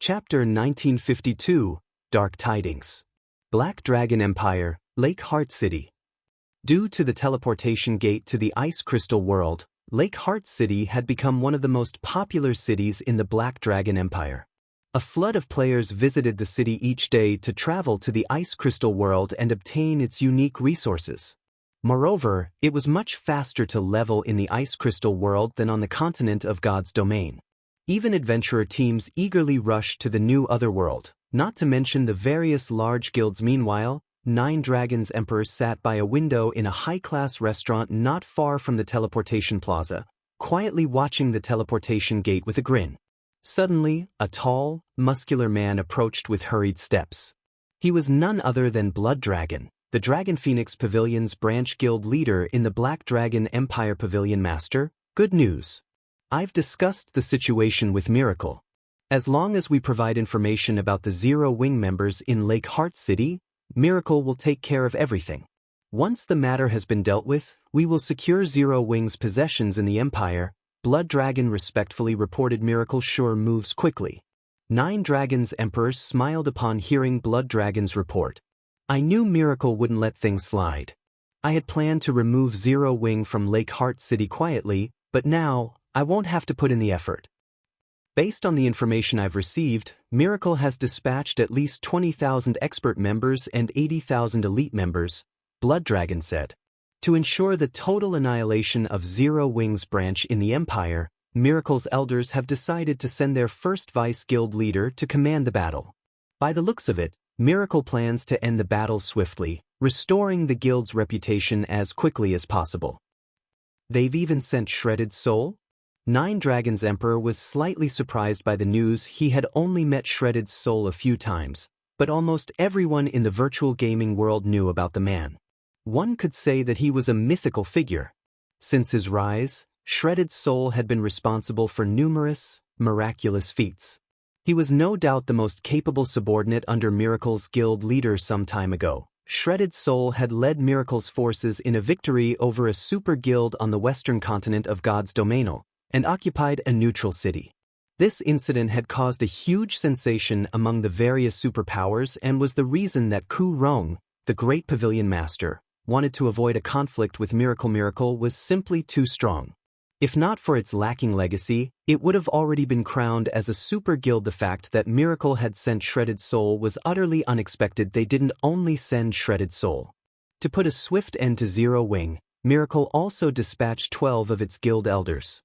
Chapter 1952, Dark Tidings. Black Dragon Empire, Lake Heart City. Due to the teleportation gate to the Ice Crystal World, Lake Heart City had become one of the most popular cities in the Black Dragon Empire. A flood of players visited the city each day to travel to the Ice Crystal World and obtain its unique resources. Moreover, it was much faster to level in the Ice Crystal World than on the continent of God's domain. Even adventurer teams eagerly rushed to the new Otherworld, not to mention the various large guilds. Meanwhile, 9 Dragons Emperor sat by a window in a high-class restaurant not far from the teleportation plaza, quietly watching the teleportation gate with a grin. Suddenly, a tall, muscular man approached with hurried steps. He was none other than Blood Dragon, the Dragon Phoenix Pavilion's branch guild leader in the Black Dragon Empire. Pavilion Master, good news. I've discussed the situation with Miracle. As long as we provide information about the Zero Wing members in Lake Heart City, Miracle will take care of everything. Once the matter has been dealt with, we will secure Zero Wing's possessions in the Empire. Blood Dragon respectfully reported. Miracle sure moves quickly. 9 Dragons Emperor smiled upon hearing Blood Dragon's report. I knew Miracle wouldn't let things slide. I had planned to remove Zero Wing from Lake Heart City quietly, but now, I won't have to put in the effort. Based on the information I've received, Miracle has dispatched at least 20,000 expert members and 80,000 elite members, Blood Dragon said. To ensure the total annihilation of Zero Wing's branch in the Empire, Miracle's elders have decided to send their first vice guild leader to command the battle. By the looks of it, Miracle plans to end the battle swiftly, restoring the guild's reputation as quickly as possible. They've even sent Shredded Soul? 9 Dragons Emperor was slightly surprised by the news. He had only met Shredded Soul a few times, but almost everyone in the virtual gaming world knew about the man. One could say that he was a mythical figure. Since his rise, Shredded Soul had been responsible for numerous, miraculous feats. He was no doubt the most capable subordinate under Miracle's guild leader some time ago. Shredded Soul had led Miracle's forces in a victory over a super guild on the western continent of God's domain, and occupied a neutral city. This incident had caused a huge sensation among the various superpowers and was the reason that Ku Rong, the great pavilion master, wanted to avoid a conflict with Miracle. Miracle was simply too strong. If not for its lacking legacy, it would have already been crowned as a super guild. The fact that Miracle had sent Shredded Soul was utterly unexpected. They didn't only send Shredded Soul. To put a swift end to Zero Wing, Miracle also dispatched 12 of its guild elders.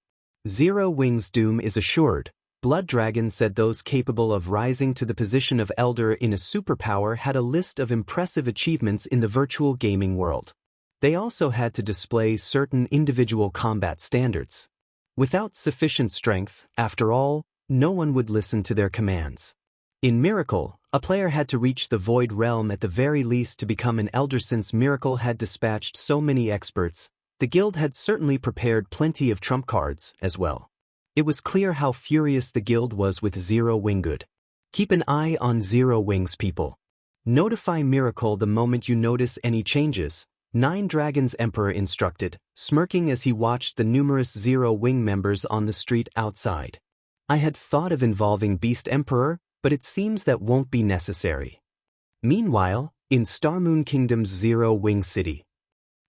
Zero Wing's doom is assured, Blood Dragon said. Those capable of rising to the position of elder in a superpower had a list of impressive achievements in the virtual gaming world. They also had to display certain individual combat standards. Without sufficient strength, after all, no one would listen to their commands. In Miracle, a player had to reach the Void Realm at the very least to become an elder. Since Miracle had dispatched so many experts, the guild had certainly prepared plenty of trump cards as well. It was clear how furious the guild was with Zero Wing. Good. Keep an eye on Zero Wing's people. Notify Miracle the moment you notice any changes, 9 Dragons Emperor instructed, smirking as he watched the numerous Zero Wing members on the street outside. I had thought of involving Beast Emperor, but it seems that won't be necessary. Meanwhile, in Starmoon Kingdom's Zero Wing City.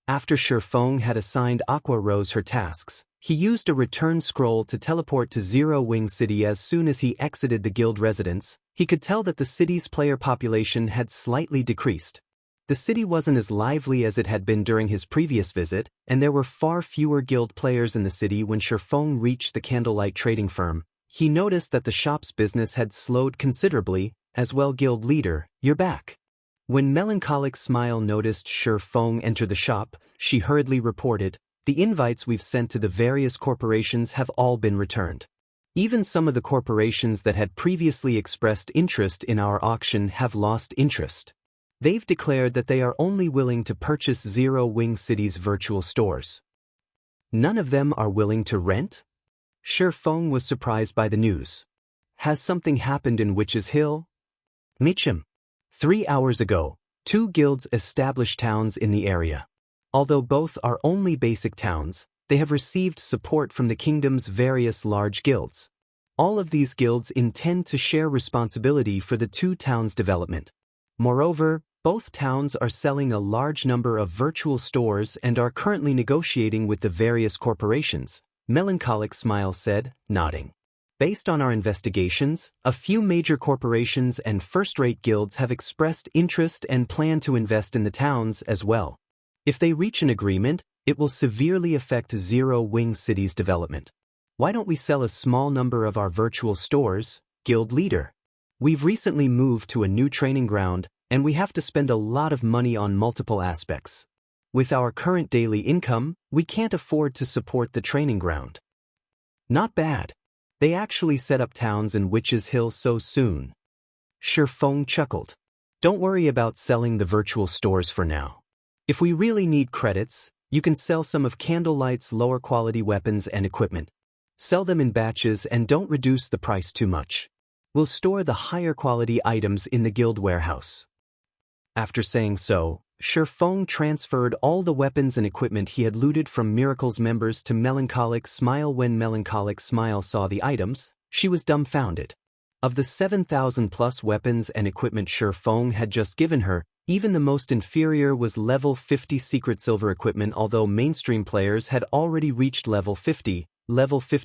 After Shifeng had assigned Aqua Rose her tasks, he used a return scroll to teleport to Zero Wing City. As soon as he exited the guild residence, he could tell that the city's player population had slightly decreased. The city wasn't as lively as it had been during his previous visit, and there were far fewer guild players in the city. When Shifeng reached the Candlelight trading firm, he noticed that the shop's business had slowed considerably. As well, guild leader, you're back. When Melancholic Smile noticed Shifeng enter the shop, she hurriedly reported, the invites we've sent to the various corporations have all been returned. Even some of the corporations that had previously expressed interest in our auction have lost interest. They've declared that they are only willing to purchase Zero Wing City's virtual stores. None of them are willing to rent? Shifeng was surprised by the news. Has something happened in Witch's Hill? Mitchum. 3 hours ago, 2 guilds established towns in the area. Although both are only basic towns, they have received support from the kingdom's various large guilds. All of these guilds intend to share responsibility for the two towns' development. Moreover, both towns are selling a large number of virtual stores and are currently negotiating with the various corporations, Melancholic Smile said, nodding. Based on our investigations, a few major corporations and first-rate guilds have expressed interest and plan to invest in the towns as well. If they reach an agreement, it will severely affect Zero Wing City's development. Why don't we sell a small number of our virtual stores, Guild Leader? We've recently moved to a new training ground, and we have to spend a lot of money on multiple aspects. With our current daily income, we can't afford to support the training ground. Not bad. They actually set up towns in Witch's Hill so soon. Shifeng chuckled. Don't worry about selling the virtual stores for now. If we really need credits, you can sell some of Candlelight's lower quality weapons and equipment. Sell them in batches and don't reduce the price too much. We'll store the higher quality items in the guild warehouse. After saying so, Shifeng transferred all the weapons and equipment he had looted from Miracle's members to Melancholic Smile. When Melancholic Smile saw the items, she was dumbfounded. Of the 7,000 plus weapons and equipment Shifeng had just given her, even the most inferior was level 50 secret silver equipment. Although mainstream players had already reached level 50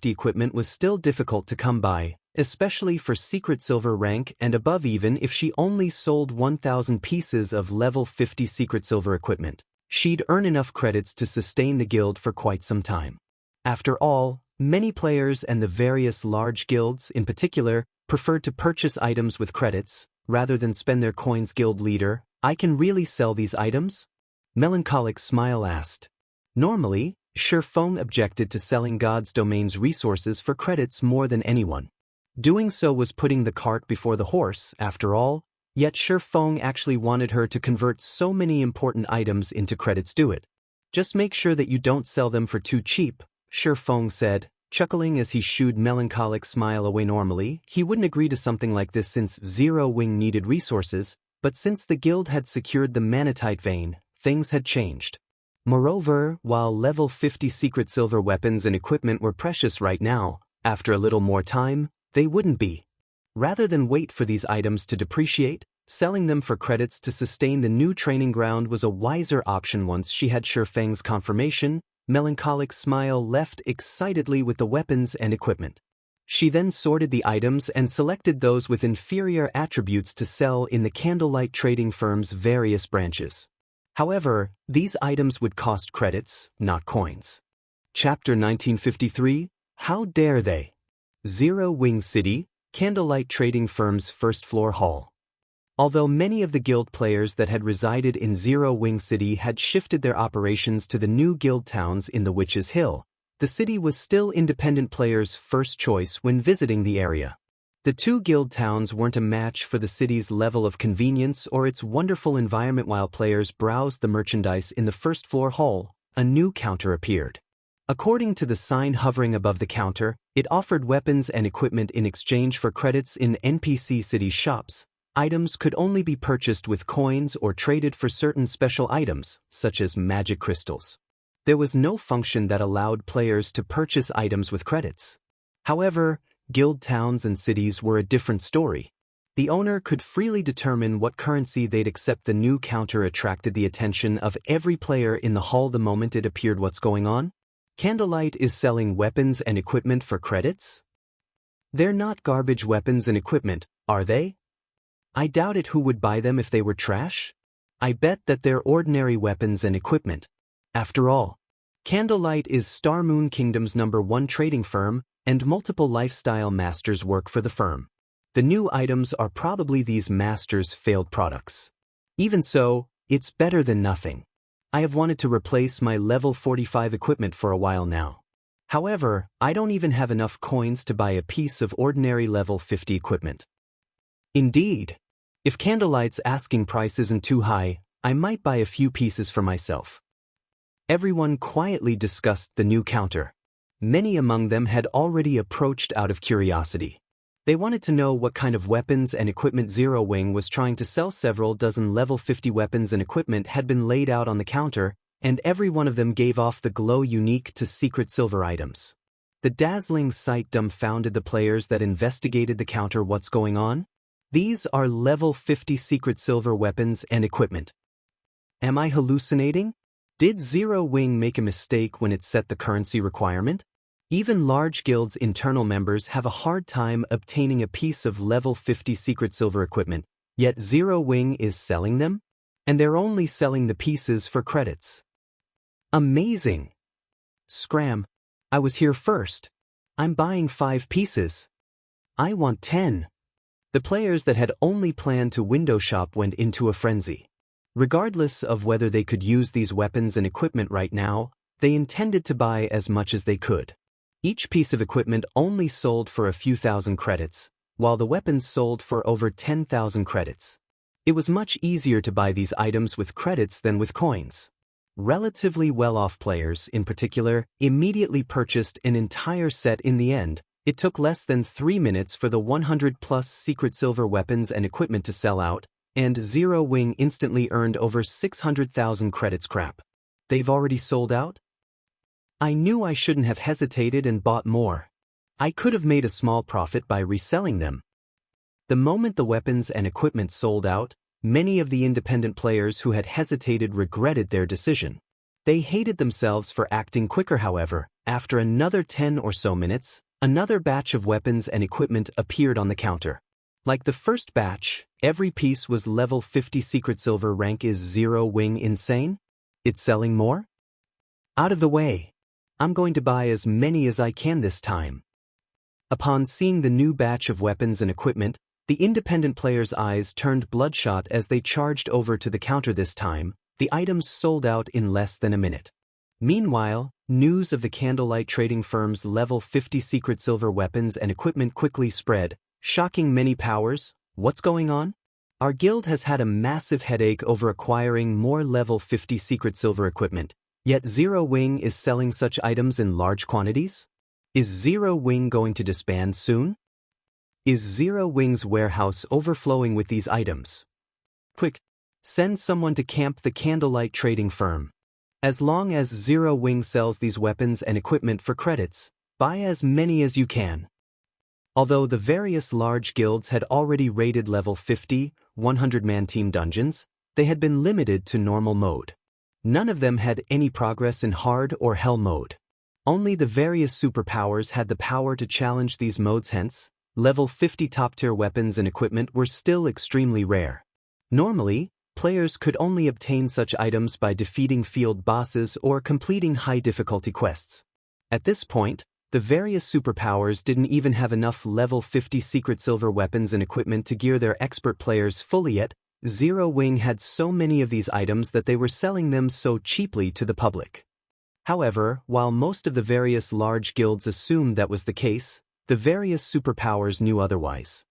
equipment was still difficult to come by, especially for secret silver rank and above. Even if she only sold 1,000 pieces of level 50 secret silver equipment, she'd earn enough credits to sustain the guild for quite some time. After all, many players and the various large guilds in particular prefer to purchase items with credits, rather than spend their coins. Guild Leader, I can really sell these items? Melancholic Smile asked. Normally, Shifeng objected to selling God's Domain's resources for credits more than anyone. Doing so was putting the cart before the horse, after all, yet Shifeng actually wanted her to convert so many important items into credits. Do it. Just make sure that you don't sell them for too cheap, Shifeng said, chuckling as he shooed Melancholic Smile away. Normally, he wouldn't agree to something like this since Zero Wing needed resources, but since the guild had secured the Manatite vein, things had changed. Moreover, while level 50 secret silver weapons and equipment were precious right now, after a little more time, they wouldn't be. Rather than wait for these items to depreciate, selling them for credits to sustain the new training ground was a wiser option. Once she had Shifeng's confirmation, Melancholic Smile left excitedly with the weapons and equipment. She then sorted the items and selected those with inferior attributes to sell in the Candlelight trading firm's various branches. However, these items would cost credits, not coins. Chapter 1953, How Dare They? Zero Wing City, Candlelight Trading Firm's first floor hall. Although many of the guild players that had resided in Zero Wing City had shifted their operations to the new guild towns in the Witch's Hill, the city was still independent players' first choice when visiting the area. The two guild towns weren't a match for the city's level of convenience or its wonderful environment. While players browsed the merchandise in the first floor hall, a new counter appeared. According to the sign hovering above the counter, it offered weapons and equipment in exchange for credits in NPC city shops. Items could only be purchased with coins or traded for certain special items, such as magic crystals. There was no function that allowed players to purchase items with credits. However, guild towns and cities were a different story. The owner could freely determine what currency they'd accept. The new counter attracted the attention of every player in the hall the moment it appeared. What's going on? Candlelight is selling weapons and equipment for credits? They're not garbage weapons and equipment, are they? I doubt it. Who would buy them if they were trash? I bet that they're ordinary weapons and equipment. After all, Candlelight is Star Moon Kingdom's #1 trading firm, and multiple lifestyle masters work for the firm. The new items are probably these masters' failed products. Even so, it's better than nothing. I have wanted to replace my level 45 equipment for a while now. However, I don't even have enough coins to buy a piece of ordinary level 50 equipment. Indeed. If Candlelight's asking price isn't too high, I might buy a few pieces for myself. Everyone quietly discussed the new counter. Many among them had already approached out of curiosity. They wanted to know what kind of weapons and equipment Zero Wing was trying to sell. Several dozen level 50 weapons and equipment had been laid out on the counter, and every one of them gave off the glow unique to secret silver items. The dazzling sight dumbfounded the players that investigated the counter. What's going on? These are level 50 secret silver weapons and equipment. Am I hallucinating? Did Zero Wing make a mistake when it set the currency requirement? Even large guilds' internal members have a hard time obtaining a piece of level 50 secret silver equipment, yet Zero Wing is selling them? And they're only selling the pieces for credits. Amazing! Scram. I was here first. I'm buying 5 pieces. I want 10. The players that had only planned to window shop went into a frenzy. Regardless of whether they could use these weapons and equipment right now, they intended to buy as much as they could. Each piece of equipment only sold for a few thousand credits, while the weapons sold for over 10,000 credits. It was much easier to buy these items with credits than with coins. Relatively well-off players, in particular, immediately purchased an entire set. In the end, it took less than 3 minutes for the 100+ secret silver weapons and equipment to sell out, and Zero Wing instantly earned over 600,000 credits. Crap. They've already sold out? I knew I shouldn't have hesitated and bought more. I could have made a small profit by reselling them. The moment the weapons and equipment sold out, many of the independent players who had hesitated regretted their decision. They hated themselves for acting quicker. However, after another 10 or so minutes, another batch of weapons and equipment appeared on the counter. Like the first batch, every piece was level 50 secret silver rank. Is Zero Wing insane? It's selling more? Out of the way. I'm going to buy as many as I can this time. Upon seeing the new batch of weapons and equipment, the independent players' eyes turned bloodshot as they charged over to the counter. This time, the items sold out in less than a minute. Meanwhile, news of the Candlelight trading firm's level 50 secret silver weapons and equipment quickly spread, shocking many powers. What's going on? Our guild has had a massive headache over acquiring more level 50 secret silver equipment, yet Zero Wing is selling such items in large quantities? Is Zero Wing going to disband soon? Is Zero Wing's warehouse overflowing with these items? Quick, send someone to camp the Candlelight trading firm. As long as Zero Wing sells these weapons and equipment for credits, buy as many as you can. Although the various large guilds had already raided level 50, 100-man team dungeons, they had been limited to normal mode. None of them had any progress in hard or hell mode. Only the various superpowers had the power to challenge these modes. Hence, level 50 top-tier weapons and equipment were still extremely rare. Normally, players could only obtain such items by defeating field bosses or completing high-difficulty quests. At this point, the various superpowers didn't even have enough level 50 secret silver weapons and equipment to gear their expert players fully. Yet, Zero Wing had so many of these items that they were selling them so cheaply to the public. However, while most of the various large guilds assumed that was the case, the various superpowers knew otherwise.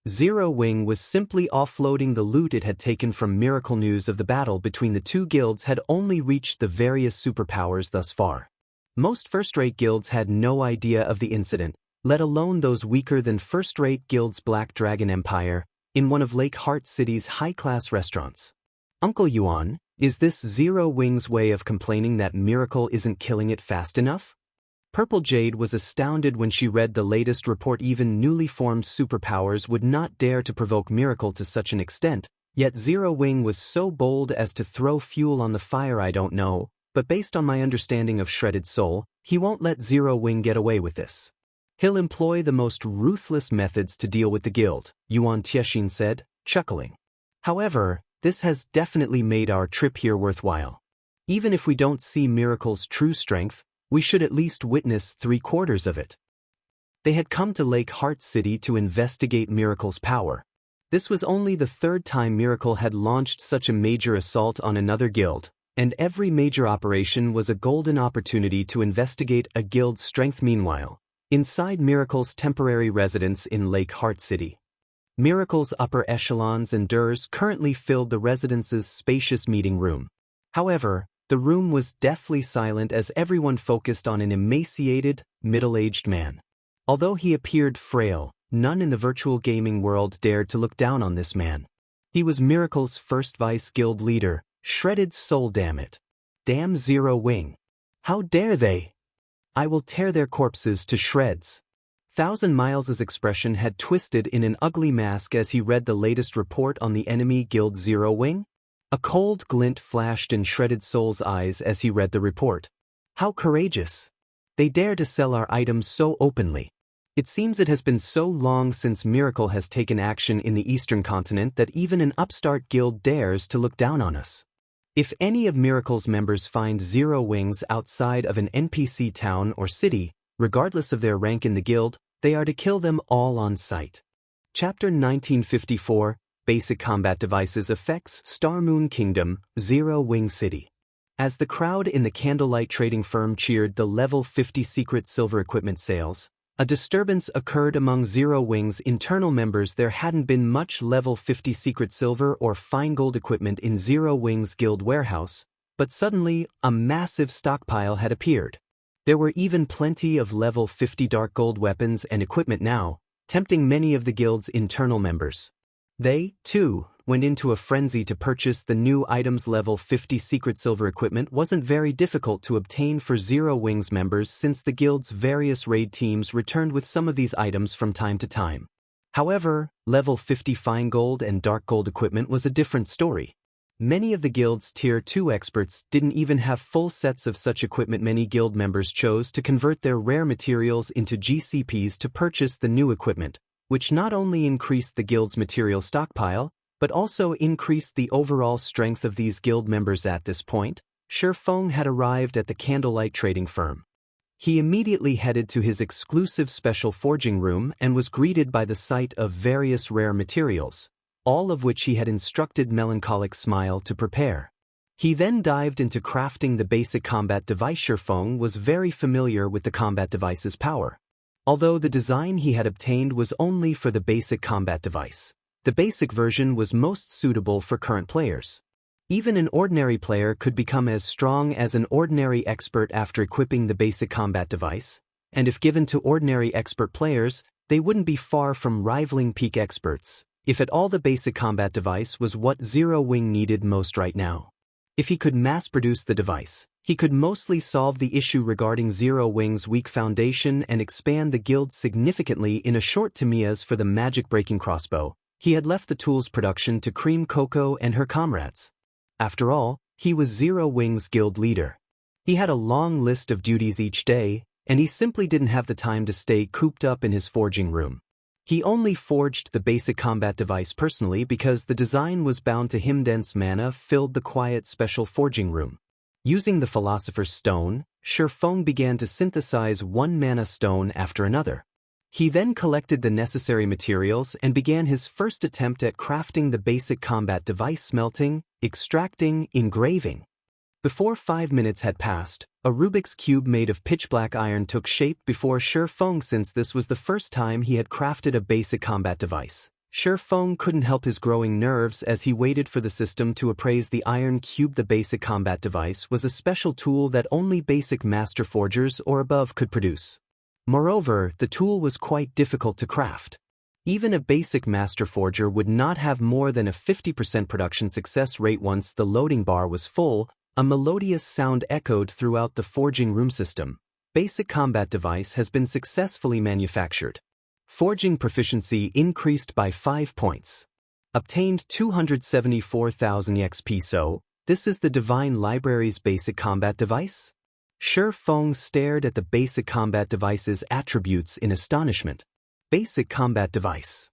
Zero Wing was simply offloading the loot it had taken from Miracle. News of the battle between the two guilds had only reached the various superpowers thus far. Most first-rate guilds had no idea of the incident, let alone those weaker than first-rate guilds. Black Dragon Empire, in one of Lake Heart City's high-class restaurants. Uncle Yuan, is this Zero Wing's way of complaining that Miracle isn't killing it fast enough? Purple Jade was astounded when she read the latest report. Even newly formed superpowers would not dare to provoke Miracle to such an extent, yet Zero Wing was so bold as to throw fuel on the fire. I don't know, but based on my understanding of Shredded Soul, he won't let Zero Wing get away with this. He'll employ the most ruthless methods to deal with the guild, Yuan Tiexin said, chuckling. However, this has definitely made our trip here worthwhile. Even if we don't see Miracle's true strength, we should at least witness 3/4 of it. They had come to Lake Heart City to investigate Miracle's power. This was only the 3rd time Miracle had launched such a major assault on another guild, and every major operation was a golden opportunity to investigate a guild's strength. Meanwhile, inside Miracle's temporary residence in Lake Heart City, Miracle's upper echelons and durs currently filled the residence's spacious meeting room. However, the room was deathly silent as everyone focused on an emaciated, middle-aged man. Although he appeared frail, none in the virtual gaming world dared to look down on this man. He was Miracle's first vice guild leader, Shredded Soul. Damn it. Damn Zero Wing. How dare they? I will tear their corpses to shreds. 1,000 Miles' expression had twisted in an ugly mask as he read the latest report on the enemy guild Zero Wing. A cold glint flashed in Shredded Soul's eyes as he read the report. How courageous! They dare to sell our items so openly. It seems it has been so long since Miracle has taken action in the Eastern continent that even an upstart guild dares to look down on us. If any of Miracle's members find Zero Wings outside of an NPC town or city, regardless of their rank in the guild, they are to kill them all on sight. Chapter 1954, Basic Combat Devices Effects, Star Moon Kingdom, Zero Wing City. As the crowd in the Candlelight trading firm cheered the level 50 secret silver equipment sales, a disturbance occurred among Zero Wing's internal members. There hadn't been much level 50 secret silver or fine gold equipment in Zero Wing's guild warehouse, but suddenly a massive stockpile had appeared. There were even plenty of level 50 dark gold weapons and equipment now, tempting many of the guild's internal members. They, too, went into a frenzy to purchase the new items. Level 50 secret silver equipment wasn't very difficult to obtain for Zero Wings members since the guild's various raid teams returned with some of these items from time to time. However, level 50 fine gold and dark gold equipment was a different story. Many of the guild's Tier 2 experts didn't even have full sets of such equipment. Many guild members chose to convert their rare materials into GCPs to purchase the new equipment, which not only increased the guild's material stockpile, but also increased the overall strength of these guild members. At this point, Feng had arrived at the Candlelight trading firm. He immediately headed to his exclusive special forging room and was greeted by the sight of various rare materials, all of which he had instructed Melancholic Smile to prepare. He then dived into crafting the basic combat device. Feng was very familiar with the combat device's power. Although the design he had obtained was only for the basic combat device, the basic version was most suitable for current players. Even an ordinary player could become as strong as an ordinary expert after equipping the basic combat device, and if given to ordinary expert players, they wouldn't be far from rivaling peak experts. If at all, the basic combat device was what Zero Wing needed most right now. If he could mass-produce the device, he could mostly solve the issue regarding Zero Wing's weak foundation and expand the guild significantly. In a short Tamiya's for the Magicbreaking crossbow, he had left the tools production to Cream Coco and her comrades. After all, he was Zero Wing's guild leader. He had a long list of duties each day, and he simply didn't have the time to stay cooped up in his forging room. He only forged the basic combat device personally because the design was bound to him. Dense mana filled the quiet special forging room. Using the Philosopher's Stone, Feng began to synthesize one mana stone after another. He then collected the necessary materials and began his first attempt at crafting the basic combat device: smelting, extracting, engraving. Before 5 minutes had passed, a Rubik's Cube made of pitch-black iron took shape before Feng. Since this was the first time he had crafted a basic combat device, Feng couldn't help his growing nerves as he waited for the system to appraise the iron cube. The basic combat device was a special tool that only basic master forgers or above could produce. Moreover, the tool was quite difficult to craft. Even a basic master forger would not have more than a 50% production success rate. Once the loading bar was full, a melodious sound echoed throughout the forging room system. Basic combat device has been successfully manufactured. Forging proficiency increased by 5 points. Obtained 274,000 XP. So, this is the Divine Library's basic combat device? Feng stared at the basic combat device's attributes in astonishment. Basic combat device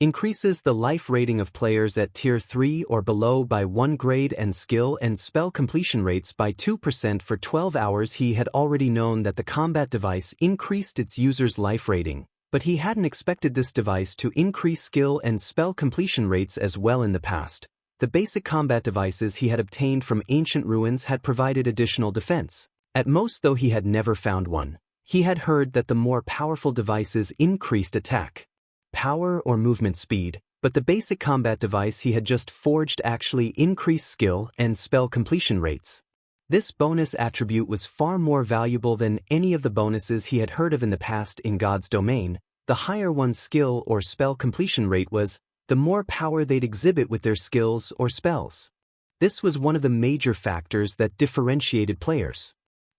increases the life rating of players at Tier 3 or below by 1 grade and skill and spell completion rates by 2% for 12 hours. He had already known that the combat device increased its user's life rating, but he hadn't expected this device to increase skill and spell completion rates as well. In the past, the basic combat devices he had obtained from ancient ruins had provided additional defense. At most, though he had never found one, he had heard that the more powerful devices increased attack power or movement speed, but the basic combat device he had just forged actually increased skill and spell completion rates. This bonus attribute was far more valuable than any of the bonuses he had heard of in the past. In God's domain, the higher one's skill or spell completion rate was, the more power they'd exhibit with their skills or spells. This was one of the major factors that differentiated players.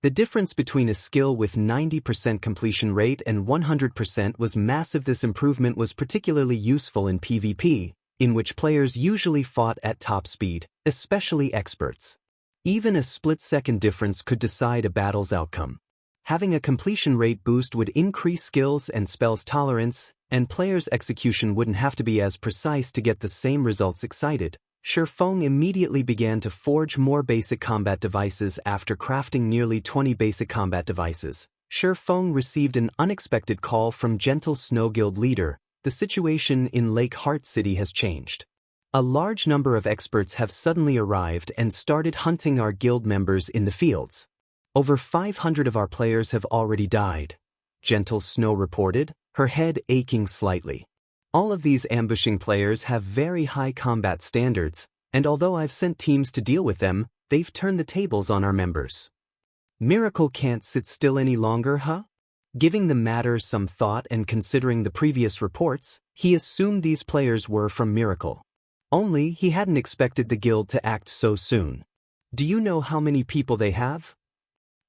The difference between a skill with 90% completion rate and 100% was massive. This improvement was particularly useful in PvP, in which players usually fought at top speed, especially experts. Even a split-second difference could decide a battle's outcome. Having a completion rate boost would increase skills and spells tolerance, and players' execution wouldn't have to be as precise to get the same results. Excited, Shifeng immediately began to forge more basic combat devices. After crafting nearly 20 basic combat devices, Shifeng received an unexpected call from Gentle Snow Guild leader. The situation in Lake Heart City has changed. A large number of experts have suddenly arrived and started hunting our guild members in the fields. Over 500 of our players have already died, Gentle Snow reported, her head aching slightly. All of these ambushing players have very high combat standards, and although I've sent teams to deal with them, they've turned the tables on our members. Miracle can't sit still any longer, huh? Giving the matter some thought and considering the previous reports, he assumed these players were from Miracle. Only he hadn't expected the guild to act so soon. Do you know how many people they have?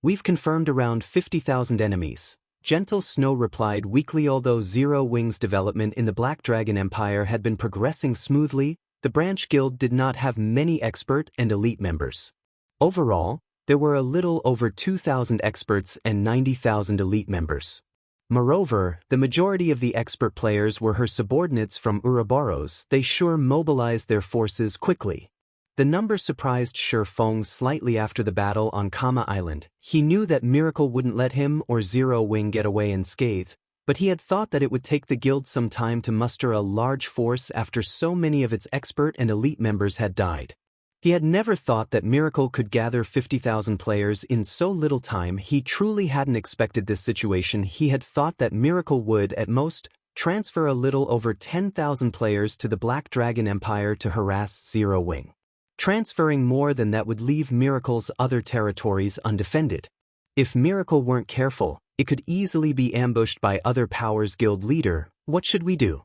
We've confirmed around 50,000 enemies, Gentle Snow replied weakly. Although Zero Wing's development in the Black Dragon Empire had been progressing smoothly, the branch guild did not have many expert and elite members. Overall, there were a little over 2,000 experts and 90,000 elite members. Moreover, the majority of the expert players were her subordinates from Ouroboros. They sure mobilized their forces quickly. The number surprised Shifeng slightly after the battle on Kama Island. He knew that Miracle wouldn't let him or Zero Wing get away unscathed, but he had thought that it would take the guild some time to muster a large force after so many of its expert and elite members had died. He had never thought that Miracle could gather 50,000 players in so little time. He truly hadn't expected this situation. He had thought that Miracle would, at most, transfer a little over 10,000 players to the Black Dragon Empire to harass Zero Wing. Transferring more than that would leave Miracle's other territories undefended. If Miracle weren't careful, it could easily be ambushed by other powers. Guild leader, what should we do?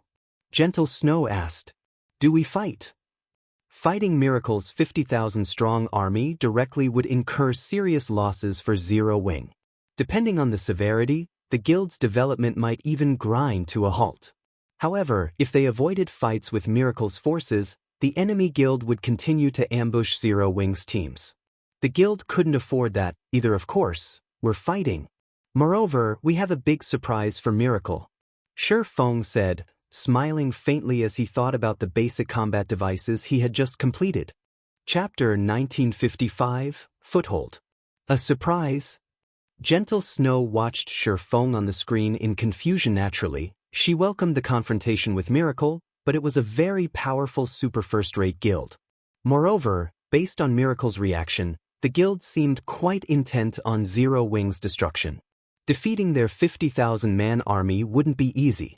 Gentle Snow asked. Do we fight? Fighting Miracle's 50,000-strong army directly would incur serious losses for Zero Wing. Depending on the severity, the guild's development might even grind to a halt. However, if they avoided fights with Miracle's forces, the enemy guild would continue to ambush Zero Wing's teams. The guild couldn't afford that, either. Of course, we're fighting. Moreover, we have a big surprise for Miracle, Shifeng said, smiling faintly as he thought about the basic combat devices he had just completed. Chapter 1955, Foothold. A surprise? Gentle Snow watched Shifeng on the screen in confusion. Naturally, she welcomed the confrontation with Miracle, but it was a very powerful super-first-rate guild. Moreover, based on Miracle's reaction, the guild seemed quite intent on Zero Wing's destruction. Defeating their 50,000-man army wouldn't be easy.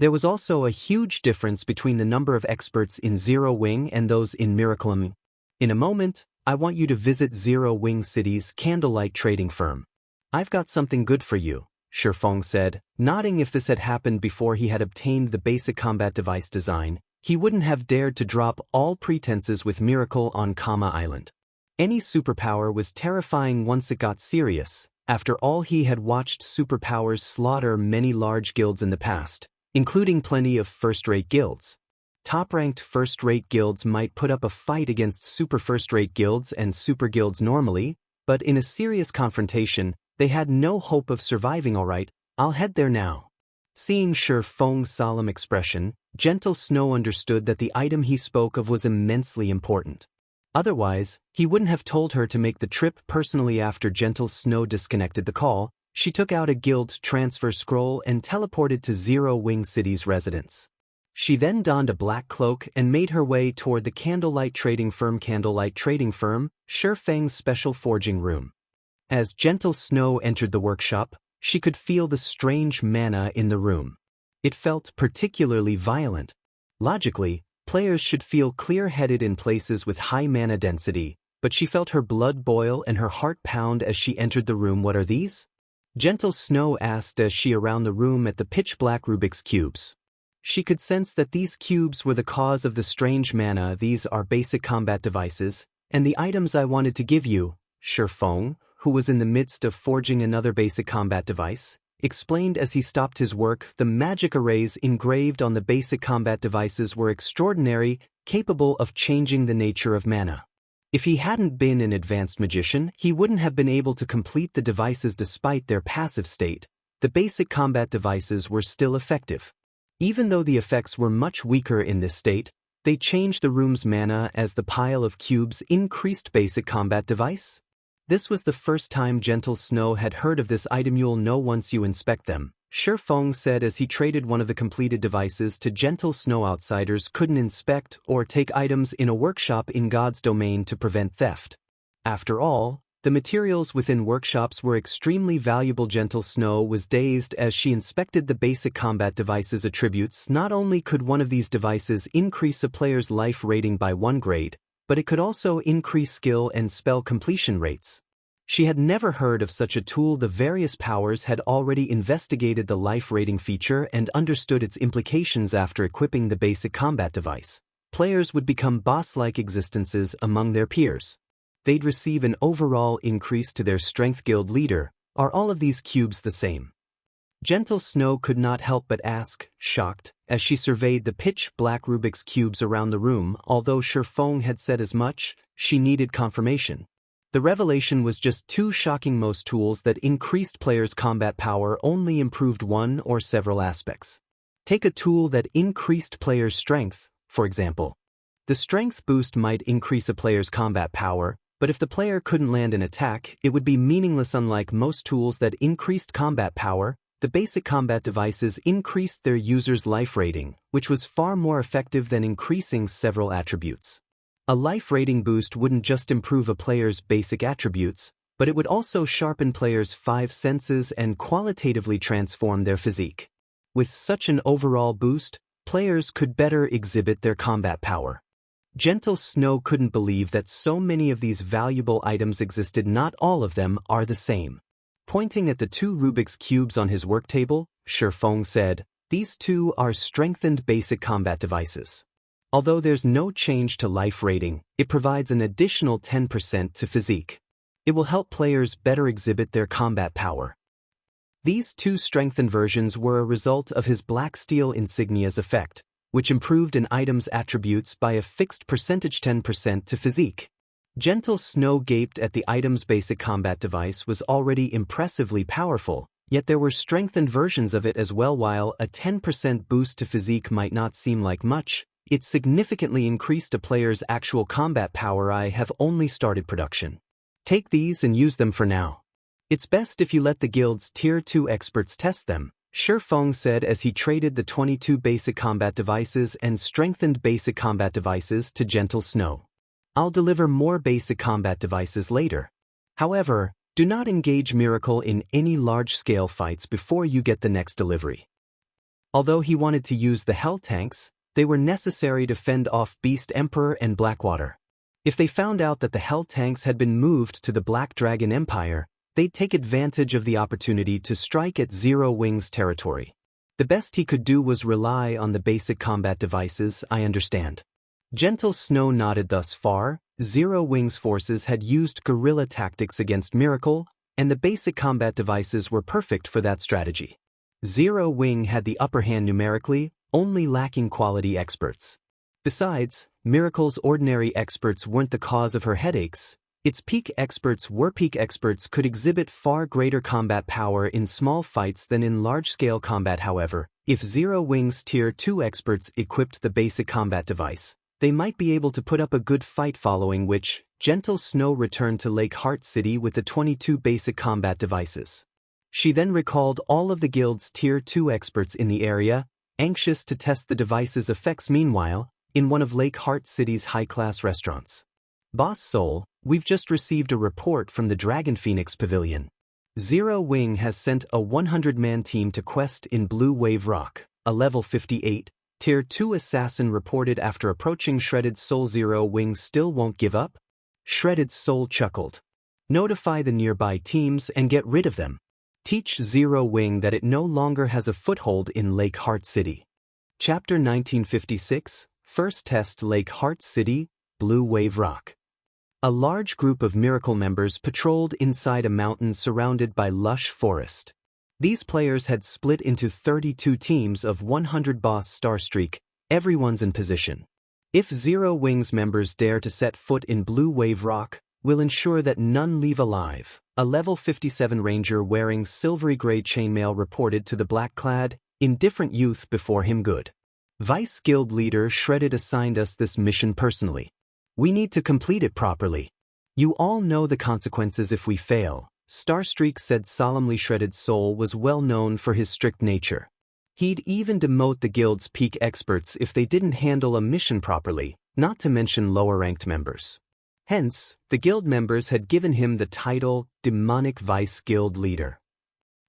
There was also a huge difference between the number of experts in Zero Wing and those in Miracle. In a moment, I want you to visit Zero Wing City's Candlelight trading firm. I've got something good for you, Shifeng said, nodding. If this had happened before he had obtained the basic combat device design, he wouldn't have dared to drop all pretenses with Miracle on Kama Island. Any superpower was terrifying once it got serious. After all, he had watched superpowers slaughter many large guilds in the past, including plenty of first-rate guilds. Top-ranked first-rate guilds might put up a fight against super first-rate guilds and super guilds normally, but in a serious confrontation, they had no hope of surviving. All right, I'll head there now. Seeing Shifeng's solemn expression, Gentle Snow understood that the item he spoke of was immensely important. Otherwise, he wouldn't have told her to make the trip personally. After Gentle Snow disconnected the call, she took out a guild transfer scroll and teleported to Zero Wing City's residence. She then donned a black cloak and made her way toward the Candlelight trading firm. Candlelight trading firm, Shifeng's special forging room. As Gentle Snow entered the workshop, she could feel the strange mana in the room. It felt particularly violent. Logically, players should feel clear-headed in places with high mana density, but she felt her blood boil and her heart pound as she entered the room. What are these? Gentle Snow asked as she around the room at the pitch-black Rubik's cubes. She could sense that these cubes were the cause of the strange mana. These are basic combat devices, and the items I wanted to give you, Shifeng, who was in the midst of forging another basic combat device, explained as he stopped his work. The magic arrays engraved on the basic combat devices were extraordinary, capable of changing the nature of mana. If he hadn't been an advanced magician, he wouldn't have been able to complete the devices despite their passive state. The basic combat devices were still effective. Even though the effects were much weaker in this state, they changed the room's mana as the pile of cubes increased basic combat device. This was the first time Gentle Snow had heard of this item. You'll know once you inspect them, Shifeng said as he traded one of the completed devices to Gentle Snow. Outsiders couldn't inspect or take items in a workshop in God's domain to prevent theft. After all, the materials within workshops were extremely valuable. Gentle Snow was dazed as she inspected the basic combat device's attributes. Not only could one of these devices increase a player's life rating by 1 grade, but it could also increase skill and spell completion rates. She had never heard of such a tool. The various powers had already investigated the life rating feature and understood its implications. After equipping the basic combat device, players would become boss-like existences among their peers. They'd receive an overall increase to their strength. Guild leader, are all of these cubes the same? Gentle Snow could not help but ask, shocked, as she surveyed the pitch-black Rubik's cubes around the room. Although Shifeng had said as much, she needed confirmation. The revelation was just too shocking. Most tools that increased players' combat power only improved one or several aspects. Take a tool that increased players' strength, for example. The strength boost might increase a player's combat power, but if the player couldn't land an attack, it would be meaningless. Unlike most tools that increased combat power, the basic combat devices increased their user's life rating, which was far more effective than increasing several attributes. A life rating boost wouldn't just improve a player's basic attributes, but it would also sharpen players' 5 senses and qualitatively transform their physique. With such an overall boost, players could better exhibit their combat power. Gentle Snow couldn't believe that so many of these valuable items existed. Not all of them are the same. Pointing at the 2 Rubik's cubes on his work table, Shifeng said, "These 2 are strengthened basic combat devices. Although there's no change to life rating, it provides an additional 10% to physique. It will help players better exhibit their combat power." These 2 strengthened versions were a result of his black steel insignia's effect, which improved an item's attributes by a fixed percentage, 10% to physique. Gentle Snow gaped at the item's basic combat device was already impressively powerful, yet there were strengthened versions of it as well. While a 10% boost to physique might not seem like much, it significantly increased a player's actual combat power. "I have only started production. Take these and use them for now. It's best if you let the guild's Tier 2 experts test them," Shifeng said as he traded the 22 basic combat devices and strengthened basic combat devices to Gentle Snow. "I'll deliver more basic combat devices later. However, do not engage Miracle in any large-scale fights before you get the next delivery." Although he wanted to use the Hell Tanks, they were necessary to fend off Beast Emperor and Blackwater. If they found out that the Hell Tanks had been moved to the Black Dragon Empire, they'd take advantage of the opportunity to strike at Zero Wings territory. The best he could do was rely on the basic combat devices. "I understand." Gentle Snow nodded. Thus far, Zero Wings forces had used guerrilla tactics against Miracle, and the basic combat devices were perfect for that strategy. Zero Wing had the upper hand numerically, only lacking quality experts. Besides, Miracle's ordinary experts weren't the cause of her headaches. Its peak experts were. Peak experts could exhibit far greater combat power in small fights than in large-scale combat. However, if Zero Wing's Tier 2 experts equipped the basic combat device, they might be able to put up a good fight. Following which, Gentle Snow returned to Lake Heart City with the 22 basic combat devices. She then recalled all of the guild's Tier 2 experts in the area, anxious to test the device's effects. Meanwhile, in one of Lake Heart City's high-class restaurants. "Boss Soul, we've just received a report from the Dragon Phoenix Pavilion. Zero Wing has sent a 100-man team to quest in Blue Wave Rock. A level 58, Tier 2 assassin reported after approaching Shredded Soul. Zero Wing still won't give up?" Shredded Soul chuckled. "Notify the nearby teams and get rid of them. Teach Zero Wing that it no longer has a foothold in Lake Heart City." Chapter 1956, First Test. Lake Heart City, Blue Wave Rock. A large group of Miracle members patrolled inside a mountain surrounded by lush forest. These players had split into 32 teams of 100 boss Starstreak, everyone's in position. If Zero Wings members dare to set foot in Blue Wave Rock, we'll ensure that none leave alive, a level 57 ranger wearing silvery gray chainmail reported to the black-clad, indifferent youth before him. Good. Vice Guild Leader Shredded assigned us this mission personally. We need to complete it properly. You all know the consequences if we fail, Starstreak said solemnly. Shredded's soul was well known for his strict nature. He'd even demote the guild's peak experts if they didn't handle a mission properly, not to mention lower-ranked members. Hence, the guild members had given him the title Demonic Vice Guild Leader.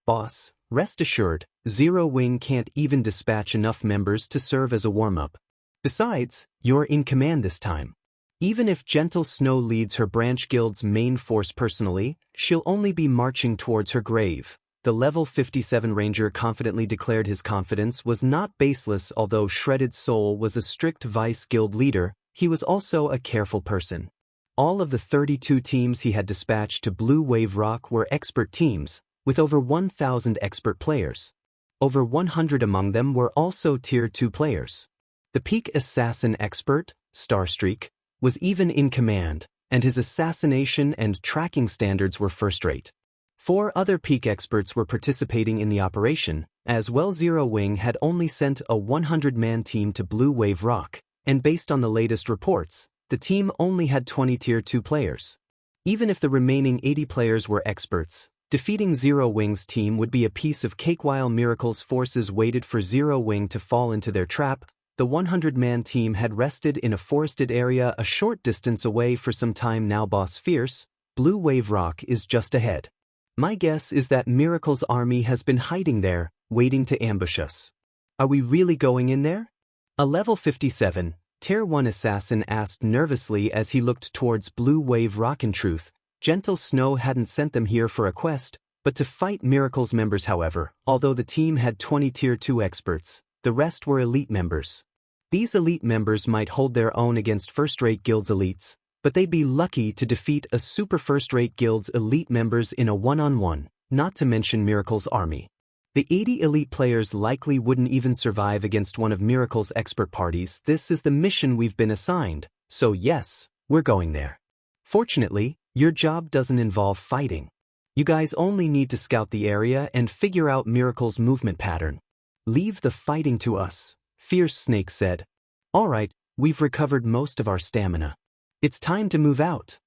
Boss, rest assured, Zero Wing can't even dispatch enough members to serve as a warm-up. Besides, you're in command this time. Even if Gentle Snow leads her branch guild's main force personally, she'll only be marching towards her grave. The level 57 ranger confidently declared. His confidence was not baseless. Although Shredded Soul was a strict vice guild leader, he was also a careful person. All of the 32 teams he had dispatched to Blue Wave Rock were expert teams, with over 1,000 expert players. Over 100 among them were also Tier 2 players. The peak assassin expert, Starstreak, was even in command, and his assassination and tracking standards were first-rate. 4 other peak experts were participating in the operation, as well. Zero Wing had only sent a 100-man team to Blue Wave Rock, and based on the latest reports, the team only had 20 Tier 2 players. Even if the remaining 80 players were experts, defeating Zero Wing's team would be a piece of cake. While Miracle's forces waited for Zero Wing to fall into their trap, the 100-man team had rested in a forested area a short distance away for some time now. Boss Fierce, Blue Wave Rock is just ahead. My guess is that Miracle's army has been hiding there, waiting to ambush us. Are we really going in there? A level 57, Tier 1 assassin asked nervously as he looked towards Blue Wave Rock. In truth, Gentle Snow hadn't sent them here for a quest, but to fight Miracle's members. However, although the team had 20 Tier 2 experts, the rest were elite members. These elite members might hold their own against first-rate guild's elites, but they'd be lucky to defeat a super first-rate guild's elite members in a one-on-one, not to mention Miracle's army. The 80 elite players likely wouldn't even survive against one of Miracle's expert parties. This is the mission we've been assigned, so yes, we're going there. Fortunately, your job doesn't involve fighting. You guys only need to scout the area and figure out Miracle's movement pattern. Leave the fighting to us, Fierce Snake said. All right, we've recovered most of our stamina. It's time to move out.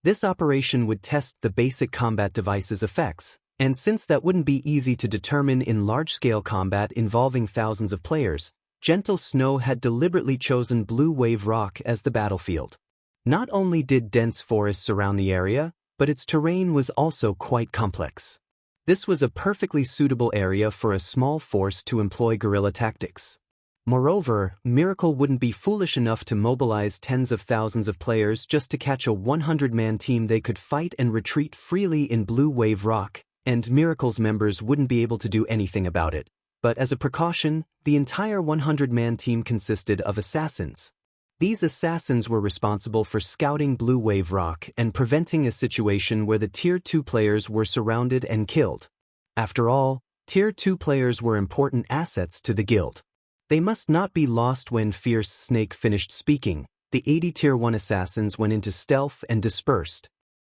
This operation would test the basic combat device's effects, and since that wouldn't be easy to determine in large-scale combat involving thousands of players, Gentle Snow had deliberately chosen Blue Wave Rock as the battlefield. Not only did dense forests surround the area, but its terrain was also quite complex. This was a perfectly suitable area for a small force to employ guerrilla tactics. Moreover, Miracle wouldn't be foolish enough to mobilize tens of thousands of players just to catch a 100-man team. They could fight and retreat freely in Blue Wave Rock, and Miracle's members wouldn't be able to do anything about it. But as a precaution, the entire 100-man team consisted of assassins. These assassins were responsible for scouting Blue Wave Rock and preventing a situation where the Tier 2 players were surrounded and killed. After all, Tier 2 players were important assets to the guild. They must not be lost. When Fierce Snake finished speaking, the 80 Tier 1 assassins went into stealth and dispersed.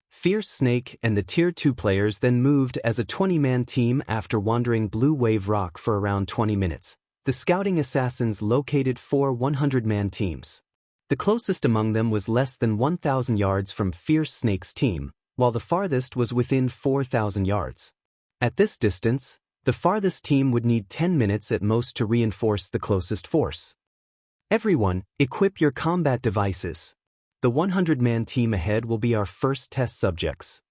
Fierce Snake and the Tier 2 players then moved as a 20-man team. After wandering Blue Wave Rock for around 20 minutes, the scouting assassins located 4 100-man teams. The closest among them was less than 1,000 yards from Fierce Snake's team, while the farthest was within 4,000 yards. At this distance, the farthest team would need 10 minutes at most to reinforce the closest force. Everyone, equip your combat devices. The 100-man team ahead will be our first test subjects.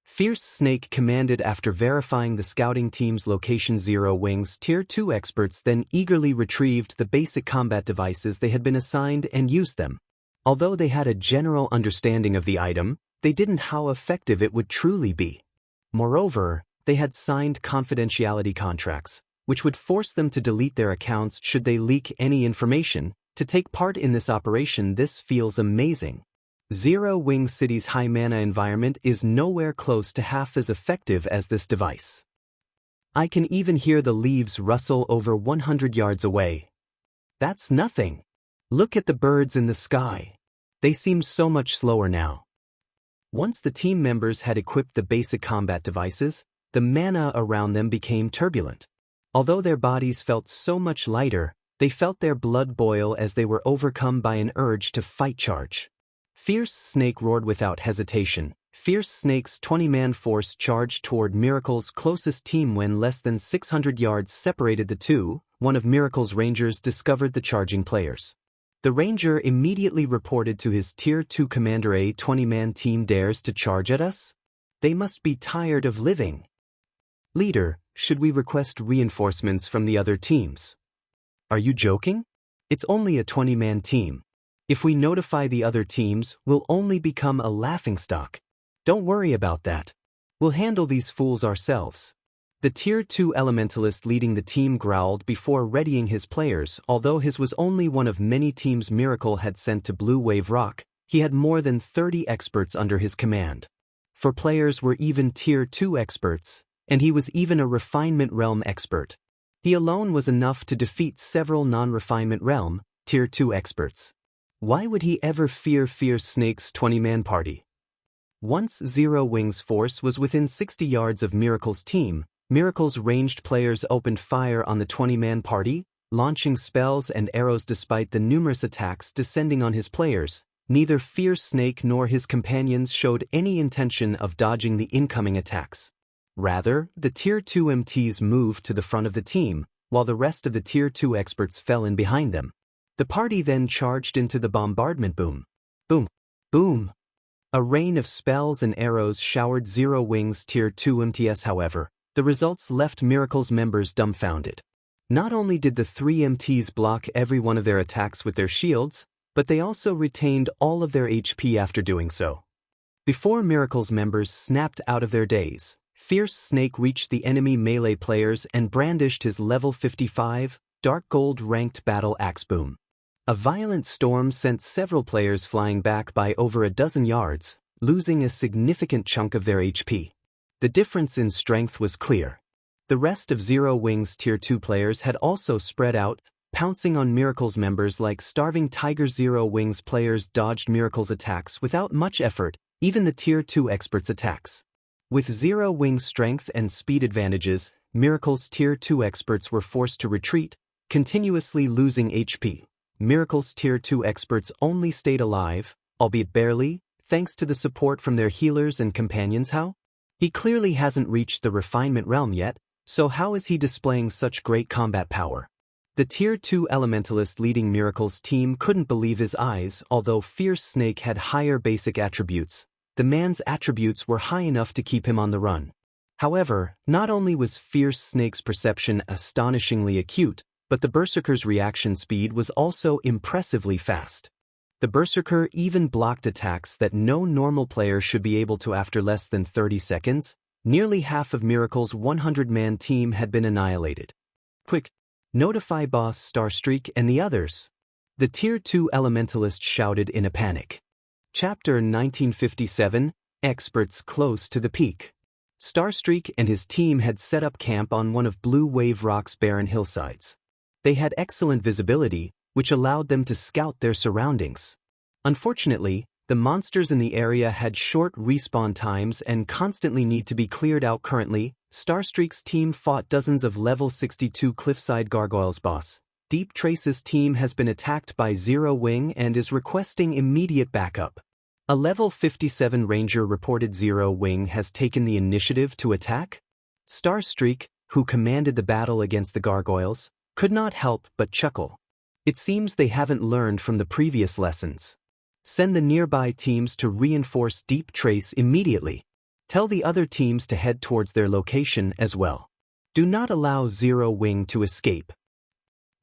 Fierce Snake commanded after verifying the scouting team's location. Zero Wing's Tier 2 experts then eagerly retrieved the basic combat devices they had been assigned and used them. Although they had a general understanding of the item, they didn't know how effective it would truly be. Moreover, they had signed confidentiality contracts, which would force them to delete their accounts should they leak any information. To take part in this operation, this feels amazing. Zero Wing City's high mana environment is nowhere close to half as effective as this device. I can even hear the leaves rustle over 100 yards away. That's nothing. Look at the birds in the sky. They seem so much slower now. Once the team members had equipped the basic combat devices, the mana around them became turbulent. Although their bodies felt so much lighter, they felt their blood boil as they were overcome by an urge to fight charge. Fierce Snake roared without hesitation. Fierce Snake's 20-man force charged toward Miracle's closest team when less than 600 yards separated the two. One of Miracle's rangers discovered the charging players. The ranger immediately reported to his Tier 2 commander, a 20-man team dares to charge at us? They must be tired of living. Leader, should we request reinforcements from the other teams? Are you joking? It's only a 20-man team. If we notify the other teams, we'll only become a laughingstock. Don't worry about that. We'll handle these fools ourselves. The Tier 2 elementalist leading the team growled before readying his players. Although his was only one of many teams Miracle had sent to Blue Wave Rock, he had more than 30 experts under his command. 4 players were even Tier 2 experts, and he was even a Refinement Realm expert. He alone was enough to defeat several non-Refinement Realm, Tier 2 experts. Why would he ever fear Fierce Snake's 20-man party? Once Zero Wing's force was within 60 yards of Miracle's team, Miracle's ranged players opened fire on the 20-man party, launching spells and arrows despite the numerous attacks descending on his players. Neither Fierce Snake nor his companions showed any intention of dodging the incoming attacks. Rather, the Tier 2 MTs moved to the front of the team, while the rest of the Tier 2 experts fell in behind them. The party then charged into the bombardment boom. Boom. Boom. A rain of spells and arrows showered Zero Wing's Tier 2 MTs. However, the results left Miracle's members dumbfounded. Not only did the 3 MTs block every one of their attacks with their shields, but they also retained all of their HP after doing so. Before Miracle's members snapped out of their daze, Fierce Snake reached the enemy melee players and brandished his level 55, dark gold ranked battle axe boom. A violent storm sent several players flying back by over a dozen yards, losing a significant chunk of their HP. The difference in strength was clear. The rest of Zero Wing's Tier 2 players had also spread out, pouncing on Miracle's members like starving tigers. Zero Wing's players dodged Miracle's attacks without much effort, even the Tier 2 experts' attacks. With Zero Wing's strength and speed advantages, Miracle's Tier 2 experts were forced to retreat, continuously losing HP. Miracle's Tier 2 experts only stayed alive, albeit barely, thanks to the support from their healers and companions. How? He clearly hasn't reached the Refinement Realm yet, so how is he displaying such great combat power? The Tier 2 elementalist leading Miracle's team couldn't believe his eyes. Although Fierce Snake had higher basic attributes, the man's attributes were high enough to keep him on the run. However, not only was Fierce Snake's perception astonishingly acute, but the Berserker's reaction speed was also impressively fast. The Berserker even blocked attacks that no normal player should be able to after less than 30 seconds. Nearly half of Miracle's 100-man team had been annihilated. Quick! Notify Boss Starstreak and the others! The Tier 2 elementalist shouted in a panic. Chapter 1957, Experts Close to the Peak. Starstreak and his team had set up camp on one of Blue Wave Rock's barren hillsides. They had excellent visibility, which allowed them to scout their surroundings. Unfortunately, the monsters in the area had short respawn times and constantly need to be cleared out. Currently, Starstreak's team fought dozens of level 62 cliffside gargoyles. Boss Deep Trace's team has been attacked by Zero Wing and is requesting immediate backup. A level 57 ranger reported Zero Wing has taken the initiative to attack. Starstreak, who commanded the battle against the gargoyles, could not help but chuckle. It seems they haven't learned from the previous lessons. Send the nearby teams to reinforce Deep Trace immediately. Tell the other teams to head towards their location as well. Do not allow Zero Wing to escape.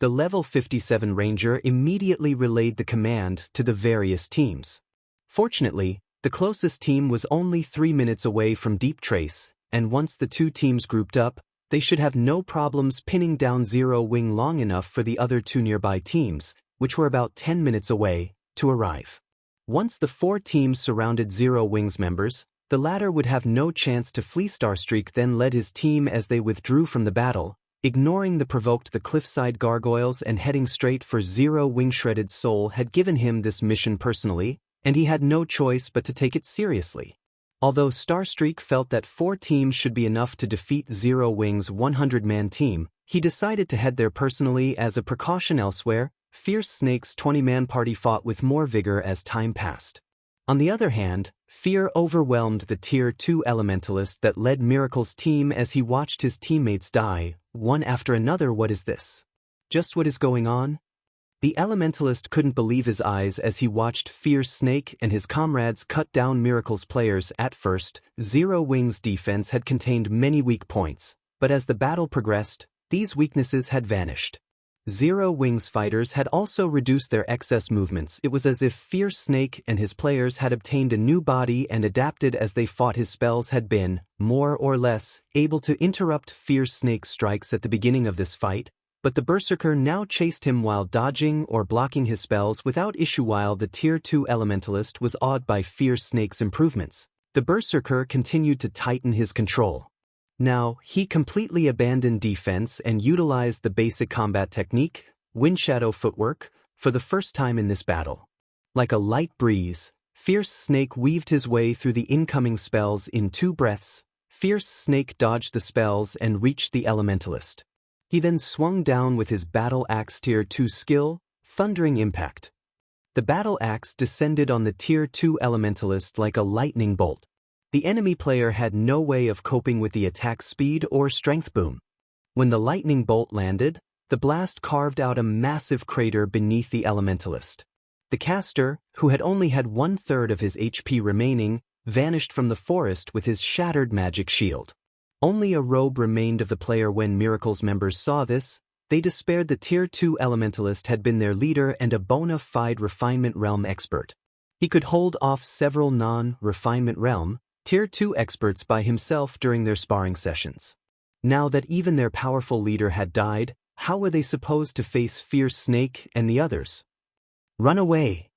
The level 57 ranger immediately relayed the command to the various teams. Fortunately, the closest team was only 3 minutes away from Deep Trace, and once the two teams grouped up, they should have no problems pinning down Zero Wing long enough for the other two nearby teams, which were about 10 minutes away, to arrive. Once the 4 teams surrounded Zero Wings members, the latter would have no chance to flee. Starstreak then led his team as they withdrew from the battle, ignoring the cliffside gargoyles and heading straight for Zero Wing. Shredded Soul had given him this mission personally, and he had no choice but to take it seriously. Although Starstreak felt that 4 teams should be enough to defeat Zero Wing's 100-man team, he decided to head there personally as a precaution. Elsewhere, Fierce Snake's 20-man party fought with more vigor as time passed. On the other hand, fear overwhelmed the Tier 2 Elementalist that led Miracle's team as he watched his teammates die, one after another. What is this? Just what is going on? The Elementalist couldn't believe his eyes as he watched Fierce Snake and his comrades cut down Miracle's players. At first, Zero Wing's defense had contained many weak points, but as the battle progressed, these weaknesses had vanished. Zero Wing's fighters had also reduced their excess movements. It was as if Fierce Snake and his players had obtained a new body and adapted as they fought. His spells had been, more or less, able to interrupt Fierce Snake's strikes at the beginning of this fight, but the Berserker now chased him while dodging or blocking his spells without issue. While the Tier 2 Elementalist was awed by Fierce Snake's improvements, the Berserker continued to tighten his control. Now, he completely abandoned defense and utilized the basic combat technique, Windshadow Footwork, for the first time in this battle. Like a light breeze, Fierce Snake weaved his way through the incoming spells in 2 breaths. Fierce Snake dodged the spells and reached the Elementalist. He then swung down with his Battle Axe Tier 2 skill, Thundering Impact. The Battle Axe descended on the Tier 2 Elementalist like a lightning bolt. The enemy player had no way of coping with the attack speed or strength boom. When the lightning bolt landed, the blast carved out a massive crater beneath the Elementalist. The caster, who had only had 1/3 of his HP remaining, vanished from the forest with his shattered magic shield. Only a robe remained of the player. When Miracle's members saw this, they despaired. The Tier 2 Elementalist had been their leader and a bona fide Refinement Realm expert. He could hold off several non-Refinement Realm Tier 2 experts by himself during their sparring sessions. Now that even their powerful leader had died, how were they supposed to face Fierce Snake and the others? Run away!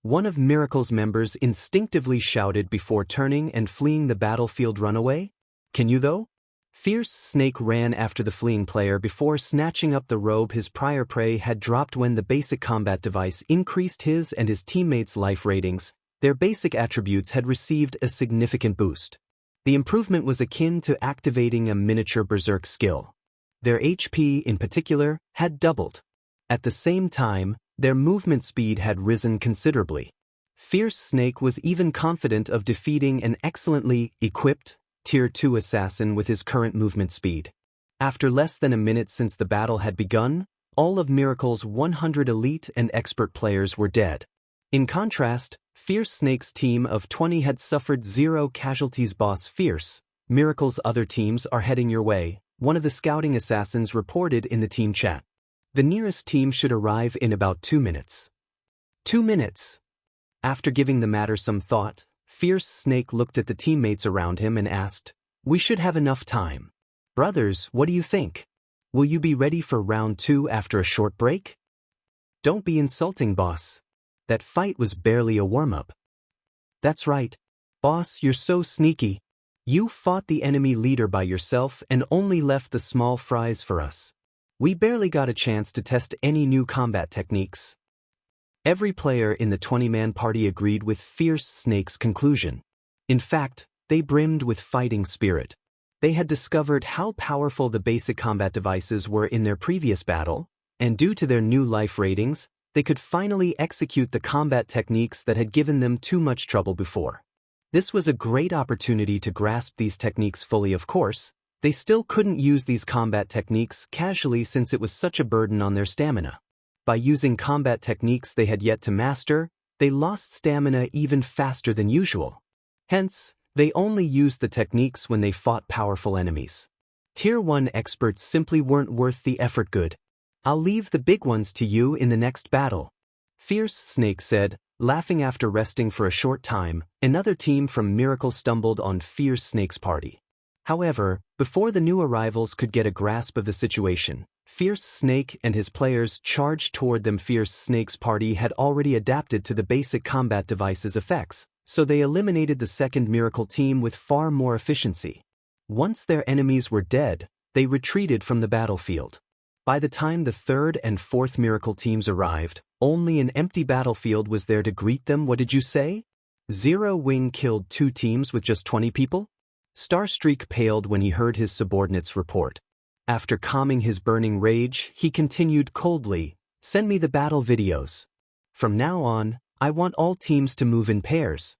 One of Miracle's members instinctively shouted before turning and fleeing the battlefield. Run away? Can you though? Fierce Snake ran after the fleeing player before snatching up the robe his prior prey had dropped. When the basic combat device increased his and his teammates' life ratings, their basic attributes had received a significant boost. The improvement was akin to activating a miniature berserk skill. Their HP, in particular, had doubled. At the same time, their movement speed had risen considerably. Fierce Snake was even confident of defeating an excellently equipped Tier 2 assassin with his current movement speed. After less than a minute since the battle had begun, all of Miracle's 100 elite and expert players were dead. In contrast, Fierce Snake's team of 20 had suffered 0 casualties. Boss Fierce, Miracle's other teams are heading your way, one of the scouting assassins reported in the team chat. The nearest team should arrive in about 2 minutes. 2 minutes? After giving the matter some thought, Fierce Snake looked at the teammates around him and asked, "We should have enough time. Brothers, what do you think? Will you be ready for round 2 after a short break?" "Don't be insulting, boss. That fight was barely a warm-up." "That's right. Boss, you're so sneaky. You fought the enemy leader by yourself and only left the small fries for us. We barely got a chance to test any new combat techniques." Every player in the 20-man party agreed with Fierce Snake's conclusion. In fact, they brimmed with fighting spirit. They had discovered how powerful the basic combat devices were in their previous battle, and due to their new life ratings, they could finally execute the combat techniques that had given them too much trouble before. This was a great opportunity to grasp these techniques fully. Of course, they still couldn't use these combat techniques casually since it was such a burden on their stamina. By using combat techniques they had yet to master, they lost stamina even faster than usual. Hence, they only used the techniques when they fought powerful enemies. Tier 1 experts simply weren't worth the effort. Good. I'll leave the big ones to you in the next battle," Fierce Snake said, laughing. After resting for a short time, another team from Miracle stumbled on Fierce Snake's party. However, before the new arrivals could get a grasp of the situation, Fierce Snake and his players charged toward them. Fierce Snake's party had already adapted to the basic combat device's effects, so they eliminated the second miracle team with far more efficiency. Once their enemies were dead, they retreated from the battlefield. By the time the third and fourth miracle teams arrived, only an empty battlefield was there to greet them. What did you say? Zero Wing killed 2 teams with just 20 people? Starstreak paled when he heard his subordinates report. After calming his burning rage, he continued coldly, "Send me the battle videos. From now on, I want all teams to move in pairs."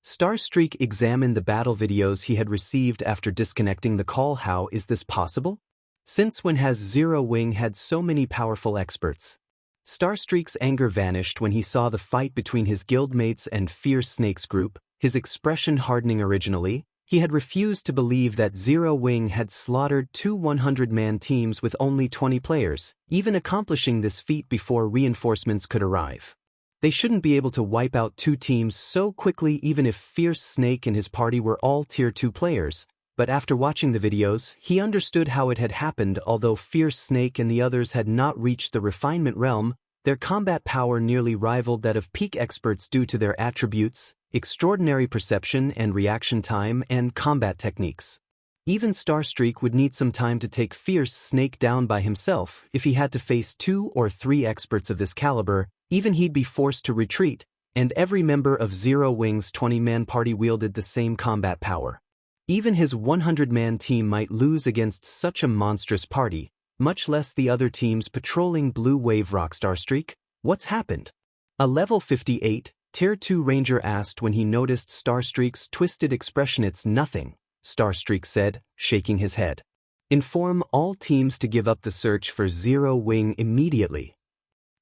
Starstreak examined the battle videos he had received after disconnecting the call. How is this possible? Since when has Zero Wing had so many powerful experts? Starstreak's anger vanished when he saw the fight between his guildmates and Fierce Snake's group, his expression hardening. Originally, he had refused to believe that Zero Wing had slaughtered 2 100-man teams with only 20 players, even accomplishing this feat before reinforcements could arrive. They shouldn't be able to wipe out 2 teams so quickly even if Fierce Snake and his party were all Tier 2 players, but after watching the videos, he understood how it had happened. Although Fierce Snake and the others had not reached the refinement realm, their combat power nearly rivaled that of peak experts due to their attributes, extraordinary perception and reaction time, and combat techniques. Even Starstreak would need some time to take Fierce Snake down by himself. If he had to face 2 or 3 experts of this caliber, even he'd be forced to retreat, and every member of Zero Wing's 20-man party wielded the same combat power. Even his 100-man team might lose against such a monstrous party, much less the other teams patrolling Blue Wave Rock. Starstreak, what's happened? A level 58, Tier 2 Ranger asked when he noticed Starstreak's twisted expression. It's nothing, Starstreak said, shaking his head. Inform all teams to give up the search for Zero Wing immediately.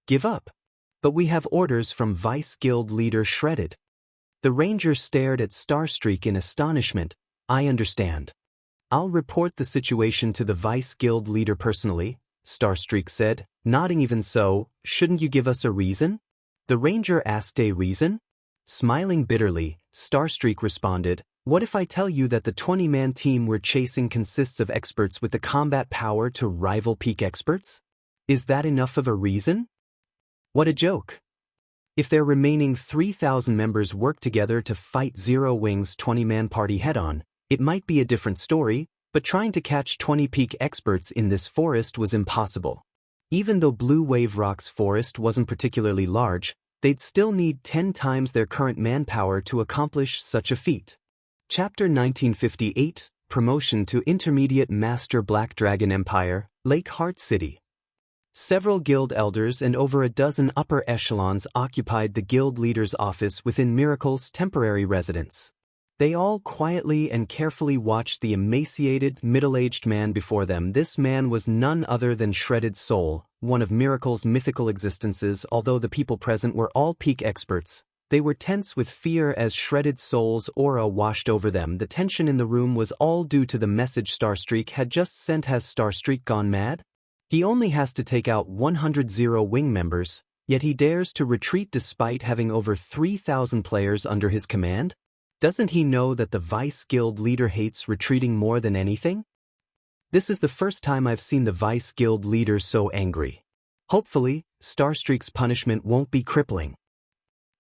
Give up? But we have orders from Vice Guild Leader Shredded. The Ranger stared at Starstreak in astonishment. I understand. I'll report the situation to the Vice Guild Leader personally, Starstreak said, nodding. Even so, shouldn't you give us a reason? The Ranger asked. A reason? Smiling bitterly, Starstreak responded, what if I tell you that the 20-man team we're chasing consists of experts with the combat power to rival peak experts? Is that enough of a reason? What a joke. If their remaining 3,000 members work together to fight Zero Wing's 20-man party head-on, it might be a different story, but trying to catch 20 peak experts in this forest was impossible. Even though Blue Wave Rock's forest wasn't particularly large, they'd still need 10 times their current manpower to accomplish such a feat. Chapter 1958, Promotion to Intermediate Master. Black Dragon Empire, Lake Heart City. Several guild elders and over a dozen upper echelons occupied the guild leader's office within Miracle's temporary residence. They all quietly and carefully watched the emaciated, middle-aged man before them. This man was none other than Shredded Soul, one of Miracle's mythical existences. Although the people present were all peak experts, they were tense with fear as Shredded Soul's aura washed over them. The tension in the room was all due to the message Starstreak had just sent. Has Starstreak gone mad? He only has to take out 100 Zero Wing members, yet he dares to retreat despite having over 3,000 players under his command? Doesn't he know that the Vice Guild Leader hates retreating more than anything? This is the first time I've seen the Vice Guild Leader so angry. Hopefully, Starstreak's punishment won't be crippling.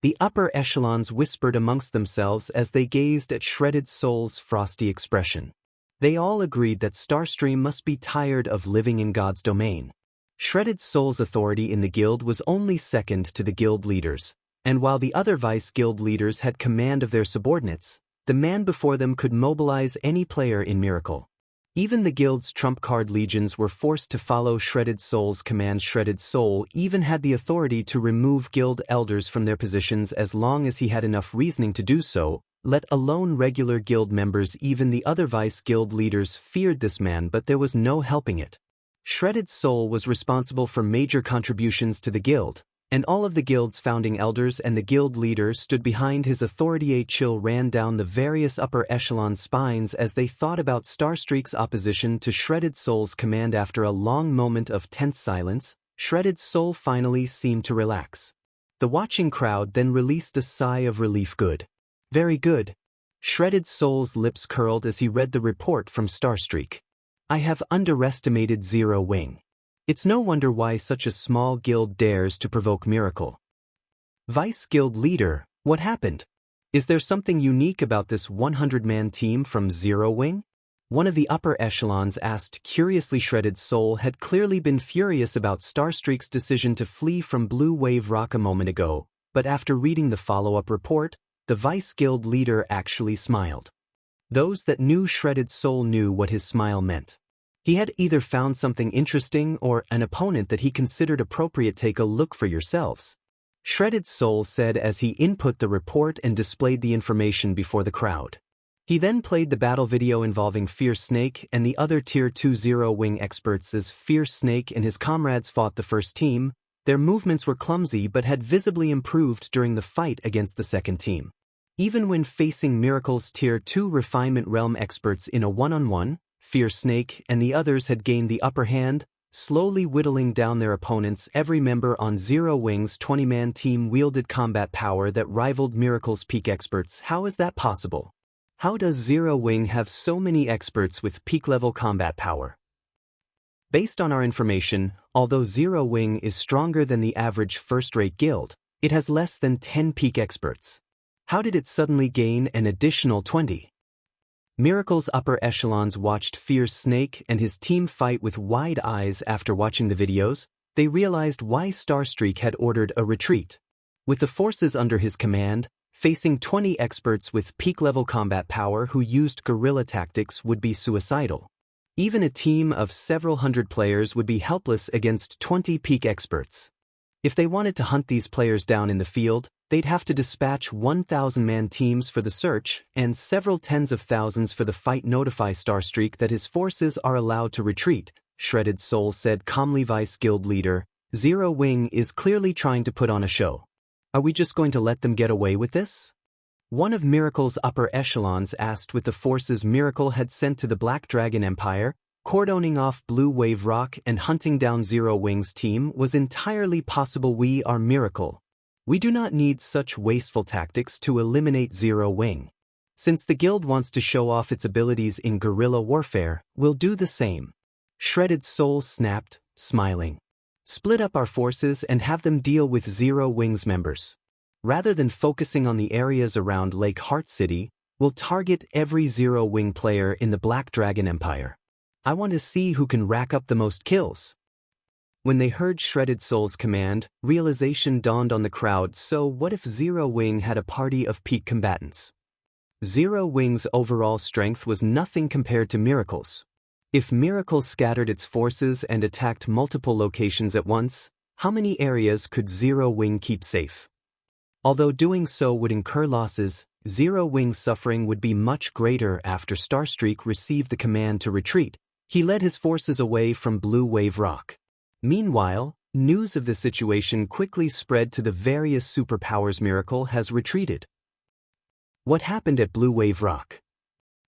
The upper echelons whispered amongst themselves as they gazed at Shredded Soul's frosty expression. They all agreed that Starstream must be tired of living in God's domain. Shredded Soul's authority in the guild was only second to the guild leaders, and while the other Vice Guild leaders had command of their subordinates, the man before them could mobilize any player in Miracle. Even the guild's trump card legions were forced to follow Shredded Soul's commands. Shredded Soul even had the authority to remove guild elders from their positions as long as he had enough reasoning to do so, let alone regular guild members. Even the other Vice Guild leaders feared this man, but there was no helping it. Shredded Soul was responsible for major contributions to the guild, and all of the guild's founding elders and the guild leader stood behind his authority. A chill ran down the various upper echelon spines as they thought about Starstreak's opposition to Shredded Soul's command. After a long moment of tense silence, Shredded Soul finally seemed to relax. The watching crowd then released a sigh of relief. Good. Very good. Shredded Soul's lips curled as he read the report from Starstreak. I have underestimated Zero Wing. It's no wonder why such a small guild dares to provoke miracle. Vice Guild Leader, what happened? Is there something unique about this 100-man team from Zero Wing? One of the upper echelons asked. Curiously, Shredded Soul had clearly been furious about Starstreak's decision to flee from Blue Wave Rock a moment ago, but after reading the follow-up report, the Vice Guild Leader actually smiled. Those that knew Shredded Soul knew what his smile meant. He had either found something interesting or an opponent that he considered appropriate. Take a look for yourselves, Shredded Soul said as he input the report and displayed the information before the crowd. He then played the battle video involving Fierce Snake and the other Tier 2 Zero Wing experts. As Fierce Snake and his comrades fought the first team, their movements were clumsy but had visibly improved during the fight against the second team. Even when facing Miracle's Tier 2 Refinement Realm experts in a one-on-one, Fierce Snake and the others had gained the upper hand, slowly whittling down their opponents. Every member on Zero Wing's 20-man team wielded combat power that rivaled Miracle's peak experts. How is that possible? How does Zero Wing have so many experts with peak-level combat power? Based on our information, although Zero Wing is stronger than the average first-rate guild, it has less than 10 peak experts. How did it suddenly gain an additional 20? Miracle's upper echelons watched Fierce Snake and his team fight with wide eyes. After watching the videos, they realized why Starstreak had ordered a retreat. With the forces under his command, facing 20 experts with peak-level combat power who used guerrilla tactics would be suicidal. Even a team of several hundred players would be helpless against 20 peak experts. If they wanted to hunt these players down in the field, they'd have to dispatch 1,000-man teams for the search and several tens of thousands for the fight. Notify Starstreak that his forces are allowed to retreat, Shredded Soul said calmly. Vice Guild Leader, Zero Wing is clearly trying to put on a show. Are we just going to let them get away with this? One of Miracle's upper echelons asked. With the forces Miracle had sent to the Black Dragon Empire, cordoning off Blue Wave Rock and hunting down Zero Wing's team was entirely possible. We are Miracle. We do not need such wasteful tactics to eliminate Zero Wing. Since the guild wants to show off its abilities in guerrilla warfare, we'll do the same. Shredded Soul snapped, smiling. Split up our forces and have them deal with Zero Wing's members. Rather than focusing on the areas around Lake Heart City, we'll target every Zero Wing player in the Black Dragon Empire. I want to see who can rack up the most kills. When they heard Shredded Soul's command, realization dawned on the crowd. So what if Zero Wing had a party of peak combatants? Zero Wing's overall strength was nothing compared to Miracle's. If Miracle scattered its forces and attacked multiple locations at once, how many areas could Zero Wing keep safe? Although doing so would incur losses, Zero Wing's suffering would be much greater. After Starstreak received the command to retreat, he led his forces away from Blue Wave Rock. Meanwhile, news of the situation quickly spread to the various superpowers. Miracle has retreated. What happened at Blue Wave Rock?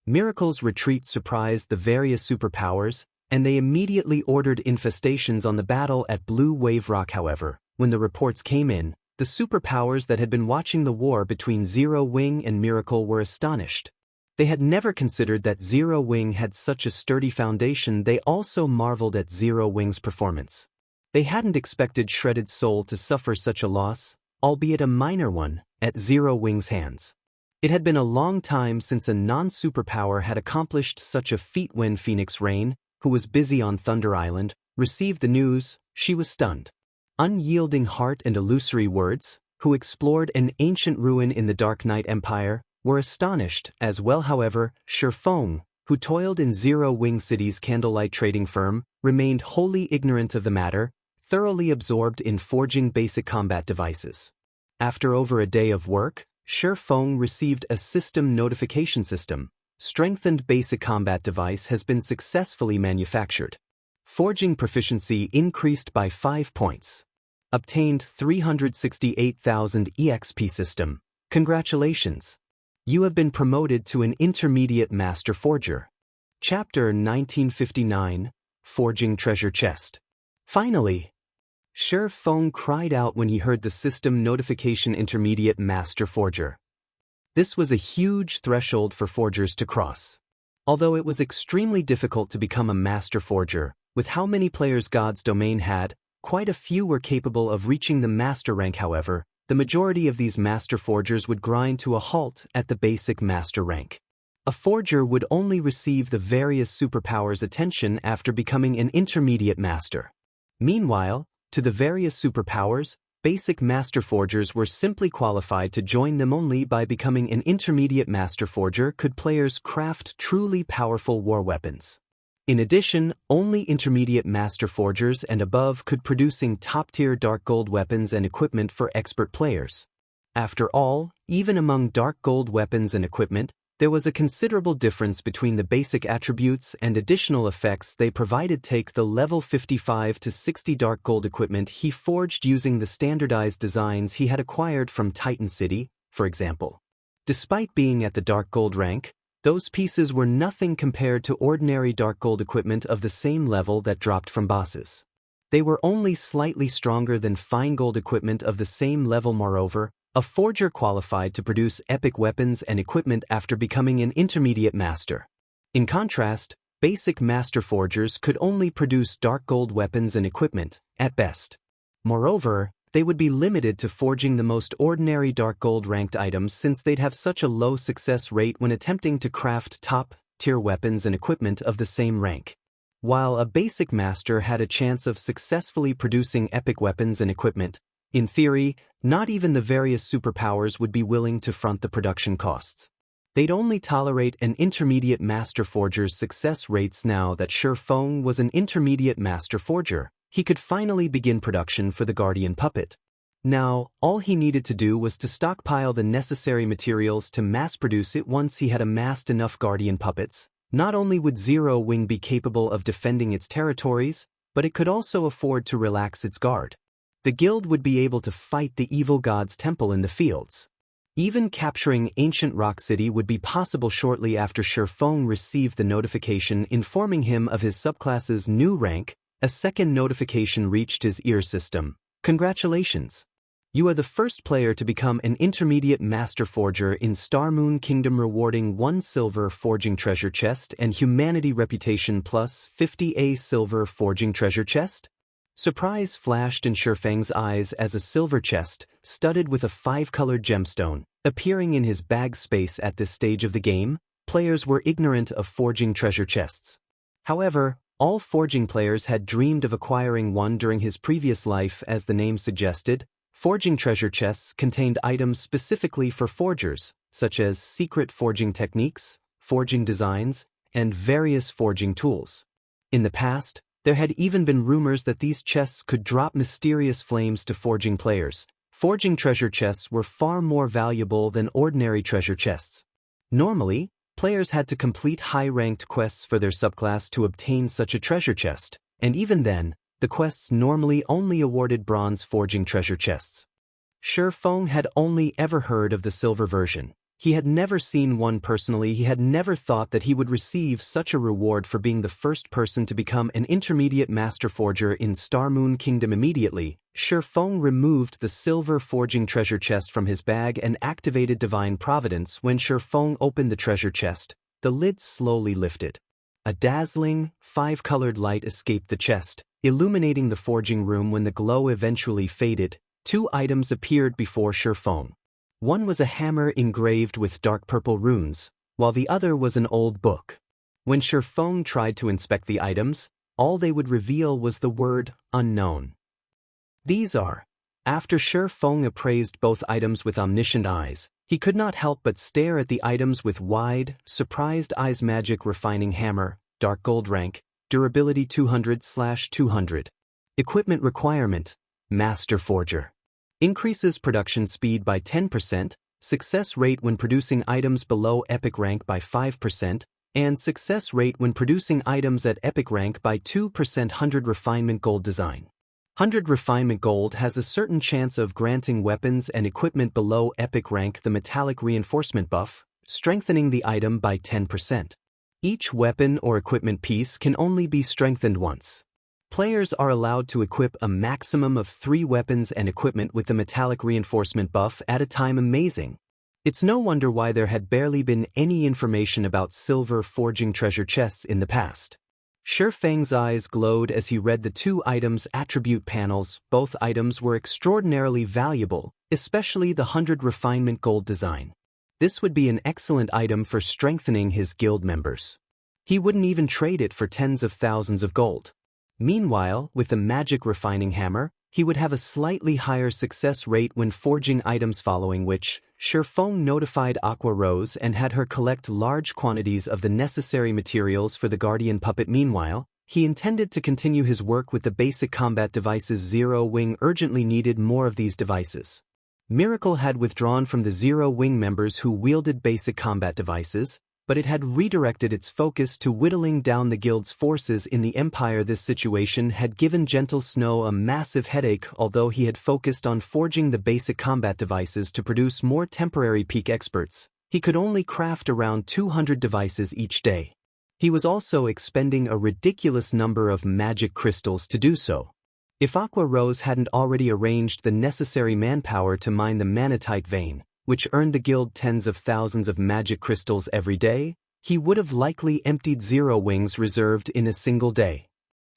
Miracle's retreat surprised the various superpowers, and they immediately ordered infestations on the battle at Blue Wave Rock. However, when the reports came in, the superpowers that had been watching the war between Zero Wing and Miracle were astonished. They had never considered that Zero Wing had such a sturdy foundation. They also marveled at Zero Wing's performance. They hadn't expected Shredded Soul to suffer such a loss, albeit a minor one, at Zero Wing's hands. It had been a long time since a non-superpower had accomplished such a feat. When Phoenix Rain, who was busy on Thunder Island, received the news, she was stunned. Unyielding Heart and Illusory Words, who explored an ancient ruin in the Dark Knight Empire, were astonished as well. However, Sherfong, who toiled in Zero Wing City's Candlelight trading firm, remained wholly ignorant of the matter, thoroughly absorbed in forging basic combat devices. After over a day of work, Sherfong received a system notification system. Strengthened basic combat device has been successfully manufactured. Forging proficiency increased by 5 points. Obtained 368,000 EXP system. Congratulations. You have been promoted to an intermediate master forger. Chapter 1959, Forging Treasure Chest. Finally! Sherfong cried out when he heard the system notification. Intermediate Master Forger. This was a huge threshold for forgers to cross. Although it was extremely difficult to become a master forger, with how many players God's domain had, quite a few were capable of reaching the master rank. However, the majority of these master forgers would grind to a halt at the basic master rank. A forger would only receive the various superpowers' attention after becoming an intermediate master. Meanwhile, to the various superpowers, basic master forgers were simply qualified to join them. Only by becoming an intermediate master forger could players craft truly powerful war weapons. In addition, only intermediate master forgers and above could producing top-tier dark gold weapons and equipment for expert players. After all, even among dark gold weapons and equipment, there was a considerable difference between the basic attributes and additional effects they provided. Take the level 55 to 60 dark gold equipment he forged using the standardized designs he had acquired from Titan City, for example. Despite being at the dark gold rank, those pieces were nothing compared to ordinary dark gold equipment of the same level that dropped from bosses. They were only slightly stronger than fine gold equipment of the same level. Moreover, a forger qualified to produce epic weapons and equipment after becoming an intermediate master. In contrast, basic master forgers could only produce dark gold weapons and equipment, at best. Moreover, they would be limited to forging the most ordinary dark gold ranked items since they'd have such a low success rate when attempting to craft top-tier weapons and equipment of the same rank. While a basic master had a chance of successfully producing epic weapons and equipment, in theory, not even the various superpowers would be willing to front the production costs. They'd only tolerate an intermediate master forger's success rates. Now that Feng was an intermediate master forger, he could finally begin production for the Guardian puppet. Now, all he needed to do was to stockpile the necessary materials to mass-produce it. Once he had amassed enough Guardian puppets, not only would Zero Wing be capable of defending its territories, but it could also afford to relax its guard. The guild would be able to fight the evil god's temple in the fields. Even capturing Ancient Rock City would be possible. Shortly after Feng received the notification informing him of his subclass's new rank, a second notification reached his ear system. Congratulations! You are the first player to become an intermediate master forger in Star Moon Kingdom, rewarding 1 silver forging treasure chest and humanity reputation plus 50 silver forging treasure chest. Surprise flashed in Feng's eyes as a silver chest, studded with a 5-colored gemstone, appearing in his bag space. At this stage of the game, players were ignorant of forging treasure chests. However, all forging players had dreamed of acquiring one during his previous life. As the name suggested, forging treasure chests contained items specifically for forgers, such as secret forging techniques, forging designs, and various forging tools. In the past, there had even been rumors that these chests could drop mysterious flames to forging players. Forging treasure chests were far more valuable than ordinary treasure chests. Normally, players had to complete high-ranked quests for their subclass to obtain such a treasure chest, and even then, the quests normally only awarded bronze forging treasure chests. Feng had only ever heard of the silver version. He had never seen one personally. He had never thought that he would receive such a reward for being the first person to become an intermediate master forger in Star Moon Kingdom. Immediately, Feng removed the silver forging treasure chest from his bag and activated Divine Providence. When Feng opened the treasure chest, the lid slowly lifted. A dazzling, 5-colored light escaped the chest, illuminating the forging room. When the glow eventually faded, 2 items appeared before Feng. One was a hammer engraved with dark purple runes, while the other was an old book. When Feng tried to inspect the items, all they would reveal was the word unknown. These are. After Feng appraised both items with omniscient eyes, he could not help but stare at the items with wide, surprised eyes. Magic refining hammer, dark gold rank, durability 200/200. Equipment requirement, master forger. Increases production speed by 10%, success rate when producing items below epic rank by 5%, and success rate when producing items at epic rank by 2%. 100 refinement gold design. 100 refinement gold has a certain chance of granting weapons and equipment below epic rank the metallic reinforcement buff, strengthening the item by 10%. Each weapon or equipment piece can only be strengthened once. Players are allowed to equip a maximum of 3 weapons and equipment with the metallic reinforcement buff at a time. Amazing. It's no wonder why there had barely been any information about silver forging treasure chests in the past. Shi Feng's eyes glowed as he read the 2 items' attribute panels. Both items were extraordinarily valuable, especially the 100 refinement gold design. This would be an excellent item for strengthening his guild members. He wouldn't even trade it for tens of thousands of gold. Meanwhile, with the magic refining hammer, he would have a slightly higher success rate when forging items, following which, Shi Feng notified Aqua Rose and had her collect large quantities of the necessary materials for the Guardian puppet. Meanwhile, he intended to continue his work with the basic combat devices. Zero Wing urgently needed more of these devices. Miracle had withdrawn from the Zero Wing members who wielded basic combat devices, but it had redirected its focus to whittling down the guild's forces in the Empire. This situation had given Gentle Snow a massive headache. Although he had focused on forging the basic combat devices to produce more temporary peak experts, he could only craft around 200 devices each day. He was also expending a ridiculous number of magic crystals to do so. If Aqua Rose hadn't already arranged the necessary manpower to mine the manatite vein, which earned the guild tens of thousands of magic crystals every day, he would have likely emptied Zero Wing's reserved in a single day.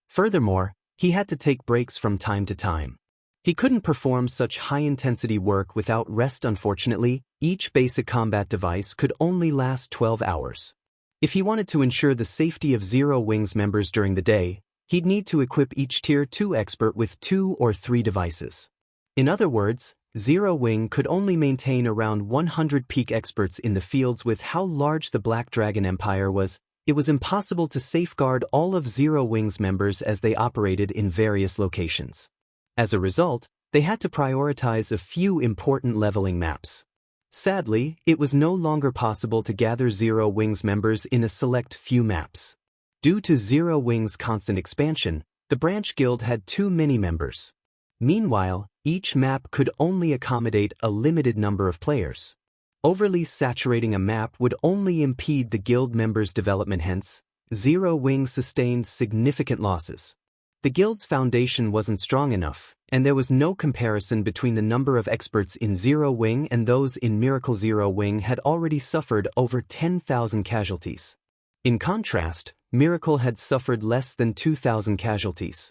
Furthermore, he had to take breaks from time to time. He couldn't perform such high-intensity work without rest. Unfortunately, each basic combat device could only last 12 hours. If he wanted to ensure the safety of Zero Wing's members during the day, he'd need to equip each Tier 2 expert with 2 or 3 devices. In other words, Zero Wing could only maintain around 100 peak experts in the fields. With how large the Black Dragon Empire was, it was impossible to safeguard all of Zero Wing's members as they operated in various locations. As a result, they had to prioritize a few important leveling maps. Sadly, it was no longer possible to gather Zero Wing's members in a select few maps. Due to Zero Wing's constant expansion, the branch guild had too many members. Meanwhile, each map could only accommodate a limited number of players. Overly saturating a map would only impede the guild members' development. Hence, Zero Wing sustained significant losses. The guild's foundation wasn't strong enough, and there was no comparison between the number of experts in Zero Wing and those in Miracle. Zero Wing had already suffered over 10,000 casualties. In contrast, Miracle had suffered less than 2,000 casualties.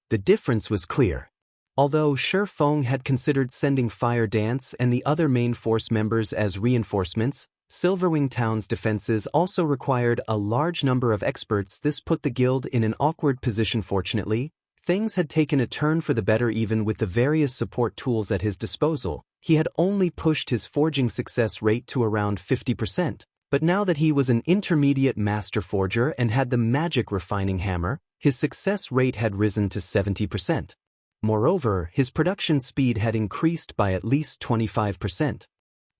The difference was clear. Although Shi Feng had considered sending Fire Dance and the other main force members as reinforcements, Silverwing Town's defenses also required a large number of experts. This put the guild in an awkward position. Fortunately, things had taken a turn for the better. Even with the various support tools at his disposal, he had only pushed his forging success rate to around 50%. But now that he was an intermediate master forger and had the magic refining hammer, his success rate had risen to 70%. Moreover, his production speed had increased by at least 25%.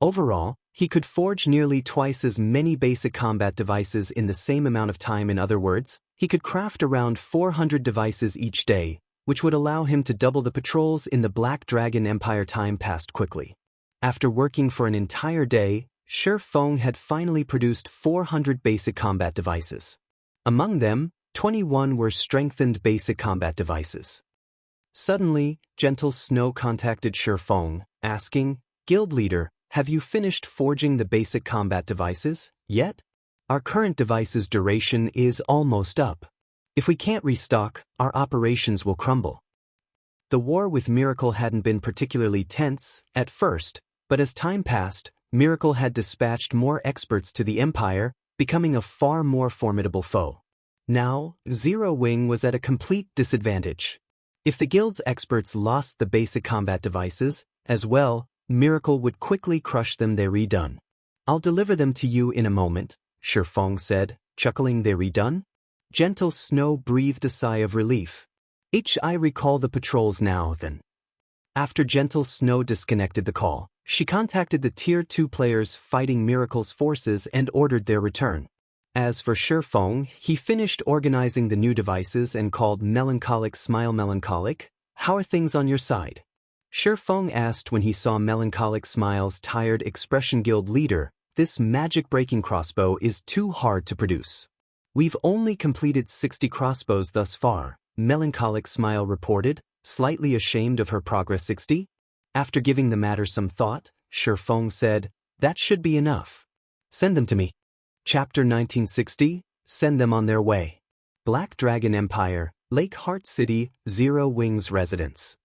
Overall, he could forge nearly twice as many basic combat devices in the same amount of time. In other words, he could craft around 400 devices each day, which would allow him to double the patrols in the Black Dragon Empire. Time passed quickly. After working for an entire day, Shi Feng had finally produced 400 basic combat devices. Among them, 21 were strengthened basic combat devices. Suddenly, Gentle Snow contacted Shi Feng, asking, "Guild leader, have you finished forging the basic combat devices yet? Our current device's duration is almost up. If we can't restock, our operations will crumble." The war with Miracle hadn't been particularly tense at first, but as time passed, Miracle had dispatched more experts to the Empire, becoming a far more formidable foe. Now, Zero Wing was at a complete disadvantage. If the guild's experts lost the basic combat devices, as well, Miracle would quickly crush them. "They're redone. I'll deliver them to you in a moment," Shi Feng said, chuckling. "They're redone?" Gentle Snow breathed a sigh of relief. "I recall the patrols now, then." After Gentle Snow disconnected the call, she contacted the Tier 2 players fighting Miracle's forces and ordered their return. As for Shi Feng, he finished organizing the new devices and called Melancholic Smile. "Melancholic, how are things on your side?" Shi Feng asked when he saw Melancholic Smile's tired expression. "Guild leader, this magic-breaking crossbow is too hard to produce. We've only completed 60 crossbows thus far," Melancholic Smile reported, slightly ashamed of her progress. 60? After giving the matter some thought, Shi Feng said, That should be enough. Send them to me. Chapter 1960, Send them on their way. Black Dragon Empire, Lake Heart City, Zero Wings residence.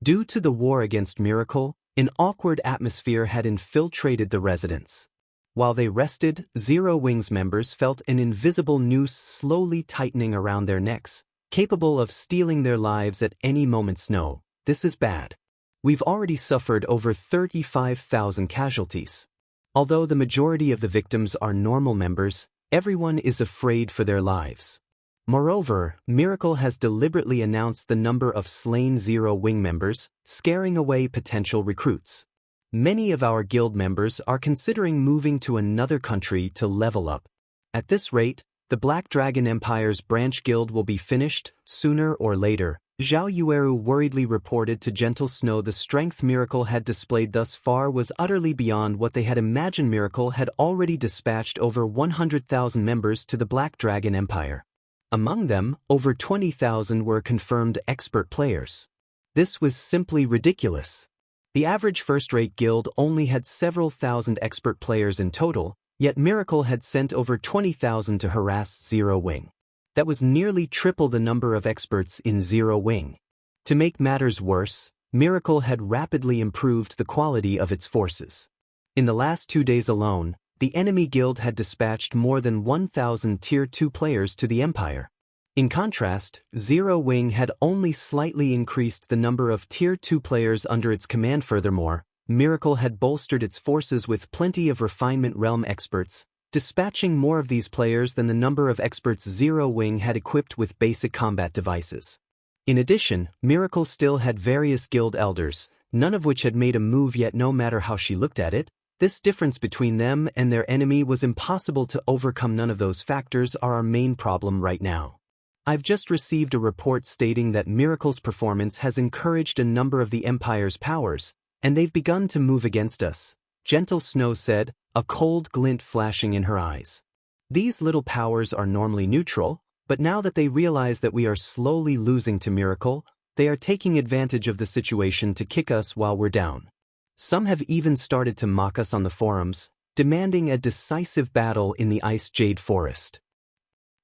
Due to the war against Miracle, an awkward atmosphere had infiltrated the residence. While they rested, Zero Wings members felt an invisible noose slowly tightening around their necks, capable of stealing their lives at any moment's notice. This is bad. We've already suffered over 35,000 casualties. Although the majority of the victims are normal members, everyone is afraid for their lives. Moreover, Miracle has deliberately announced the number of slain Zero Wing members, scaring away potential recruits. Many of our guild members are considering moving to another country to level up. At this rate, the Black Dragon Empire's branch guild will be finished, sooner or later. Zhao Yueru worriedly reported to Gentle Snow the strength Miracle had displayed thus far was utterly beyond what they had imagined. Miracle had already dispatched over 100,000 members to the Black Dragon Empire. Among them, over 20,000 were confirmed expert players. This was simply ridiculous. The average first-rate guild only had several thousand expert players in total, yet Miracle had sent over 20,000 to harass Zero Wing. That was nearly triple the number of experts in Zero Wing. To make matters worse, Miracle had rapidly improved the quality of its forces. In the last 2 days alone, the enemy guild had dispatched more than 1,000 Tier 2 players to the Empire. In contrast, Zero Wing had only slightly increased the number of Tier 2 players under its command. Furthermore, Miracle had bolstered its forces with plenty of Refinement Realm experts, dispatching more of these players than the number of experts Zero Wing had equipped with basic combat devices. In addition, Miracle still had various guild elders, none of which had made a move yet. No matter how she looked at it, this difference between them and their enemy was impossible to overcome. None of those factors are our main problem right now. I've just received a report stating that Miracle's performance has encouraged a number of the Empire's powers, and they've begun to move against us, Gentle Snow said, a cold glint flashing in her eyes. These little powers are normally neutral, but now that they realize that we are slowly losing to Miracle, they are taking advantage of the situation to kick us while we're down. Some have even started to mock us on the forums, demanding a decisive battle in the Ice Jade Forest.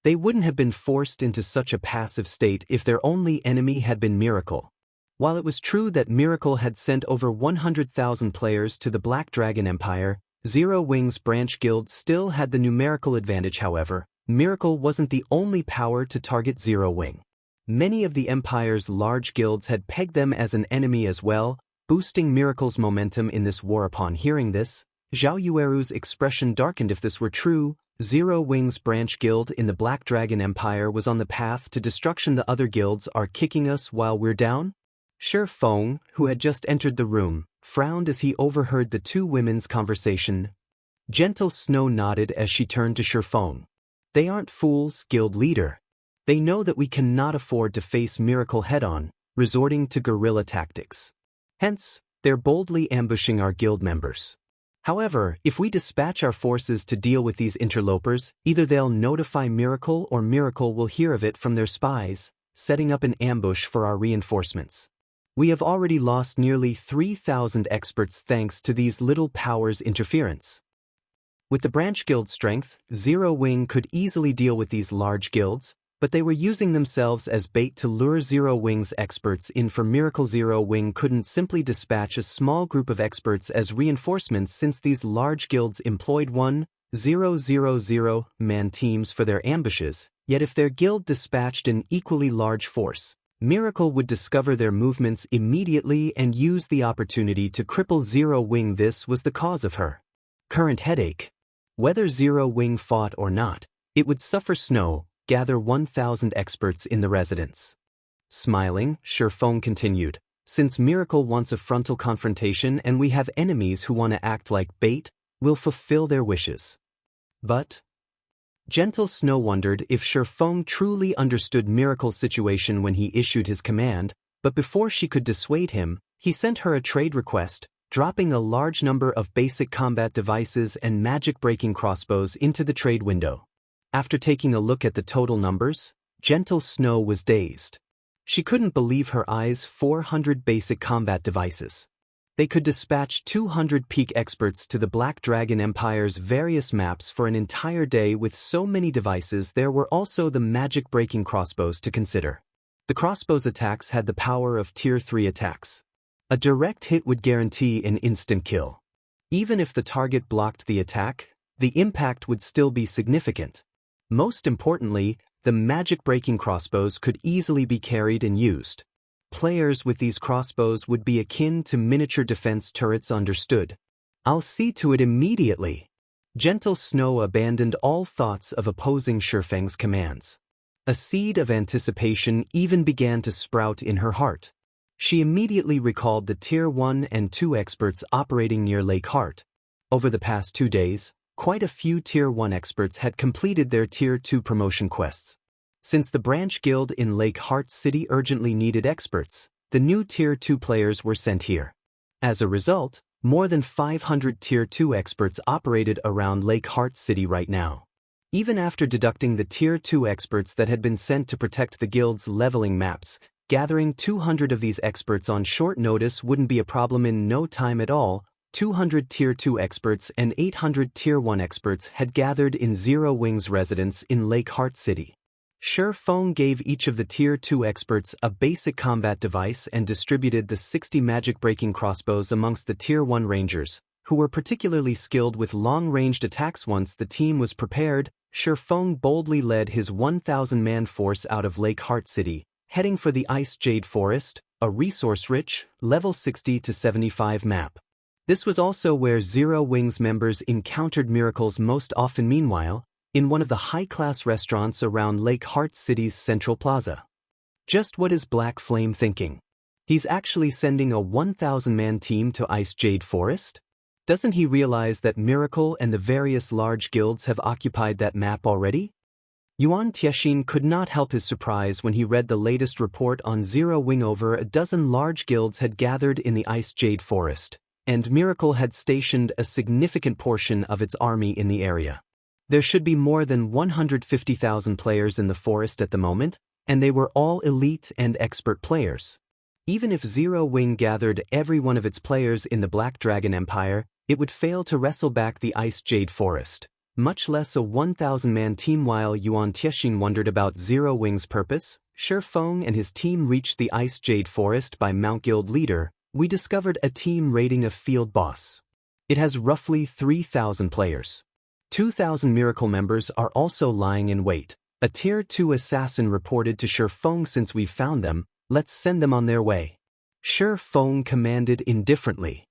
They wouldn't have been forced into such a passive state if their only enemy had been Miracle. While it was true that Miracle had sent over 100,000 players to the Black Dragon Empire, Zero Wing's branch guild still had the numerical advantage. However, Miracle wasn't the only power to target Zero Wing. Many of the Empire's large guilds had pegged them as an enemy as well, boosting Miracle's momentum in this war. Upon hearing this, Zhao Yueru's expression darkened. If this were true, Zero Wing's branch guild in the Black Dragon Empire was on the path to destruction. The other guilds are kicking us while we're down? Shi Feng, who had just entered the room, frowned as he overheard the two women's conversation. Gentle Snow nodded as she turned to Shi Feng. They aren't fools, guild leader. They know that we cannot afford to face Miracle head-on, resorting to guerrilla tactics. Hence, they're boldly ambushing our guild members. However, if we dispatch our forces to deal with these interlopers, either they'll notify Miracle or Miracle will hear of it from their spies, setting up an ambush for our reinforcements. We have already lost nearly 3,000 experts thanks to these little powers' interference. With the branch guild strength, Zero Wing could easily deal with these large guilds, but they were using themselves as bait to lure Zero Wing's experts in. For Miracle, Zero Wing couldn't simply dispatch a small group of experts as reinforcements since these large guilds employed 1,000-man teams for their ambushes, yet if their guild dispatched an equally large force, Miracle would discover their movements immediately and use the opportunity to cripple Zero Wing. This was the cause of her current headache. Whether Zero Wing fought or not, it would suffer. Snow, gather 1,000 experts in the residence. Smiling, Shi Feng continued, since Miracle wants a frontal confrontation and we have enemies who want to act like bait, we'll fulfill their wishes. But Gentle Snow wondered if Shi Feng truly understood Miracle's situation when he issued his command, but before she could dissuade him, he sent her a trade request, dropping a large number of basic combat devices and magic-breaking crossbows into the trade window. After taking a look at the total numbers, Gentle Snow was dazed. She couldn't believe her eyes. 400 basic combat devices. They could dispatch 200 peak experts to the Black Dragon Empire's various maps for an entire day. With so many devices, there were also the magic-breaking crossbows to consider. The crossbows attacks had the power of Tier 3 attacks. A direct hit would guarantee an instant kill. Even if the target blocked the attack, the impact would still be significant. Most importantly, the magic-breaking crossbows could easily be carried and used. Players with these crossbows would be akin to miniature defense turrets. Understood. I'll see to it immediately. Gentle Snow abandoned all thoughts of opposing Shifeng's commands. A seed of anticipation even began to sprout in her heart. She immediately recalled the Tier 1 and 2 experts operating near Lake Heart. Over the past 2 days, quite a few Tier 1 experts had completed their Tier 2 promotion quests. Since the branch guild in Lake Heart City urgently needed experts, the new Tier 2 players were sent here. As a result, more than 500 Tier 2 experts operated around Lake Heart City right now. Even after deducting the Tier 2 experts that had been sent to protect the guild's leveling maps, gathering 200 of these experts on short notice wouldn't be a problem. In no time at all, 200 Tier 2 experts and 800 Tier 1 experts had gathered in Zero Wing's residence in Lake Heart City. Shifeng gave each of the Tier 2 experts a basic combat device and distributed the 60 magic-breaking crossbows amongst the Tier 1 rangers, who were particularly skilled with long-ranged attacks. Once the team was prepared, Shifeng boldly led his 1,000-man force out of Lake Heart City, heading for the Ice Jade Forest, a resource-rich, level 60 to 75 map. This was also where Zero Wing's members encountered miracles most often. Meanwhile, in one of the high-class restaurants around Lake Heart City's Central Plaza. Just what is Black Flame thinking? He's actually sending a 1,000-man team to Ice Jade Forest? Doesn't he realize that Miracle and the various large guilds have occupied that map already? Yuan Tiexin could not help his surprise when he read the latest report on Zero Wing. Over a dozen large guilds had gathered in the Ice Jade Forest, and Miracle had stationed a significant portion of its army in the area. There should be more than 150,000 players in the forest at the moment, and they were all elite and expert players. Even if Zero Wing gathered every one of its players in the Black Dragon Empire, it would fail to wrestle back the Ice Jade Forest, much less a 1,000-man team. While Yuan Tiexin wondered about Zero Wing's purpose, Shifeng and his team reached the Ice Jade Forest by Mount Guild Leader. We discovered a team raiding a field boss. It has roughly 3,000 players. 2,000 Miracle members are also lying in wait. A Tier 2 assassin reported to Shifeng. Since we've found them, let's send them on their way. Shifeng commanded indifferently.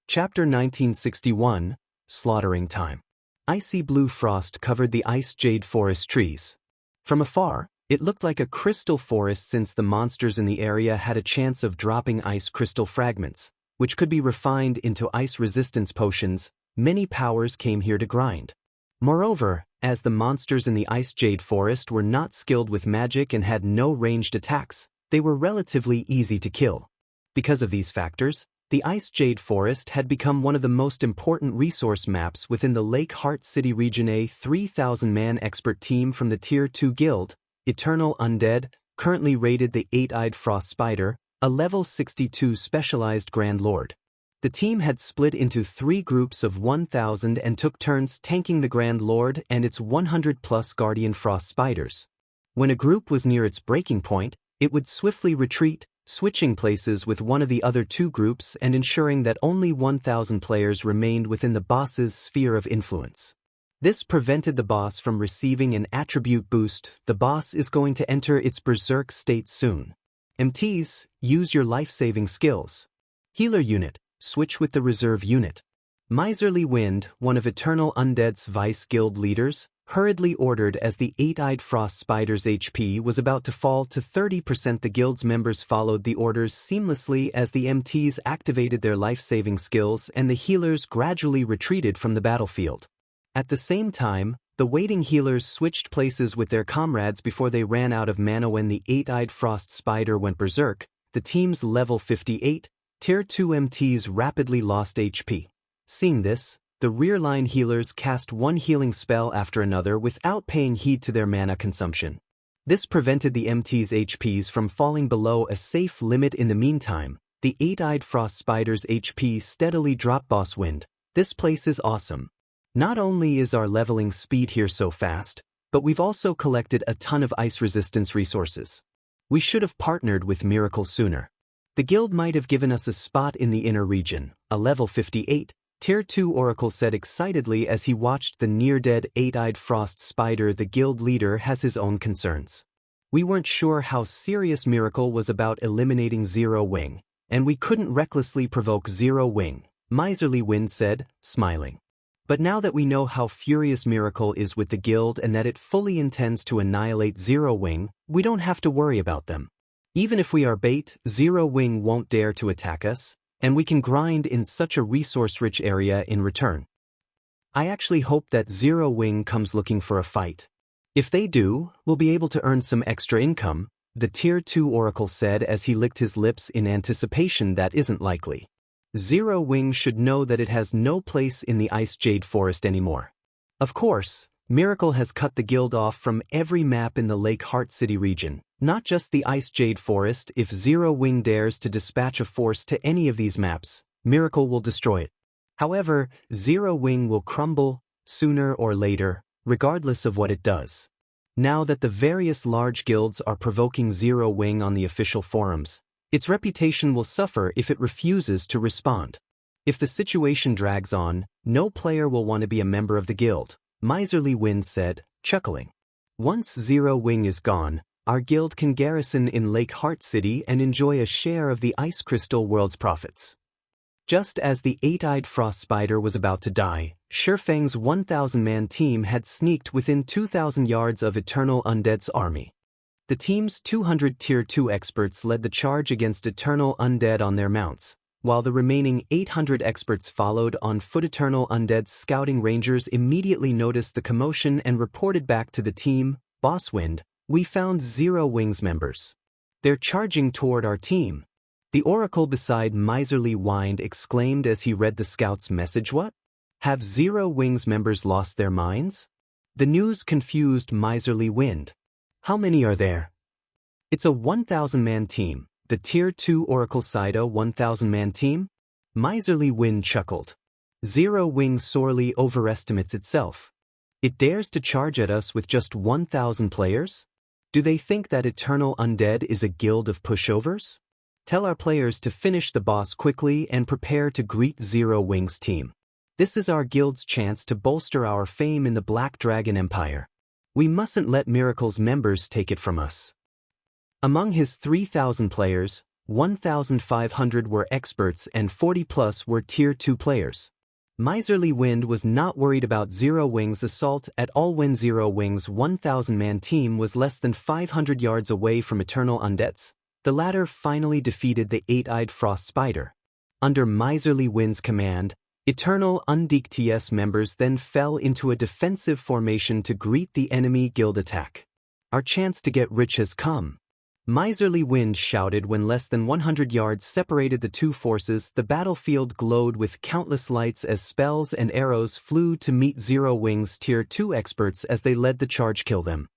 Chapter 1961, Slaughtering Time. Icy blue frost covered the Ice Jade Forest trees. From afar, it looked like a crystal forest since the monsters in the area had a chance of dropping ice crystal fragments, which could be refined into ice resistance potions. Many powers came here to grind. Moreover, as the monsters in the Ice Jade Forest were not skilled with magic and had no ranged attacks, they were relatively easy to kill. Because of these factors, the Ice Jade Forest had become one of the most important resource maps within the Lake Heart City region. A 3,000-man expert team from the Tier 2 guild, Eternal Undead, currently raided the 8-eyed Frost Spider, a level 62 specialized Grand Lord. The team had split into 3 groups of 1,000 and took turns tanking the Grand Lord and its 100-plus Guardian Frost Spiders. When a group was near its breaking point, it would swiftly retreat, switching places with one of the other 2 groups and ensuring that only 1,000 players remained within the boss's sphere of influence. This prevented the boss from receiving an attribute boost. The boss is going to enter its berserk state soon. MTs, use your life-saving skills. Healer unit, switch with the reserve unit. Miserly Wind, one of Eternal Undead's vice guild leaders, hurriedly ordered as the 8-eyed Frost Spider's HP was about to fall to 30%. The guild's members followed the orders seamlessly as the MTs activated their life-saving skills and the healers gradually retreated from the battlefield. At the same time, the waiting healers switched places with their comrades before they ran out of mana. When the 8-eyed Frost Spider went berserk, the team's level 58, Tier 2 MTs rapidly lost HP. Seeing this, the rear-line healers cast one healing spell after another without paying heed to their mana consumption. This prevented the MT's HPs from falling below a safe limit. In the meantime, The 8-eyed frost spider's HP steadily dropped. Boss Wind, this place is awesome. Not only is our leveling speed here so fast, but we've also collected a ton of ice resistance resources. We should have partnered with Miracle sooner. The guild might have given us a spot in the inner region. A level 58, Tier 2 Oracle said excitedly as he watched the near-dead 8-eyed frost spider. The guild leader has his own concerns. We weren't sure how serious Miracle was about eliminating Zero Wing, and we couldn't recklessly provoke Zero Wing, Miserly Wind said, smiling. But now that we know how furious Miracle is with the guild and that it fully intends to annihilate Zero Wing, we don't have to worry about them. Even if we are bait, Zero Wing won't dare to attack us, and we can grind in such a resource-rich area in return. I actually hope that Zero Wing comes looking for a fight. If they do, we'll be able to earn some extra income, the Tier 2 Oracle said as he licked his lips in anticipation. That isn't likely. Zero Wing should know that it has no place in the Ice Jade Forest anymore. Of course, Miracle has cut the guild off from every map in the Lake Heart City region, not just the Ice Jade Forest. If Zero Wing dares to dispatch a force to any of these maps, Miracle will destroy it. However, Zero Wing will crumble, sooner or later, regardless of what it does. Now that the various large guilds are provoking Zero Wing on the official forums, its reputation will suffer if it refuses to respond. If the situation drags on, no player will want to be a member of the guild, Miserly Wind said, chuckling. Once Zero Wing is gone, our guild can garrison in Lake Heart City and enjoy a share of the Ice Crystal World's profits. Just as the 8-eyed frost spider was about to die, Shurfeng's 1,000-man team had sneaked within 2,000 yards of Eternal Undead's army. The team's 200 Tier 2 experts led the charge against Eternal Undead on their mounts, while the remaining 800 experts followed on foot. Eternal Undead's scouting rangers immediately noticed the commotion and reported back to the team, Boss Wind, we found Zero Wing's members. They're charging toward our team. The Oracle beside Miserly Wind exclaimed as he read the scout's message. What? Have Zero Wing's members lost their minds? The news confused Miserly Wind. How many are there? It's a 1,000-man team. The Tier 2 Oracle side a 1,000-man team? Miserly Wind chuckled. Zero Wing sorely overestimates itself. It dares to charge at us with just 1,000 players? Do they think that Eternal Undead is a guild of pushovers? Tell our players to finish the boss quickly and prepare to greet Zero Wing's team. This is our guild's chance to bolster our fame in the Black Dragon Empire. We mustn't let Miracle's members take it from us. Among his 3,000 players, 1,500 were experts and 40+ were Tier 2 players. Miserly Wind was not worried about Zero Wing's assault at all when Zero Wing's 1,000-man team was less than 500 yards away from Eternal Undead's. The latter finally defeated the 8-eyed frost spider. Under Miserly Wind's command, Eternal Undead's members then fell into a defensive formation to greet the enemy guild attack. Our chance to get rich has come. Miserly Wind shouted when less than 100 yards separated the two forces. The battlefield glowed with countless lights as spells and arrows flew to meet Zero Wing's Tier 2 experts as they led the charge. Kill them.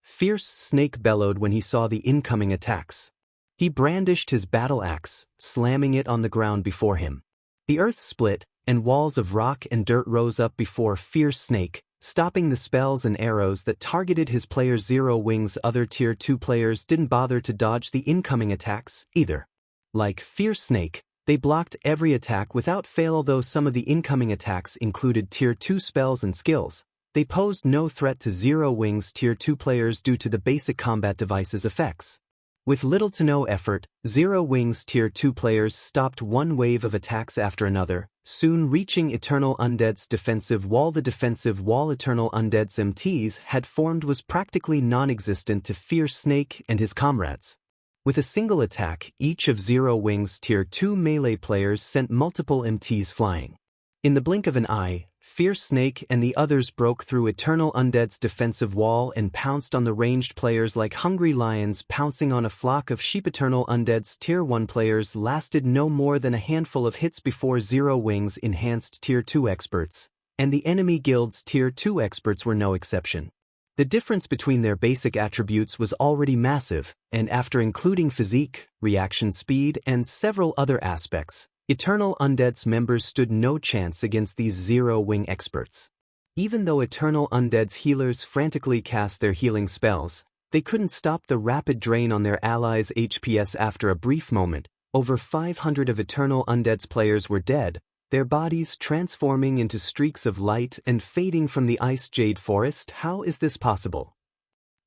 Fierce Snake bellowed when he saw the incoming attacks. He brandished his battle axe, slamming it on the ground before him. The earth split, and walls of rock and dirt rose up before Fierce Snake, stopping the spells and arrows that targeted his players. Zero Wing's other Tier 2 players didn't bother to dodge the incoming attacks, either. Like Fierce Snake, they blocked every attack without fail. Although some of the incoming attacks included Tier 2 spells and skills, they posed no threat to Zero Wing's Tier 2 players due to the basic combat device's effects. With little to no effort, Zero Wing's Tier 2 players stopped one wave of attacks after another, soon reaching Eternal Undead's defensive wall. The defensive wall Eternal Undead's MTs had formed was practically non-existent to Fierce Snake and his comrades. With a single attack, each of Zero Wing's Tier 2 melee players sent multiple MTs flying. In the blink of an eye, Fierce Snake and the others broke through Eternal Undead's defensive wall and pounced on the ranged players like hungry lions pouncing on a flock of sheep. Eternal Undead's Tier 1 players lasted no more than a handful of hits before Zero Wing's enhanced Tier 2 experts, and the enemy guild's Tier 2 experts were no exception. The difference between their basic attributes was already massive, and after including physique, reaction speed, and several other aspects, Eternal Undead's members stood no chance against these zero-wing experts. Even though Eternal Undead's healers frantically cast their healing spells, they couldn't stop the rapid drain on their allies' HPS. After a brief moment, over 500 of Eternal Undead's players were dead, their bodies transforming into streaks of light and fading from the ice jade forest. How is this possible?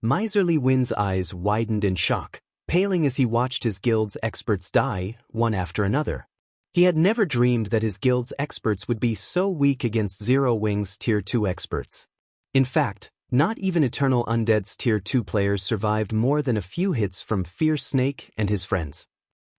Miserly Wind's eyes widened in shock, paling as he watched his guild's experts die, one after another. He had never dreamed that his guild's experts would be so weak against Zero Wing's Tier 2 experts. In fact, not even Eternal Undead's Tier 2 players survived more than a few hits from Fierce Snake and his friends.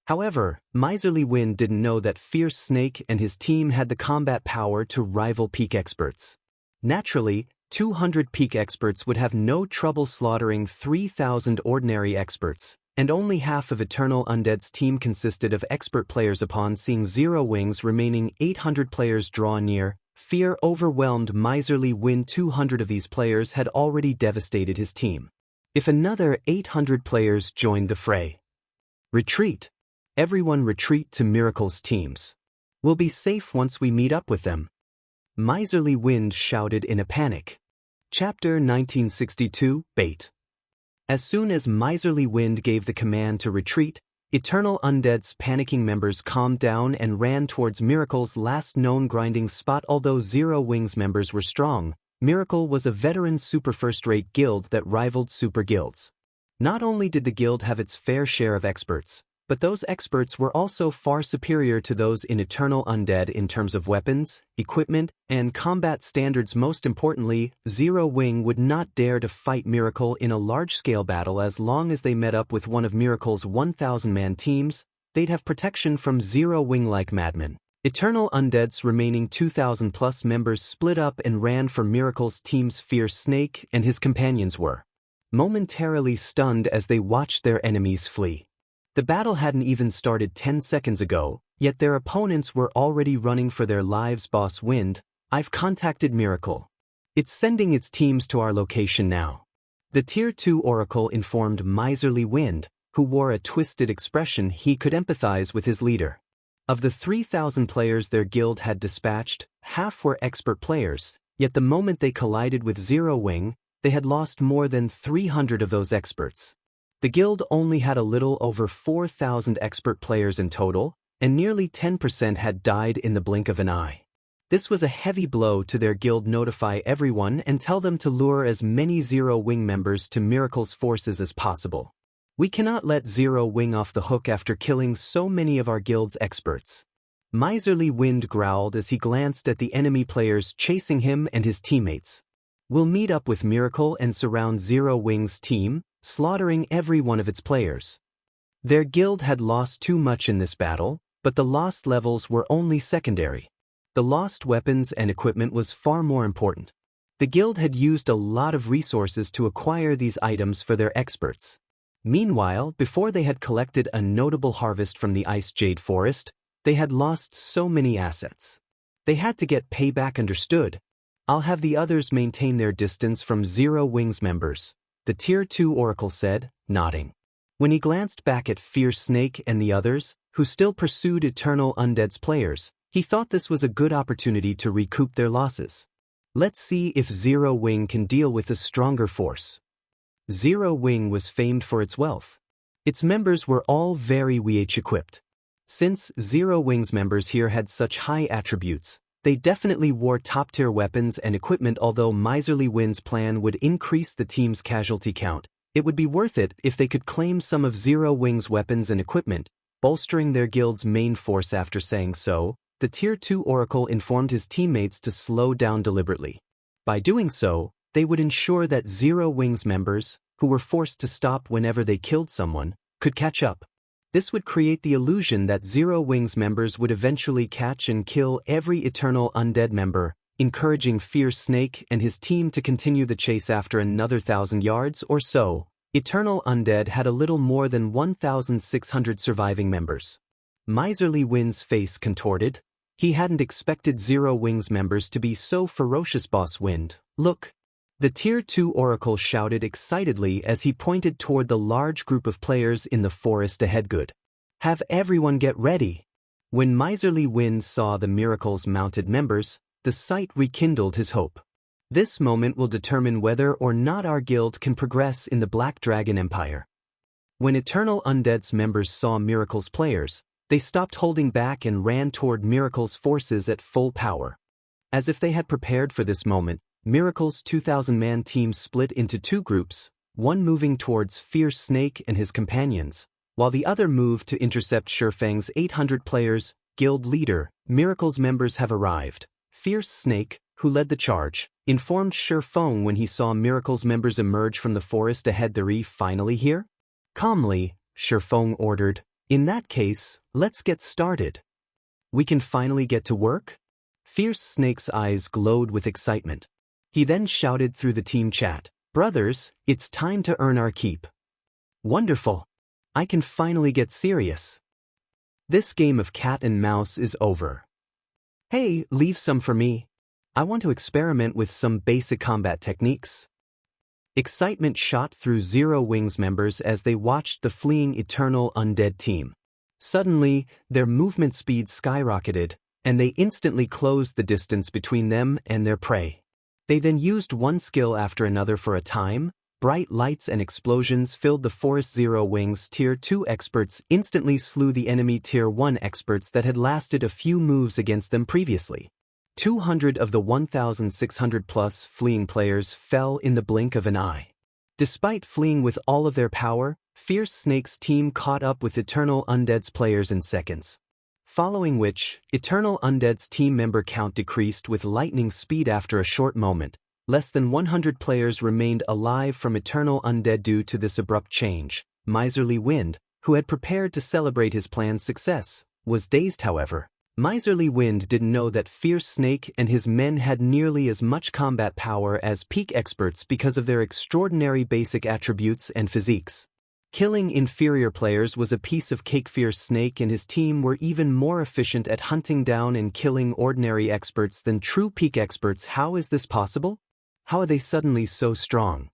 However, Miserly Wind didn't know that Fierce Snake and his team had the combat power to rival peak experts. Naturally, 200 peak experts would have no trouble slaughtering 3,000 ordinary experts, and only half of Eternal Undead's team consisted of expert players. Upon seeing Zero Wing's remaining 800 players draw near, fear overwhelmed Miserly Wind. 200 of these players had already devastated his team. If another 800 players joined the fray. Retreat! Everyone retreat to Miracle's teams. We'll be safe once we meet up with them. Miserly Wind shouted in a panic. Chapter 1962, Bait. As soon as Miserly Wind gave the command to retreat, Eternal Undead's panicking members calmed down and ran towards Miracle's last known grinding spot. Although Zero Wing's members were strong, Miracle was a veteran super first-rate guild that rivaled super guilds. Not only did the guild have its fair share of experts, but those experts were also far superior to those in Eternal Undead in terms of weapons, equipment, and combat standards. Most importantly, Zero Wing would not dare to fight Miracle in a large-scale battle. As long as they met up with one of Miracle's 1,000-man teams, they'd have protection from Zero Wing like madmen. Eternal Undead's remaining 2,000-plus members split up and ran for Miracle's team's Fierce Snake, and his companions were momentarily stunned as they watched their enemies flee. The battle hadn't even started 10 seconds ago, yet their opponents were already running for their lives. Boss Wind, I've contacted Miracle. It's sending its teams to our location now. The Tier 2 Oracle informed Miserly Wind, who wore a twisted expression. He could empathize with his leader. Of the 3,000 players their guild had dispatched, half were expert players, yet the moment they collided with Zero Wing, they had lost more than 300 of those experts. The guild only had a little over 4,000 expert players in total, and nearly 10% had died in the blink of an eye. This was a heavy blow to their guild. Notify everyone and tell them to lure as many Zero Wing members to Miracle's forces as possible. We cannot let Zero Wing off the hook after killing so many of our guild's experts. Miserly Wind growled as he glanced at the enemy players chasing him and his teammates. We'll meet up with Miracle and surround Zero Wing's team, slaughtering every one of its players. Their guild had lost too much in this battle, but the lost levels were only secondary. The lost weapons and equipment was far more important. The guild had used a lot of resources to acquire these items for their experts. Meanwhile, before they had collected a notable harvest from the Ice Jade Forest, they had lost so many assets. They had to get payback. Understood. I'll have the others maintain their distance from Zero Wing's members, the Tier 2 Oracle said, nodding. When he glanced back at Fierce Snake and the others, who still pursued Eternal Undead's players, he thought this was a good opportunity to recoup their losses. Let's see if Zero Wing can deal with a stronger force. Zero Wing was famed for its wealth. Its members were all very equipped. Since Zero Wing's members here had such high attributes, they definitely wore top-tier weapons and equipment. Although Miserly Wind's plan would increase the team's casualty count, it would be worth it if they could claim some of Zero Wing's weapons and equipment, bolstering their guild's main force. After saying so, the Tier 2 Oracle informed his teammates to slow down deliberately. By doing so, they would ensure that Zero Wing's members, who were forced to stop whenever they killed someone, could catch up. This would create the illusion that Zero Wing's members would eventually catch and kill every Eternal Undead member, encouraging Fierce Snake and his team to continue the chase. After another 1,000 yards or so, Eternal Undead had a little more than 1,600 surviving members. Miserly Wind's face contorted. He hadn't expected Zero Wing's members to be so ferocious. Boss Wind, look. The Tier 2 Oracle shouted excitedly as he pointed toward the large group of players in the forest ahead. Good. Have everyone get ready. When Miserly Wind saw the Miracle's mounted members, the sight rekindled his hope. This moment will determine whether or not our guild can progress in the Black Dragon Empire. When Eternal Undead's members saw Miracle's players, they stopped holding back and ran toward Miracle's forces at full power. As if they had prepared for this moment, Miracle's 2,000-man team split into two groups, one moving towards Fierce Snake and his companions, while the other moved to intercept Shurfang's 800 players. Guild leader, Miracle's members have arrived. Fierce Snake, who led the charge, informed Shurfang when he saw Miracle's members emerge from the forest ahead. They're finally here? Calmly, Shurfang ordered. In that case, let's get started. We can finally get to work? Fierce Snake's eyes glowed with excitement. He then shouted through the team chat, "Brothers, it's time to earn our keep." Wonderful. I can finally get serious. This game of cat and mouse is over. Hey, leave some for me. I want to experiment with some basic combat techniques. Excitement shot through Zero Wings members as they watched the fleeing Eternal Undead team. Suddenly, their movement speed skyrocketed, and they instantly closed the distance between them and their prey. They then used one skill after another for a time. Bright lights and explosions filled the forest. Zero Wings Tier 2 experts instantly slew the enemy Tier 1 experts that had lasted a few moves against them previously. 200 of the 1,600-plus fleeing players fell in the blink of an eye. Despite fleeing with all of their power, Fierce Snake's team caught up with Eternal Undead's players in seconds. Following which, Eternal Undead's team member count decreased with lightning speed. After a short moment, less than 100 players remained alive from Eternal Undead due to this abrupt change. Miserly Wind, who had prepared to celebrate his plan's success, was dazed. However, Miserly Wind didn't know that Fierce Snake and his men had nearly as much combat power as peak experts because of their extraordinary basic attributes and physiques. Killing inferior players was a piece of cake. Fierce Snake and his team were even more efficient at hunting down and killing ordinary experts than true peak experts. How is this possible? How are they suddenly so strong?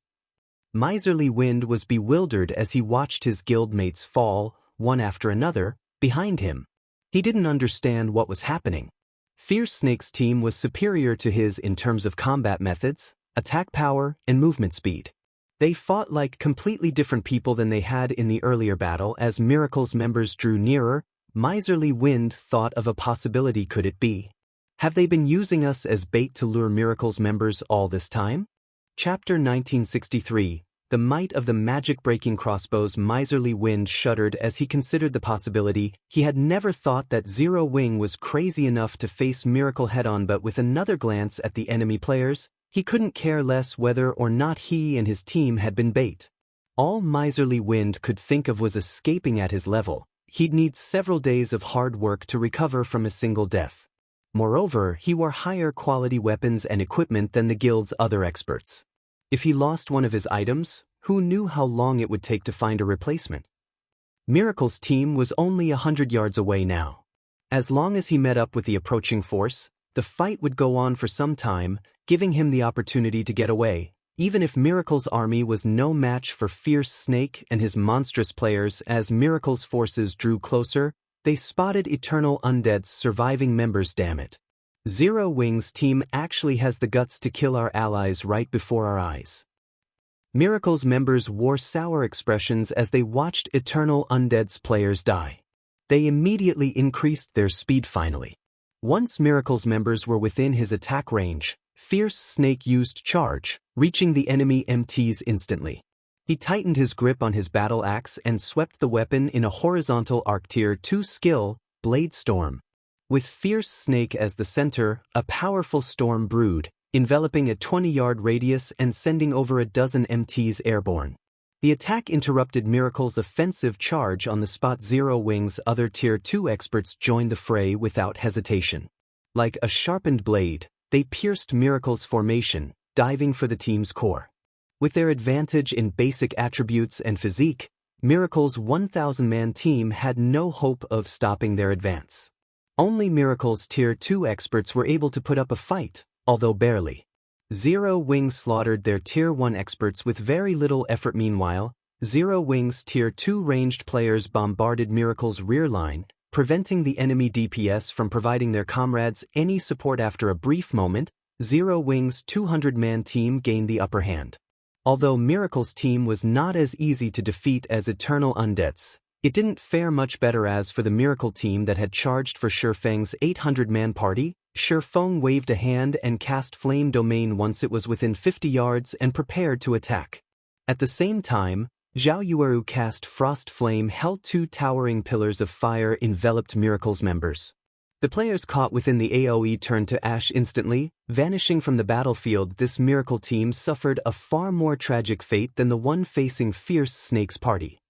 Miserly Wind was bewildered as he watched his guildmates fall, one after another, behind him. He didn't understand what was happening. Fierce Snake's team was superior to his in terms of combat methods, attack power, and movement speed. They fought like completely different people than they had in the earlier battle. As Miracle's members drew nearer, Miserly Wind thought of a possibility. Could it be? Have they been using us as bait to lure Miracle's members all this time? Chapter 1963, The Might of the Magicbreaking Crossbows. Miserly Wind shuddered as he considered the possibility. He had never thought that Zero Wing was crazy enough to face Miracle head-on, but with another glance at the enemy players, he couldn't care less whether or not he and his team had been bait. All Miserly Wind could think of was escaping. At his level, he'd need several days of hard work to recover from a single death. Moreover, he wore higher quality weapons and equipment than the guild's other experts. If he lost one of his items, who knew how long it would take to find a replacement? Miracle's team was only 100 yards away now. As long as he met up with the approaching force, the fight would go on for some time, giving him the opportunity to get away, even if Miracle's army was no match for Fierce Snake and his monstrous players. As Miracle's forces drew closer, they spotted Eternal Undead's surviving members. Damn it. Zero Wing's team actually has the guts to kill our allies right before our eyes. Miracle's members wore sour expressions as they watched Eternal Undead's players die. They immediately increased their speed. Finally, once Miracle's members were within his attack range, Fierce Snake used Charge, reaching the enemy MTs instantly. He tightened his grip on his battle axe and swept the weapon in a horizontal arc. Tier 2 skill, Blade Storm. With Fierce Snake as the center, a powerful storm brewed, enveloping a 20-yard radius and sending over a dozen MTs airborne. The attack interrupted Miracle's offensive charge on the spot. Zero Wing's other Tier 2 experts joined the fray without hesitation. Like a sharpened blade, they pierced Miracle's formation, diving for the team's core. With their advantage in basic attributes and physique, Miracle's 1,000-man team had no hope of stopping their advance. Only Miracle's Tier 2 experts were able to put up a fight, although barely. Zero Wing slaughtered their Tier 1 experts with very little effort. Meanwhile, Zero Wing's Tier 2 ranged players bombarded Miracle's rear line, preventing the enemy DPS from providing their comrades any support. After a brief moment, Zero Wing's 200-man team gained the upper hand. Although Miracle's team was not as easy to defeat as Eternal Undead's, it didn't fare much better. As for the Miracle team that had charged for Shifeng's 800-man party, Shifeng waved a hand and cast Flame Domain once it was within 50 yards and prepared to attack. At the same time, Zhao Yueru cast Frost Flame, held two towering pillars of fire enveloped Miracle's members. The players caught within the AoE turned to ash instantly, vanishing from the battlefield. This Miracle team suffered a far more tragic fate than the one facing Fierce Snake's party.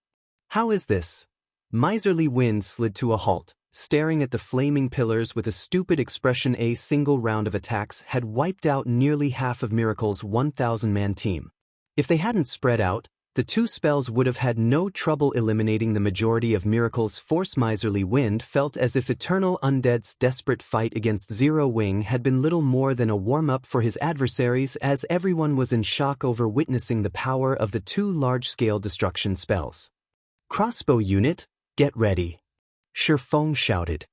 How is this? Miserly Wind slid to a halt, staring at the flaming pillars with a stupid expression. A single round of attacks had wiped out nearly half of Miracle's 1,000-man team. If they hadn't spread out, the two spells would have had no trouble eliminating the majority of Miracle's force. Miserly Wind felt as if Eternal Undead's desperate fight against Zero Wing had been little more than a warm-up for his adversaries, as everyone was in shock over witnessing the power of the two large-scale destruction spells. "Crossbow unit, get ready," Shifeng shouted.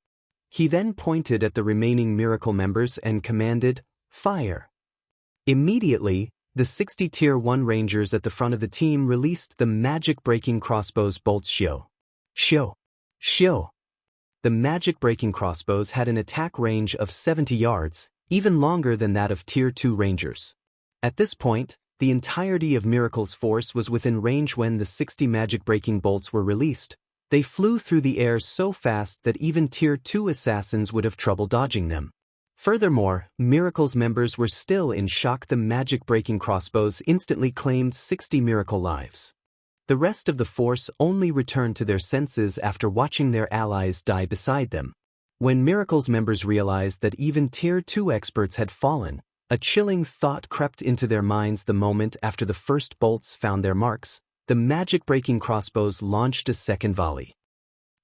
He then pointed at the remaining Miracle members and commanded, "Fire." Immediately, the 60 Tier 1 Rangers at the front of the team released the Magic-Breaking Crossbows bolts. Shio. The Magic-Breaking Crossbows had an attack range of 70 yards, even longer than that of Tier 2 Rangers. At this point, the entirety of Miracle's force was within range when the 60 Magic-Breaking bolts were released. They flew through the air so fast that even Tier 2 assassins would have trouble dodging them. Furthermore, Miracle's members were still in shock. The Magic-Breaking Crossbows instantly claimed 60 Miracle lives. The rest of the force only returned to their senses after watching their allies die beside them. When Miracle's members realized that even Tier 2 experts had fallen, a chilling thought crept into their minds. The moment after the first bolts found their marks, the Magic-Breaking Crossbows launched a second volley.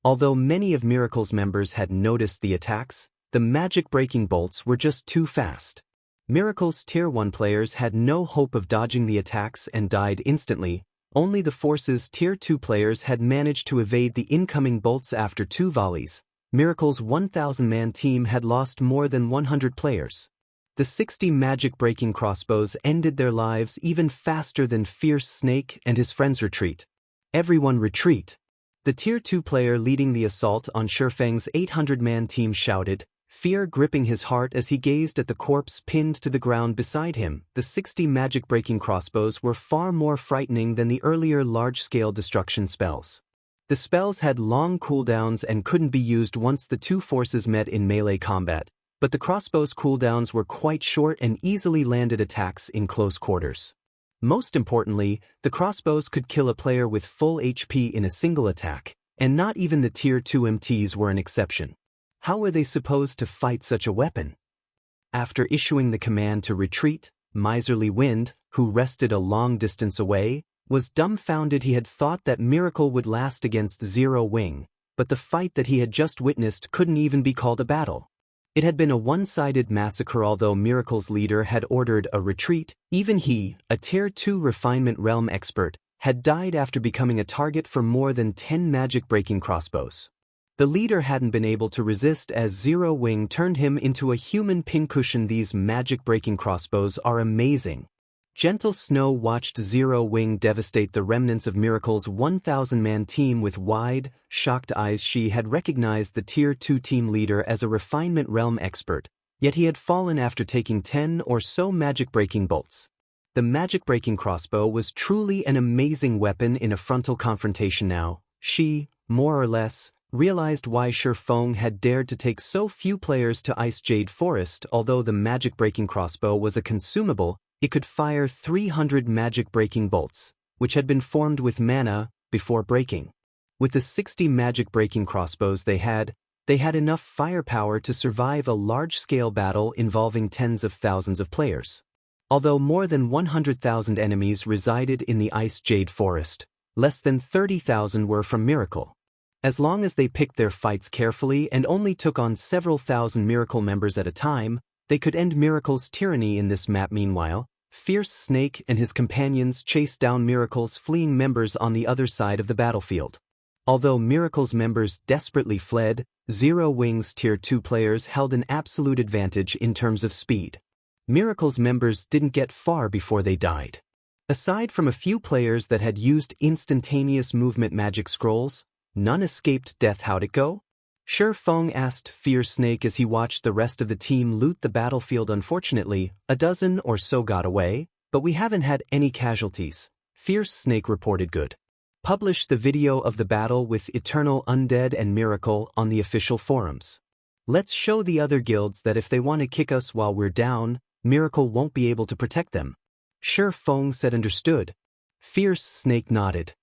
Although many of Miracle's members had noticed the attacks, the Magic-Breaking bolts were just too fast. Miracle's Tier 1 players had no hope of dodging the attacks and died instantly. Only the Force's Tier 2 players had managed to evade the incoming bolts. After two volleys, Miracle's 1,000-man team had lost more than 100 players. The 60 Magic-Breaking Crossbows ended their lives even faster than Fierce Snake and his friends. "Retreat. Everyone retreat." The Tier 2 player leading the assault on Shifeng's 800-man team shouted, fear gripping his heart as he gazed at the corpse pinned to the ground beside him. The 60 Magic-Breaking Crossbows were far more frightening than the earlier large-scale destruction spells. The spells had long cooldowns and couldn't be used once the two forces met in melee combat, but the crossbows' cooldowns were quite short and easily landed attacks in close quarters. Most importantly, the crossbows could kill a player with full HP in a single attack, and not even the Tier 2 MTs were an exception. How were they supposed to fight such a weapon? After issuing the command to retreat, Miserly Wind, who rested a long distance away, was dumbfounded. He had thought that Miracle would last against Zero Wing, but the fight that he had just witnessed couldn't even be called a battle. It had been a one-sided massacre. Although Miracle's leader had ordered a retreat, even he, a Tier 2 Refinement Realm expert, had died after becoming a target for more than 10 Magic-Breaking Crossbows. The leader hadn't been able to resist as Zero Wing turned him into a human pincushion. These Magic-Breaking Crossbows are amazing. Gentle Snow watched Zero Wing devastate the remnants of Miracle's 1,000-man team with wide, shocked eyes. She had recognized the Tier 2 team leader as a Refinement Realm expert, yet he had fallen after taking 10 or so Magic-Breaking bolts. The Magic-Breaking Crossbow was truly an amazing weapon in a frontal confrontation. Now, she, more or less, realized why Shifeng had dared to take so few players to Ice Jade Forest. Although the Magic-Breaking Crossbow was a consumable, it could fire 300 Magic-Breaking bolts, which had been formed with mana, before breaking. With the 60 Magic-Breaking Crossbows they had enough firepower to survive a large-scale battle involving tens of thousands of players. Although more than 100,000 enemies resided in the Ice Jade Forest, less than 30,000 were from Miracle. As long as they picked their fights carefully and only took on several thousand Miracle members at a time, They could end Miracle's tyranny in this map. Meanwhile, Fierce Snake and his companions chased down Miracle's fleeing members on the other side of the battlefield. Although Miracle's members desperately fled, Zero Wing's Tier 2 players held an absolute advantage in terms of speed. Miracle's members didn't get far before they died. Aside from a few players that had used instantaneous movement magic scrolls, none escaped death. How'd it go? Shi Feng asked Fierce Snake as he watched the rest of the team loot the battlefield. Unfortunately, a dozen or so got away, but we haven't had any casualties, Fierce Snake reported. Good. Publish the video of the battle with Eternal Undead and Miracle on the official forums. Let's show the other guilds that if they want to kick us while we're down, Miracle won't be able to protect them. Shi Feng said. Understood. Fierce Snake nodded.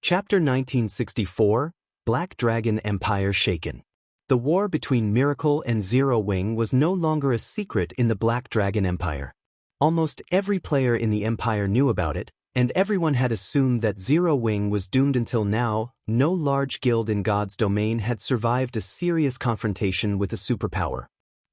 Chapter 1964, Black Dragon Empire Shaken. The war between Miracle and Zero Wing was no longer a secret in the Black Dragon Empire. Almost every player in the Empire knew about it, and everyone had assumed that Zero Wing was doomed. Until now, no large guild in God's domain had survived a serious confrontation with a superpower.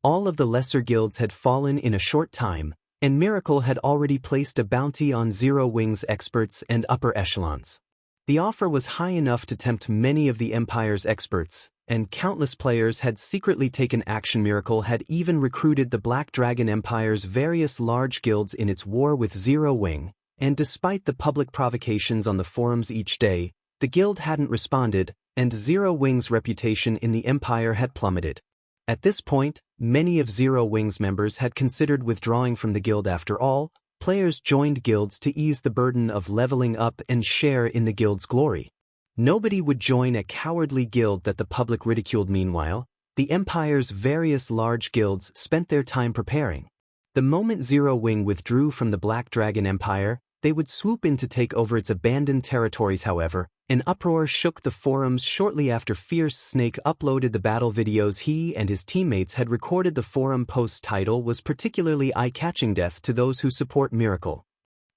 All of the lesser guilds had fallen in a short time, and Miracle had already placed a bounty on Zero Wing's experts and upper echelons. The offer was high enough to tempt many of the Empire's experts, and countless players had secretly taken action. Miracle had even recruited the Black Dragon Empire's various large guilds in its war with Zero Wing, and despite the public provocations on the forums each day, the guild hadn't responded, and Zero Wing's reputation in the Empire had plummeted. At this point, many of Zero Wing's members had considered withdrawing from the guild. After all, players joined guilds to ease the burden of leveling up and share in the guild's glory. Nobody would join a cowardly guild that the public ridiculed. Meanwhile, the Empire's various large guilds spent their time preparing. The moment Zero Wing withdrew from the Black Dragon Empire, they would swoop in to take over its abandoned territories. However, an uproar shook the forums shortly after Fierce Snake uploaded the battle videos he and his teammates had recorded. The forum post's title was particularly eye-catching: Death to Those Who Support Miracle.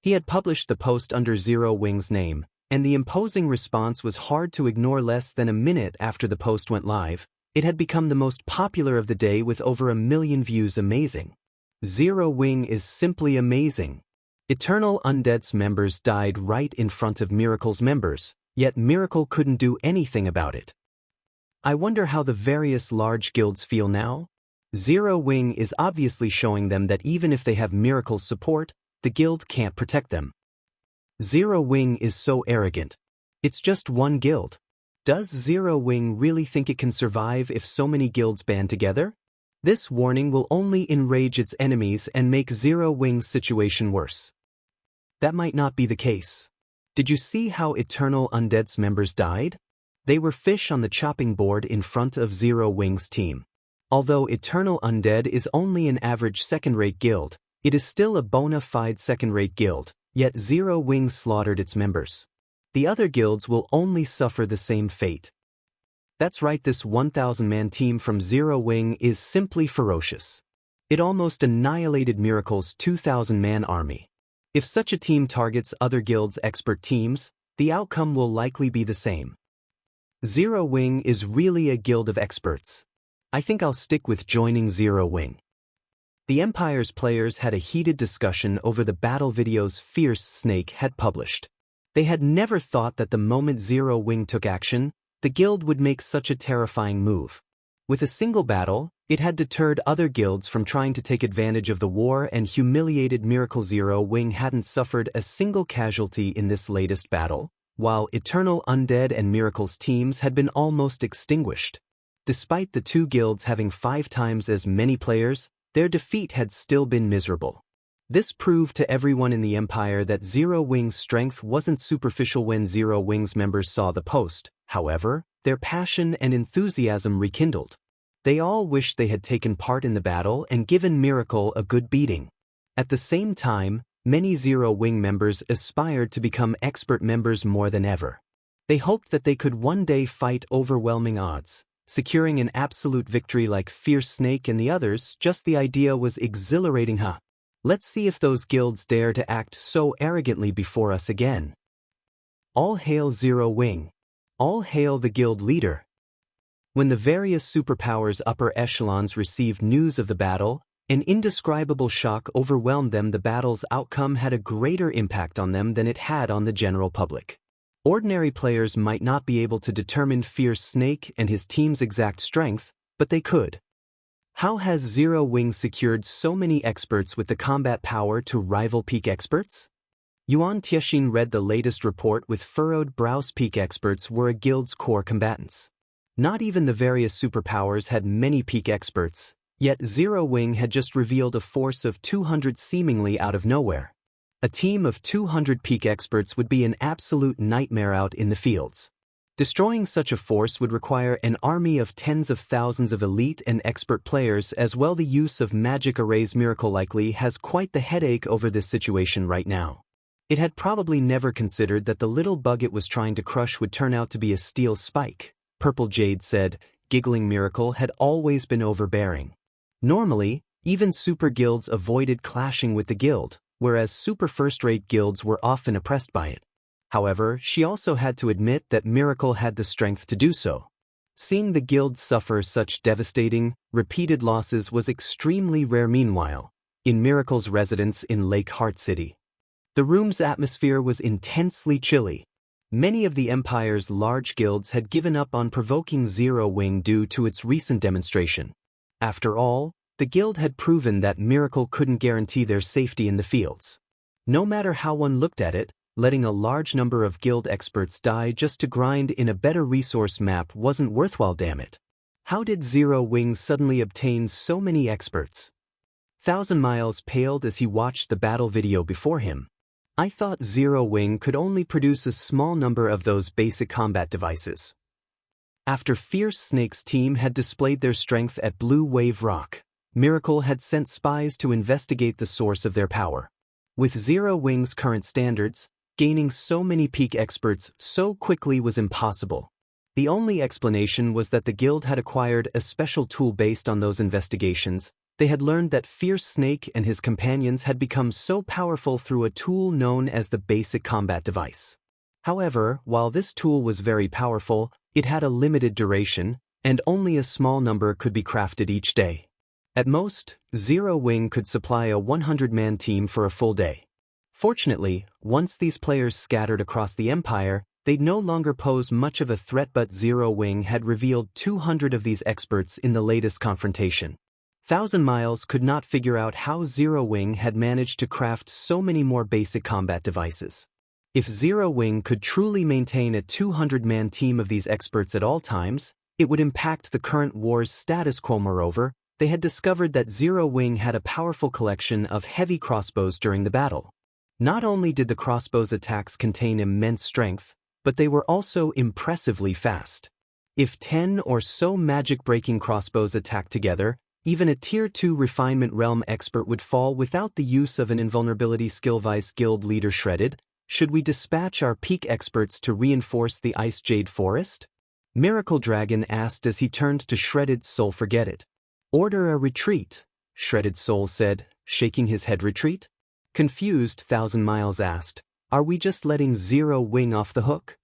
He had published the post under Zero Wing's name, and the imposing response was hard to ignore. Less than a minute after the post went live, it had become the most popular of the day with over 1 million views. Amazing. Zero Wing is simply amazing. Eternal Undead's members died right in front of Miracle's members, yet Miracle couldn't do anything about it. I wonder how the various large guilds feel now? Zero Wing is obviously showing them that even if they have Miracle's support, the guild can't protect them. Zero Wing is so arrogant. It's just one guild. Does Zero Wing really think it can survive if so many guilds band together? This warning will only enrage its enemies and make Zero Wing's situation worse. That might not be the case. Did you see how Eternal Undead's members died? They were fish on the chopping board in front of Zero Wing's team. Although Eternal Undead is only an average second-rate guild, it is still a bona fide second-rate guild, yet Zero Wing slaughtered its members. The other guilds will only suffer the same fate. That's right, this 1,000-man team from Zero Wing is simply ferocious. It almost annihilated Miracle's 2,000-man army. If such a team targets other guilds' expert teams, the outcome will likely be the same. Zero Wing is really a guild of experts. I think I'll stick with joining Zero Wing. The Empire's players had a heated discussion over the battle videos Fierce Snake had published. They had never thought that the moment Zero Wing took action, the guild would make such a terrifying move. With a single battle, it had deterred other guilds from trying to take advantage of the war and humiliated Miracle. Zero Wing hadn't suffered a single casualty in this latest battle, while Eternal Undead and Miracle's teams had been almost extinguished. Despite the two guilds having 5 times as many players, their defeat had still been miserable. This proved to everyone in the Empire that Zero Wing's strength wasn't superficial. When Zero Wing's members saw the post, however, their passion and enthusiasm rekindled. They all wished they had taken part in the battle and given Miracle a good beating. At the same time, many Zero Wing members aspired to become expert members more than ever. They hoped that they could one day fight overwhelming odds, securing an absolute victory like Fierce Snake and the others. Just the idea was exhilarating. Let's see if those guilds dare to act so arrogantly before us again. All hail Zero Wing. All hail the guild leader. When the various superpowers' upper echelons received news of the battle, An indescribable shock overwhelmed them. The battle's outcome had a greater impact on them than it had on the general public. Ordinary players might not be able to determine Fierce Snake and his team's exact strength, but they could. How has Zero Wing secured so many experts with the combat power to rival peak experts? Yuan Tiexin read the latest report with furrowed brows. Peak experts were a guild's core combatants. Not even the various superpowers had many peak experts, yet Zero Wing had just revealed a force of 200 seemingly out of nowhere. A team of 200 peak experts would be an absolute nightmare out in the fields. Destroying such a force would require an army of tens of thousands of elite and expert players, as well. The use of magic arrays. Miracle likely has quite the headache over this situation right now. It had probably never considered that the little bug it was trying to crush would turn out to be a steel spike, Purple Jade said. Giggling Miracle had always been overbearing. Normally, even super guilds avoided clashing with the guild, whereas super first-rate guilds were often oppressed by it. However, she also had to admit that Miracle had the strength to do so. Seeing the guild suffer such devastating, repeated losses was extremely rare. Meanwhile, in Miracle's residence in Lake Heart City, the room's atmosphere was intensely chilly. Many of the Empire's large guilds had given up on provoking Zero Wing due to its recent demonstration. After all, the guild had proven that Miracle couldn't guarantee their safety in the fields. No matter how one looked at it, letting a large number of guild experts die just to grind in a better resource map wasn't worthwhile. Damn it. How did Zero Wing suddenly obtain so many experts? Thousand Miles paled as he watched the battle video before him. I thought Zero Wing could only produce a small number of those basic combat devices. After Fierce Snake's team had displayed their strength at Blue Wave Rock, Miracle had sent spies to investigate the source of their power. With Zero Wing's current standards, gaining so many peak experts so quickly was impossible. The only explanation was that the guild had acquired a special tool based on those investigations. They had learned that Fierce Snake and his companions had become so powerful through a tool known as the basic combat device. However, while this tool was very powerful, it had a limited duration, and only a small number could be crafted each day. At most, Zero Wing could supply a 100-man team for a full day. Fortunately, once these players scattered across the Empire, they'd no longer pose much of a threat. But Zero Wing had revealed 200 of these experts in the latest confrontation. Thousand Miles could not figure out how Zero Wing had managed to craft so many more basic combat devices. If Zero Wing could truly maintain a 200-man team of these experts at all times, it would impact the current war's status quo. Moreover, they had discovered that Zero Wing had a powerful collection of heavy crossbows during the battle. Not only did the crossbows' attacks contain immense strength, but they were also impressively fast. If 10 or so magic-breaking crossbows attacked together, even a Tier 2 Refinement Realm expert would fall without the use of an invulnerability skill. Vice Guild Leader Shredded, should we dispatch our peak experts to reinforce the Ice Jade Forest? Miracle Dragon asked as he turned to Shredded Soul. Forget it. Order a retreat, Shredded Soul said, shaking his head. Retreat? Confused, Thousand Miles asked, are we just letting Zero Wing off the hook?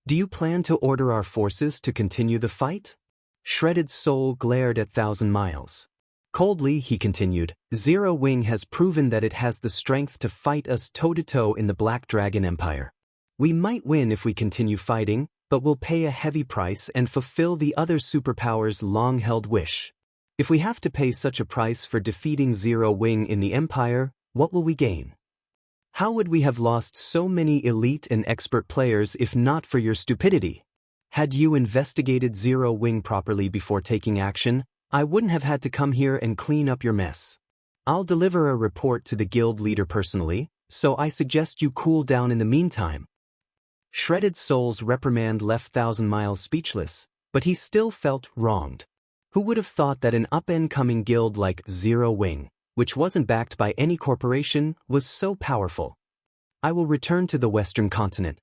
Do you plan to order our forces to continue the fight? Shredded Soul glared at Thousand Miles. Coldly, he continued, Zero Wing has proven that it has the strength to fight us toe-to-toe in the Black Dragon Empire. We might win if we continue fighting, but we'll pay a heavy price and fulfill the other superpowers' long-held wish. If we have to pay such a price for defeating Zero Wing in the Empire, what will we gain? How would we have lost so many elite and expert players if not for your stupidity? Had you investigated Zero Wing properly before taking action, I wouldn't have had to come here and clean up your mess. I'll deliver a report to the guild leader personally, so I suggest you cool down in the meantime. Shredded Soul's reprimand left Thousand Miles speechless, but he still felt wronged. Who would have thought that an up-and-coming guild like Zero Wing, which wasn't backed by any corporation, was so powerful? I will return to the Western continent.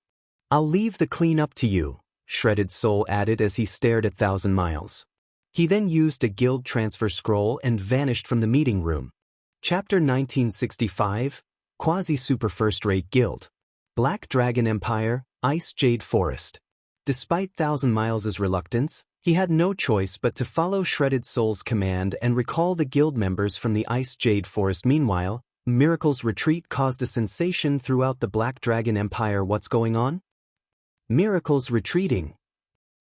I'll leave the cleanup to you, Shredded Soul added as he stared at Thousand Miles. He then used a guild transfer scroll and vanished from the meeting room. Chapter 1965, Quasi-super-first-rate Guild. Black Dragon Empire, Ice Jade Forest. Despite Thousand Miles' reluctance, He had no choice but to follow Shredded Soul's command and recall the guild members from the Ice Jade Forest. Meanwhile, Miracle's retreat caused a sensation throughout the Black Dragon Empire. What's going on? Miracle's retreating.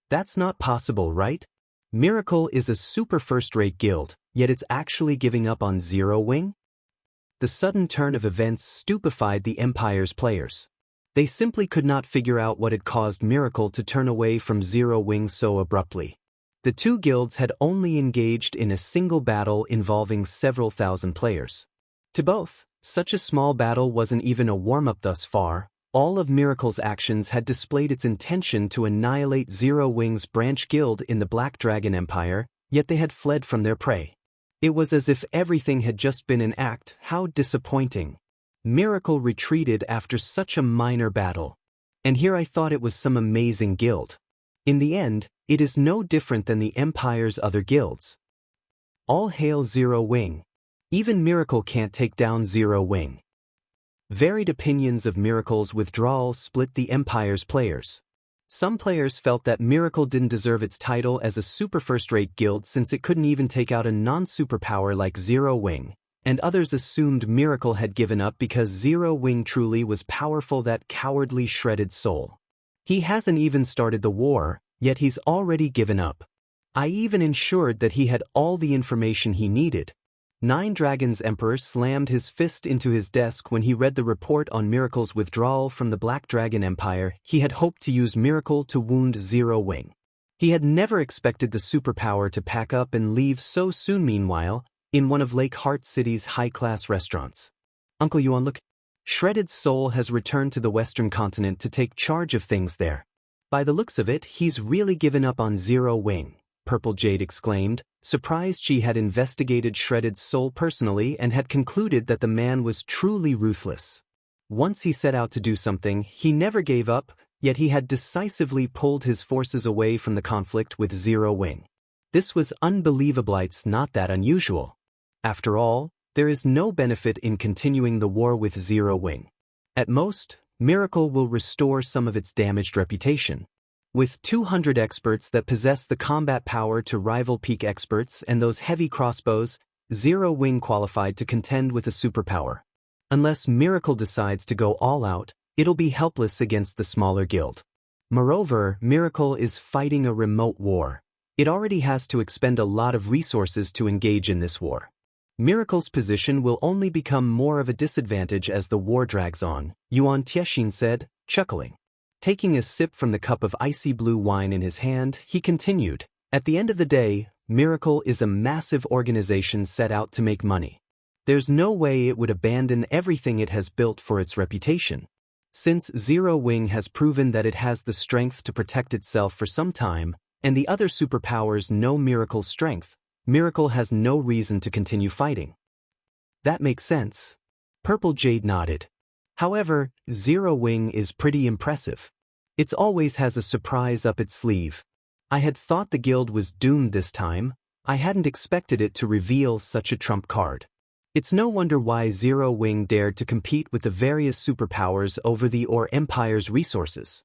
That's not possible, right? Miracle is a super first-rate guild, yet it's actually giving up on Zero Wing? The sudden turn of events stupefied the Empire's players. They simply could not figure out what had caused Miracle to turn away from Zero Wing so abruptly. The two guilds had only engaged in a single battle involving several thousand players. To both, such a small battle wasn't even a warm-up thus far. All of Miracle's actions had displayed its intention to annihilate Zero Wing's branch guild in the Black Dragon Empire, yet they had fled from their prey. It was as if everything had just been an act. How disappointing. Miracle retreated after such a minor battle. And here I thought it was some amazing guild. In the end, it is no different than the Empire's other guilds. All hail Zero Wing. Even Miracle can't take down Zero Wing. Varied opinions of Miracle's withdrawal split the Empire's players. Some players felt that Miracle didn't deserve its title as a super first-rate guild since it couldn't even take out a non-superpower like Zero Wing, and others assumed Miracle had given up because Zero Wing truly was powerful. That cowardly Shredded Soul. He hasn't even started the war, yet he's already given up. I even ensured that he had all the information he needed. Nine Dragons Emperor slammed his fist into his desk when he read the report on Miracle's withdrawal from the Black Dragon Empire. He had hoped to use Miracle to wound Zero Wing. He had never expected the superpower to pack up and leave so soon. Meanwhile, in one of Lake Heart City's high-class restaurants. Uncle Yuan, look. Shredded Soul has returned to the Western continent to take charge of things there. By the looks of it, he's really given up on Zero Wing, Purple Jade exclaimed, surprised she had investigated Shredded Soul personally and had concluded that the man was truly ruthless. Once he set out to do something, he never gave up, yet he had decisively pulled his forces away from the conflict with Zero Wing. This was unbelievable. It's not that unusual. After all, there is no benefit in continuing the war with Zero Wing. At most, Miracle will restore some of its damaged reputation. With 200 experts that possess the combat power to rival peak experts and those heavy crossbows, Zero Wing qualified to contend with a superpower. Unless Miracle decides to go all out, it'll be helpless against the smaller guild. Moreover, Miracle is fighting a remote war. It already has to expend a lot of resources to engage in this war. Miracle's position will only become more of a disadvantage as the war drags on, Yuan Tiexin said, chuckling. Taking a sip from the cup of icy blue wine in his hand, he continued, at the end of the day, Miracle is a massive organization set out to make money. There's no way it would abandon everything it has built for its reputation. Since Zero Wing has proven that it has the strength to protect itself for some time, and the other superpowers know Miracle's strength, Miracle has no reason to continue fighting. That makes sense. Purple Jade nodded. However, Zero Wing is pretty impressive. It always has a surprise up its sleeve. I had thought the guild was doomed this time. I hadn't expected it to reveal such a trump card. It's no wonder why Zero Wing dared to compete with the various superpowers over the Empire's resources.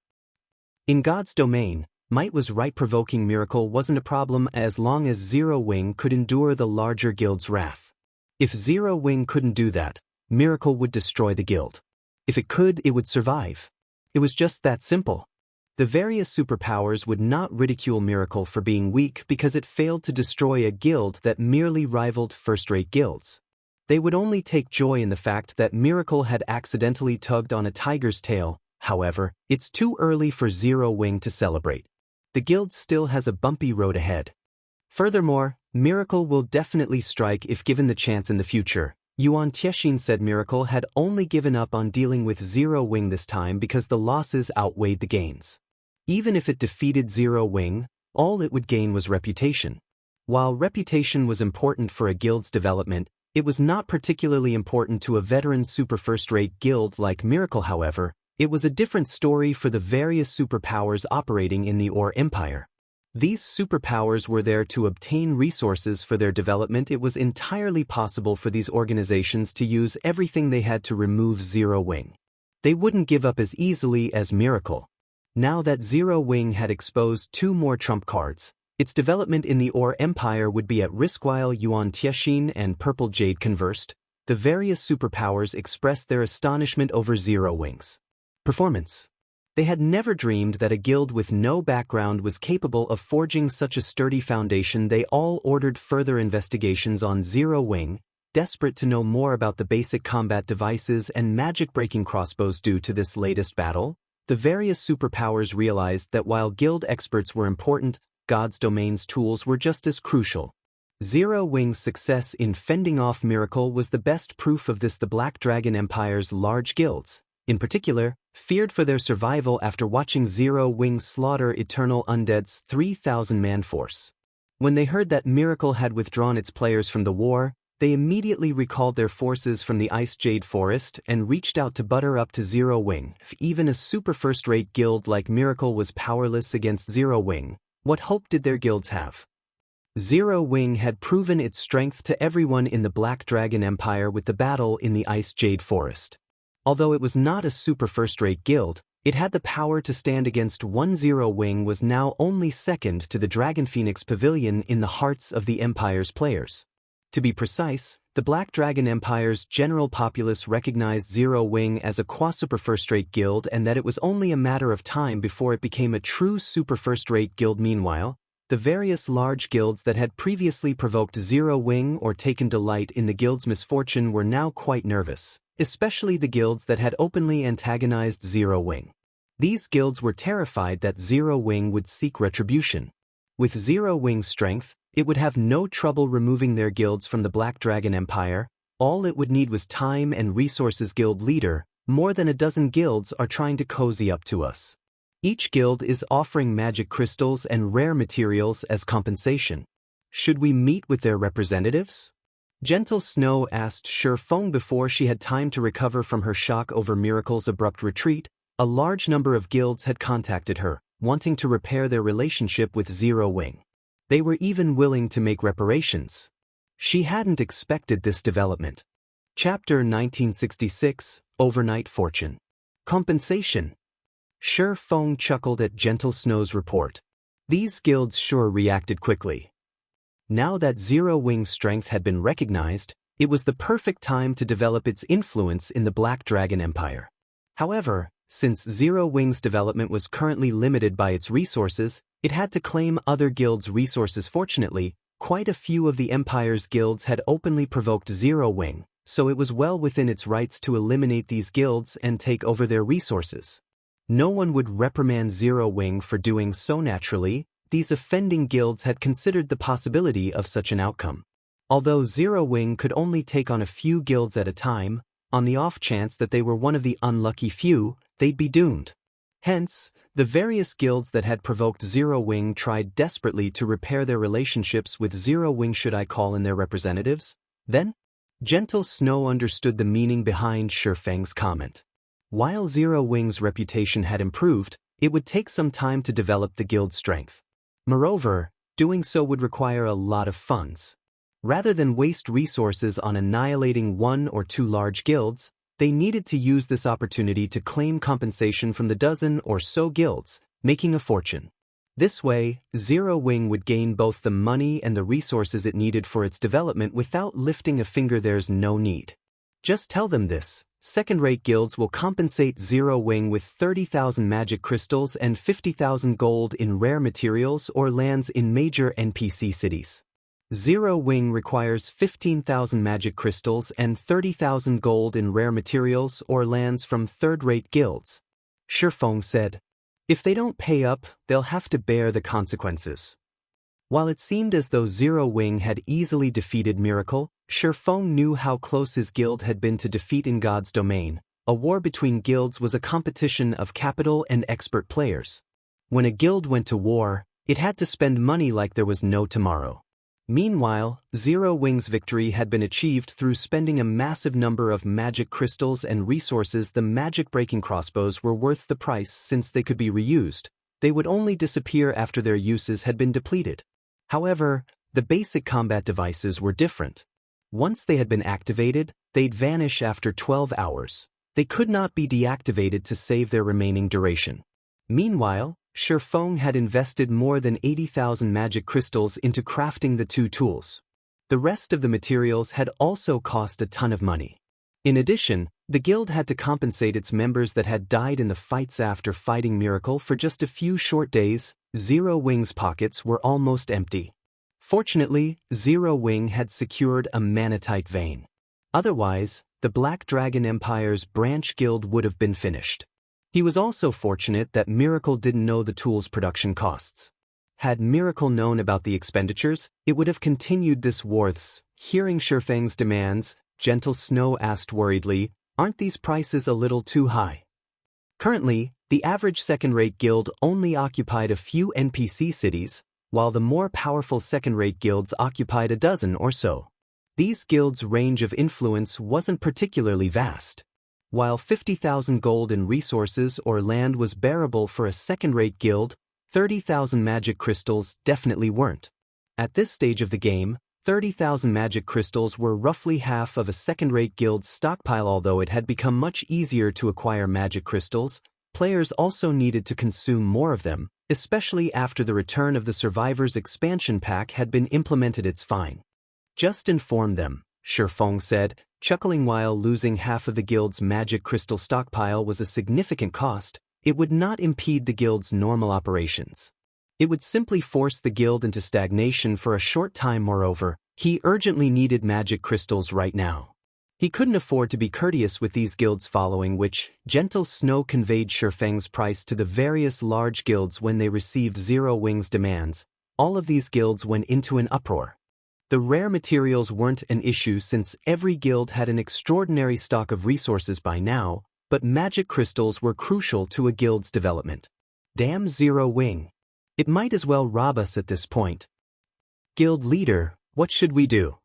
In God's domain, might was right. Provoking Miracle wasn't a problem as long as Zero Wing could endure the larger guild's wrath. If Zero Wing couldn't do that, Miracle would destroy the guild. If it could, it would survive. It was just that simple. The various superpowers would not ridicule Miracle for being weak because it failed to destroy a guild that merely rivaled first-rate guilds. They would only take joy in the fact that Miracle had accidentally tugged on a tiger's tail. However, it's too early for Zero Wing to celebrate. The guild still has a bumpy road ahead. Furthermore, Miracle will definitely strike if given the chance in the future. Yuan Tiexin said Miracle had only given up on dealing with Zero Wing this time because the losses outweighed the gains. Even if it defeated Zero Wing, all it would gain was reputation. While reputation was important for a guild's development, it was not particularly important to a veteran super first-rate guild like Miracle. However, it was a different story for the various superpowers operating in the Empire. These superpowers were there to obtain resources for their development. It was entirely possible for these organizations to use everything they had to remove Zero Wing. They wouldn't give up as easily as Miracle. Now that Zero Wing had exposed two more trump cards, Its development in the Ore Empire would be at risk while Yuan Tiexin and Purple Jade conversed. The various superpowers expressed their astonishment over Zero Wing's performance. They had never dreamed that a guild with no background was capable of forging such a sturdy foundation. They all ordered further investigations on Zero Wing, desperate to know more about the basic combat devices and magic-breaking crossbows. Due to this latest battle, the various superpowers realized that while guild experts were important, God's Domain's tools were just as crucial. Zero Wing's success in fending off Miracle was the best proof of this. The Black Dragon Empire's large guilds, in particular, feared for their survival after watching Zero Wing slaughter Eternal Undead's 3,000-man force. When they heard that Miracle had withdrawn its players from the war, they immediately recalled their forces from the Ice Jade Forest and reached out to butter up to Zero Wing. If even a super-first-rate guild like Miracle was powerless against Zero Wing, what hope did their guilds have? Zero Wing had proven its strength to everyone in the Black Dragon Empire with the battle in the Ice Jade Forest. Although it was not a super first-rate guild, it had the power to stand against one. Zero Wing was now only second to the Dragon Phoenix Pavilion in the hearts of the Empire's players. To be precise, the Black Dragon Empire's general populace recognized Zero Wing as a Quasi-super-first-rate guild and that it was only a matter of time before it became a true super first-rate guild. Meanwhile, the various large guilds that had previously provoked Zero Wing or taken delight in the guild's misfortune were now quite nervous, especially the guilds that had openly antagonized Zero Wing. These guilds were terrified that Zero Wing would seek retribution. With Zero Wing's strength, it would have no trouble removing their guilds from the Black Dragon Empire. All it would need was time and resources. Guild leader, more than a dozen guilds are trying to cozy up to us. Each guild is offering magic crystals and rare materials as compensation. Should we meet with their representatives? Gentle Snow asked Shifeng before she had time to recover from her shock over Miracle's abrupt retreat. A large number of guilds had contacted her, wanting to repair their relationship with Zero Wing. They were even willing to make reparations. She hadn't expected this development. Chapter 1966, Overnight Fortune. Compensation. Shifeng chuckled at Gentle Snow's report. These guilds sure reacted quickly. Now that Zero Wing's strength had been recognized, it was the perfect time to develop its influence in the Black Dragon Empire. However, since Zero Wing's development was currently limited by its resources, it had to claim other guilds' resources. Fortunately, quite a few of the Empire's guilds had openly provoked Zero Wing, so it was well within its rights to eliminate these guilds and take over their resources. No one would reprimand Zero Wing for doing so. Naturally, these offending guilds had considered the possibility of such an outcome. Although Zero Wing could only take on a few guilds at a time, on the off chance that they were one of the unlucky few, they'd be doomed. Hence, the various guilds that had provoked Zero Wing tried desperately to repair their relationships with Zero Wing. Should I call in their representatives, then? Gentle Snow understood the meaning behind Shifeng's comment. While Zero Wing's reputation had improved, it would take some time to develop the guild's strength. Moreover, doing so would require a lot of funds. Rather than waste resources on annihilating one or two large guilds, they needed to use this opportunity to claim compensation from the dozen or so guilds, making a fortune. This way, Zero Wing would gain both the money and the resources it needed for its development without lifting a finger. There's no need. Just tell them this. Second-rate guilds will compensate Zero Wing with 30,000 magic crystals and 50,000 gold in rare materials or lands in major NPC cities. Zero Wing requires 15,000 magic crystals and 30,000 gold in rare materials or lands from third-rate guilds. Shifeng said. If they don't pay up, they'll have to bear the consequences. While it seemed as though Zero Wing had easily defeated Miracle, Shifeng knew how close his guild had been to defeat in God's Domain. A war between guilds was a competition of capital and expert players. When a guild went to war, it had to spend money like there was no tomorrow. Meanwhile, Zero Wing's victory had been achieved through spending a massive number of magic crystals and resources. The magic-breaking crossbows were worth the price since they could be reused. They would only disappear after their uses had been depleted. However, the basic combat devices were different. Once they had been activated, they'd vanish after 12 hours. They could not be deactivated to save their remaining duration. Meanwhile, Shifeng had invested more than 80,000 magic crystals into crafting the two tools. The rest of the materials had also cost a ton of money. In addition, the guild had to compensate its members that had died in the fights after fighting Miracle for just a few short days. Zero Wing's pockets were almost empty. Fortunately, Zero Wing had secured a manatite vein. Otherwise, the Black Dragon Empire's branch guild would have been finished. He was also fortunate that Miracle didn't know the tool's production costs. Had Miracle known about the expenditures, it would have continued this war. Hearing Shifeng's demands, Gentle Snow asked worriedly, "Aren't these prices a little too high?" Currently, the average second-rate guild only occupied a few NPC cities, while the more powerful second-rate guilds occupied a dozen or so. These guilds' range of influence wasn't particularly vast. While 50,000 gold in resources or land was bearable for a second-rate guild, 30,000 magic crystals definitely weren't. At this stage of the game, 30,000 magic crystals were roughly half of a second-rate guild's stockpile. Although it had become much easier to acquire magic crystals, players also needed to consume more of them, especially after the return of the Survivors expansion pack had been implemented. "It's fine. Just inform them," Shifeng said, chuckling. While losing half of the guild's magic crystal stockpile was a significant cost, it would not impede the guild's normal operations. It would simply force the guild into stagnation for a short time. Moreover, he urgently needed magic crystals right now. He couldn't afford to be courteous with these guilds, following which, Gentle Snow conveyed Shifeng's price to the various large guilds. When they received Zero Wing's demands, all of these guilds went into an uproar. The rare materials weren't an issue since every guild had an extraordinary stock of resources by now, but magic crystals were crucial to a guild's development. "Damn Zero Wing. It might as well rob us at this point. Guild leader, what should we do?"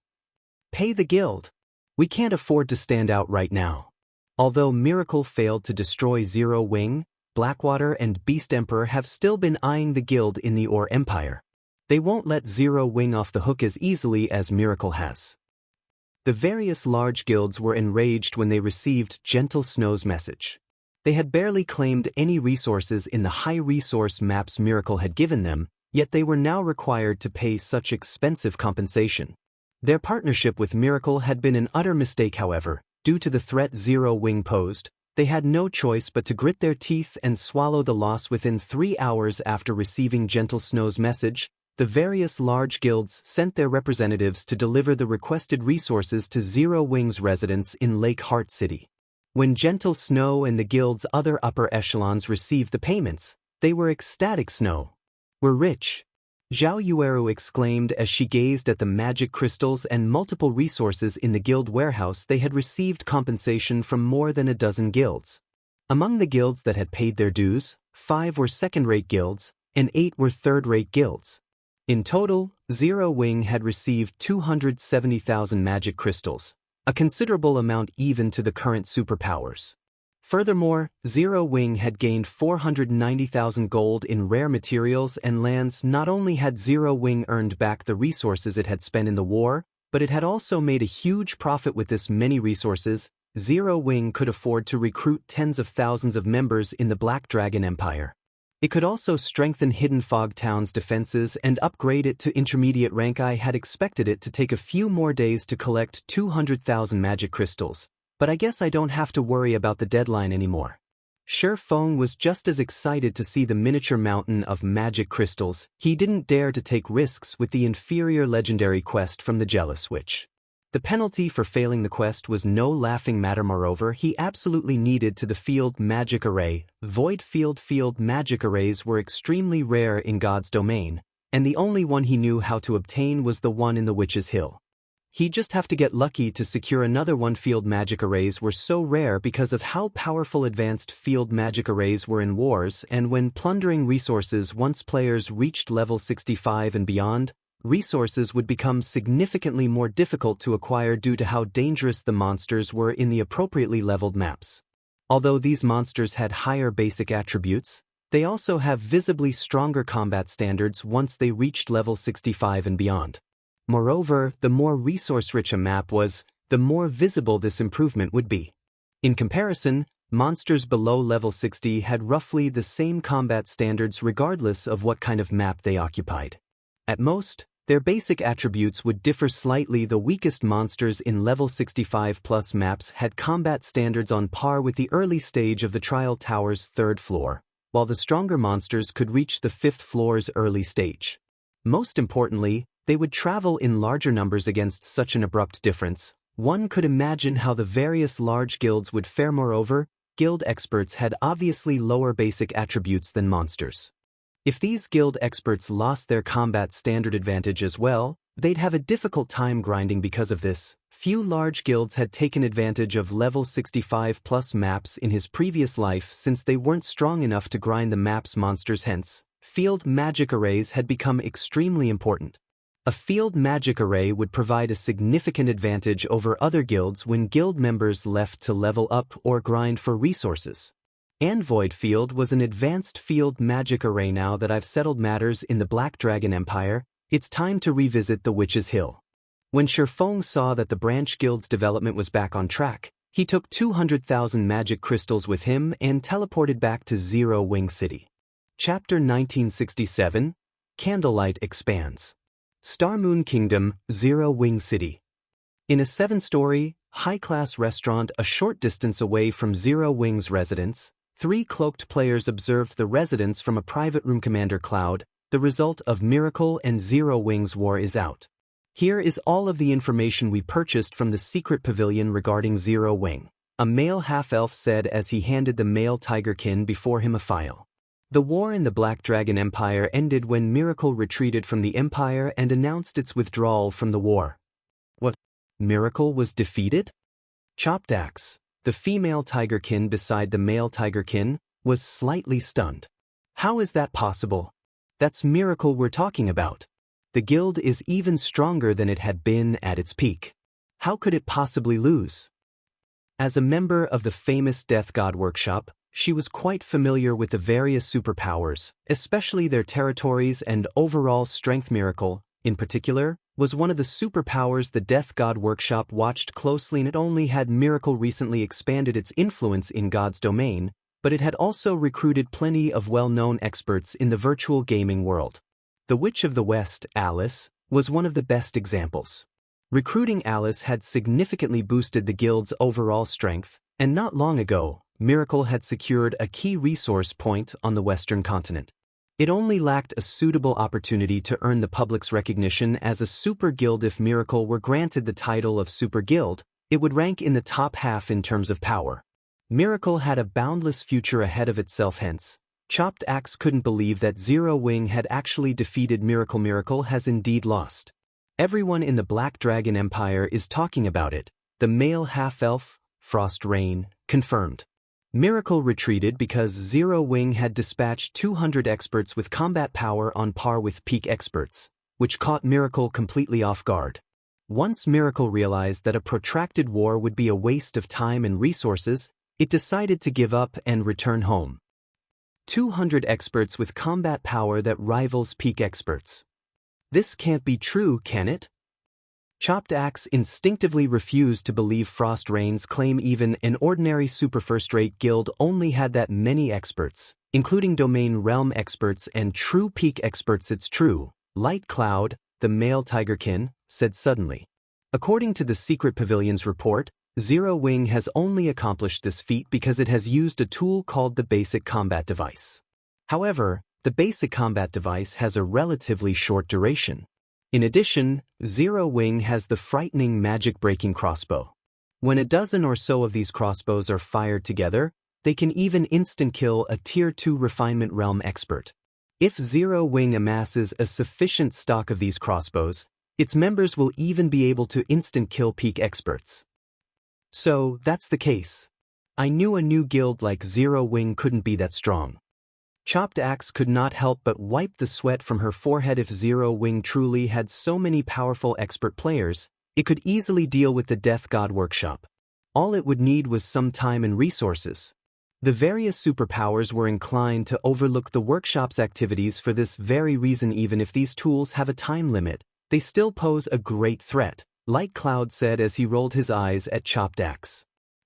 "Pay the guild. We can't afford to stand out right now." Although Miracle failed to destroy Zero Wing, Blackwater and Beast Emperor have still been eyeing the guild in the Ore Empire. They won't let Zero Wing off the hook as easily as Miracle has. The various large guilds were enraged when they received Gentle Snow's message. They had barely claimed any resources in the high-resource maps Miracle had given them, yet they were now required to pay such expensive compensation. Their partnership with Miracle had been an utter mistake. However, due to the threat Zero Wing posed, they had no choice but to grit their teeth and swallow the loss. Within 3 hours after receiving Gentle Snow's message, the various large guilds sent their representatives to deliver the requested resources to Zero Wing's residence in Lake Heart City. When Gentle Snow and the guild's other upper echelons received the payments, they were ecstatic. "Snow, we're rich," Zhao Yueru exclaimed as she gazed at the magic crystals and multiple resources in the guild warehouse. They had received compensation from more than a dozen guilds. Among the guilds that had paid their dues, 5 were second-rate guilds, and 8 were third-rate guilds. In total, Zero Wing had received 270,000 magic crystals, a considerable amount even to the current superpowers. Furthermore, Zero Wing had gained 490,000 gold in rare materials and lands. Not only had Zero Wing earned back the resources it had spent in the war, but it had also made a huge profit. With this many resources, Zero Wing could afford to recruit tens of thousands of members in the Black Dragon Empire. It could also strengthen Hidden Fog Town's defenses and upgrade it to intermediate rank. I had expected it to take a few more days to collect 200,000 magic crystals, but I guess I don't have to worry about the deadline anymore. Shifeng was just as excited to see the miniature mountain of magic crystals. He didn't dare to take risks with the inferior legendary quest from the Jealous Witch. The penalty for failing the quest was no laughing matter. Moreover, he absolutely needed to the field magic array. Void field magic arrays were extremely rare in God's domain, and the only one he knew how to obtain was the one in the Witch's Hill. He'd just have to get lucky to secure another one. Field magic arrays were so rare because of how powerful advanced field magic arrays were in wars, and when plundering resources. Once players reached level 65 and beyond, resources would become significantly more difficult to acquire due to how dangerous the monsters were in the appropriately leveled maps. Although these monsters had higher basic attributes, they also have visibly stronger combat standards once they reached level 65 and beyond. Moreover, the more resource-rich a map was, the more visible this improvement would be. In comparison, Monsters below level 60 had roughly the same combat standards regardless of what kind of map they occupied. At most, their basic attributes would differ slightly. The weakest monsters in level 65 plus maps had combat standards on par with the early stage of the Trial Tower's 3rd floor, while the stronger monsters could reach the 5th floor's early stage. Most importantly, they would travel in larger numbers. Against such an abrupt difference, one could imagine how the various large guilds would fare. Moreover, guild experts had obviously lower basic attributes than monsters. If these guild experts lost their combat standard advantage as well, they'd have a difficult time grinding. Because of this, few large guilds had taken advantage of level 65 plus maps in his previous life since they weren't strong enough to grind the map's monsters. Hence, field magic arrays had become extremely important. A field magic array would provide a significant advantage over other guilds when guild members left to level up or grind for resources. Void Field was an advanced field magic array. Now that I've settled matters in the Black Dragon Empire, it's time to revisit the Witch's Hill. When Shifeng saw that the branch guild's development was back on track, he took 200,000 magic crystals with him and teleported back to Zero Wing City. Chapter 1967, Candlelight expands. Starmoon Kingdom, Zero Wing City. In a 7-story, high-class restaurant a short distance away from Zero Wing's residence, 3 cloaked players observed the residence from a private room. Commander Cloud, the result of Miracle and Zero Wing's war is out. Here is all of the information we purchased from the secret pavilion regarding Zero Wing, a male half-elf said as he handed the male tigerkin before him a file. The war in the Black Dragon Empire ended when Miracle retreated from the Empire and announced its withdrawal from the war. What? Miracle was defeated? Chopped Axe, the female tigerkin beside the male tigerkin, was slightly stunned. How is that possible? That's Miracle we're talking about. The guild is even stronger than it had been at its peak. How could it possibly lose? As a member of the famous Death God Workshop, she was quite familiar with the various superpowers, especially their territories and overall strength. Miracle, in particular, was one of the superpowers the Death God Workshop watched closely. Not only had Miracle recently expanded its influence in God's domain, but it had also recruited plenty of well-known experts in the virtual gaming world. The Witch of the West, Alice, was one of the best examples. Recruiting Alice had significantly boosted the guild's overall strength, and not long ago, Miracle had secured a key resource point on the Western continent. It only lacked a suitable opportunity to earn the public's recognition as a super guild. If Miracle were granted the title of super guild, it would rank in the top half in terms of power. Miracle had a boundless future ahead of itself. Hence, Chopped Axe couldn't believe that Zero Wing had actually defeated Miracle. Miracle has indeed lost. Everyone in the Black Dragon Empire is talking about it. The male half-elf, Frost Rain, confirmed. Miracle retreated because Zero Wing had dispatched 200 experts with combat power on par with peak experts, which caught Miracle completely off guard. Once Miracle realized that a protracted war would be a waste of time and resources, it decided to give up and return home. 200 experts with combat power that rivals peak experts. This can't be true, can it? Chopped Axe instinctively refused to believe Frost Rain's claim. Even an ordinary super first-rate guild only had that many experts, including domain realm experts and true peak experts. It's true, Light Cloud, the male tigerkin, said suddenly. According to the secret pavilion's report, Zero Wing has only accomplished this feat because it has used a tool called the Basic Combat Device. However, the Basic Combat Device has a relatively short duration. In addition, Zero Wing has the frightening Magicbreaking crossbow. When a dozen or so of these crossbows are fired together, they can even instant-kill a Tier 2 Refinement Realm expert. If Zero Wing amasses a sufficient stock of these crossbows, its members will even be able to instant-kill peak experts. So, that's the case. I knew a new guild like Zero Wing couldn't be that strong. Chopped Axe could not help but wipe the sweat from her forehead. If Zero Wing truly had so many powerful expert players, it could easily deal with the Death God Workshop. All it would need was some time and resources. The various superpowers were inclined to overlook the workshop's activities for this very reason. Even if these tools have a time limit, they still pose a great threat, Light Cloud said as he rolled his eyes at Chopped Axe.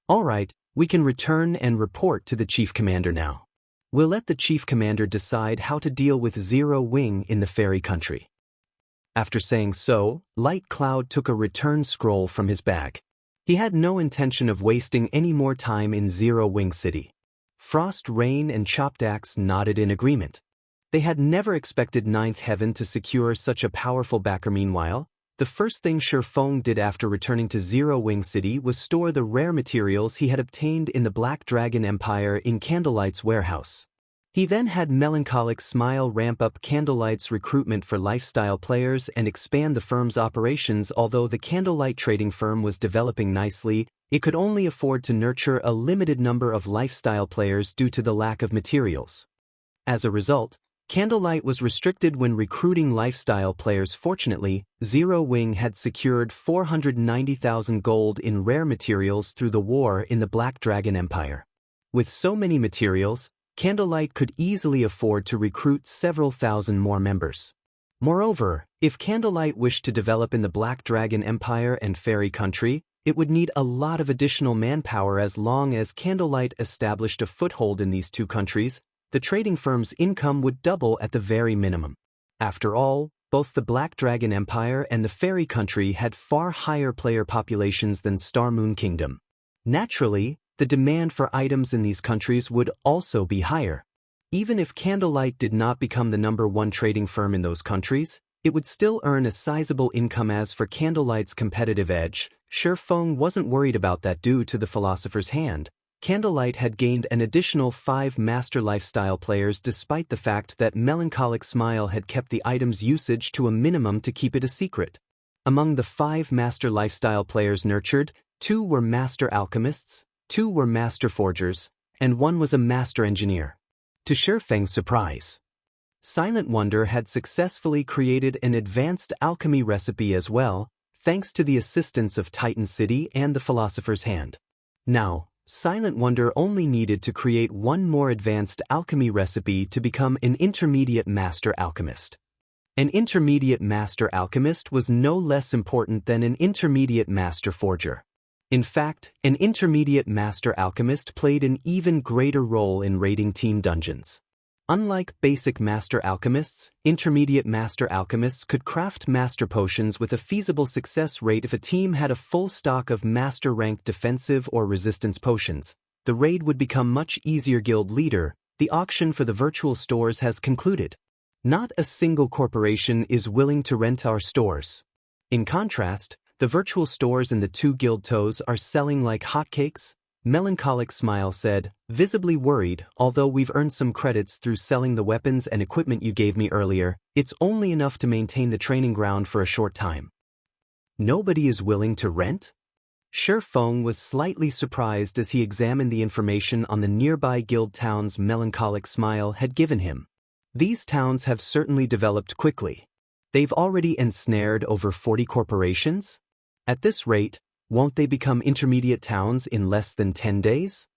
Alright, We can return and report to the Chief Commander now. We'll let the Chief Commander decide how to deal with Zero Wing in the fairy country. After saying so, Light Cloud took a return scroll from his bag. He had no intention of wasting any more time in Zero Wing City. Frost Rain and Chopped Axe nodded in agreement. They had never expected Ninth Heaven to secure such a powerful backer. Meanwhile, the first thing Feng did after returning to Zero Wing City was store the rare materials he had obtained in the Black Dragon Empire in Candlelight's warehouse. He then had Melancholic Smile ramp up Candlelight's recruitment for lifestyle players and expand the firm's operations. Although the Candlelight trading firm was developing nicely, it could only afford to nurture a limited number of lifestyle players due to the lack of materials. As a result, Candlelight was restricted when recruiting lifestyle players. Fortunately, Zero Wing had secured 490,000 gold in rare materials through the war in the Black Dragon Empire. With so many materials, Candlelight could easily afford to recruit several thousand more members. Moreover, if Candlelight wished to develop in the Black Dragon Empire and Fairy Country, it would need a lot of additional manpower. As long as Candlelight established a foothold in these two countries, the trading firm's income would double at the very minimum. After all, both the Black Dragon Empire and the Fairy Country had far higher player populations than Star Moon Kingdom. Naturally, the demand for items in these countries would also be higher. Even if Candlelight did not become the #1 trading firm in those countries, it would still earn a sizable income. As for Candlelight's competitive edge, Feng wasn't worried about that. Due to the Philosopher's Hand, Candlelight had gained an additional 5 master lifestyle players despite the fact that Melancholic Smile had kept the item's usage to a minimum to keep it a secret. Among the 5 master lifestyle players nurtured, 2 were master alchemists, 2 were master forgers, and 1 was a master engineer. To Feng's surprise, Silent Wonder had successfully created an advanced alchemy recipe as well, thanks to the assistance of Titan City and the Philosopher's Hand. Now, Silent Wonder only needed to create 1 more advanced alchemy recipe to become an intermediate master alchemist. An intermediate master alchemist was no less important than an intermediate master forger. In fact, an intermediate master alchemist played an even greater role in raiding team dungeons. Unlike basic master alchemists, intermediate master alchemists could craft master potions with a feasible success rate. If a team had a full stock of master-ranked defensive or resistance potions, the raid would become much easier. Guild leader, the auction for the virtual stores has concluded. Not a single corporation is willing to rent our stores. In contrast, the virtual stores in the 2 guild toes are selling like hotcakes. Melancholic Smile said, visibly worried. Although we've earned some credits through selling the weapons and equipment you gave me earlier, it's only enough to maintain the training ground for a short time. Nobody is willing to rent? Feng was slightly surprised as he examined the information on the nearby guild towns Melancholic Smile had given him. These towns have certainly developed quickly. They've already ensnared over 40 corporations? At this rate, won't they become intermediate towns in less than 10 days?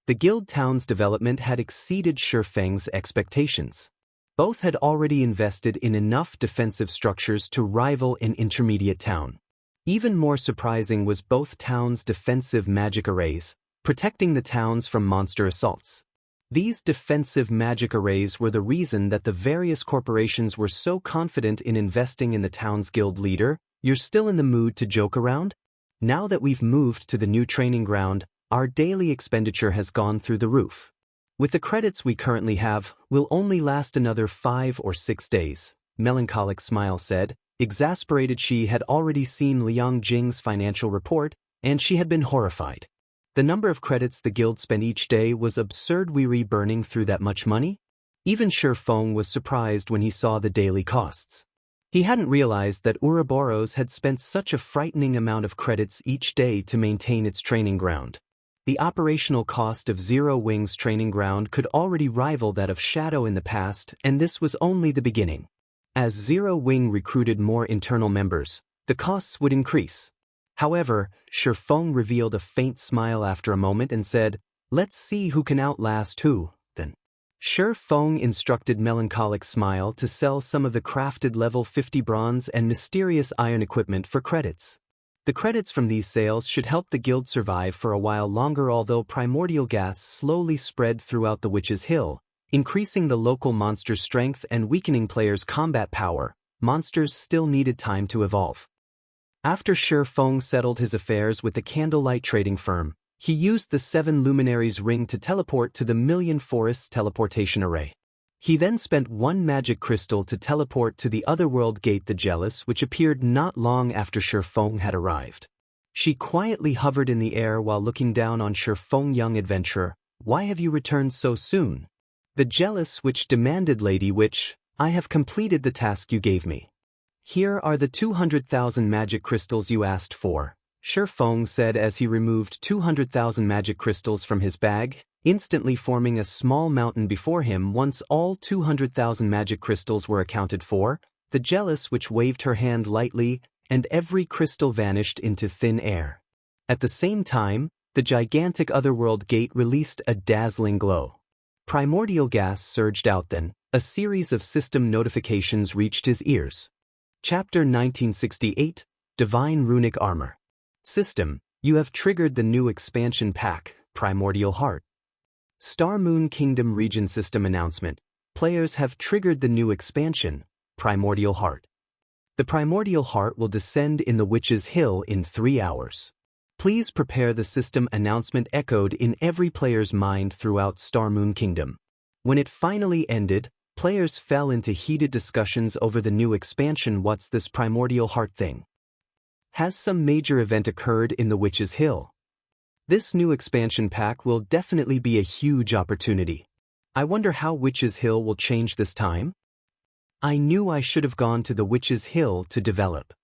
The guild town's development had exceeded Feng's expectations. Both had already invested in enough defensive structures to rival an intermediate town. Even more surprising was both towns' defensive magic arrays, protecting the towns from monster assaults. These defensive magic arrays were the reason that the various corporations were so confident in investing in the town's guild leader. You're still in the mood to joke around? Now that we've moved to the new training ground, our daily expenditure has gone through the roof. With the credits we currently have, we'll only last another 5 or 6 days, Melancholic Smile said. Exasperated, she had already seen Liang Jing's financial report, and she had been horrified. The number of credits the guild spent each day was absurd. We burning through that much money? Even Feng was surprised when he saw the daily costs. He hadn't realized that Ouroboros had spent such a frightening amount of credits each day to maintain its training ground. The operational cost of Zero Wing's training ground could already rival that of Shadow in the past, and this was only the beginning. As Zero Wing recruited more internal members, the costs would increase. However, Feng revealed a faint smile after a moment and said, let's see who can outlast who, then. Feng instructed Melancholic Smile to sell some of the crafted level 50 bronze and mysterious iron equipment for credits. The credits from these sales should help the guild survive for a while longer, although primordial gas slowly spread throughout the Witch's Hill, increasing the local monster's strength and weakening players' combat power. Monsters still needed time to evolve. After Shi Feng settled his affairs with the Candlelight trading firm, he used the 7 Luminaries ring to teleport to the Million Forests teleportation array. He then spent 1 magic crystal to teleport to the Otherworld Gate the Jealous, which appeared not long after Shi Feng had arrived. She quietly hovered in the air while looking down on Shi Feng. Young adventurer, why have you returned so soon? The Jealous Witch demanded. Lady Witch, I have completed the task you gave me. Here are the 200,000 magic crystals you asked for, Shi Feng said as he removed 200,000 magic crystals from his bag, instantly forming a small mountain before him. Once all 200,000 magic crystals were accounted for, the Jealous Witch waved her hand lightly, and every crystal vanished into thin air. At the same time, the gigantic Otherworld Gate released a dazzling glow. Primordial gas surged out. Then, a series of system notifications reached his ears. Chapter 1968, Divine Runic Armor. System, you have triggered the new expansion pack, Primordial Heart. Star Moon Kingdom Region System Announcement. Players have triggered the new expansion, Primordial Heart. The Primordial Heart will descend in the Witch's Hill in 3 hours. Please prepare. The system announcement echoed in every player's mind throughout Star Moon Kingdom. When it finally ended, players fell into heated discussions over the new expansion. What's this Primordial Heart thing? Has some major event occurred in the Witch's Hill? This new expansion pack will definitely be a huge opportunity. I wonder how Witch's Hill will change this time? I knew I should have gone to the Witch's Hill to develop.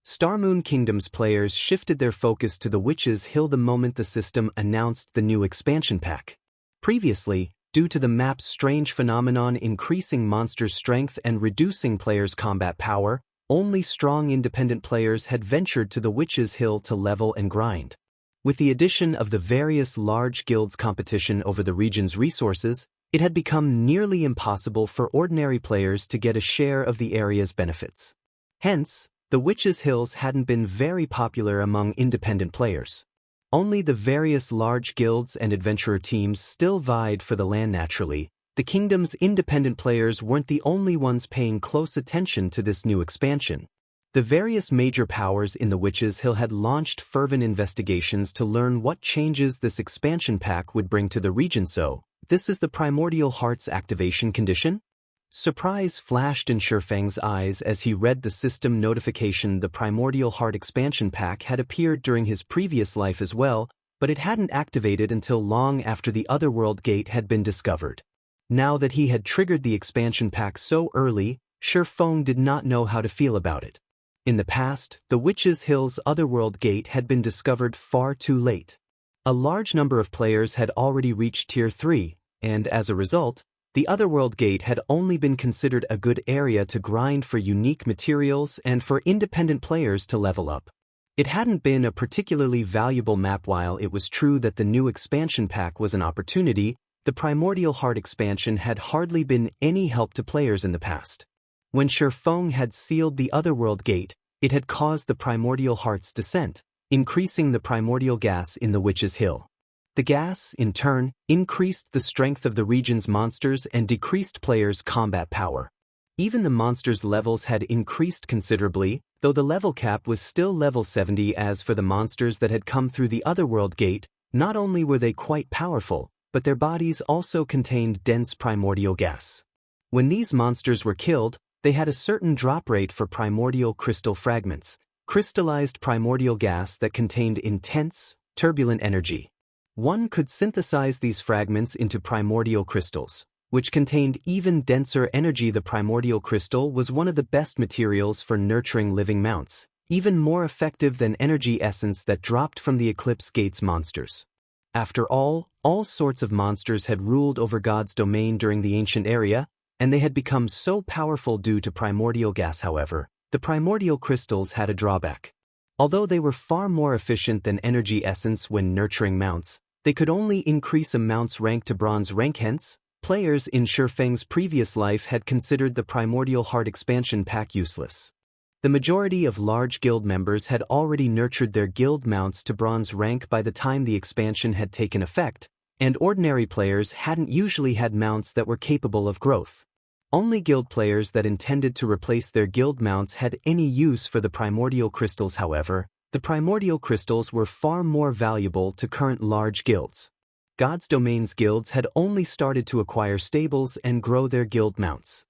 Star Moon Kingdom's players shifted their focus to the Witch's Hill the moment the system announced the new expansion pack. Previously, due to the map's strange phenomenon increasing monsters' strength and reducing players' combat power, only strong independent players had ventured to the Witch's Hill to level and grind. With the addition of the various large guilds' competition over the region's resources, it had become nearly impossible for ordinary players to get a share of the area's benefits. Hence, the Witch's Hills hadn't been very popular among independent players. Only the various large guilds and adventurer teams still vied for the land. Naturally, the kingdom's independent players weren't the only ones paying close attention to this new expansion. The various major powers in the Witch's Hill had launched fervent investigations to learn what changes this expansion pack would bring to the region. So, this is the Primordial Heart's activation condition? Surprise flashed in Shi Feng's eyes as he read the system notification. The Primordial Heart expansion pack had appeared during his previous life as well, but it hadn't activated until long after the Otherworld Gate had been discovered. Now that he had triggered the expansion pack so early, Shi Feng did not know how to feel about it. In the past, the Witch's Hill's Otherworld Gate had been discovered far too late. A large number of players had already reached Tier 3, and as a result, the Otherworld Gate had only been considered a good area to grind for unique materials and for independent players to level up. It hadn't been a particularly valuable map. While it was true that the new expansion pack was an opportunity, the Primordial Heart expansion had hardly been any help to players in the past. When Shi Feng had sealed the Otherworld Gate, it had caused the Primordial Heart's descent, increasing the primordial gas in the Witch's Hill. The gas, in turn, increased the strength of the region's monsters and decreased players' combat power. Even the monsters' levels had increased considerably, though the level cap was still level 70. As for the monsters that had come through the Otherworld Gate, not only were they quite powerful, but their bodies also contained dense primordial gas. When these monsters were killed, they had a certain drop rate for primordial crystal fragments, crystallized primordial gas that contained intense, turbulent energy. One could synthesize these fragments into primordial crystals, which contained even denser energy. The primordial crystal was one of the best materials for nurturing living mounts, even more effective than energy essence that dropped from the Eclipse Gate's monsters. After all sorts of monsters had ruled over God's domain during the ancient era, and they had become so powerful due to primordial gas. However, the primordial crystals had a drawback. Although they were far more efficient than energy essence when nurturing mounts, they could only increase a mount's rank to bronze rank. Hence, players in Shi Feng's previous life had considered the Primordial Heart expansion pack useless. The majority of large guild members had already nurtured their guild mounts to bronze rank by the time the expansion had taken effect, and ordinary players hadn't usually had mounts that were capable of growth. Only guild players that intended to replace their guild mounts had any use for the primordial crystals. However, the primordial crystals were far more valuable to current large guilds. God's Domains guilds had only started to acquire stables and grow their guild mounts.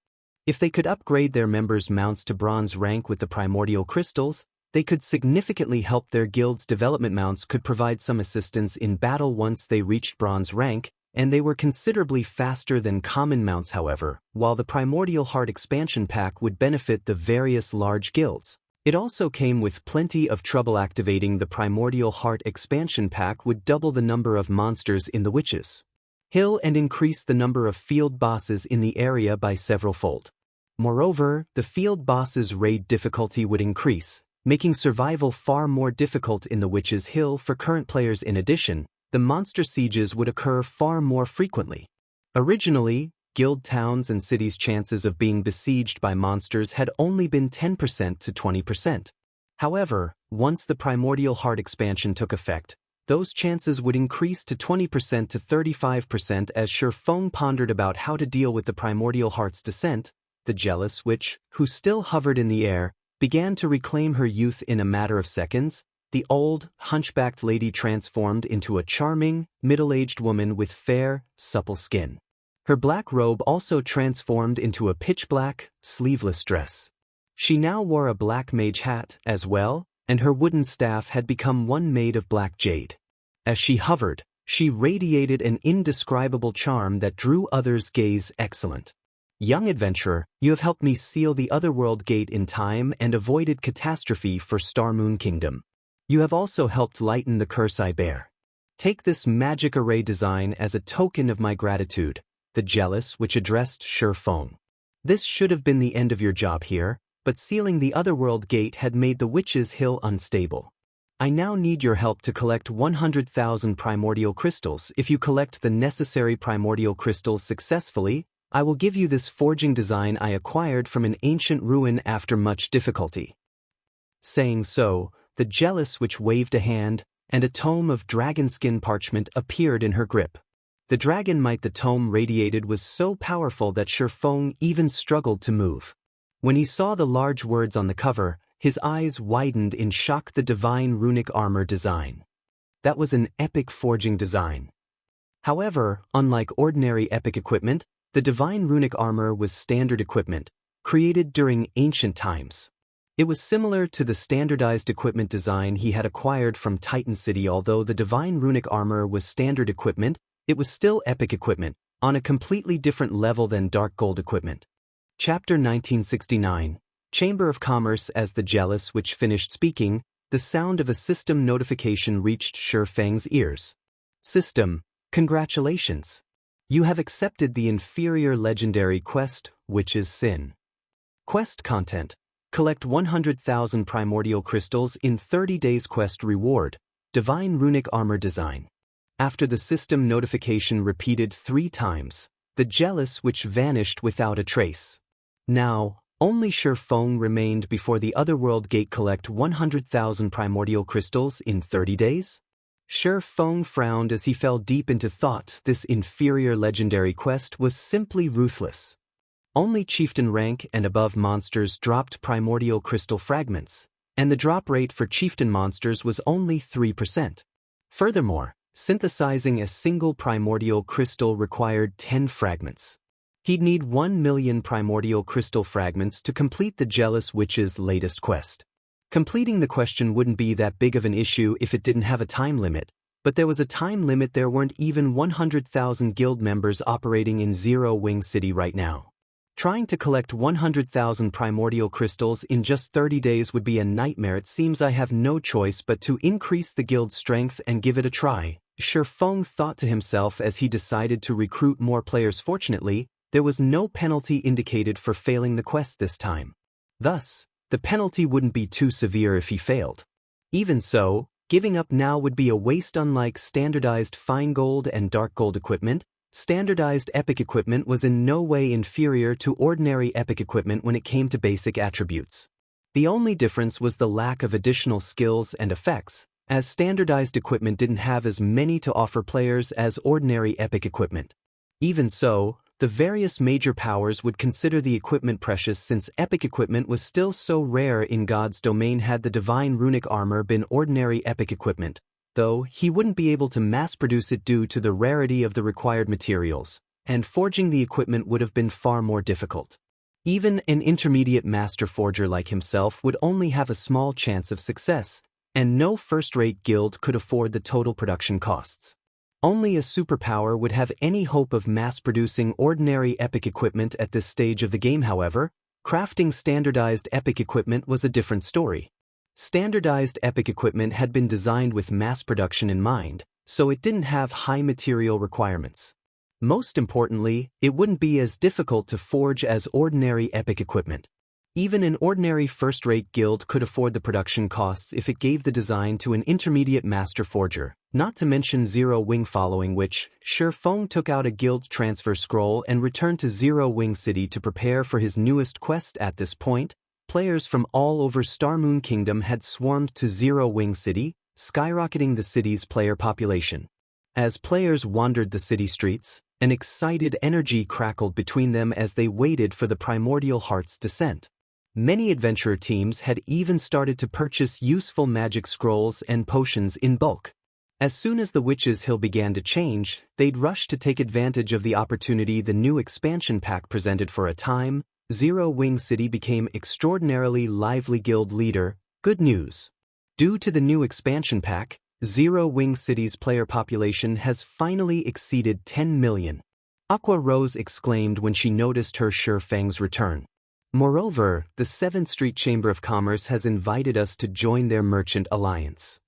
If they could upgrade their members' mounts to bronze rank with the primordial crystals, they could significantly help their guild's development. Mounts could provide some assistance in battle once they reached bronze rank, and they were considerably faster than common mounts. However, while the Primordial Heart expansion pack would benefit the various large guilds, it also came with plenty of trouble. Activating the Primordial Heart expansion pack would double the number of monsters in the Witches' Hill and increase the number of field bosses in the area by several-fold. Moreover, the field bosses' raid difficulty would increase, making survival far more difficult in the Witches' Hill for current players. In addition, the monster sieges would occur far more frequently. Originally, guild towns and cities' chances of being besieged by monsters had only been 10% to 20%. However, once the Primordial Heart expansion took effect, those chances would increase to 20% to 35% as Sher Feng pondered about how to deal with the Primordial Heart's descent. The jealous witch, who still hovered in the air, began to reclaim her youth in a matter of seconds. The old, hunchbacked lady transformed into a charming, middle-aged woman with fair, supple skin. Her black robe also transformed into a pitch-black, sleeveless dress. She now wore a black mage hat as well, and her wooden staff had become one made of black jade. As she hovered, she radiated an indescribable charm that drew others' gaze. Excellent. Young adventurer, you have helped me seal the Otherworld Gate in time and avoided catastrophe for Starmoon Kingdom. You have also helped lighten the curse I bear. Take this magic array design as a token of my gratitude. The jealous witch addressed Sher Feng. This should have been the end of your job here, but sealing the Otherworld Gate had made the Witches' Hill unstable. I now need your help to collect 100,000 primordial crystals. If you collect the necessary primordial crystals successfully, I will give you this forging design I acquired from an ancient ruin after much difficulty. Saying so, the jealous witch waved a hand, and a tome of dragonskin parchment appeared in her grip. The dragon might the tome radiated was so powerful that Sher Feng even struggled to move. When he saw the large words on the cover, his eyes widened in shock. The divine runic armor design. That was an epic forging design. However, unlike ordinary epic equipment, the divine runic armor was standard equipment, created during ancient times. It was similar to the standardized equipment design he had acquired from Titan City. Although the divine runic armor was standard equipment, it was still epic equipment, on a completely different level than dark gold equipment. Chapter 1969. Chamber of Commerce. As the jealous witch finished speaking, the sound of a system notification reached Sher Feng's ears. System, congratulations. You have accepted the inferior legendary quest, Witch's Sin. Quest content. Collect 100,000 primordial crystals in 30 days. Quest reward, divine runic armor design. After the system notification repeated 3 times, the jealous witch vanished without a trace. Now, only Sher Feng remained before the Otherworld Gate. Collect 100,000 primordial crystals in 30 days? Sher Feng frowned as he fell deep into thought. This inferior legendary quest was simply ruthless. Only chieftain rank and above monsters dropped primordial crystal fragments, and the drop rate for chieftain monsters was only 3%. Furthermore, synthesizing a single primordial crystal required 10 fragments. He'd need 1 million primordial crystal fragments to complete the jealous witch's latest quest. Completing the question wouldn't be that big of an issue if it didn't have a time limit, but there was a time limit. There weren't even 100,000 guild members operating in Zero Wing City right now. Trying to collect 100,000 primordial crystals in just 30 days would be a nightmare. It seems I have no choice but to increase the guild's strength and give it a try, Sher Feng thought to himself as he decided to recruit more players. Fortunately, there was no penalty indicated for failing the quest this time. Thus, the penalty wouldn't be too severe if he failed. Even so, giving up now would be a waste. Unlike standardized fine gold and dark gold equipment, standardized epic equipment was in no way inferior to ordinary epic equipment when it came to basic attributes. The only difference was the lack of additional skills and effects, as standardized equipment didn't have as many to offer players as ordinary epic equipment. Even so, the various major powers would consider the equipment precious since epic equipment was still so rare in God's domain. Had the divine runic armor been ordinary epic equipment, though, he wouldn't be able to mass-produce it due to the rarity of the required materials, and forging the equipment would have been far more difficult. Even an intermediate master forger like himself would only have a small chance of success, and no first-rate guild could afford the total production costs. Only a superpower would have any hope of mass-producing ordinary epic equipment at this stage of the game. However, crafting standardized epic equipment was a different story. Standardized epic equipment had been designed with mass production in mind, so it didn't have high material requirements. Most importantly, it wouldn't be as difficult to forge as ordinary epic equipment. Even an ordinary first-rate guild could afford the production costs if it gave the design to an intermediate master forger, not to mention Zero Wing, following which, Feng took out a guild transfer scroll and returned to Zero Wing City to prepare for his newest quest. At this point, players from all over Starmoon Kingdom had swarmed to Zero Wing City, skyrocketing the city's player population. As players wandered the city streets, an excited energy crackled between them as they waited for the Primordial Heart's descent. Many adventurer teams had even started to purchase useful magic scrolls and potions in bulk. As soon as the Witch's Hill began to change, they'd rush to take advantage of the opportunity the new expansion pack presented. For a time, Zero Wing City became extraordinarily lively. Guild leader, good news. Due to the new expansion pack, Zero Wing City's player population has finally exceeded 10 million. Aqua Rose exclaimed when she noticed her Feng's return. Moreover, the 7th Street Chamber of Commerce has invited us to join their merchant alliance.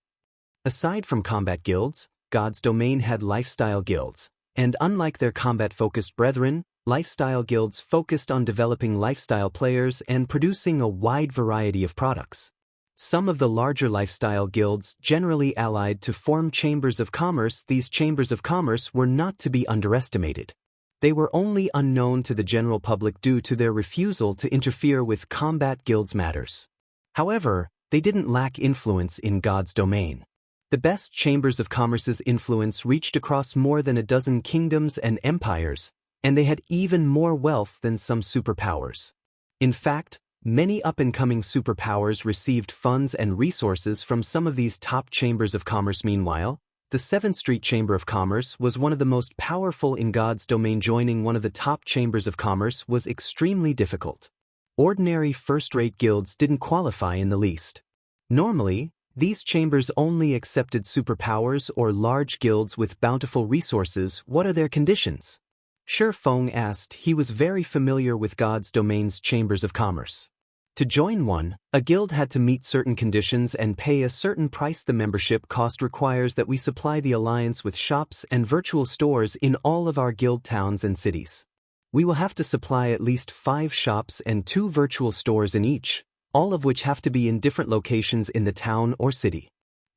Aside from combat guilds, God's domain had lifestyle guilds, and unlike their combat-focused brethren, lifestyle guilds focused on developing lifestyle players and producing a wide variety of products. Some of the larger lifestyle guilds generally allied to form chambers of commerce. These chambers of commerce were not to be underestimated. They were only unknown to the general public due to their refusal to interfere with combat guilds matters. However, they didn't lack influence in God's domain. The best chambers of commerce's influence reached across more than a dozen kingdoms and empires, and they had even more wealth than some superpowers. In fact, many up-and-coming superpowers received funds and resources from some of these top chambers of commerce. Meanwhile, the 7th Street Chamber of Commerce was one of the most powerful in God's domain. Joining one of the top chambers of commerce was extremely difficult. Ordinary first-rate guilds didn't qualify in the least. Normally, these chambers only accepted superpowers or large guilds with bountiful resources. What are their conditions? Feng asked. He was very familiar with God's domain's chambers of commerce. To join one, a guild had to meet certain conditions and pay a certain price. The membership cost requires that we supply the alliance with shops and virtual stores in all of our guild towns and cities. We will have to supply at least 5 shops and 2 virtual stores in each, all of which have to be in different locations in the town or city.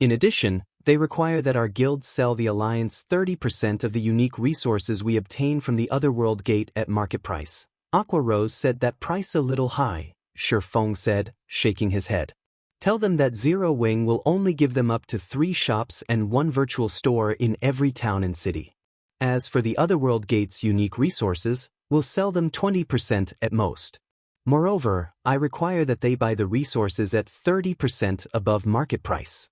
In addition, they require that our guild sell the alliance 30% of the unique resources we obtain from the Otherworld Gate at market price. Aqua Rose said that price a little high. Feng said, shaking his head. Tell them that Zero Wing will only give them up to 3 shops and 1 virtual store in every town and city. As for the Otherworld Gate's unique resources, we'll sell them 20% at most. Moreover, I require that they buy the resources at 30% above market price.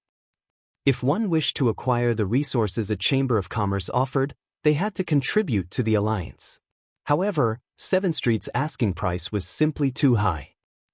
If one wished to acquire the resources a Chamber of Commerce offered, they had to contribute to the alliance. However, 7th Street's asking price was simply too high.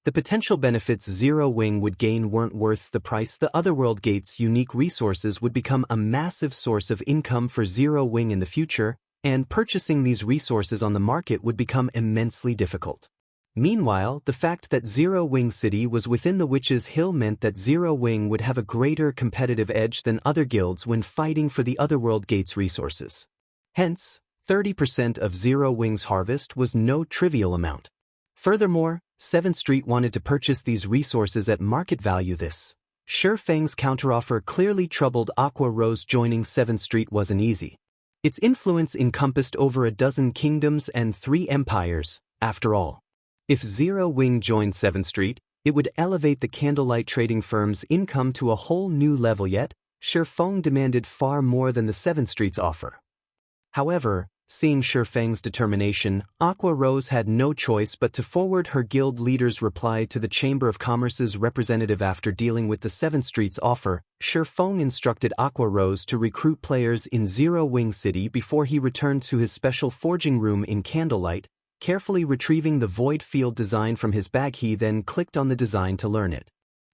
The potential benefits Zero Wing would gain weren't worth the price. The Otherworld Gate's unique resources would become a massive source of income for Zero Wing in the future, and purchasing these resources on the market would become immensely difficult. Meanwhile, the fact that Zero Wing City was within the Witch's Hill meant that Zero Wing would have a greater competitive edge than other guilds when fighting for the Otherworld Gate's resources. Hence, 30% of Zero Wing's harvest was no trivial amount. Furthermore, 7th Street wanted to purchase these resources at market value. This Feng's counteroffer clearly troubled Aqua Rose. Joining 7th Street wasn't easy. Its influence encompassed over a dozen kingdoms and 3 empires, after all. If Zero Wing joined 7th Street, It would elevate the Candlelight trading firm's income to a whole new level, yet Shifeng demanded far more than the 7th Street's offer. However, seeing Shifeng's determination, Aqua Rose had no choice but to forward her guild leader's reply to the Chamber of Commerce's representative. After dealing with the 7th Street's offer, Shifeng instructed Aqua Rose to recruit players in Zero Wing City before he returned to his special forging room in Candlelight. Carefully retrieving the void field design from his bag, he then clicked on the design to learn it.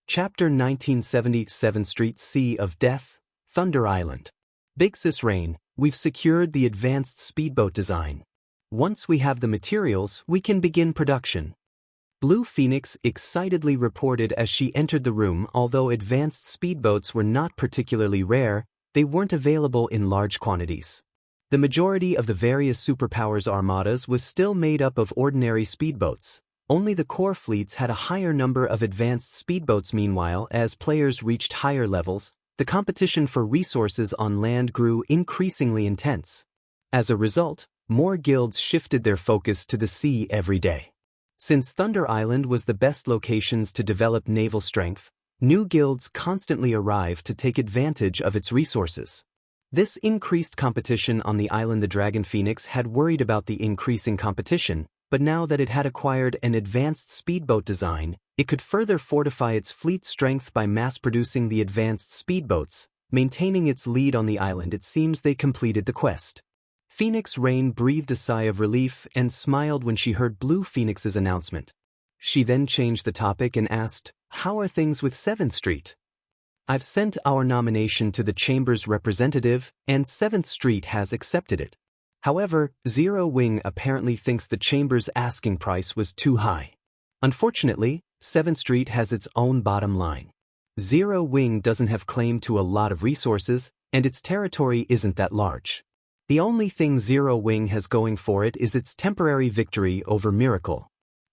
Chapter 1970, 7th Street Sea of Death, Thunder Island. Big Sis Rain, we've secured the advanced speedboat design. Once we have the materials, we can begin production. Blue Phoenix excitedly reported as she entered the room. Although advanced speedboats were not particularly rare, they weren't available in large quantities. The majority of the various superpowers armadas was still made up of ordinary speedboats. Only the core fleets had a higher number of advanced speedboats. Meanwhile, as players reached higher levels, the competition for resources on land grew increasingly intense. As a result, more guilds shifted their focus to the sea every day. Since Thunder Island was the best locations to develop naval strength, new guilds constantly arrived to take advantage of its resources. This increased competition on the island. The Dragon Phoenix had worried about the increasing competition, but now that it had acquired an advanced speedboat design, it could further fortify its fleet strength by mass-producing the advanced speedboats, maintaining its lead on the island. It seems they completed the quest. Phoenix Rain breathed a sigh of relief and smiled when she heard Blue Phoenix's announcement. She then changed the topic and asked, "How are things with 7th Street?" "I've sent our nomination to the Chamber's representative, and 7th Street has accepted it. However, Zero Wing apparently thinks the Chamber's asking price was too high. Unfortunately, 7th Street has its own bottom line. Zero Wing doesn't have claim to a lot of resources, and its territory isn't that large. The only thing Zero Wing has going for it is its temporary victory over Miracle.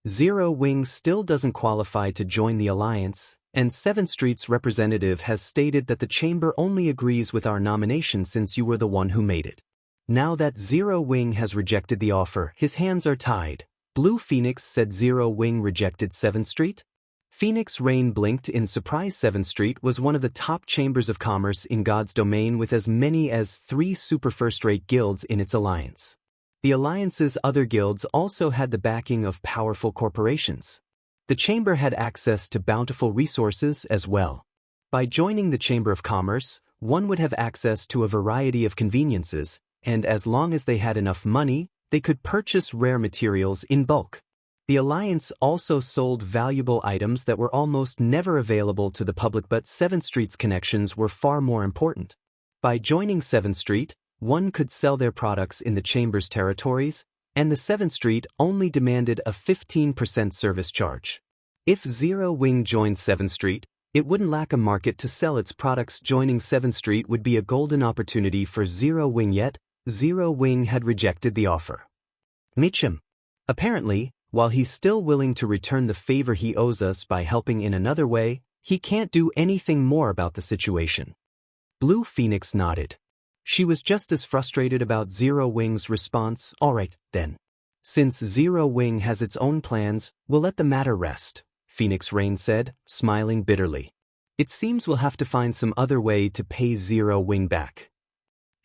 Zero Wing still doesn't qualify to join the alliance, and 7th Street's representative has stated that the Chamber only agrees with our nomination since you were the one who made it." Now that Zero Wing has rejected the offer, his hands are tied. Blue Phoenix said Zero Wing rejected 7th Street? Phoenix Rain blinked in surprise. 7th Street was one of the top chambers of commerce in God's domain, with as many as 3 super-first-rate guilds in its alliance. The alliance's other guilds also had the backing of powerful corporations. The chamber had access to bountiful resources as well. By joining the Chamber of Commerce, one would have access to a variety of conveniences, and as long as they had enough money, they could purchase rare materials in bulk. The alliance also sold valuable items that were almost never available to the public, but 7th Street's connections were far more important. By joining 7th Street, one could sell their products in the Chamber's territories, and the 7th Street only demanded a 15% service charge. If Zero Wing joined 7th Street, it wouldn't lack a market to sell its products. Joining 7th Street would be a golden opportunity for Zero Wing, yet Zero Wing had rejected the offer. Mitchum. Apparently, while he's still willing to return the favor he owes us by helping in another way, he can't do anything more about the situation. Blue Phoenix nodded. She was just as frustrated about Zero Wing's response. "All right, then. Since Zero Wing has its own plans, we'll let the matter rest," Phoenix Rain said, smiling bitterly. "It seems we'll have to find some other way to pay Zero Wing back."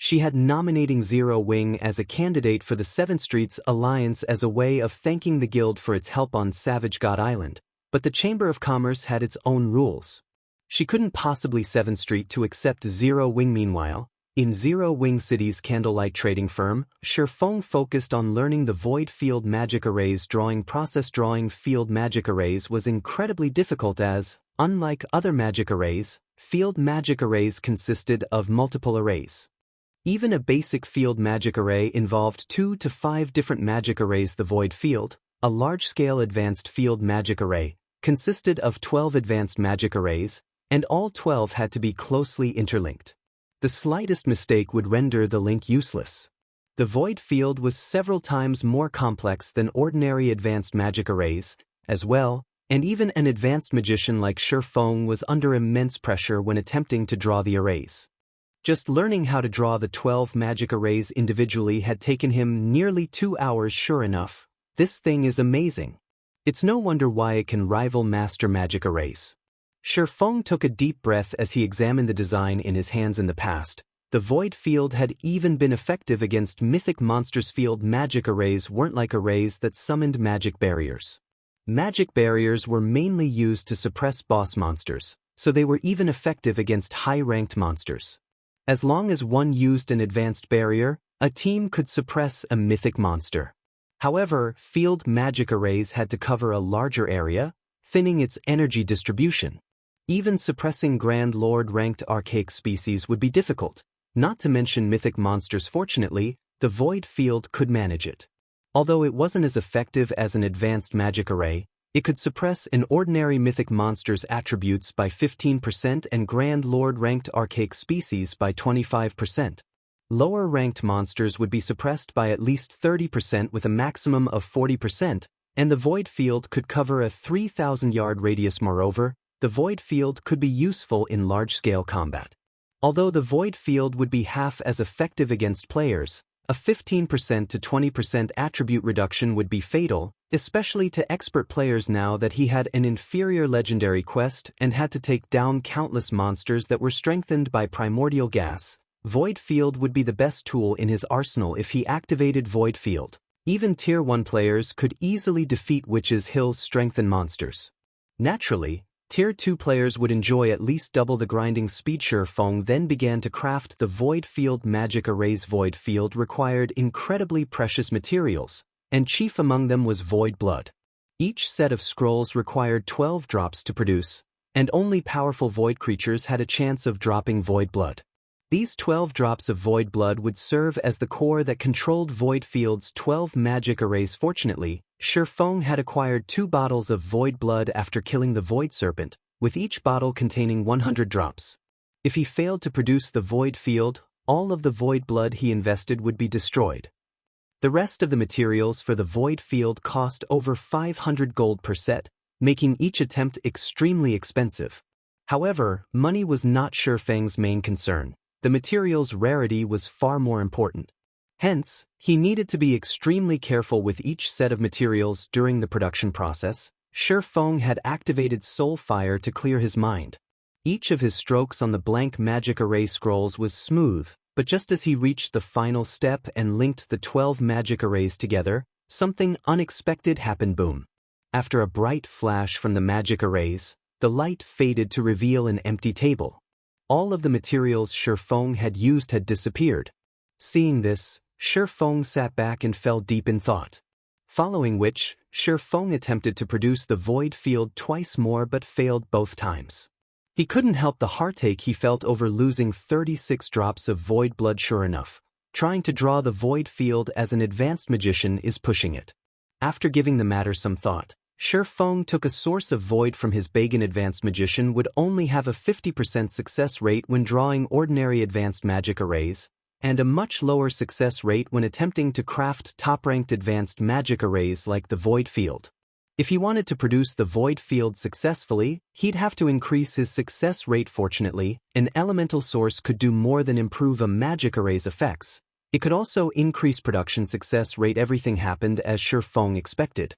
She had nominating Zero Wing as a candidate for the 7th Street's alliance as a way of thanking the guild for its help on Savage God Island, but the Chamber of Commerce had its own rules. She couldn't possibly 7th Street to accept Zero Wing. Meanwhile, in Zero Wing City's Candlelight trading firm, Shifeng focused on learning the void field magic arrays drawing process. Drawing field magic arrays was incredibly difficult as, unlike other magic arrays, field magic arrays consisted of multiple arrays. Even a basic field magic array involved 2 to 5 different magic arrays. The void field, a large-scale advanced field magic array, consisted of 12 advanced magic arrays, and all 12 had to be closely interlinked. The slightest mistake would render the link useless. The void field was several times more complex than ordinary advanced magic arrays, as well, and even an advanced magician like Shifeng was under immense pressure when attempting to draw the arrays. Just learning how to draw the 12 magic arrays individually had taken him nearly 2 hours. Sure enough, this thing is amazing. It's no wonder why it can rival master magic arrays. Feng took a deep breath as he examined the design in his hands in the past. The void field had even been effective against mythic monsters. Field magic arrays weren't like arrays that summoned magic barriers. Magic barriers were mainly used to suppress boss monsters, so they were even effective against high-ranked monsters. As long as one used an advanced barrier, a team could suppress a mythic monster. However, field magic arrays had to cover a larger area, thinning its energy distribution. Even suppressing Grand Lord-ranked archaic species would be difficult, not to mention mythic monsters. Fortunately, the void field could manage it. Although it wasn't as effective as an advanced magic array, it could suppress an ordinary mythic monster's attributes by 15% and Grand Lord-ranked archaic species by 25%. Lower-ranked monsters would be suppressed by at least 30% with a maximum of 40%, and the void field could cover a 3,000-yard radius. Moreover, the void field could be useful in large-scale combat. Although the void field would be half as effective against players, a 15% to 20% attribute reduction would be fatal, especially to expert players now that he had an inferior legendary quest and had to take down countless monsters that were strengthened by primordial gas. Void Field would be the best tool in his arsenal if he activated Void Field. Even Tier 1 players could easily defeat Witch's Hill's strengthened monsters. Naturally, Tier 2 players would enjoy at least double the grinding speed. Feng then began to craft the Void Field magic arrays. Void Field required incredibly precious materials, and chief among them was Void Blood. Each set of scrolls required 12 drops to produce, and only powerful void creatures had a chance of dropping Void Blood. These 12 drops of Void Blood would serve as the core that controlled Void Field's 12 magic arrays. Fortunately, Feng had acquired 2 bottles of Void Blood after killing the Void Serpent, with each bottle containing 100 drops. If he failed to produce the Void Field, all of the Void Blood he invested would be destroyed. The rest of the materials for the Void Field cost over 500 gold per set, making each attempt extremely expensive. However, money was not Feng's main concern. The material's rarity was far more important. Hence, he needed to be extremely careful with each set of materials during the production process. Feng had activated Soul Fire to clear his mind. Each of his strokes on the blank magic array scrolls was smooth, but just as he reached the final step and linked the 12 magic arrays together, something unexpected happened. Boom. After a bright flash from the magic arrays, the light faded to reveal an empty table. All of the materials Feng had used had disappeared. Seeing this, Feng sat back and fell deep in thought. Following which, Feng attempted to produce the Void Field twice more but failed both times. He couldn't help the heartache he felt over losing 36 drops of Void Blood. Sure enough, trying to draw the Void Field as an advanced magician is pushing it. After giving the matter some thought, Feng took a source of void from his bag. An advanced magician would only have a 50% success rate when drawing ordinary advanced magic arrays, and a much lower success rate when attempting to craft top-ranked advanced magic arrays like the Void Field. If he wanted to produce the Void Field successfully, he'd have to increase his success rate. Fortunately, an elemental source could do more than improve a magic array's effects. It could also increase production success rate. Everything happened as Feng expected.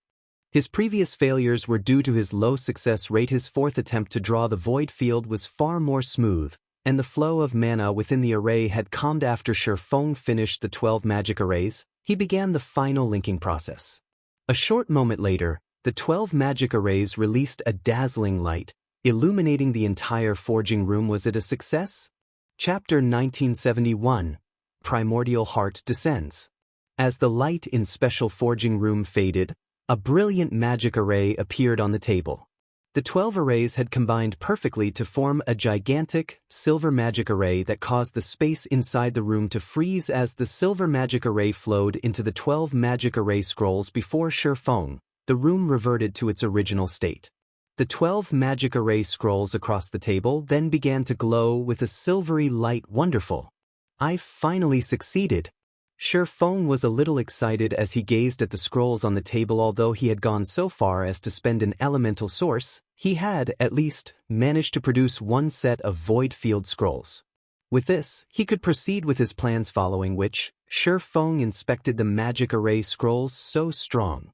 His previous failures were due to his low success rate. His fourth attempt to draw the Void Field was far more smooth, and the flow of mana within the array had calmed. After Feng finished the 12 magic arrays, he began the final linking process. A short moment later, the 12 magic arrays released a dazzling light, illuminating the entire forging room. Was it a success? Chapter 1971. Primordial Heart Descends. As the light in special forging room faded, a brilliant magic array appeared on the table. The 12 arrays had combined perfectly to form a gigantic, silver magic array that caused the space inside the room to freeze as the silver magic array flowed into the 12 magic array scrolls. Before Feng, the room reverted to its original state. The 12 magic array scrolls across the table then began to glow with a silvery light. Wonderful! I've finally succeeded! Feng was a little excited as he gazed at the scrolls on the table. Although he had gone so far as to spend an elemental source, he had, at least, managed to produce one set of Void Field scrolls. With this, he could proceed with his plans, following which, Feng inspected the magic array scrolls. So strong.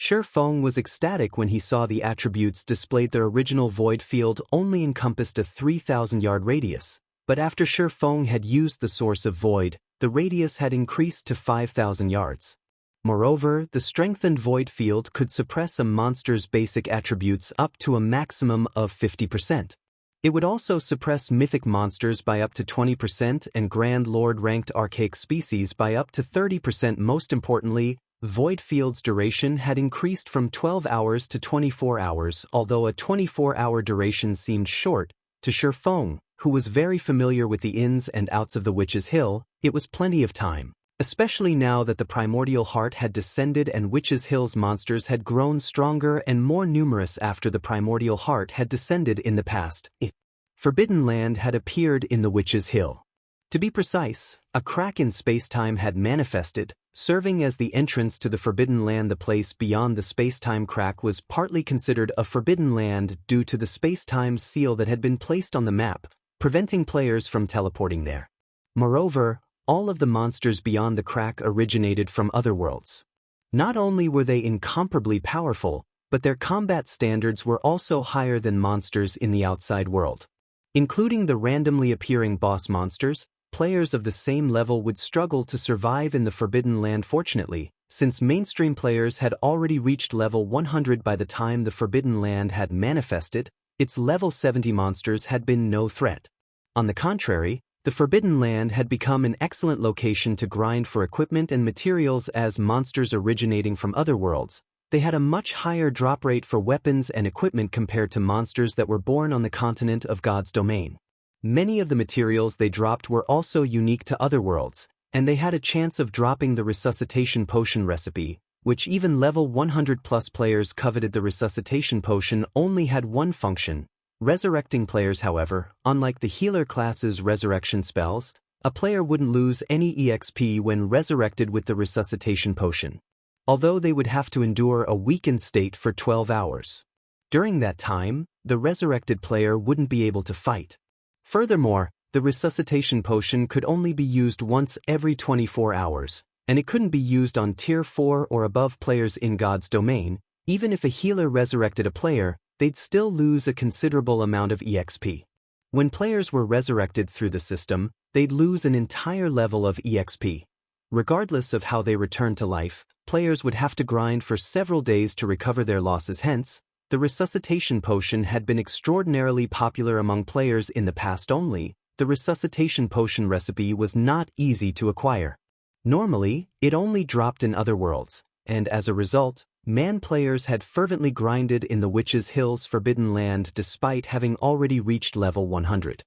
Shi Feng was ecstatic when he saw the attributes displayed. Their original void field only encompassed a 3,000-yard radius, but after Shi Feng had used the source of void, the radius had increased to 5,000 yards. Moreover, the strengthened void field could suppress a monster's basic attributes up to a maximum of 50%. It would also suppress mythic monsters by up to 20% and Grand Lord-ranked archaic species by up to 30%. Most importantly, void field's duration had increased from 12 hours to 24 hours. Although a 24-hour duration seemed short, to Shi Feng, who was very familiar with the ins and outs of the Witch's Hill, it was plenty of time. Especially now that the Primordial Heart had descended and Witch's Hill's monsters had grown stronger and more numerous after the Primordial Heart had descended in the past. Forbidden Land had appeared in the Witch's Hill. To be precise, a crack in space-time had manifested, serving as the entrance to the Forbidden Land. The place beyond the space-time crack was partly considered a Forbidden Land due to the space-time seal that had been placed on the map, preventing players from teleporting there. Moreover, all of the monsters beyond the crack originated from other worlds. Not only were they incomparably powerful, but their combat standards were also higher than monsters in the outside world. Including the randomly appearing boss monsters, players of the same level would struggle to survive in the Forbidden Land. Fortunately, since mainstream players had already reached level 100 by the time the Forbidden Land had manifested, its level 70 monsters had been no threat. On the contrary, the Forbidden Land had become an excellent location to grind for equipment and materials. As monsters originating from other worlds, they had a much higher drop rate for weapons and equipment compared to monsters that were born on the continent of God's domain. Many of the materials they dropped were also unique to other worlds, and they had a chance of dropping the resuscitation potion recipe, which even level 100-plus players coveted. The resuscitation potion only had one function: resurrecting players. However, unlike the healer class's resurrection spells, a player wouldn't lose any EXP when resurrected with the resuscitation potion, although they would have to endure a weakened state for 12 hours. During that time, the resurrected player wouldn't be able to fight. Furthermore, the resuscitation potion could only be used once every 24 hours, and it couldn't be used on Tier 4 or above players in God's domain. Even if a healer resurrected a player, they'd still lose a considerable amount of EXP. When players were resurrected through the system, they'd lose an entire level of EXP. Regardless of how they returned to life, players would have to grind for several days to recover their losses. Hence, the resuscitation potion had been extraordinarily popular among players in the past. Only, the resuscitation potion recipe was not easy to acquire. Normally, it only dropped in other worlds, and as a result, players had fervently grinded in the Witch's Hill's Forbidden Land despite having already reached level 100.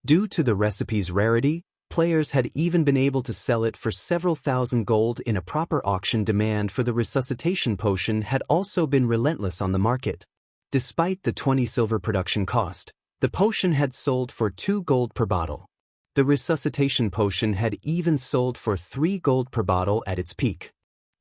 Due to the recipe's rarity, players had even been able to sell it for several thousand gold in a proper auction. Demand for the resuscitation potion had also been relentless on the market. Despite the 20 silver production cost, the potion had sold for 2 gold per bottle. The resuscitation potion had even sold for 3 gold per bottle at its peak.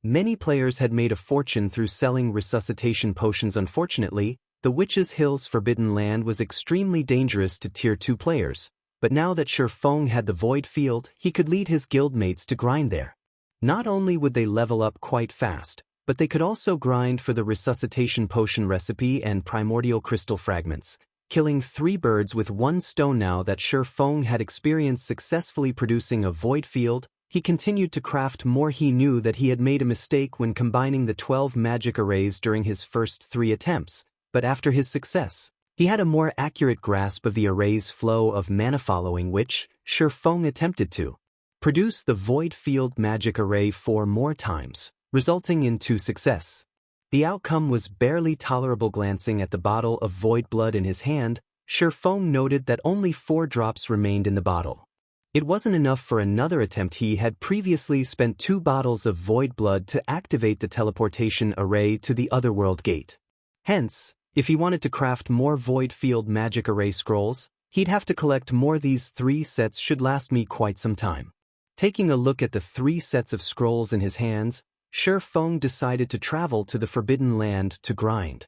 Many players had made a fortune through selling resuscitation potions. Unfortunately, the Witch's Hill's Forbidden Land was extremely dangerous to Tier 2 players, but now that Shi Feng had the void field, he could lead his guildmates to grind there. Not only would they level up quite fast, but they could also grind for the resuscitation potion recipe and primordial crystal fragments, killing 3 birds with 1 stone. Now that Shi Feng had experienced successfully producing a void field, he continued to craft more. He knew that he had made a mistake when combining the 12 magic arrays during his first 3 attempts, but after his success, he had a more accurate grasp of the array's flow of mana, following which, Shi Feng attempted to produce the void field magic array 4 more times, resulting in 2 success. The outcome was barely tolerable. Glancing at the bottle of void blood in his hand, Shi Feng noted that only 4 drops remained in the bottle. It wasn't enough for another attempt. He had previously spent 2 bottles of void blood to activate the teleportation array to the Otherworld gate. Hence, if he wanted to craft more void field magic array scrolls, he'd have to collect more. These 3 sets should last me quite some time. Taking a look at the 3 sets of scrolls in his hands, Shi Feng decided to travel to the Forbidden Land to grind.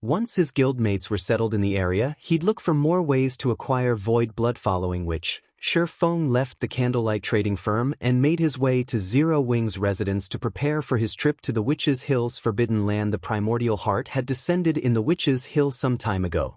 Once his guildmates were settled in the area, he'd look for more ways to acquire void blood, following which, Shi Feng left the Candlelight trading firm and made his way to Zero Wing's residence to prepare for his trip to the Witch's Hill's forbidden land. The primordial heart had descended in the Witch's Hill some time ago.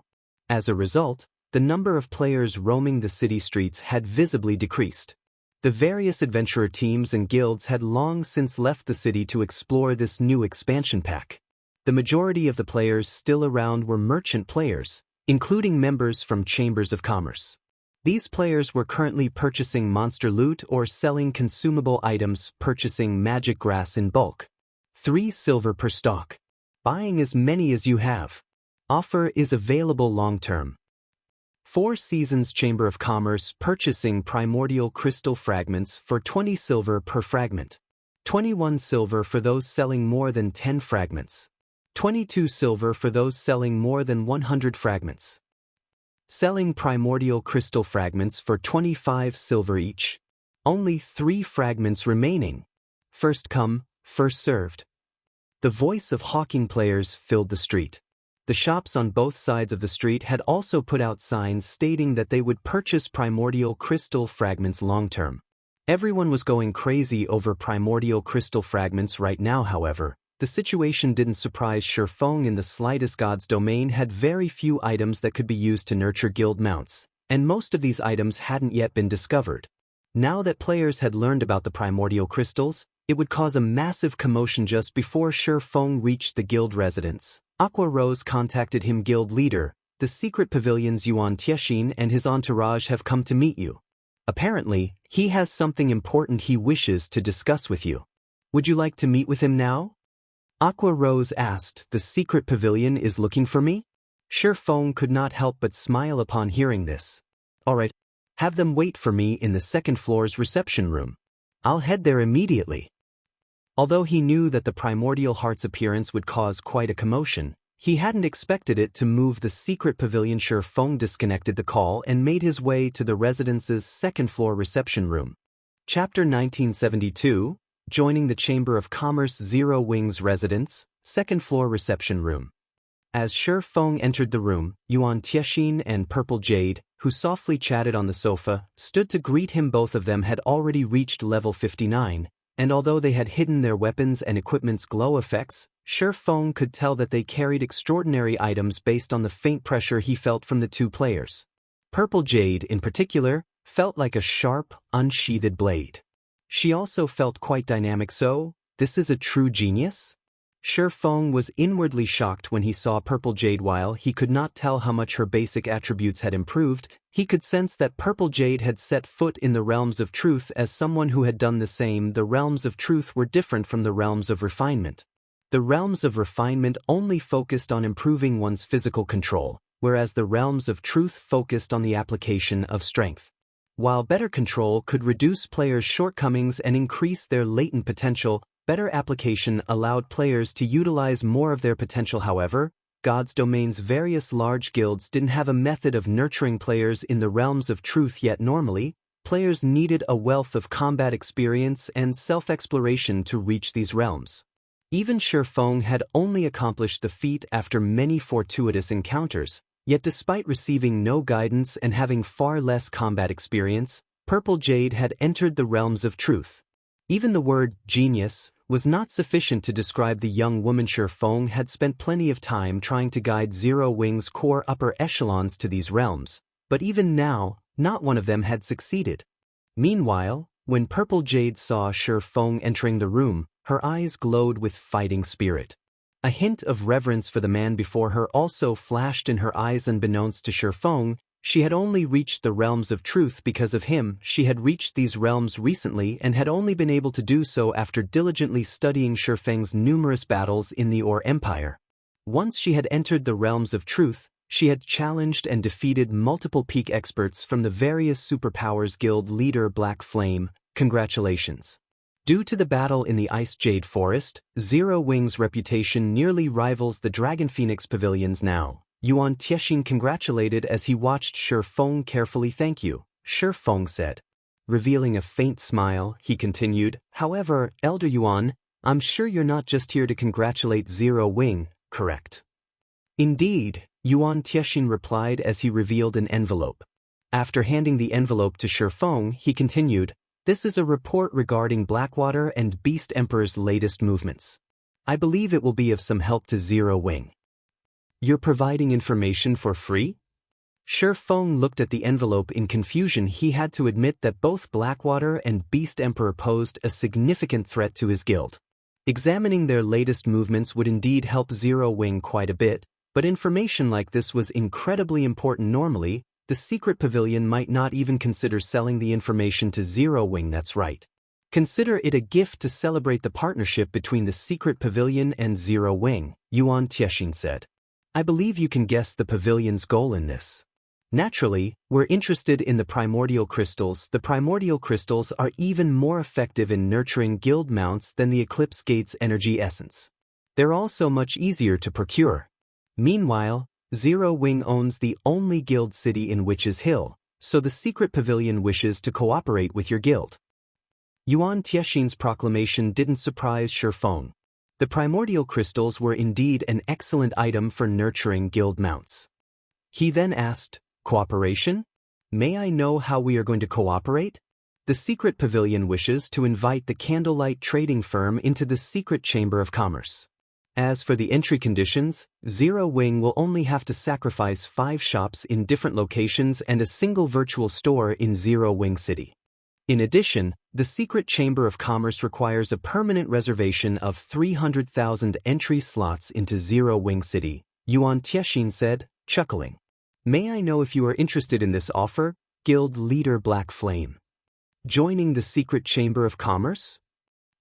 As a result, the number of players roaming the city streets had visibly decreased. The various adventurer teams and guilds had long since left the city to explore this new expansion pack. The majority of the players still around were merchant players, including members from chambers of commerce. These players were currently purchasing monster loot or selling consumable items, purchasing magic grass in bulk. 3 silver per stalk. Buying as many as you have. Offer is available long-term. 4 Seasons Chamber of Commerce purchasing primordial crystal fragments for 20 silver per fragment. 21 silver for those selling more than 10 fragments. 22 silver for those selling more than 100 fragments. Selling primordial crystal fragments for 25 silver each. Only 3 fragments remaining. First come, first served. The voice of hawking players filled the street. The shops on both sides of the street had also put out signs stating that they would purchase primordial crystal fragments long-term. Everyone was going crazy over primordial crystal fragments right now. However, the situation didn't surprise Shi Feng in the slightest. God's domain had very few items that could be used to nurture guild mounts, and most of these items hadn't yet been discovered. Now that players had learned about the primordial crystals, it would cause a massive commotion. Just before Shi Feng reached the guild residence, Aqua Rose contacted him. Guild leader, the secret pavilion's Yuan Tiexin and his entourage have come to meet you. Apparently, he has something important he wishes to discuss with you. Would you like to meet with him now? Aqua Rose asked. The secret pavilion is looking for me? Shi Feng could not help but smile upon hearing this. Alright, have them wait for me in the second floor's reception room. I'll head there immediately. Although he knew that the primordial heart's appearance would cause quite a commotion, he hadn't expected it to move the secret pavilion. Shi Feng disconnected the call and made his way to the residence's second-floor reception room. Chapter 1972, Joining the Chamber of Commerce. Zero Wing's residence, second-floor reception room. As Shi Feng entered the room, Yuan Tiexin and Purple Jade, who softly chatted on the sofa, stood to greet him. Both of them had already reached level 59, and although they had hidden their weapons and equipment's glow effects, Shi Feng could tell that they carried extraordinary items based on the faint pressure he felt from the 2 players. Purple Jade, in particular, felt like a sharp, unsheathed blade. She also felt quite dynamic. So, this is a true genius? Shi Feng was inwardly shocked when he saw Purple Jade. While he could not tell how much her basic attributes had improved, he could sense that Purple Jade had set foot in the realms of truth. As someone who had done the same, the realms of truth were different from the realms of refinement. The realms of refinement only focused on improving one's physical control, whereas the realms of truth focused on the application of strength. While better control could reduce players' shortcomings and increase their latent potential, better application allowed players to utilize more of their potential. However, God's domain's various large guilds didn't have a method of nurturing players in the realms of truth yet. Normally, players needed a wealth of combat experience and self-exploration to reach these realms. Even Shi Feng had only accomplished the feat after many fortuitous encounters. Yet despite receiving no guidance and having far less combat experience, Purple Jade had entered the realms of truth. Even the word genius was not sufficient to describe the young woman. Shi Feng had spent plenty of time trying to guide Zero Wing's core upper echelons to these realms, but even now, not one of them had succeeded. Meanwhile, when Purple Jade saw Shi Feng entering the room, her eyes glowed with fighting spirit. A hint of reverence for the man before her also flashed in her eyes. Unbeknownst to Shi Feng, she had only reached the realms of truth because of him. She had reached these realms recently and had only been able to do so after diligently studying Shi Feng's numerous battles in the Or Empire. Once she had entered the realms of truth, she had challenged and defeated multiple peak experts from the various superpowers. Guild leader Black Flame, congratulations. Due to the battle in the Ice Jade Forest, Zero Wing's reputation nearly rivals the Dragon Phoenix Pavilions now. Yuan Tiexin congratulated as he watched Shi Feng carefully. Thank you, Shi Feng said. Revealing a faint smile, he continued, however, Elder Yuan, I'm sure you're not just here to congratulate Zero Wing, correct? Indeed, Yuan Tiexin replied as he revealed an envelope. After handing the envelope to Shifeng, he continued, "This is a report regarding Blackwater and Beast Emperor's latest movements. I believe it will be of some help to Zero Wing." "You're providing information for free?" Shifeng looked at the envelope in confusion. He had to admit that both Blackwater and Beast Emperor posed a significant threat to his guild. Examining their latest movements would indeed help Zero Wing quite a bit, but information like this was incredibly important. Normally, the secret pavilion might not even consider selling the information to Zero Wing. That's right. Consider it a gift to celebrate the partnership between the secret pavilion and Zero Wing, Yuan Tiexin said. "I believe you can guess the pavilion's goal in this. Naturally, we're interested in the primordial crystals. The primordial crystals are even more effective in nurturing guild mounts than the Eclipse Gate's energy essence. They're also much easier to procure. Meanwhile, Zero Wing owns the only guild city in Witch's Hill, so the secret pavilion wishes to cooperate with your guild." Yuan Tiexin's proclamation didn't surprise Shifeng. The primordial crystals were indeed an excellent item for nurturing guild mounts. He then asked, "Cooperation? May I know how we are going to cooperate?" "The secret pavilion wishes to invite the Candlelight trading firm into the secret chamber of commerce. As for the entry conditions, Zero Wing will only have to sacrifice 5 shops in different locations and a single virtual store in Zero Wing City. In addition, the secret chamber of commerce requires a permanent reservation of 300,000 entry slots into Zero Wing City," Yuan Tiexin said, chuckling. "May I know if you are interested in this offer, Guild Leader Black Flame? Joining the secret chamber of commerce?"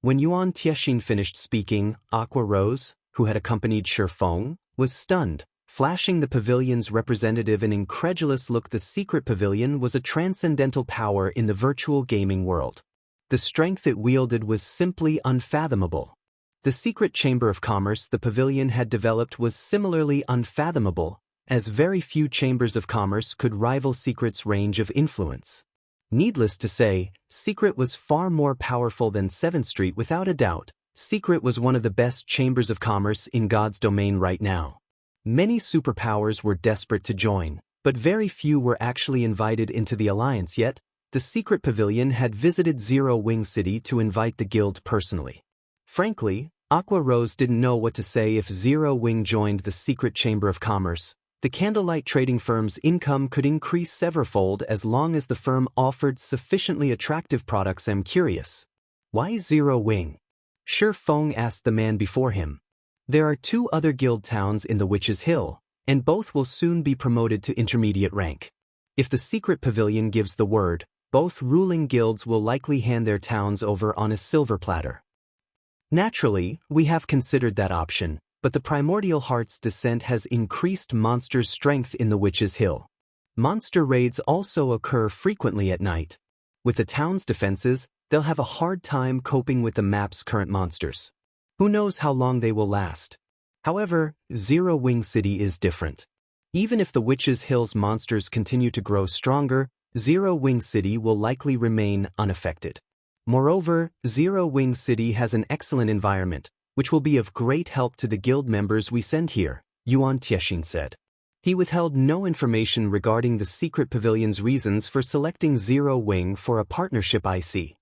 When Yuan Tiexin finished speaking, Aqua Rose, who had accompanied Shifeng, was stunned, flashing the pavilion's representative an incredulous look. The secret pavilion was a transcendental power in the virtual gaming world. The strength it wielded was simply unfathomable. The secret chamber of commerce the pavilion had developed was similarly unfathomable, as very few chambers of commerce could rival Secret's range of influence. Needless to say, Secret was far more powerful than 7th Street without a doubt. Secret was one of the best chambers of commerce in God's domain right now. Many superpowers were desperate to join, but very few were actually invited into the alliance yet. The secret pavilion had visited Zero Wing City to invite the guild personally. Frankly, Aqua Rose didn't know what to say. If Zero Wing joined the secret chamber of commerce, the Candlelight trading firm's income could increase severalfold as long as the firm offered sufficiently attractive products. "I'm curious. Why Zero Wing?" Shifeng asked the man before him. "There are 2 other guild towns in the Witch's Hill, and both will soon be promoted to intermediate rank. If the secret pavilion gives the word, both ruling guilds will likely hand their towns over on a silver platter. Naturally, we have considered that option, but the Primordial Heart's descent has increased monsters' strength in the Witch's Hill. Monster raids also occur frequently at night. With the town's defenses, they'll have a hard time coping with the map's current monsters. Who knows how long they will last? However, Zero Wing City is different. Even if the Witch's Hill's monsters continue to grow stronger, Zero Wing City will likely remain unaffected. Moreover, Zero Wing City has an excellent environment, which will be of great help to the guild members we send here," Yuan Tiexin said. He withheld no information regarding the secret pavilion's reasons for selecting Zero Wing for a partnership. "I see."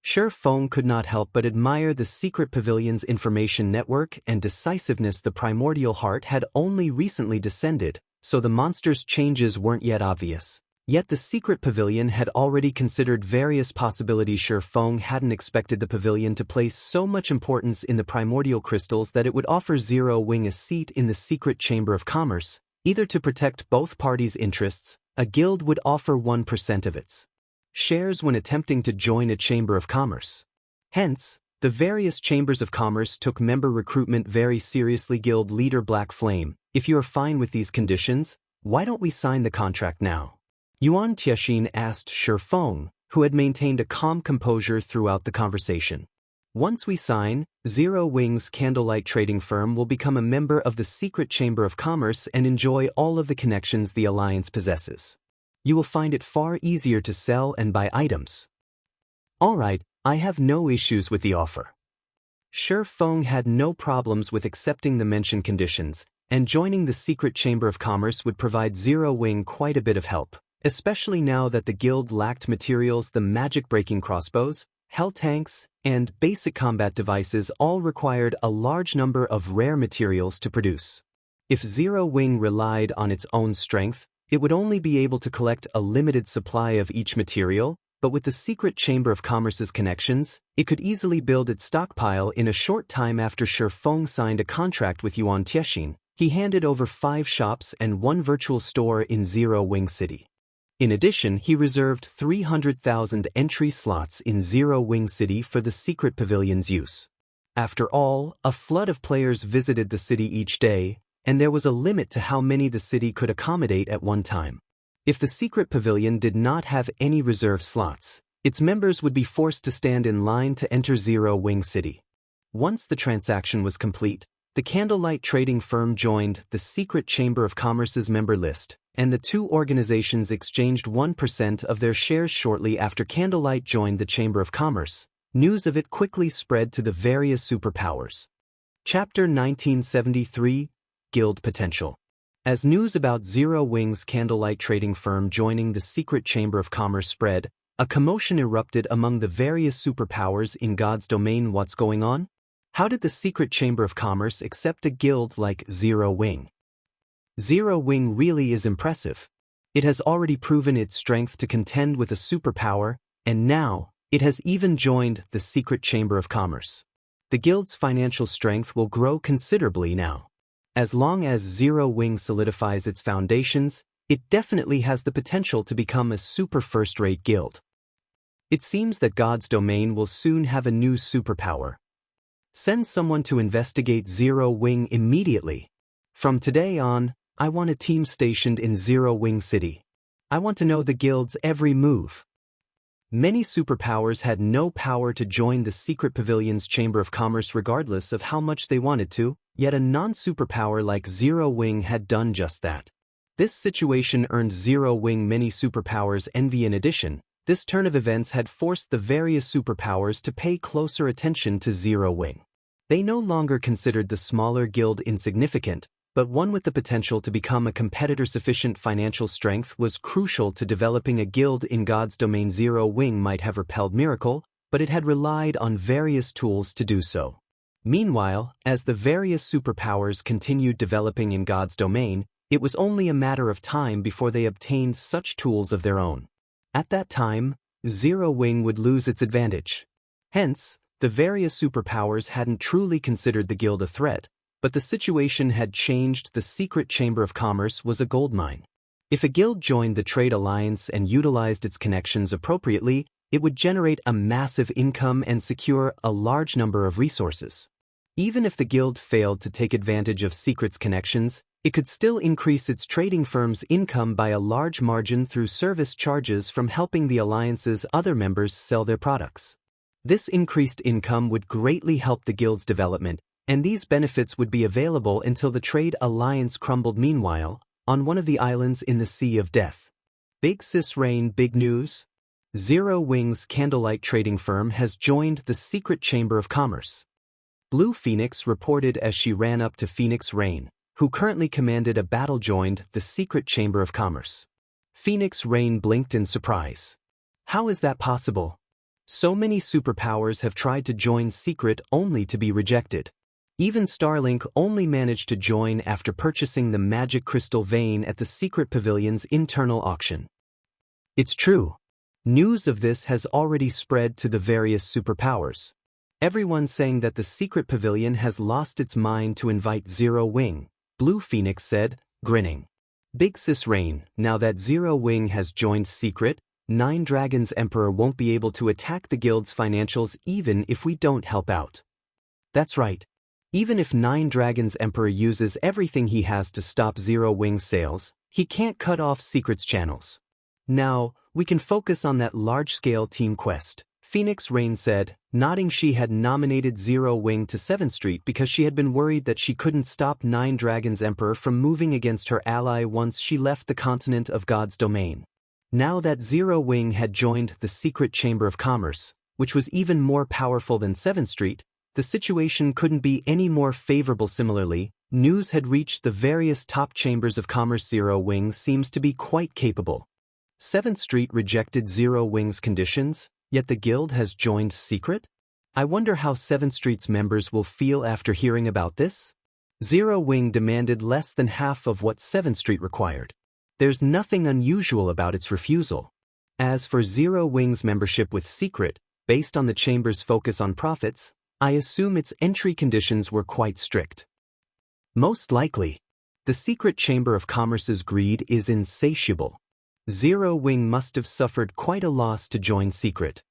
Shifeng could not help but admire the secret pavilion's information network and decisiveness. The Primordial Heart had only recently descended, so the monster's changes weren't yet obvious. Yet the secret pavilion had already considered various possibilities. Shifeng hadn't expected the pavilion to place so much importance in the primordial crystals that it would offer Zero Wing a seat in the secret chamber of commerce. Either to protect both parties' interests, a guild would offer 1% of its shares when attempting to join a chamber of commerce. Hence, the various chambers of commerce took member recruitment very seriously. Guild leader Black Flame, if you are fine with these conditions, why don't we sign the contract now? Yuan Tiexin asked Shifeng, who had maintained a calm composure throughout the conversation. Once we sign, Zero Wing's Candlelight trading firm will become a member of the secret chamber of commerce and enjoy all of the connections the alliance possesses. You will find it far easier to sell and buy items. All right, I have no issues with the offer. Shifeng had no problems with accepting the mentioned conditions, and joining the secret Chamber of Commerce would provide Zero Wing quite a bit of help, especially now that the guild lacked materials. The Magicbreaking crossbows, hell tanks, and basic combat devices all required a large number of rare materials to produce. If Zero Wing relied on its own strength, it would only be able to collect a limited supply of each material, but with the secret Chamber of Commerce's connections, it could easily build its stockpile. In a short time after Shi Feng signed a contract with Yuan Tiexin, he handed over 5 shops and 1 virtual store in Zero Wing City. In addition, he reserved 300,000 entry slots in Zero Wing City for the secret pavilion's use. After all, a flood of players visited the city each day, and there was a limit to how many the city could accommodate at one time. If the secret pavilion did not have any reserve slots, its members would be forced to stand in line to enter Zero Wing City. Once the transaction was complete, the Candlelight trading firm joined the secret Chamber of Commerce's member list, and the two organizations exchanged 1% of their shares shortly after Candlelight joined the Chamber of Commerce. News of it quickly spread to the various superpowers. Chapter 1973, Guild Potential. As news about Zero Wing's Candlelight trading firm joining the secret Chamber of Commerce spread, a commotion erupted among the various superpowers in God's domain. What's going on? How did the secret Chamber of Commerce accept a guild like Zero Wing? Zero Wing really is impressive. It has already proven its strength to contend with a superpower, and now, it has even joined the secret Chamber of Commerce. The guild's financial strength will grow considerably now. As long as Zero Wing solidifies its foundations, it definitely has the potential to become a super first-rate guild. It seems that God's domain will soon have a new superpower. Send someone to investigate Zero Wing immediately. From today on, I want a team stationed in Zero Wing City. I want to know the guild's every move. Many superpowers had no power to join the secret pavilion's Chamber of Commerce regardless of how much they wanted to, yet a non-superpower like Zero Wing had done just that. This situation earned Zero Wing many superpowers envy. In addition, this turn of events had forced the various superpowers to pay closer attention to Zero Wing. They no longer considered the smaller guild insignificant, but one with the potential to become a competitor. Sufficient financial strength was crucial to developing a guild in God's domain. Zero Wing might have repelled Miracle, but it had relied on various tools to do so. Meanwhile, as the various superpowers continued developing in God's domain, it was only a matter of time before they obtained such tools of their own. At that time, Zero Wing would lose its advantage. Hence, the various superpowers hadn't truly considered the guild a threat, but the situation had changed. The secret Chamber of Commerce was a goldmine. If a guild joined the trade alliance and utilized its connections appropriately, it would generate a massive income and secure a large number of resources. Even if the guild failed to take advantage of Secret's connections, it could still increase its trading firm's income by a large margin through service charges from helping the alliance's other members sell their products. This increased income would greatly help the guild's development, and these benefits would be available until the trade alliance crumbled. Meanwhile, on one of the islands in the Sea of Death. Big Sis Rain. Big news? Zero Wing's Candlelight trading firm has joined the secret Chamber of Commerce. Blue Phoenix reported as she ran up to Phoenix Rain, who currently commanded a battle. Joined the secret Chamber of Commerce. Phoenix Rain blinked in surprise. How is that possible? So many superpowers have tried to join Secret only to be rejected. Even Starlink only managed to join after purchasing the magic crystal vein at the secret pavilion's internal auction. It's true. News of this has already spread to the various superpowers. Everyone's saying that the secret pavilion has lost its mind to invite Zero Wing, Blue Phoenix said, grinning. Big Sis Rain, now that Zero Wing has joined Secret, 9 Dragons Emperor won't be able to attack the guild's financials even if we don't help out. That's right. Even if 9 Dragons Emperor uses everything he has to stop Zero Wing's sales, he can't cut off Secret's channels. Now, we can focus on that large-scale team quest, Phoenix Rain said, nodding. She had nominated Zero Wing to 7th Street because she had been worried that she couldn't stop 9 Dragons Emperor from moving against her ally once she left the continent of God's domain. Now that Zero Wing had joined the secret Chamber of Commerce, which was even more powerful than 7th Street, the situation couldn't be any more favorable. Similarly, news had reached the various top chambers of commerce. Zero Wing seems to be quite capable. 7th Street rejected Zero Wing's conditions, yet the guild has joined secret? I wonder how 7th Street's members will feel after hearing about this? Zero Wing demanded less than half of what 7th Street required. There's nothing unusual about its refusal. As for Zero Wing's membership with Secret, based on the chamber's focus on profits, I assume its entry conditions were quite strict. Most likely. The Secret Chamber of Commerce's greed is insatiable. Zero Wing must have suffered quite a loss to join Secret.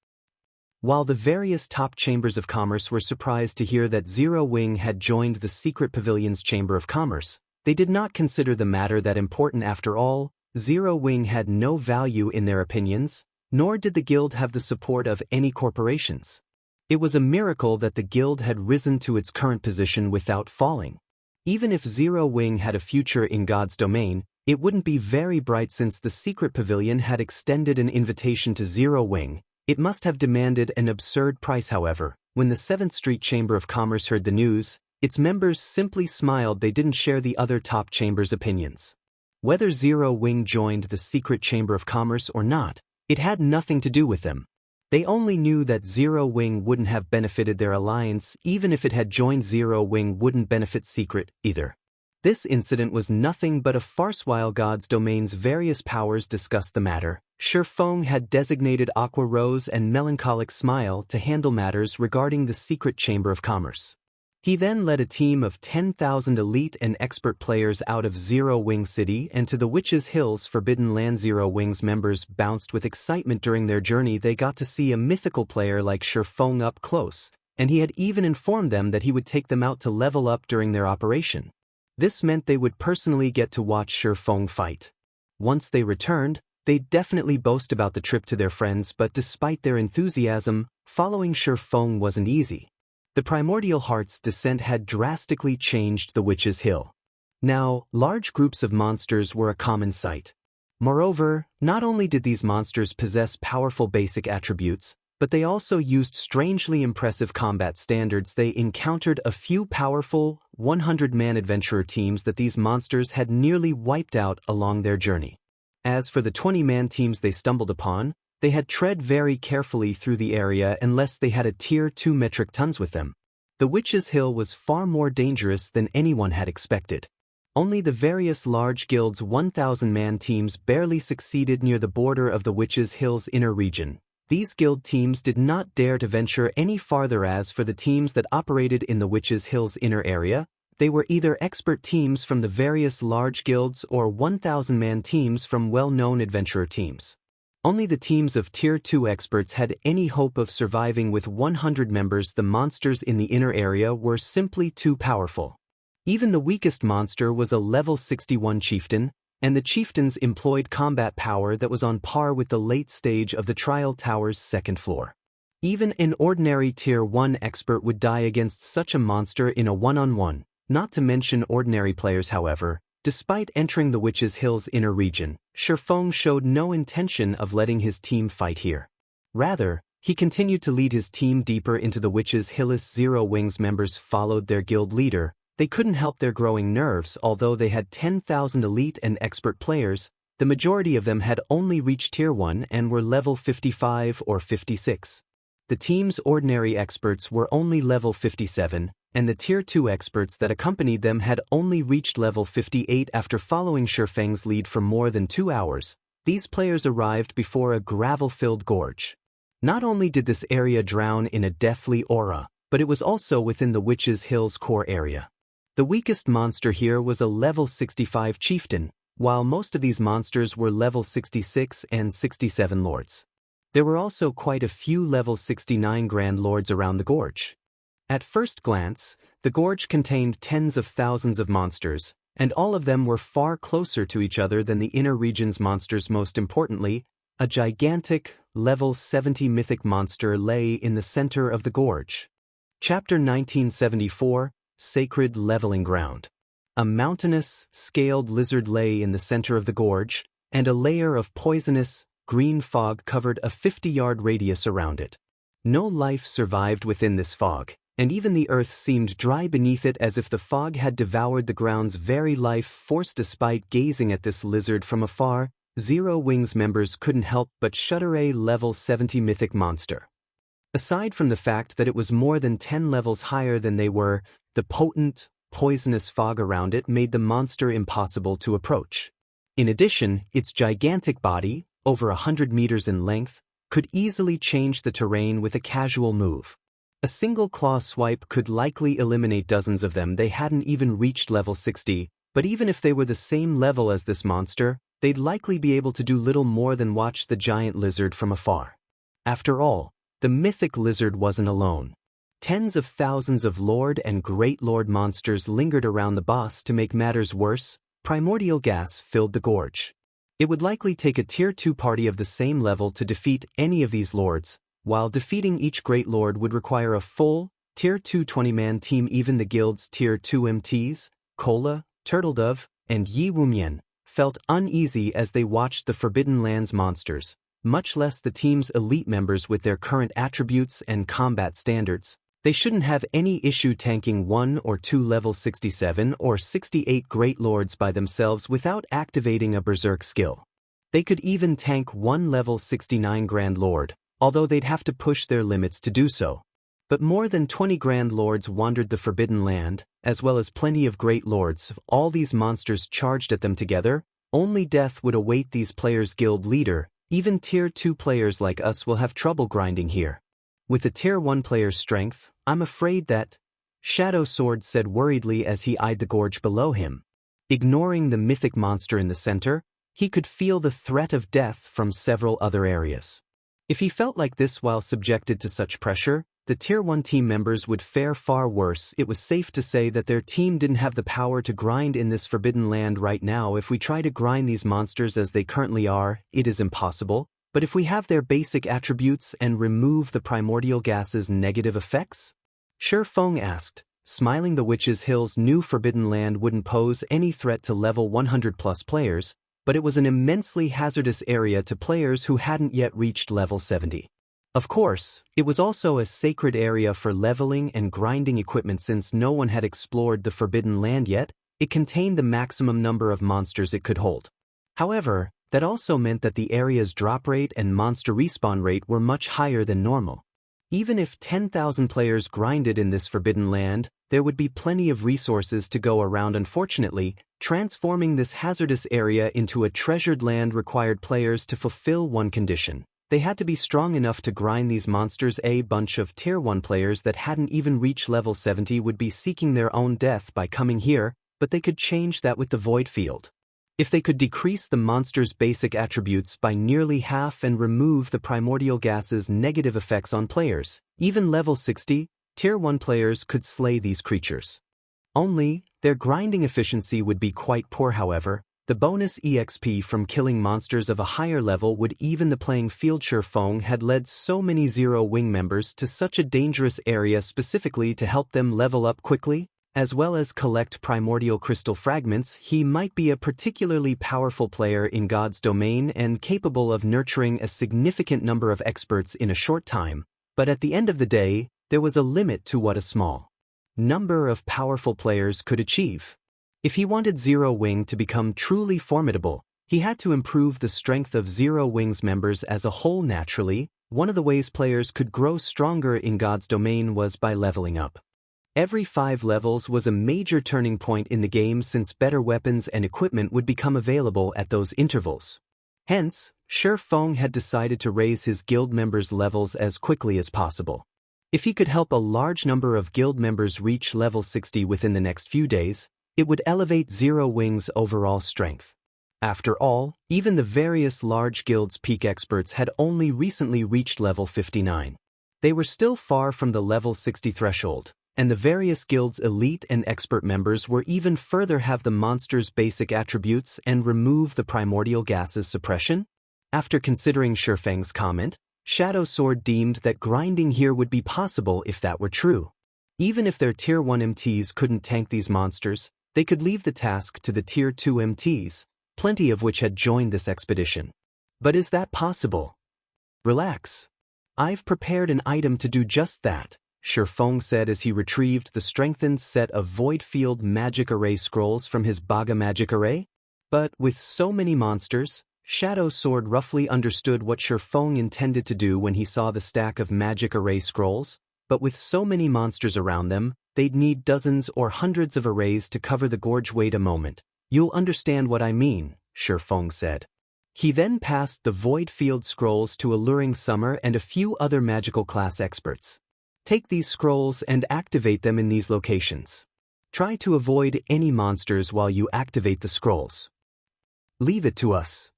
While the various top chambers of commerce were surprised to hear that Zero Wing had joined the Secret Pavilion's Chamber of Commerce, they did not consider the matter that important. After all, Zero Wing had no value in their opinions, nor did the guild have the support of any corporations. It was a miracle that the guild had risen to its current position without falling. Even if Zero Wing had a future in God's domain, it wouldn't be very bright. Since the Secret Pavilion had extended an invitation to Zero Wing, it must have demanded an absurd price. However, when the 7th Street Chamber of Commerce heard the news, its members simply smiled. They didn't share the other top chambers' opinions. Whether Zero Wing joined the Secret Chamber of Commerce or not, it had nothing to do with them. They only knew that Zero Wing wouldn't have benefited their alliance. Even if it had joined, Zero Wing wouldn't benefit Secret either. This incident was nothing but a farce. While God's domain's various powers discussed the matter, Shifeng had designated Aqua Rose and Melancholic Smile to handle matters regarding the Secret Chamber of Commerce. He then led a team of 10,000 elite and expert players out of Zero Wing City and to the Witch's Hills Forbidden Land. Zero Wing's members bounced with excitement during their journey. They got to see a mythical player like Shifeng up close, and he had even informed them that he would take them out to level up during their operation. This meant they would personally get to watch Shifeng fight. Once they returned, they'd definitely boast about the trip to their friends, but despite their enthusiasm, following Shifeng wasn't easy. The Primordial Heart's descent had drastically changed the Witch's Hill. Now, large groups of monsters were a common sight. Moreover, not only did these monsters possess powerful basic attributes, but they also used strangely impressive combat standards. They encountered a few powerful, 100-man adventurer teams that these monsters had nearly wiped out along their journey. As for the 20-man teams they stumbled upon, they had tread very carefully through the area unless they had a tier 2 metric tons with them. The Witch's Hill was far more dangerous than anyone had expected. Only the various large guilds' 1,000-man teams barely succeeded near the border of the Witch's Hill's inner region. These guild teams did not dare to venture any farther. As for the teams that operated in the Witch's Hill's inner area, they were either expert teams from the various large guilds or 1,000-man teams from well-known adventurer teams. Only the teams of Tier 2 experts had any hope of surviving with 100 members. The monsters in the inner area were simply too powerful. Even the weakest monster was a level 61 chieftain, and the chieftains employed combat power that was on par with the late stage of the Trial Tower's 2nd floor. Even an ordinary Tier 1 expert would die against such a monster in a one-on-one, not to mention ordinary players. However, despite entering the Witch's Hill's inner region, Shifeng showed no intention of letting his team fight here. Rather, he continued to lead his team deeper into the Witch's Hill. Zero Wing's members followed their guild leader. They couldn't help their growing nerves. Although they had 10,000 elite and expert players, the majority of them had only reached Tier 1 and were level 55 or 56. The team's ordinary experts were only level 57, and the Tier 2 experts that accompanied them had only reached level 58. After following Shifeng's lead for more than 2 hours, these players arrived before a gravel-filled gorge. Not only did this area drown in a deathly aura, but it was also within the Witch's Hill's core area. The weakest monster here was a level 65 chieftain, while most of these monsters were level 66 and 67 lords. There were also quite a few level 69 grand lords around the gorge. At first glance, the gorge contained tens of thousands of monsters, and all of them were far closer to each other than the inner region's monsters. Most importantly, a gigantic, level 70 mythic monster lay in the center of the gorge. Chapter 1974, Sacred Leveling Ground. A mountainous, scaled lizard lay in the center of the gorge, and a layer of poisonous, green fog covered a 50-yard radius around it. No life survived within this fog, and even the earth seemed dry beneath it as if the fog had devoured the ground's very life force. Despite gazing at this lizard from afar, Zero Wings members couldn't help but shudder. A level 70 mythic monster. Aside from the fact that it was more than 10 levels higher than they were, the potent, poisonous fog around it made the monster impossible to approach. In addition, its gigantic body, over 100 meters in length, could easily change the terrain with a casual move. A single claw swipe could likely eliminate dozens of them. They hadn't even reached level 60, but even if they were the same level as this monster, they'd likely be able to do little more than watch the giant lizard from afar. After all, the mythic lizard wasn't alone. Tens of thousands of Lord and Great Lord monsters lingered around the boss. To make matters worse, primordial gas filled the gorge. It would likely take a Tier 2 party of the same level to defeat any of these lords, while defeating each Great Lord would require a full, Tier 2 20-man team. Even the guild's Tier 2 MTs, Cola, Turtledove, and Yi Wumian, felt uneasy as they watched the Forbidden Lands monsters, much less the team's elite members with their current attributes and combat standards. They shouldn't have any issue tanking 1 or 2 level 67 or 68 Great Lords by themselves without activating a Berserk skill. They could even tank 1 level 69 Grand Lord, although they'd have to push their limits to do so. But more than 20 Grand Lords wandered the Forbidden Land, as well as plenty of Great Lords. If all these monsters charged at them together, only death would await these players' guild leader. Even Tier 2 players like us will have trouble grinding here. With the Tier 1 player's strength, I'm afraid that, Shadow Sword said worriedly as he eyed the gorge below him. Ignoring the mythic monster in the center, he could feel the threat of death from several other areas. If he felt like this while subjected to such pressure, the Tier 1 team members would fare far worse. It was safe to say that their team didn't have the power to grind in this Forbidden Land right now. If we try to grind these monsters as they currently are, it is impossible. But if we have their basic attributes and remove the primordial gas's negative effects? Shi Feng asked, smiling. The Witch's Hill's new Forbidden Land wouldn't pose any threat to level 100+ players, but it was an immensely hazardous area to players who hadn't yet reached level 70. Of course, it was also a sacred area for leveling and grinding equipment. Since no one had explored the Forbidden Land yet, it contained the maximum number of monsters it could hold. However, that also meant that the area's drop rate and monster respawn rate were much higher than normal. Even if 10,000 players grinded in this Forbidden Land, there would be plenty of resources to go around. Unfortunately, transforming this hazardous area into a treasured land required players to fulfill one condition. They had to be strong enough to grind these monsters. A bunch of Tier 1 players that hadn't even reached level 70 would be seeking their own death by coming here, but they could change that with the Void Field. If they could decrease the monster's basic attributes by nearly half and remove the primordial gas's negative effects on players, even level 60, Tier 1 players could slay these creatures. Only, their grinding efficiency would be quite poor. However, the bonus EXP from killing monsters of a higher level would even the playing field. Shi Feng had led so many Zero Wing members to such a dangerous area specifically to help them level up quickly, as well as collect primordial crystal fragments. He might be a particularly powerful player in God's domain and capable of nurturing a significant number of experts in a short time, but at the end of the day, there was a limit to what a small number of powerful players could achieve. If he wanted Zero Wing to become truly formidable, he had to improve the strength of Zero Wing's members as a whole. Naturally, one of the ways players could grow stronger in God's domain was by leveling up. Every 5 levels was a major turning point in the game, since better weapons and equipment would become available at those intervals. Hence, Shi Feng had decided to raise his guild members' levels as quickly as possible. If he could help a large number of guild members reach level 60 within the next few days, it would elevate Zero Wing's overall strength. After all, even the various large guilds' peak experts had only recently reached level 59. They were still far from the level 60 threshold, and the various guilds' elite and expert members were even further. Have the monster's basic attributes and remove the primordial gas's suppression? After considering Shi Feng's comment, Shadow Sword deemed that grinding here would be possible if that were true. Even if their Tier 1 MTs couldn't tank these monsters, they could leave the task to the Tier 2 MTs, plenty of which had joined this expedition. But is that possible? Relax. I've prepared an item to do just that. Shifeng said as he retrieved the strengthened set of Void Field Magic Array scrolls from his Baga Magic Array. But with so many monsters, Shadow Sword roughly understood what Shifeng intended to do when he saw the stack of Magic Array scrolls, but with so many monsters around them, they'd need dozens or hundreds of arrays to cover the gorge. Wait a moment. You'll understand what I mean, Shifeng said. He then passed the Void Field scrolls to Alluring Summer and a few other magical class experts. Take these scrolls and activate them in these locations. Try to avoid any monsters while you activate the scrolls. Leave it to us.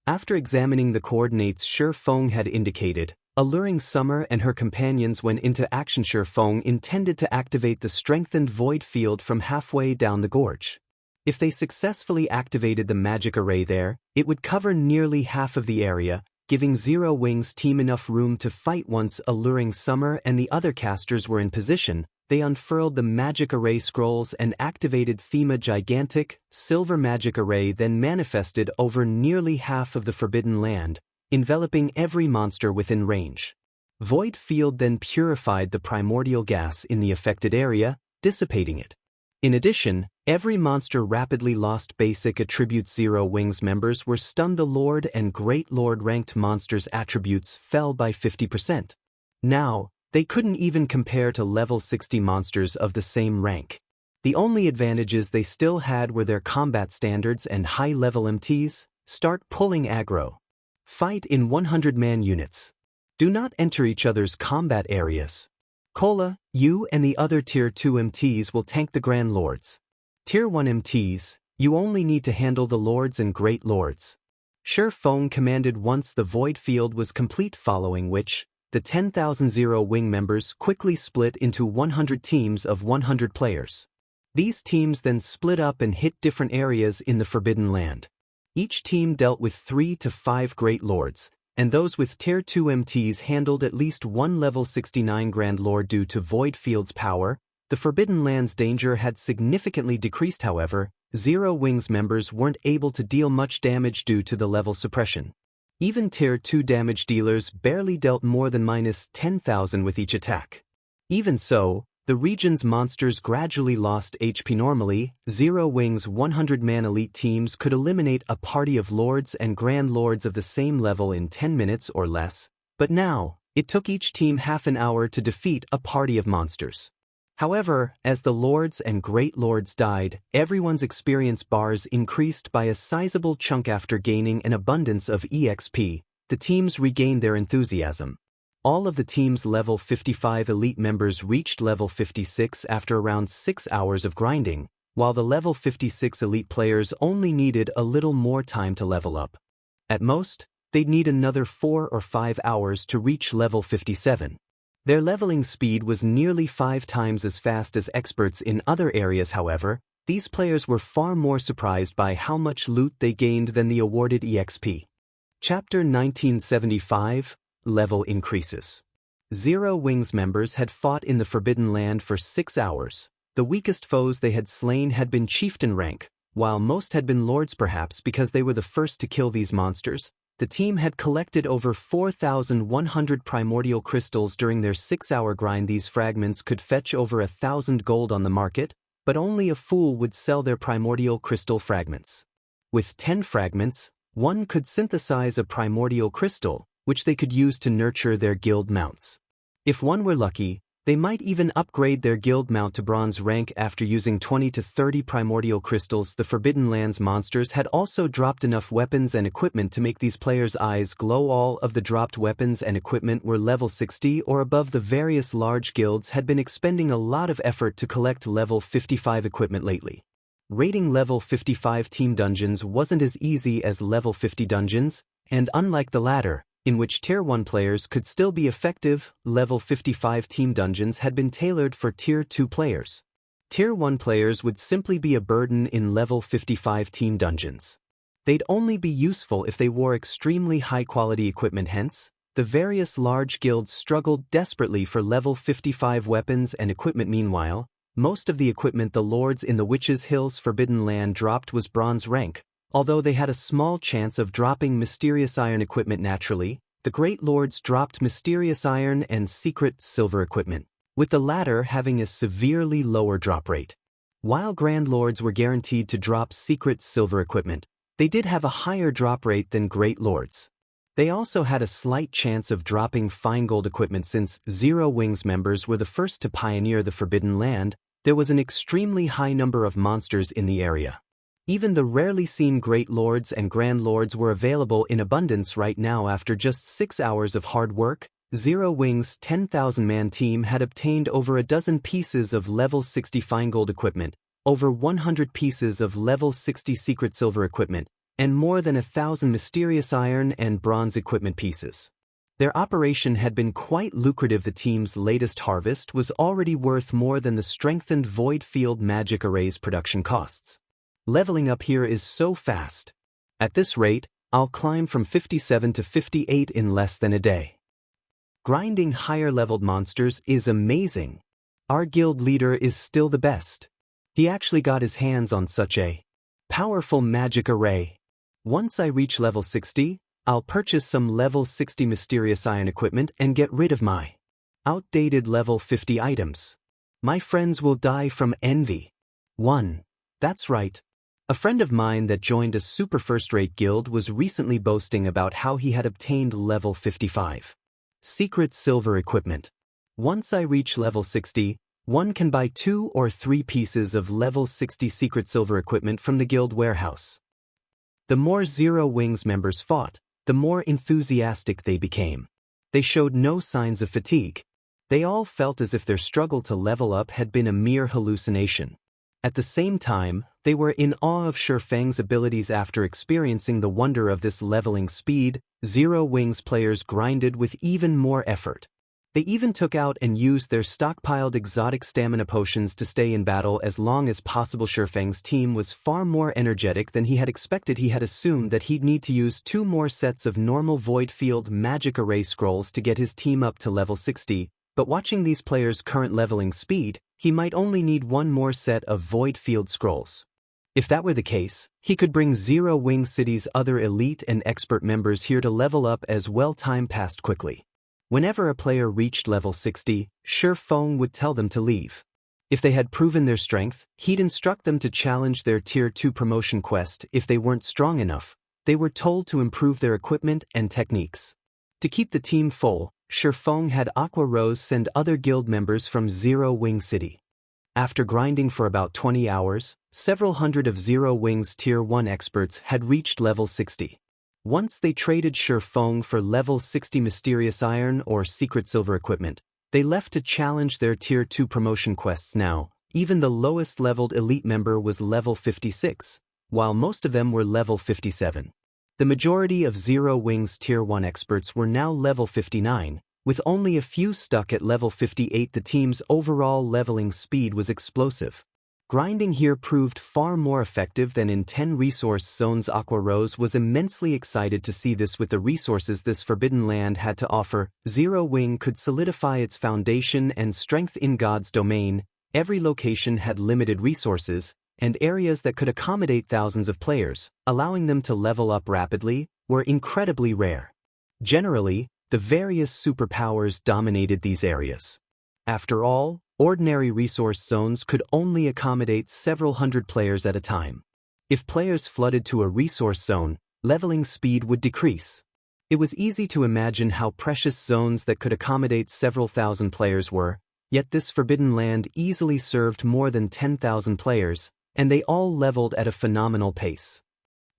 After examining the coordinates Shifeng had indicated, Alluring Summer and her companions went into action. Shifeng intended to activate the strengthened Void Field from halfway down the gorge. If they successfully activated the magic array there, it would cover nearly half of the area, giving Zero Wings team enough room to fight. Once Alluring Summer and the other casters were in position, they unfurled the magic array scrolls and activated Thema gigantic, silver magic array then manifested over nearly half of the Forbidden Land, enveloping every monster within range. Void Field then purified the primordial gas in the affected area, dissipating it. In addition, every monster rapidly lost basic attributes. Zero Wings members were stunned. The Lord and Great Lord ranked monsters' attributes fell by 50%. Now, they couldn't even compare to level 60 monsters of the same rank. The only advantages they still had were their combat standards and high-level MTs. Start pulling aggro. Fight in 100-man units. Do not enter each other's combat areas. Kola, you and the other Tier 2 MTs will tank the Grand Lords. Tier 1 MTs, you only need to handle the Lords and Great Lords. Shifeng commanded once the Void Field was complete, following which, the 10,000 Zero Wing members quickly split into 100 teams of 100 players. These teams then split up and hit different areas in the Forbidden Land. Each team dealt with 3 to 5 Great Lords, and those with Tier 2 MTs handled at least one level 69 Grand Lord. Due to Void Field's power, the Forbidden Land's danger had significantly decreased. However, Zero Wings members weren't able to deal much damage due to the level suppression. Even Tier 2 damage dealers barely dealt more than -10,000 with each attack. Even so, the region's monsters gradually lost HP. Normally, Zero Wings 100-man elite teams could eliminate a party of Lords and Grand Lords of the same level in 10 minutes or less, but now, it took each team half an hour to defeat a party of monsters. However, as the Lords and Great Lords died, everyone's experience bars increased by a sizable chunk. After gaining an abundance of EXP, the teams regained their enthusiasm. All of the team's level 55 elite members reached level 56 after around 6 hours of grinding, while the level 56 elite players only needed a little more time to level up. At most, they'd need another 4 or 5 hours to reach level 57. Their leveling speed was nearly 5 times as fast as experts in other areas. However, these players were far more surprised by how much loot they gained than the awarded EXP. Chapter 1975 Level Increases. Zero Wings members had fought in the Forbidden Land for 6 hours. The weakest foes they had slain had been chieftain rank, while most had been lords. Perhaps because they were the first to kill these monsters, the team had collected over 4,100 primordial crystals during their 6-hour grind. These fragments could fetch over 1,000 gold on the market, but only a fool would sell their primordial crystal fragments. With 10 fragments, one could synthesize a primordial crystal, which they could use to nurture their guild mounts. If one were lucky, they might even upgrade their guild mount to bronze rank after using 20 to 30 primordial crystals. The Forbidden Lands monsters had also dropped enough weapons and equipment to make these players' eyes glow. All of the dropped weapons and equipment were level 60 or above. The various large guilds had been expending a lot of effort to collect level 55 equipment lately. Raiding level 55 team dungeons wasn't as easy as level 50 dungeons, and unlike the latter, in which Tier 1 players could still be effective, level 55 team dungeons had been tailored for Tier 2 players. Tier 1 players would simply be a burden in level 55 team dungeons. They'd only be useful if they wore extremely high-quality equipment. Hence, the various large guilds struggled desperately for level 55 weapons and equipment. Meanwhile, most of the equipment the Lords in the Witches' Hills Forbidden Land dropped was bronze rank. Although they had a small chance of dropping mysterious iron equipment naturally, the Great Lords dropped mysterious iron and secret silver equipment. with the latter having a severely lower drop rate. While Grand Lords were guaranteed to drop secret silver equipment, they did have a higher drop rate than Great Lords. They also had a slight chance of dropping fine gold equipment since Zero Wings members were the first to pioneer the Forbidden Land. There was an extremely high number of monsters in the area. Even the rarely seen Great Lords and Grand Lords were available in abundance right now. After just 6 hours of hard work, Zero Wings' 10,000-man team had obtained over a dozen pieces of level 60 fine gold equipment, over 100 pieces of level 60 secret silver equipment, and more than 1,000 mysterious iron and bronze equipment pieces. Their operation had been quite lucrative. The team's latest harvest was already worth more than the strengthened Void Field magic array's production costs. Leveling up here is so fast. At this rate, I'll climb from 57 to 58 in less than a day. Grinding higher-leveled monsters is amazing. Our guild leader is still the best. He actually got his hands on such a powerful magic array. Once I reach level 60, I'll purchase some level 60 mysterious iron equipment and get rid of my outdated level 50 items. My friends will die from envy. 1. That's right. A friend of mine that joined a super-first-rate guild was recently boasting about how he had obtained level 55 secret silver equipment. Once I reach level 60, one can buy 2 or 3 pieces of level 60 secret silver equipment from the guild warehouse. The more Zero Wings members fought, the more enthusiastic they became. They showed no signs of fatigue. They all felt as if their struggle to level up had been a mere hallucination. At the same time, they were in awe of Shifeng's abilities. After experiencing the wonder of this leveling speed, Zero Wings players grinded with even more effort. They even took out and used their stockpiled exotic stamina potions to stay in battle as long as possible. Shifeng's team was far more energetic than he had expected. He had assumed that he'd need to use 2 more sets of normal Void Field magic array scrolls to get his team up to level 60, but watching these players' current leveling speed, he might only need 1 more set of Void Field scrolls. If that were the case, he could bring Zero Wing City's other elite and expert members here to level up as well. Time passed quickly. Whenever a player reached level 60, Shifeng would tell them to leave. If they had proven their strength, he'd instruct them to challenge their Tier 2 promotion quest. If they weren't strong enough, they were told to improve their equipment and techniques. To keep the team full, Shifeng had Aqua Rose send other guild members from Zero Wing City. After grinding for about 20 hours, several hundred of Zero Wing's Tier 1 experts had reached level 60. Once they traded Shifeng for level 60 mysterious iron or secret silver equipment, they left to challenge their Tier 2 promotion quests. Now, even the lowest leveled elite member was level 56, while most of them were level 57. The majority of Zero Wing's Tier 1 experts were now level 59, with only a few stuck at level 58. The team's overall leveling speed was explosive. Grinding here proved far more effective than in 10 resource zones. Aqua Rose was immensely excited to see this. With the resources this Forbidden Land had to offer, Zero Wing could solidify its foundation and strength in God's domain. Every location had limited resources and areas that could accommodate thousands of players, allowing them to level up rapidly, were incredibly rare. Generally, the various superpowers dominated these areas. After all, ordinary resource zones could only accommodate several hundred players at a time. If players flooded to a resource zone, leveling speed would decrease. It was easy to imagine how precious zones that could accommodate several thousand players were, yet this Forbidden Land easily served more than 10,000 players, and they all leveled at a phenomenal pace.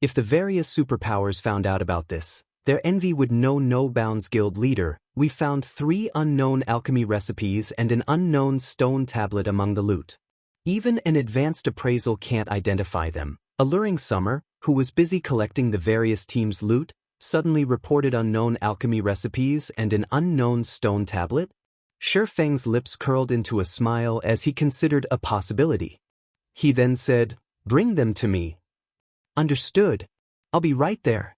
If the various superpowers found out about this, their envy would know no bounds. Guild leader, we found 3 unknown alchemy recipes and an unknown stone tablet among the loot. Even an advanced appraisal can't identify them. Alluring Summer, who was busy collecting the various teams' loot, suddenly reported unknown alchemy recipes and an unknown stone tablet. Shifeng's lips curled into a smile as he considered a possibility. He then said, "Bring them to me." "Understood. I'll be right there."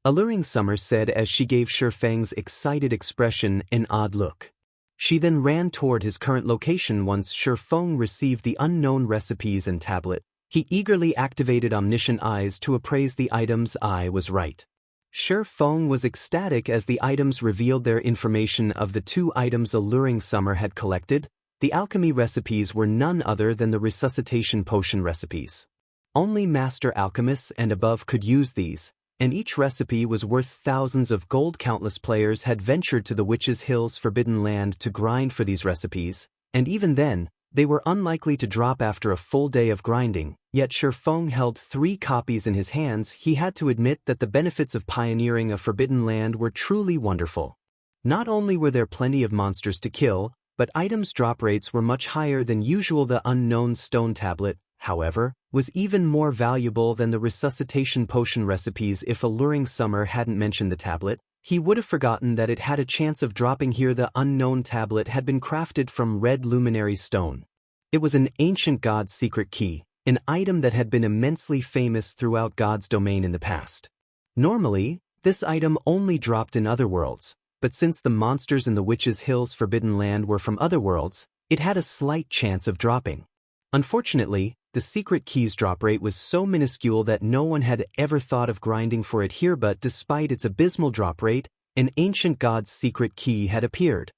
Alluring Summer said as she gave Shifeng's excited expression an odd look. She then ran toward his current location. Once Shifeng received the unknown recipes and tablet, he eagerly activated Omniscient Eyes to appraise the items. I was right. Shi Feng was ecstatic as the items revealed their information of the 2 items Alluring Summer had collected. The alchemy recipes were none other than the resuscitation potion recipes. Only master alchemists and above could use these, and each recipe was worth thousands of gold. Countless players had ventured to the Witch's Hill's Forbidden Land to grind for these recipes, and even then, they were unlikely to drop after a full day of grinding. Yet Shi Feng held 3 copies in his hands. He had to admit that the benefits of pioneering a forbidden land were truly wonderful. Not only were there plenty of monsters to kill, but items drop rates were much higher than usual. The unknown stone tablet, however, was even more valuable than the resuscitation potion recipes. If Alluring Summer hadn't mentioned the tablet, he would have forgotten that it had a chance of dropping here. The unknown tablet had been crafted from red luminary stone. It was an ancient god's secret key, an item that had been immensely famous throughout God's domain in the past. Normally, this item only dropped in other worlds, but since the monsters in the Witch's Hill's Forbidden Land were from other worlds, it had a slight chance of dropping. Unfortunately, the secret key's drop rate was so minuscule that no one had ever thought of grinding for it here. But despite its abysmal drop rate, an ancient god's secret key had appeared.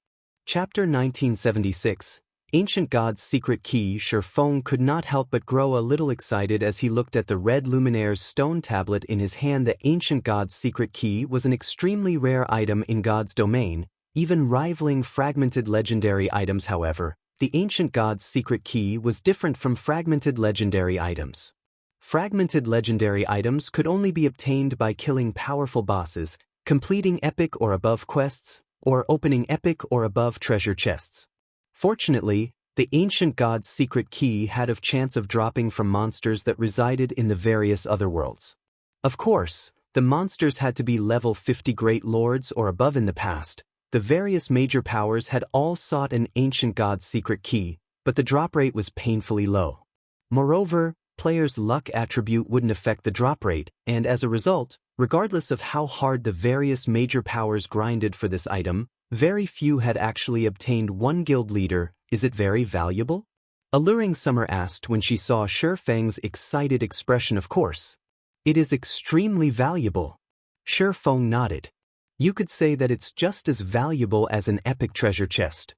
Chapter 1976. Ancient God's Secret Key. Shi Feng could not help but grow a little excited as he looked at the red luminaire's stone tablet in his hand. The Ancient God's Secret Key was an extremely rare item in God's domain, even rivaling fragmented legendary items. However, the Ancient God's Secret Key was different from fragmented legendary items. Fragmented legendary items could only be obtained by killing powerful bosses, completing epic or above quests, or opening epic or above treasure chests. Fortunately, the Ancient God's Secret Key had a chance of dropping from monsters that resided in the various other worlds. Of course, the monsters had to be level 50 Great Lords or above. In the past, the various major powers had all sought an Ancient God's Secret Key, but the drop rate was painfully low. Moreover, players' luck attribute wouldn't affect the drop rate, and as a result, regardless of how hard the various major powers grinded for this item, very few had actually obtained one guild leader. Is it very valuable? Alluring Summer asked when she saw Shi Feng's excited expression. Of course. It is extremely valuable. Shi Feng nodded. You could say that it's just as valuable as an epic treasure chest.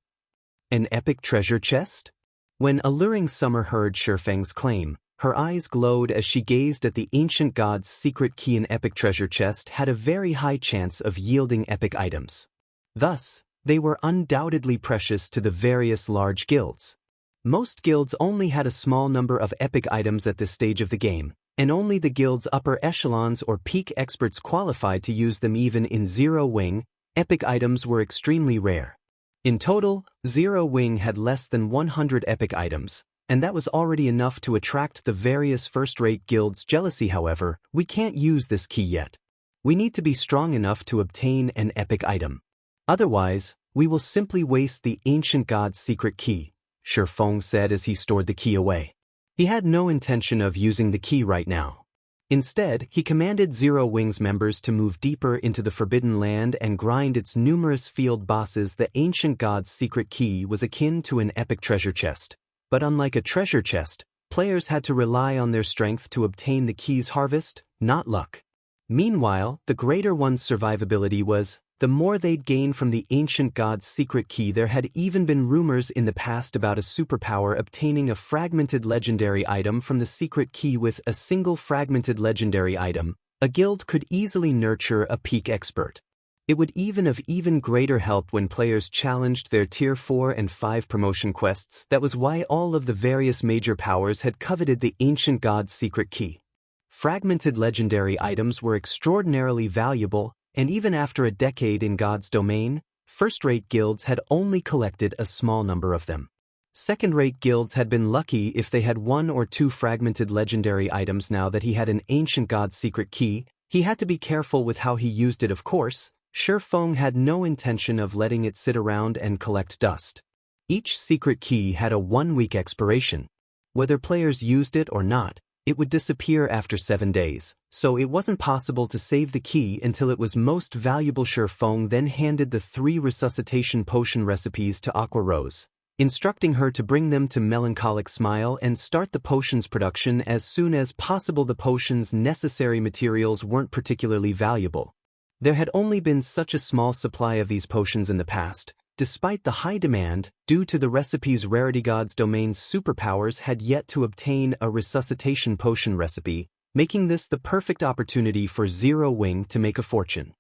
An epic treasure chest? When Alluring Summer heard Shi Feng's claim, her eyes glowed as she gazed at the Ancient God's Secret Key. An epic treasure chest had a very high chance of yielding epic items. Thus, they were undoubtedly precious to the various large guilds. Most guilds only had a small number of epic items at this stage of the game, and only the guild's upper echelons or peak experts qualified to use them. Even in Zero Wing, epic items were extremely rare. In total, Zero Wing had less than 100 epic items, and that was already enough to attract the various first-rate guilds' jealousy. However, we can't use this key yet. We need to be strong enough to obtain an epic item. Otherwise, we will simply waste the Ancient God's Secret Key, Shi Feng said as he stored the key away. He had no intention of using the key right now. Instead, he commanded Zero Wing's members to move deeper into the Forbidden Land and grind its numerous field bosses. The Ancient God's Secret Key was akin to an epic treasure chest, but unlike a treasure chest, players had to rely on their strength to obtain the key's harvest, not luck. Meanwhile, the greater one's survivability was, the more they'd gain from the Ancient God's Secret Key. There had even been rumors in the past about a superpower obtaining a fragmented legendary item from the secret key. With a single fragmented legendary item, a guild could easily nurture a peak expert. It would even have even greater help when players challenged their Tier 4 and 5 promotion quests. That was why all of the various major powers had coveted the Ancient God's Secret Key. Fragmented legendary items were extraordinarily valuable, and even after a decade in God's domain, first-rate guilds had only collected a small number of them. Second-rate guilds had been lucky if they had 1 or 2 fragmented legendary items. Now that he had an Ancient God's Secret Key, he had to be careful with how he used it. Of course, Shi Feng had no intention of letting it sit around and collect dust. Each secret key had a 1-week expiration. Whether players used it or not, it would disappear after 7 days, so it wasn't possible to save the key until it was most valuable. Shi Feng then handed the 3 resuscitation potion recipes to Aqua Rose, instructing her to bring them to Melancholic Smile and start the potion's production as soon as possible. The potion's necessary materials weren't particularly valuable, There had only been such a small supply of these potions in the past. Despite the high demand, due to the recipe's rarity, God's domain's superpowers had yet to obtain a resuscitation potion recipe, making this the perfect opportunity for Zero Wing to make a fortune.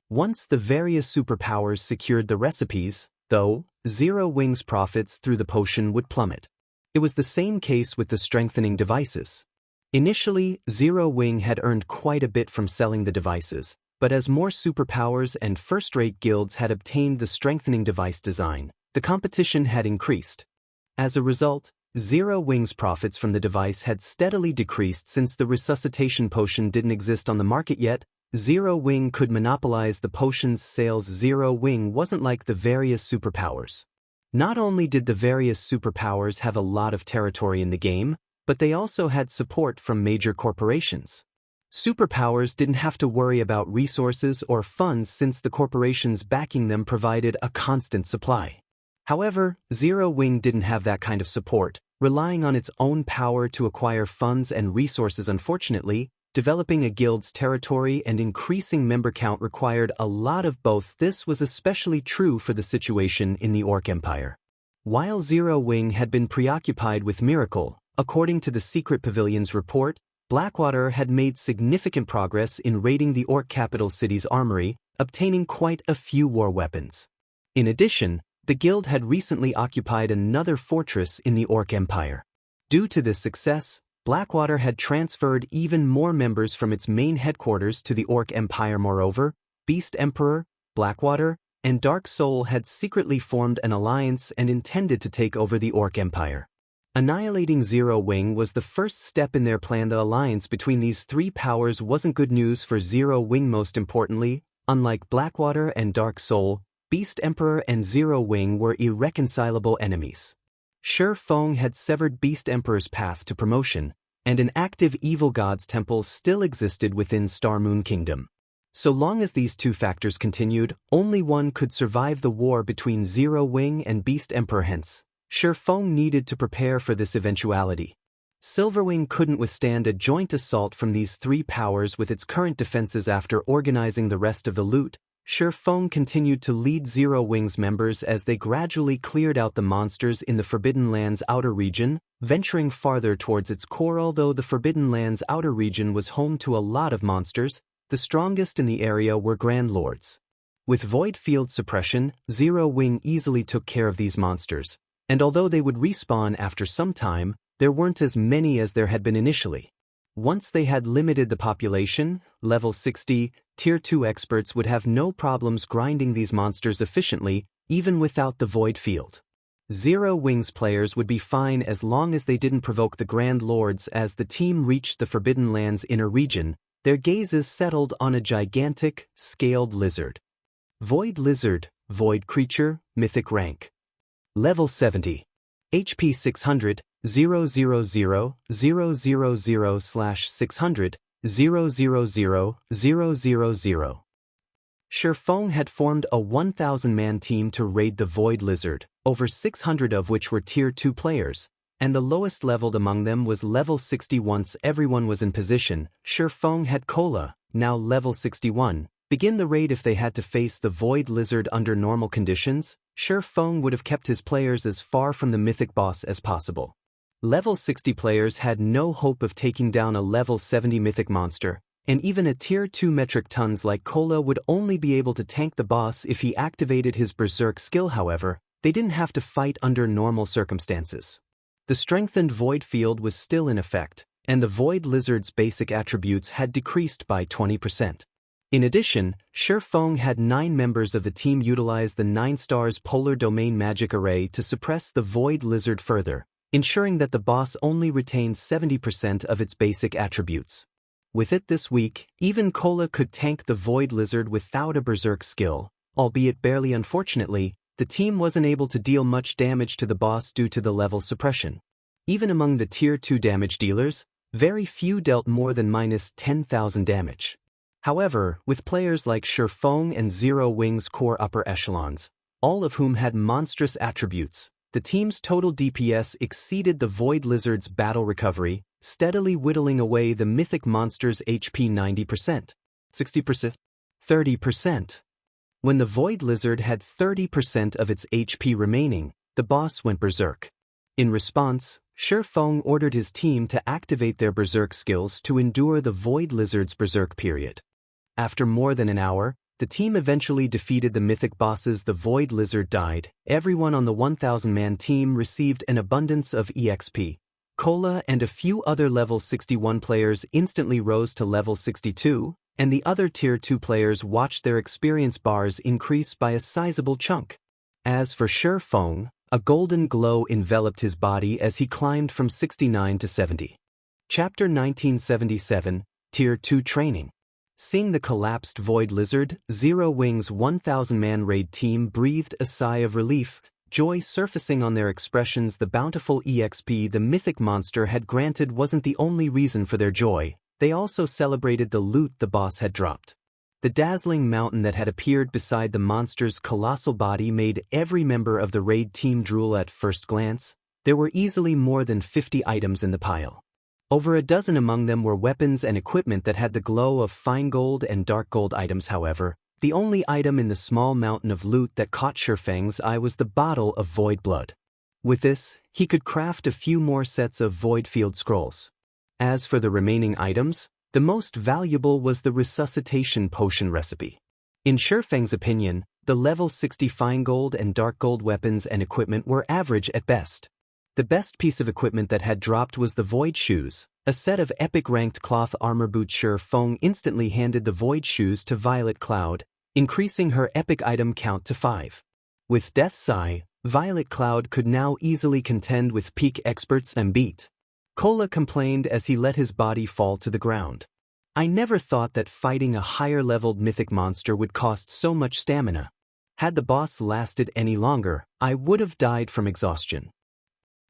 Once the various superpowers secured the recipes, though, Zero Wing's profits through the potion would plummet. It was the same case with the strengthening devices. Initially, Zero Wing had earned quite a bit from selling the devices, but as more superpowers and first-rate guilds had obtained the strengthening device design, the competition had increased. As a result, Zero Wing's profits from the device had steadily decreased since the resuscitation potion didn't exist on the market yet. Zero Wing could monopolize the potion's sales. Zero Wing wasn't like the various superpowers. Not only did the various superpowers have a lot of territory in the game, but they also had support from major corporations. Superpowers didn't have to worry about resources or funds since the corporations backing them provided a constant supply. However, Zero Wing didn't have that kind of support, relying on its own power to acquire funds and resources. Unfortunately, developing a guild's territory and increasing member count required a lot of both. This was especially true for the situation in the Orc Empire. While Zero Wing had been preoccupied with Miracle, according to the Secret Pavilion's report, Blackwater had made significant progress in raiding the Orc capital city's armory, obtaining quite a few war weapons. In addition, the guild had recently occupied another fortress in the Orc Empire. Due to this success, Blackwater had transferred even more members from its main headquarters to the Orc Empire. Moreover, Beast Emperor, Blackwater, and Dark Soul had secretly formed an alliance and intended to take over the Orc Empire. Annihilating Zero Wing was the first step in their plan. The alliance between these three powers wasn't good news for Zero Wing. Most importantly, unlike Blackwater and Dark Soul, Beast Emperor and Zero Wing were irreconcilable enemies. Shi Feng had severed Beast Emperor's path to promotion, and an active evil god's temple still existed within Star Moon Kingdom. So long as these two factors continued, only one could survive the war between Zero Wing and Beast Emperor. Hence, Shi Feng needed to prepare for this eventuality. Silverwing couldn't withstand a joint assault from these three powers with its current defenses. After organizing the rest of the loot, Shi Feng continued to lead Zero Wing's members as they gradually cleared out the monsters in the Forbidden Lands outer region, venturing farther towards its core. Although the Forbidden Lands outer region was home to a lot of monsters, the strongest in the area were Grand Lords. With Void Field Suppression, Zero Wing easily took care of these monsters, and although they would respawn after some time, there weren't as many as there had been initially. Once they had limited the population, level 60, Tier 2 experts would have no problems grinding these monsters efficiently, even without the Void Field. Zero Wing's players would be fine as long as they didn't provoke the Grand Lords. As the team reached the Forbidden Lands inner region, their gazes settled on a gigantic, scaled lizard. Void Lizard, Void Creature, Mythic Rank. Level 70. HP 600, 000/600, 000/000. Shi Feng had formed a 1,000-man team to raid the Void Lizard, over 600 of which were Tier 2 players, and the lowest leveled among them was level 60. Once everyone was in position, Shi Feng had Cola, now level 61, begin the raid. If they had to face the Void Lizard under normal conditions, Shi Feng would have kept his players as far from the mythic boss as possible. Level 60 players had no hope of taking down a level 70 mythic monster, and even a Tier 2 metric tons like Cola would only be able to tank the boss if he activated his Berserk skill. However, they didn't have to fight under normal circumstances. The strengthened Void Field was still in effect, and the Void Lizard's basic attributes had decreased by 20%. In addition, Shi Feng had 9 members of the team utilize the 9 stars Polar Domain Magic Array to suppress the Void Lizard further, ensuring that the boss only retained 70% of its basic attributes. With it this week, even Cola could tank the Void Lizard without a Berserk skill, albeit barely. Unfortunately, the team wasn't able to deal much damage to the boss due to the level suppression. Even among the Tier 2 damage dealers, very few dealt more than -10,000 damage. However, with players like Shi Feng and Zero Wing's core upper echelons, all of whom had monstrous attributes, the team's total DPS exceeded the Void Lizard's battle recovery, steadily whittling away the mythic monster's HP 90%, 60%, 30%. When the Void Lizard had 30% of its HP remaining, the boss went berserk. In response, Feng ordered his team to activate their berserk skills to endure the Void Lizard's berserk period. After more than an hour, the team eventually defeated the mythic bosses. The Void Lizard died. Everyone on the 1,000-man team received an abundance of EXP. Cola and a few other level 61 players instantly rose to level 62, and the other tier 2 players watched their experience bars increase by a sizable chunk. As for Feng, a golden glow enveloped his body as he climbed from 69 to 70. Chapter 1977, Tier 2 Training. Seeing the collapsed Void Lizard, Zero Wing's 1,000-man raid team breathed a sigh of relief, joy surfacing on their expressions. The bountiful EXP the mythic monster had granted wasn't the only reason for their joy, they also celebrated the loot the boss had dropped. The dazzling mountain that had appeared beside the monster's colossal body made every member of the raid team drool at first glance. There were easily more than 50 items in the pile. Over a dozen among them were weapons and equipment that had the glow of fine gold and dark gold items. However, the only item in the small mountain of loot that caught Feng's eye was the bottle of void blood. With this, he could craft a few more sets of void field scrolls. As for the remaining items, the most valuable was the resuscitation potion recipe. In Feng's opinion, the level 60 fine gold and dark gold weapons and equipment were average at best. The best piece of equipment that had dropped was the Void Shoes, a set of epic ranked cloth armor boots. Feng instantly handed the Void Shoes to Violet Cloud, increasing her epic item count to 5. With Death's Eye, Violet Cloud could now easily contend with peak experts and beat. Cola complained as he let his body fall to the ground. I never thought that fighting a higher-leveled mythic monster would cost so much stamina. Had the boss lasted any longer, I would have died from exhaustion.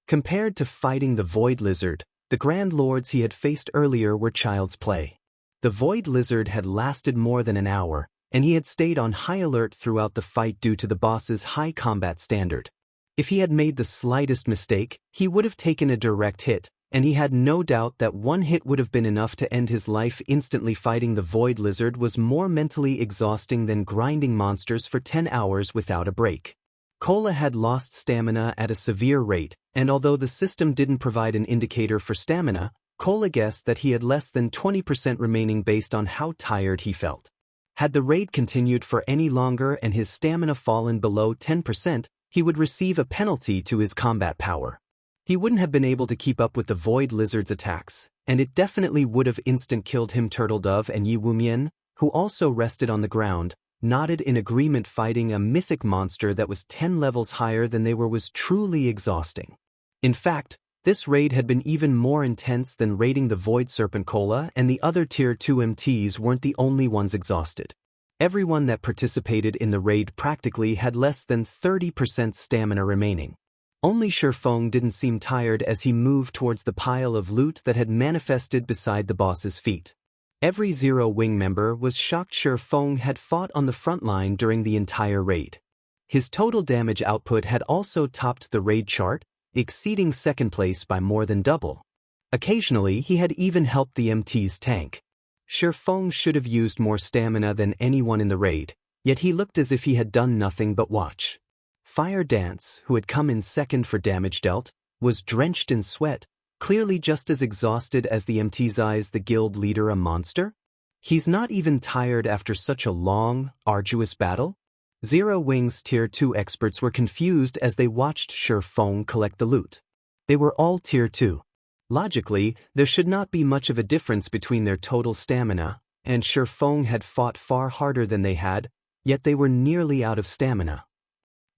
Compared to fighting the Void Lizard, the Grand Lords he had faced earlier were child's play. The Void Lizard had lasted more than an hour, and he had stayed on high alert throughout the fight due to the boss's high combat standard. If he had made the slightest mistake, he would have taken a direct hit, and he had no doubt that one hit would have been enough to end his life instantly. Fighting the Void Lizard was more mentally exhausting than grinding monsters for 10 hours without a break. Cola had lost stamina at a severe rate, and although the system didn't provide an indicator for stamina, Cola guessed that he had less than 20% remaining based on how tired he felt. Had the raid continued for any longer and his stamina fallen below 10%, he would receive a penalty to his combat power. He wouldn't have been able to keep up with the Void Lizard's attacks, and it definitely would have instant-killed him. Turtle Dove and Yi Wumian, who also rested on the ground, nodded in agreement. Fighting a mythic monster that was 10 levels higher than they were was truly exhausting. In fact, this raid had been even more intense than raiding the Void Serpent. Cola and the other Tier 2 MTs weren't the only ones exhausted. Everyone that participated in the raid practically had less than 30% stamina remaining. Only Feng didn't seem tired as he moved towards the pile of loot that had manifested beside the boss's feet. Every Zero Wing member was shocked Feng had fought on the front line during the entire raid. His total damage output had also topped the raid chart, exceeding second place by more than double. Occasionally he had even helped the MT's tank. Feng should have used more stamina than anyone in the raid, yet he looked as if he had done nothing but watch. Fire Dance, who had come in second for damage dealt, was drenched in sweat, clearly just as exhausted as the MT's eyes. The guild leader a monster? He's not even tired after such a long, arduous battle? Zero Wing's Tier 2 experts were confused as they watched Feng collect the loot. They were all Tier 2. Logically, there should not be much of a difference between their total stamina, and Feng had fought far harder than they had, yet they were nearly out of stamina.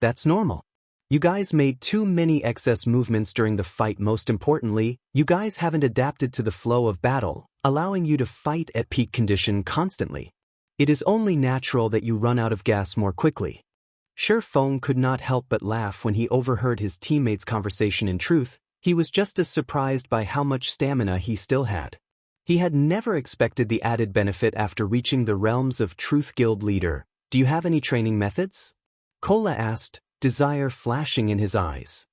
That's normal. You guys made too many excess movements during the fight. Most importantly, you guys haven't adapted to the flow of battle, allowing you to fight at peak condition constantly. It is only natural that you run out of gas more quickly. Feng could not help but laugh when he overheard his teammates' conversation. In truth, he was just as surprised by how much stamina he still had. He had never expected the added benefit after reaching the realms of Truth. Guild leader, do you have any training methods? Cola asked, desire flashing in his eyes.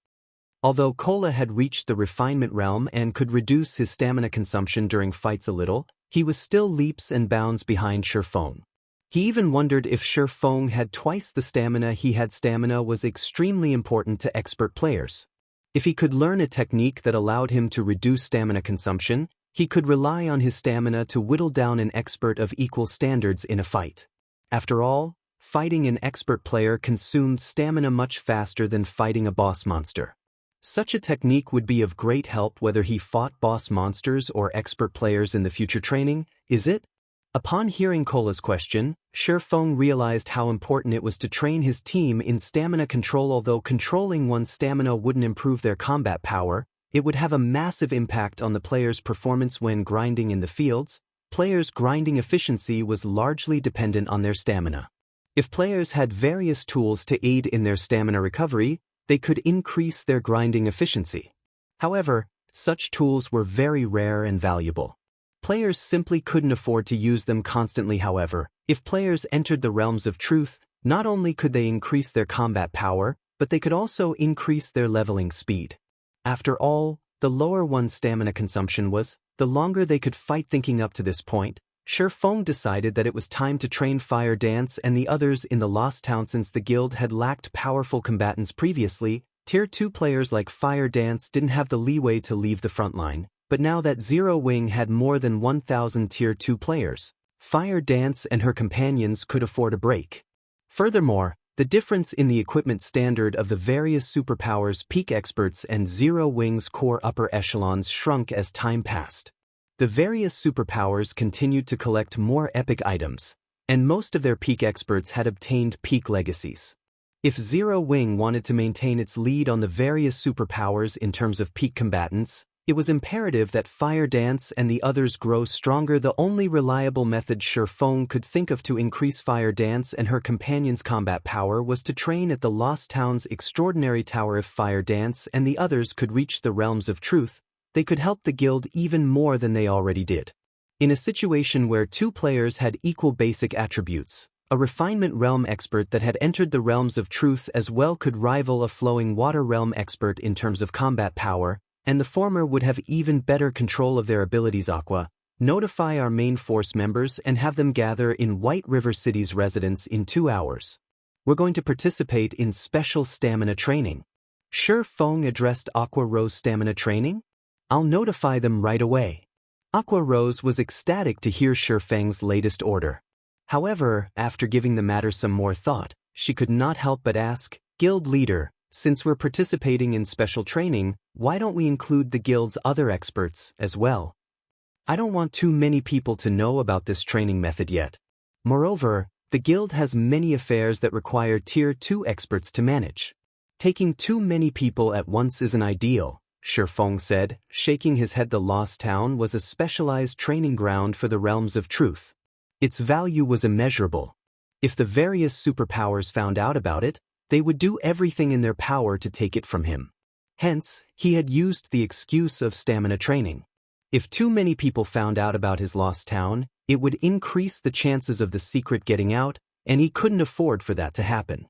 Although Cola had reached the refinement realm and could reduce his stamina consumption during fights a little, he was still leaps and bounds behind Feng. He even wondered if Feng had twice the stamina he had. Stamina was extremely important to expert players. If he could learn a technique that allowed him to reduce stamina consumption, he could rely on his stamina to whittle down an expert of equal standards in a fight. After all, fighting an expert player consumed stamina much faster than fighting a boss monster. Such a technique would be of great help whether he fought boss monsters or expert players in the future training, is it? Upon hearing Cola's question, Feng realized how important it was to train his team in stamina control. Although controlling one's stamina wouldn't improve their combat power, it would have a massive impact on the player's performance when grinding in the fields. Players' grinding efficiency was largely dependent on their stamina. If players had various tools to aid in their stamina recovery, they could increase their grinding efficiency. However, such tools were very rare and valuable. Players simply couldn't afford to use them constantly. However, if players entered the realms of truth, not only could they increase their combat power, but they could also increase their leveling speed. After all, the lower one's stamina consumption was, the longer they could fight. Thinking up to this point, Feng decided that it was time to train Fire Dance and the others in the Lost Town. Since the guild had lacked powerful combatants previously, Tier 2 players like Fire Dance didn't have the leeway to leave the front line. But now that Zero Wing had more than 1,000 Tier 2 players, Fire Dance and her companions could afford a break. Furthermore, the difference in the equipment standard of the various superpowers peak experts and Zero Wing's core upper echelons shrunk as time passed. The various superpowers continued to collect more epic items, and most of their peak experts had obtained peak legacies. If Zero Wing wanted to maintain its lead on the various superpowers in terms of peak combatants, it was imperative that Fire Dance and the others grow stronger. The only reliable method Feng could think of to increase Fire Dance and her companions' combat power was to train at the Lost Town's Extraordinary Tower. If Fire Dance and the others could reach the realms of truth, they could help the guild even more than they already did. In a situation where two players had equal basic attributes, a refinement realm expert that had entered the realms of truth as well could rival a flowing water realm expert in terms of combat power, and the former would have even better control of their abilities. Aqua, notify our main force members and have them gather in White River City's residence in 2 hours. We're going to participate in special stamina training. Feng addressed Aqua Rose. Stamina training? I'll notify them right away. Aqua Rose was ecstatic to hear Feng's latest order. However, after giving the matter some more thought, she could not help but ask, Guild Leader, since we're participating in special training, why don't we include the guild's other experts as well? I don't want too many people to know about this training method yet. Moreover, the guild has many affairs that require Tier 2 experts to manage. Taking too many people at once isn't ideal, Feng said, shaking his head. The Lost Town was a specialized training ground for the realms of truth. Its value was immeasurable. If the various superpowers found out about it, they would do everything in their power to take it from him. Hence, he had used the excuse of stamina training. If too many people found out about his Lost Town, it would increase the chances of the secret getting out, and he couldn't afford for that to happen.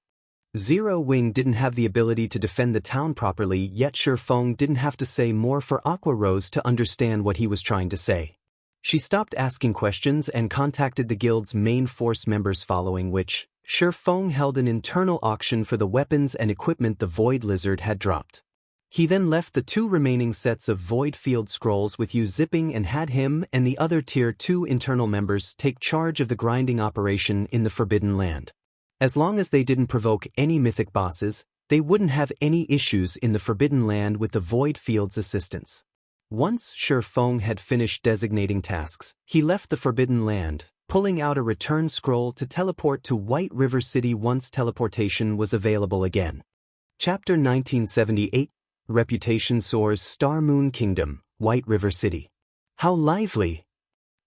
Zero Wing didn't have the ability to defend the town properly, yet Feng didn't have to say more for Aqua Rose to understand what he was trying to say. She stopped asking questions and contacted the guild's main force members, following which, Feng held an internal auction for the weapons and equipment the Void Lizard had dropped. He then left the 2 remaining sets of Void Field Scrolls with Zipping and had him and the other Tier 2 internal members take charge of the grinding operation in the Forbidden Land. As long as they didn't provoke any mythic bosses, they wouldn't have any issues in the Forbidden Land with the Void Field's assistance. Once Feng had finished designating tasks, he left the Forbidden Land, pulling out a return scroll to teleport to White River City once teleportation was available again. Chapter 1978, Reputation Soars. Star Moon Kingdom, White River City. How lively!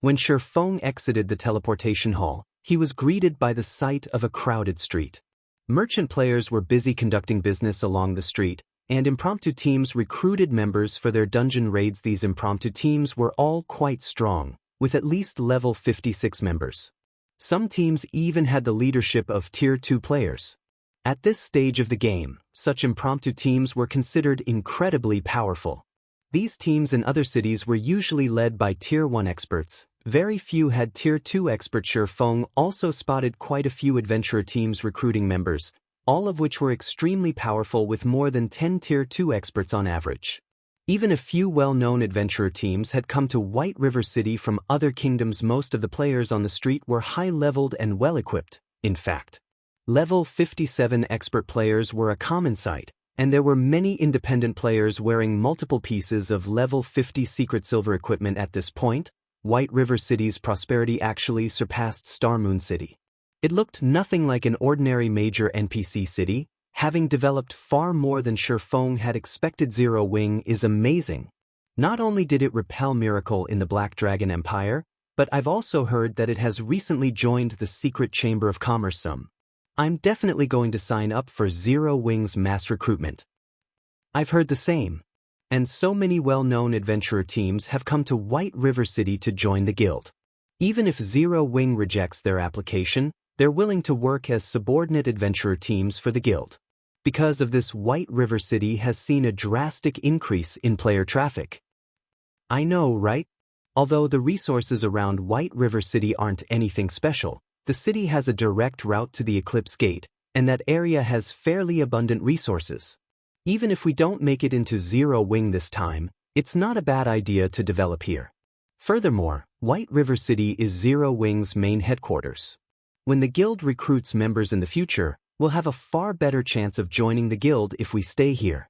When Feng exited the teleportation hall, he was greeted by the sight of a crowded street. Merchant players were busy conducting business along the street, and impromptu teams recruited members for their dungeon raids. These impromptu teams were all quite strong, with at least level 56 members. Some teams even had the leadership of Tier 2 players. At this stage of the game, such impromptu teams were considered incredibly powerful. These teams in other cities were usually led by Tier 1 experts, Very few had Tier 2 expert. Feng also spotted quite a few adventurer teams recruiting members, all of which were extremely powerful with more than 10 Tier 2 experts on average. Even a few well-known adventurer teams had come to White River City from other kingdoms. Most of the players on the street were high-leveled and well-equipped. In fact, level 57 expert players were a common sight, and there were many independent players wearing multiple pieces of level 50 secret silver equipment. At this point, White River City's prosperity actually surpassed Star Moon City. It looked nothing like an ordinary major NPC city, having developed far more than Feng had expected. Zero Wing is amazing. Not only did it repel Miracle in the Black Dragon Empire, but I've also heard that it has recently joined the Secret Chamber of Commerce. I'm definitely going to sign up for Zero Wing's mass recruitment. I've heard the same. And so many well-known adventurer teams have come to White River City to join the guild. Even if Zero Wing rejects their application, they're willing to work as subordinate adventurer teams for the guild. Because of this, White River City has seen a drastic increase in player traffic. I know, right? Although the resources around White River City aren't anything special, the city has a direct route to the Eclipse Gate, and that area has fairly abundant resources. Even if we don't make it into Zero Wing this time, it's not a bad idea to develop here. Furthermore, White River City is Zero Wing's main headquarters. When the guild recruits members in the future, we'll have a far better chance of joining the guild if we stay here.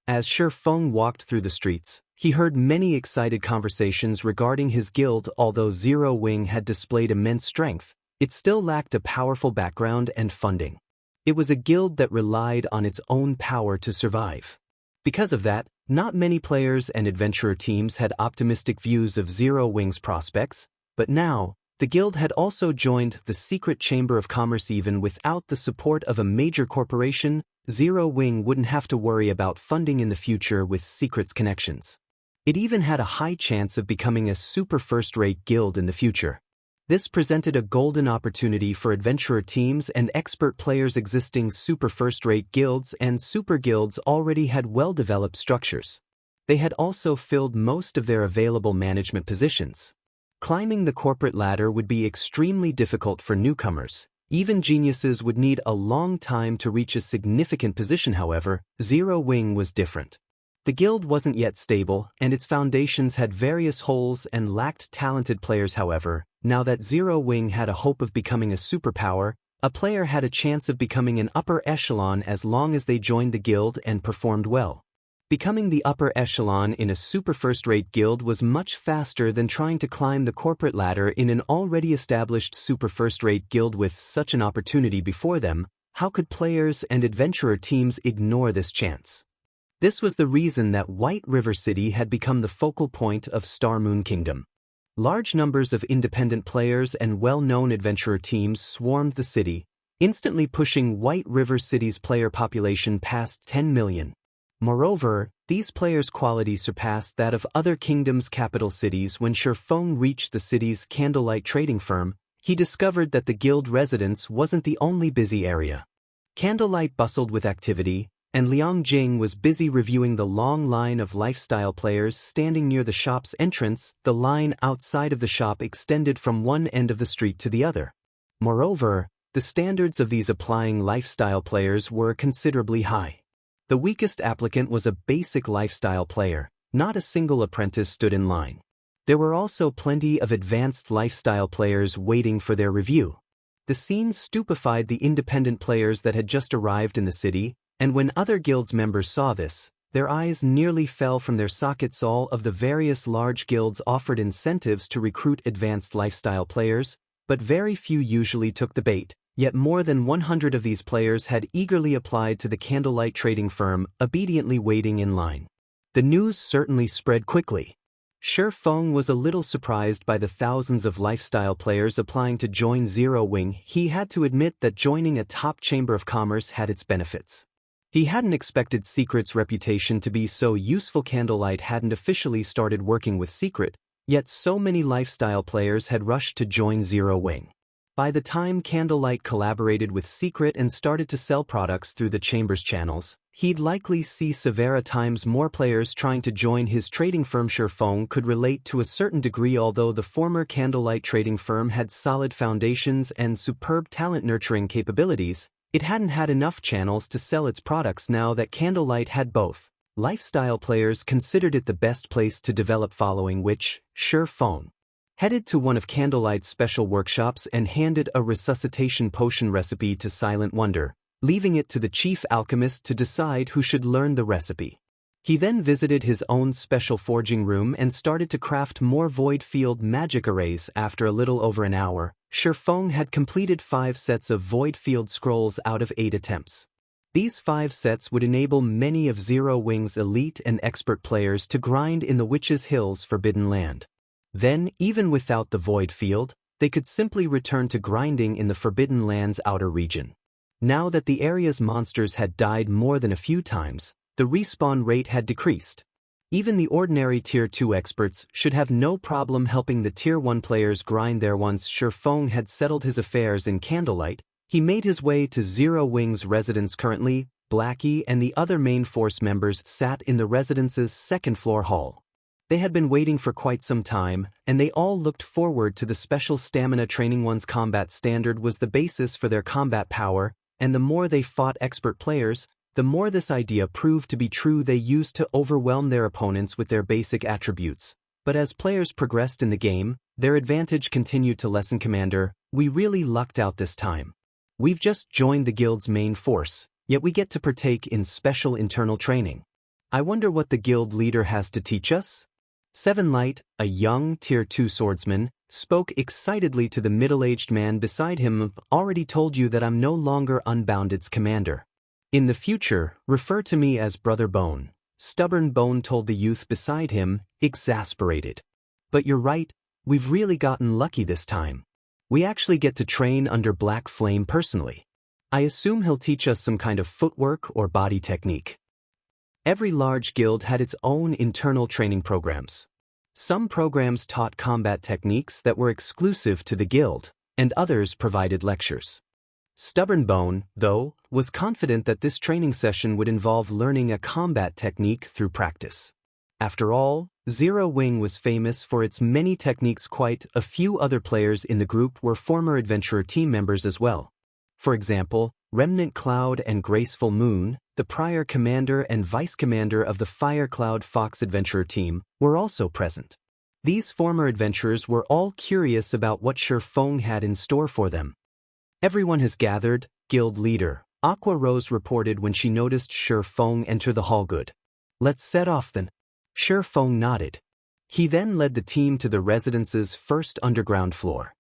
As Feng walked through the streets, he heard many excited conversations regarding his guild. Although Zero Wing had displayed immense strength, it still lacked a powerful background and funding. It was a guild that relied on its own power to survive. Because of that, not many players and adventurer teams had optimistic views of Zero Wing's prospects, but now, the guild had also joined the Secret Chamber of Commerce. Even without the support of a major corporation, Zero Wing wouldn't have to worry about funding in the future with Secret's connections. It even had a high chance of becoming a super first-rate guild in the future. This presented a golden opportunity for adventurer teams and expert players. Existing super first-rate guilds and super guilds already had well-developed structures. They had also filled most of their available management positions. Climbing the corporate ladder would be extremely difficult for newcomers. Even geniuses would need a long time to reach a significant position. However, Zero Wing was different. The guild wasn't yet stable, and its foundations had various holes and lacked talented players. However, now that Zero Wing had a hope of becoming a superpower, a player had a chance of becoming an upper echelon as long as they joined the guild and performed well. Becoming the upper echelon in a super first-rate guild was much faster than trying to climb the corporate ladder in an already established super first-rate guild. With such an opportunity before them, how could players and adventurer teams ignore this chance? This was the reason that White River City had become the focal point of Star Moon Kingdom. Large numbers of independent players and well-known adventurer teams swarmed the city, instantly pushing White River City's player population past 10 million. Moreover, these players' quality surpassed that of other kingdoms' capital cities. When Feng reached the city's Candlelight trading firm, he discovered that the guild residence wasn't the only busy area. Candlelight bustled with activity, and Liang Jing was busy reviewing the long line of lifestyle players standing near the shop's entrance. The line outside of the shop extended from one end of the street to the other. Moreover, the standards of these applying lifestyle players were considerably high. The weakest applicant was a basic lifestyle player. Not a single apprentice stood in line. There were also plenty of advanced lifestyle players waiting for their review. The scene stupefied the independent players that had just arrived in the city, and when other guilds members saw this, their eyes nearly fell from their sockets. All of the various large guilds offered incentives to recruit advanced lifestyle players, but very few usually took the bait. Yet more than 100 of these players had eagerly applied to the Candlelight trading firm, obediently waiting in line. The news certainly spread quickly. Feng was a little surprised by the thousands of lifestyle players applying to join Zero Wing. He had to admit that joining a top chamber of commerce had its benefits. He hadn't expected Secret's reputation to be so useful. Candlelight hadn't officially started working with Secret, yet so many lifestyle players had rushed to join Zero Wing. By the time Candlelight collaborated with Secret and started to sell products through the chamber's channels, he'd likely see several times more players trying to join his trading firm. Sherfong could relate to a certain degree. Although the former Candlelight trading firm had solid foundations and superb talent nurturing capabilities, it hadn't had enough channels to sell its products. Now that Candlelight had both, lifestyle players considered it the best place to develop, following which, Sherfong headed to one of Candlelight's special workshops and handed a resuscitation potion recipe to Silent Wonder, leaving it to the chief alchemist to decide who should learn the recipe. He then visited his own special forging room and started to craft more void field magic arrays. After a little over an hour, Sherfong had completed 5 sets of void field scrolls out of 8 attempts. These 5 sets would enable many of Zero Wing's elite and expert players to grind in the Witch's Hill's Forbidden Land. Then, even without the void field, they could simply return to grinding in the Forbidden Land's outer region. Now that the area's monsters had died more than a few times, the respawn rate had decreased. Even the ordinary Tier 2 experts should have no problem helping the Tier 1 players grind there. Once Sherfong had settled his affairs in Candlelight, he made his way to Zero Wing's residence. Currently, Blackie and the other main force members sat in the residence's second-floor hall. They had been waiting for quite some time, and they all looked forward to the special stamina training. One's combat standard was the basis for their combat power, and the more they fought expert players, the more this idea proved to be true. They used to overwhelm their opponents with their basic attributes. But as players progressed in the game, their advantage continued to lessen. Commander, we really lucked out this time. We've just joined the guild's main force, yet we get to partake in special internal training. I wonder what the guild leader has to teach us? Seven Light, a young Tier 2 swordsman, spoke excitedly to the middle-aged man beside him. Already told you that I'm no longer Unbounded's commander. In the future, refer to me as Brother Bone. Stubborn Bone told the youth beside him, exasperated. But you're right, we've really gotten lucky this time. We actually get to train under Black Flame personally. I assume he'll teach us some kind of footwork or body technique. Every large guild had its own internal training programs. Some programs taught combat techniques that were exclusive to the guild, and others provided lectures. Stubborn Bone, though, was confident that this training session would involve learning a combat technique through practice. After all, Zero Wing was famous for its many techniques. Quite a few other players in the group were former adventurer team members as well. For example, Remnant Cloud and Graceful Moon, the prior commander and vice-commander of the Fire Cloud Fox adventurer team, were also present. These former adventurers were all curious about what Sherfong had in store for them. Everyone has gathered, guild leader, Aqua Rose reported when she noticed Sherfong enter the hall. Good. Let's set off then. Sherfong nodded. He then led the team to the residence's first underground floor.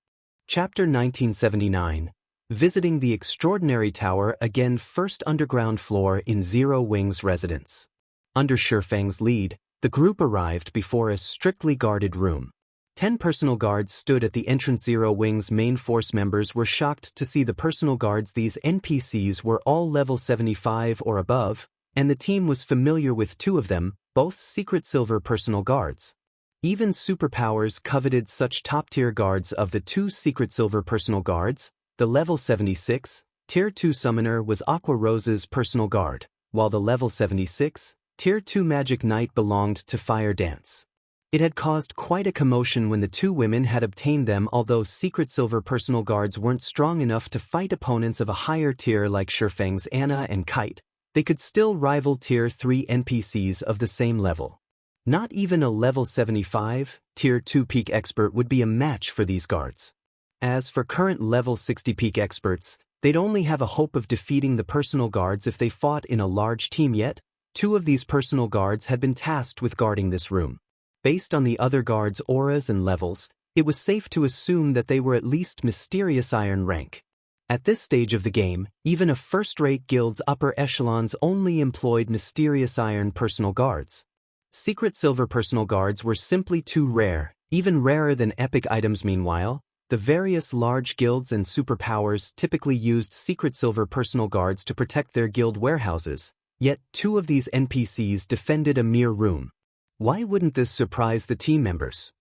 Chapter 1979. Visiting the Extraordinary Tower again. First underground floor in Zero Wing's residence. Under Sherfang's lead, the group arrived before a strictly guarded room. 10 personal guards stood at the entrance. Zero Wing's main force members were shocked to see the personal guards. These NPCs were all level 75 or above, and the team was familiar with 2 of them, both Secret Silver personal guards. Even superpowers coveted such top-tier guards. Of the 2 Secret Silver personal guards, the level 76, Tier 2 Summoner was Aqua Rose's personal guard, while the level 76, Tier 2 Magic Knight belonged to Fire Dance. It had caused quite a commotion when the 2 women had obtained them. Although Secret Silver personal guards weren't strong enough to fight opponents of a higher tier like Sherfang's Anna and Kite, they could still rival Tier 3 NPCs of the same level. Not even a level 75, Tier 2 Peak Expert would be a match for these guards. As for current level 60 Peak Experts, they'd only have a hope of defeating the personal guards if they fought in a large team. Yet, 2 of these personal guards had been tasked with guarding this room. Based on the other guards' auras and levels, it was safe to assume that they were at least Mysterious Iron rank. At this stage of the game, even a first-rate guild's upper echelons only employed Mysterious Iron personal guards. Secret Silver personal guards were simply too rare, even rarer than epic items. Meanwhile, the various large guilds and superpowers typically used Secret Silver personal guards to protect their guild warehouses, yet 2 of these NPCs defended a mere room. Why wouldn't this surprise the team members?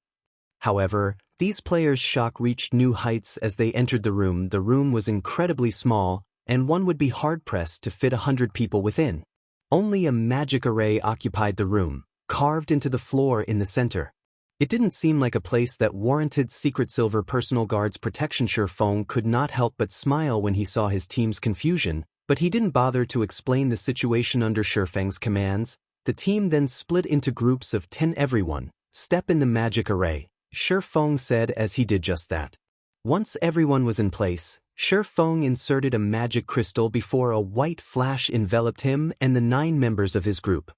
However, these players' shock reached new heights as they entered the room. The room was incredibly small, and one would be hard-pressed to fit 100 people within. Only a magic array occupied the room, carved into the floor in the center. It didn't seem like a place that warranted Secret Silver personal guard's protection. Shifeng could not help but smile when he saw his team's confusion, but he didn't bother to explain the situation under Shifeng's commands. The team then split into groups of 10. Everyone, step in the magic array, Shifeng said as he did just that. Once everyone was in place, Shifeng inserted a magic crystal before a white flash enveloped him and the 9 members of his group.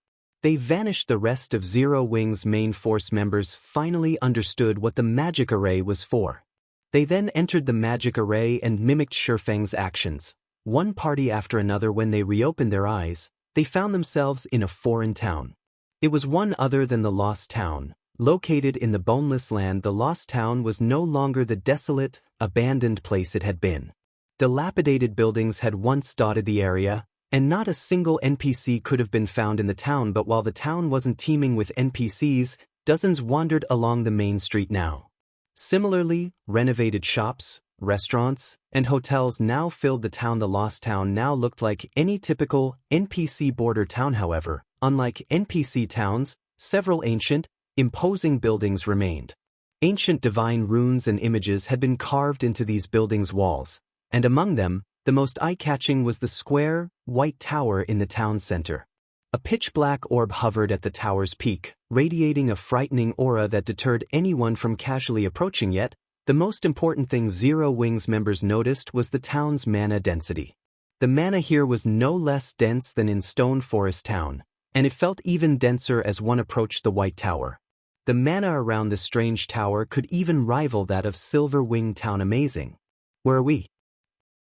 They vanished. The rest of Zero Wing's main force members finally understood what the magic array was for. They then entered the magic array and mimicked Shifeng's actions. One party after another. When they reopened their eyes, they found themselves in a foreign town. It was one other than the Lost Town. Located in the Boneless Land, the Lost Town was no longer the desolate, abandoned place it had been. Dilapidated buildings had once dotted the area, and not a single NPC could have been found in the town. But while the town wasn't teeming with NPCs, dozens wandered along the main street now. Similarly, renovated shops, restaurants, and hotels now filled the town. The Lost Town now looked like any typical NPC border town. However, unlike NPC towns, several ancient, imposing buildings remained. Ancient divine runes and images had been carved into these buildings' walls, and among them, the most eye-catching was the square, white tower in the town center. A pitch-black orb hovered at the tower's peak, radiating a frightening aura that deterred anyone from casually approaching. Yet, the most important thing Zero Wing's members noticed was the town's mana density. The mana here was no less dense than in Stone Forest Town, and it felt even denser as one approached the White Tower. The mana around the strange tower could even rival that of Silver Wing Town. Amazing. Where are we?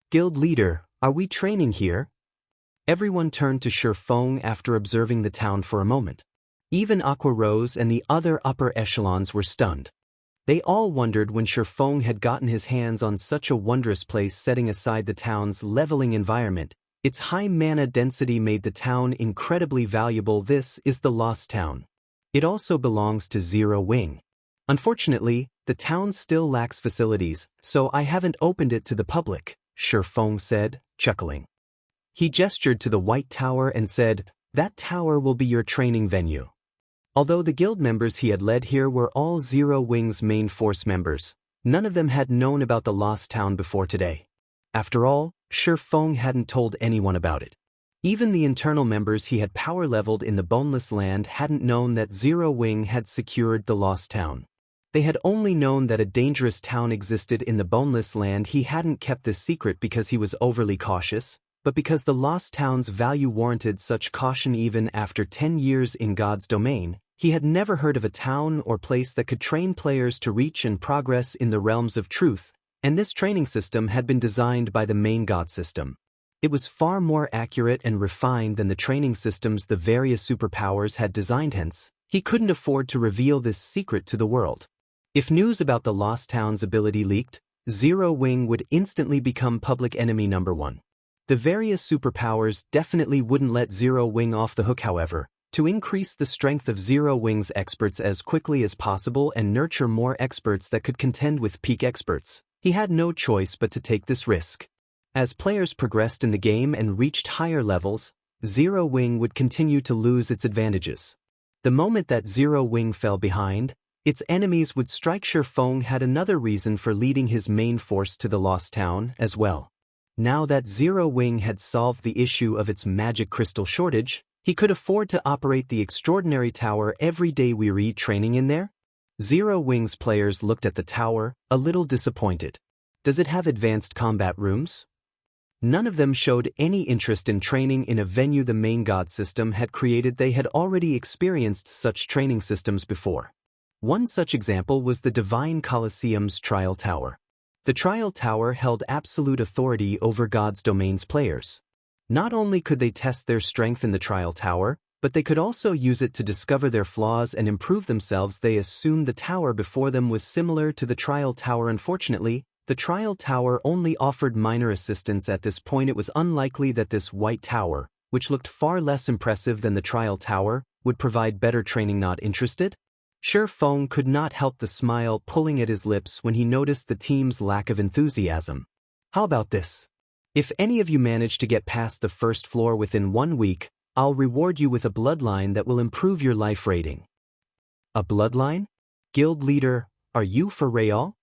Guild leader, are we training here? Everyone turned to Shifeng after observing the town for a moment. Even Aqua Rose and the other upper echelons were stunned. They all wondered when Shifeng had gotten his hands on such a wondrous place. Setting aside the town's leveling environment, its high mana density made the town incredibly valuable. This is the Lost Town. It also belongs to Zero Wing. Unfortunately, the town still lacks facilities, so I haven't opened it to the public, Shifeng said, chuckling. He gestured to the White Tower and said, "That tower will be your training venue." Although the guild members he had led here were all Zero Wing's main force members, none of them had known about the Lost Town before today. After all, Shifeng hadn't told anyone about it. Even the internal members he had power-leveled in the Boneless Land hadn't known that Zero Wing had secured the Lost Town. They had only known that a dangerous town existed in the Boneless Land. He hadn't kept this secret because he was overly cautious, but because the Lost Town's value warranted such caution. Even after 10 years in God's domain, he had never heard of a town or place that could train players to reach and progress in the realms of truth, and this training system had been designed by the main God system. It was far more accurate and refined than the training systems the various superpowers had designed. Hence, he couldn't afford to reveal this secret to the world. If news about the Lost Town's ability leaked, Zero Wing would instantly become public enemy number 1. The various superpowers definitely wouldn't let Zero Wing off the hook. However, to increase the strength of Zero Wing's experts as quickly as possible and nurture more experts that could contend with peak experts, he had no choice but to take this risk. As players progressed in the game and reached higher levels, Zero Wing would continue to lose its advantages. The moment that Zero Wing fell behind, its enemies would strike. Shifeng had another reason for leading his main force to the Lost Town as well. Now that Zero Wing had solved the issue of its magic crystal shortage, he could afford to operate the extraordinary tower every day. Weary training in there? Zero Wing's players looked at the tower, a little disappointed. Does it have advanced combat rooms? None of them showed any interest in training in a venue the main God system had created. They had already experienced such training systems before. One such example was the Divine Colosseum's Trial Tower. The Trial Tower held absolute authority over God's domain's players. Not only could they test their strength in the Trial Tower, but they could also use it to discover their flaws and improve themselves. They assumed the tower before them was similar to the Trial Tower. Unfortunately, the Trial Tower only offered minor assistance at this point. It was unlikely that this White Tower, which looked far less impressive than the Trial Tower, would provide better training. Not interested? Shifeng could not help the smile pulling at his lips when he noticed the team's lack of enthusiasm. How about this? If any of you manage to get past the first floor within 1 week, I'll reward you with a bloodline that will improve your life rating. A bloodline? Guild leader, are you for real?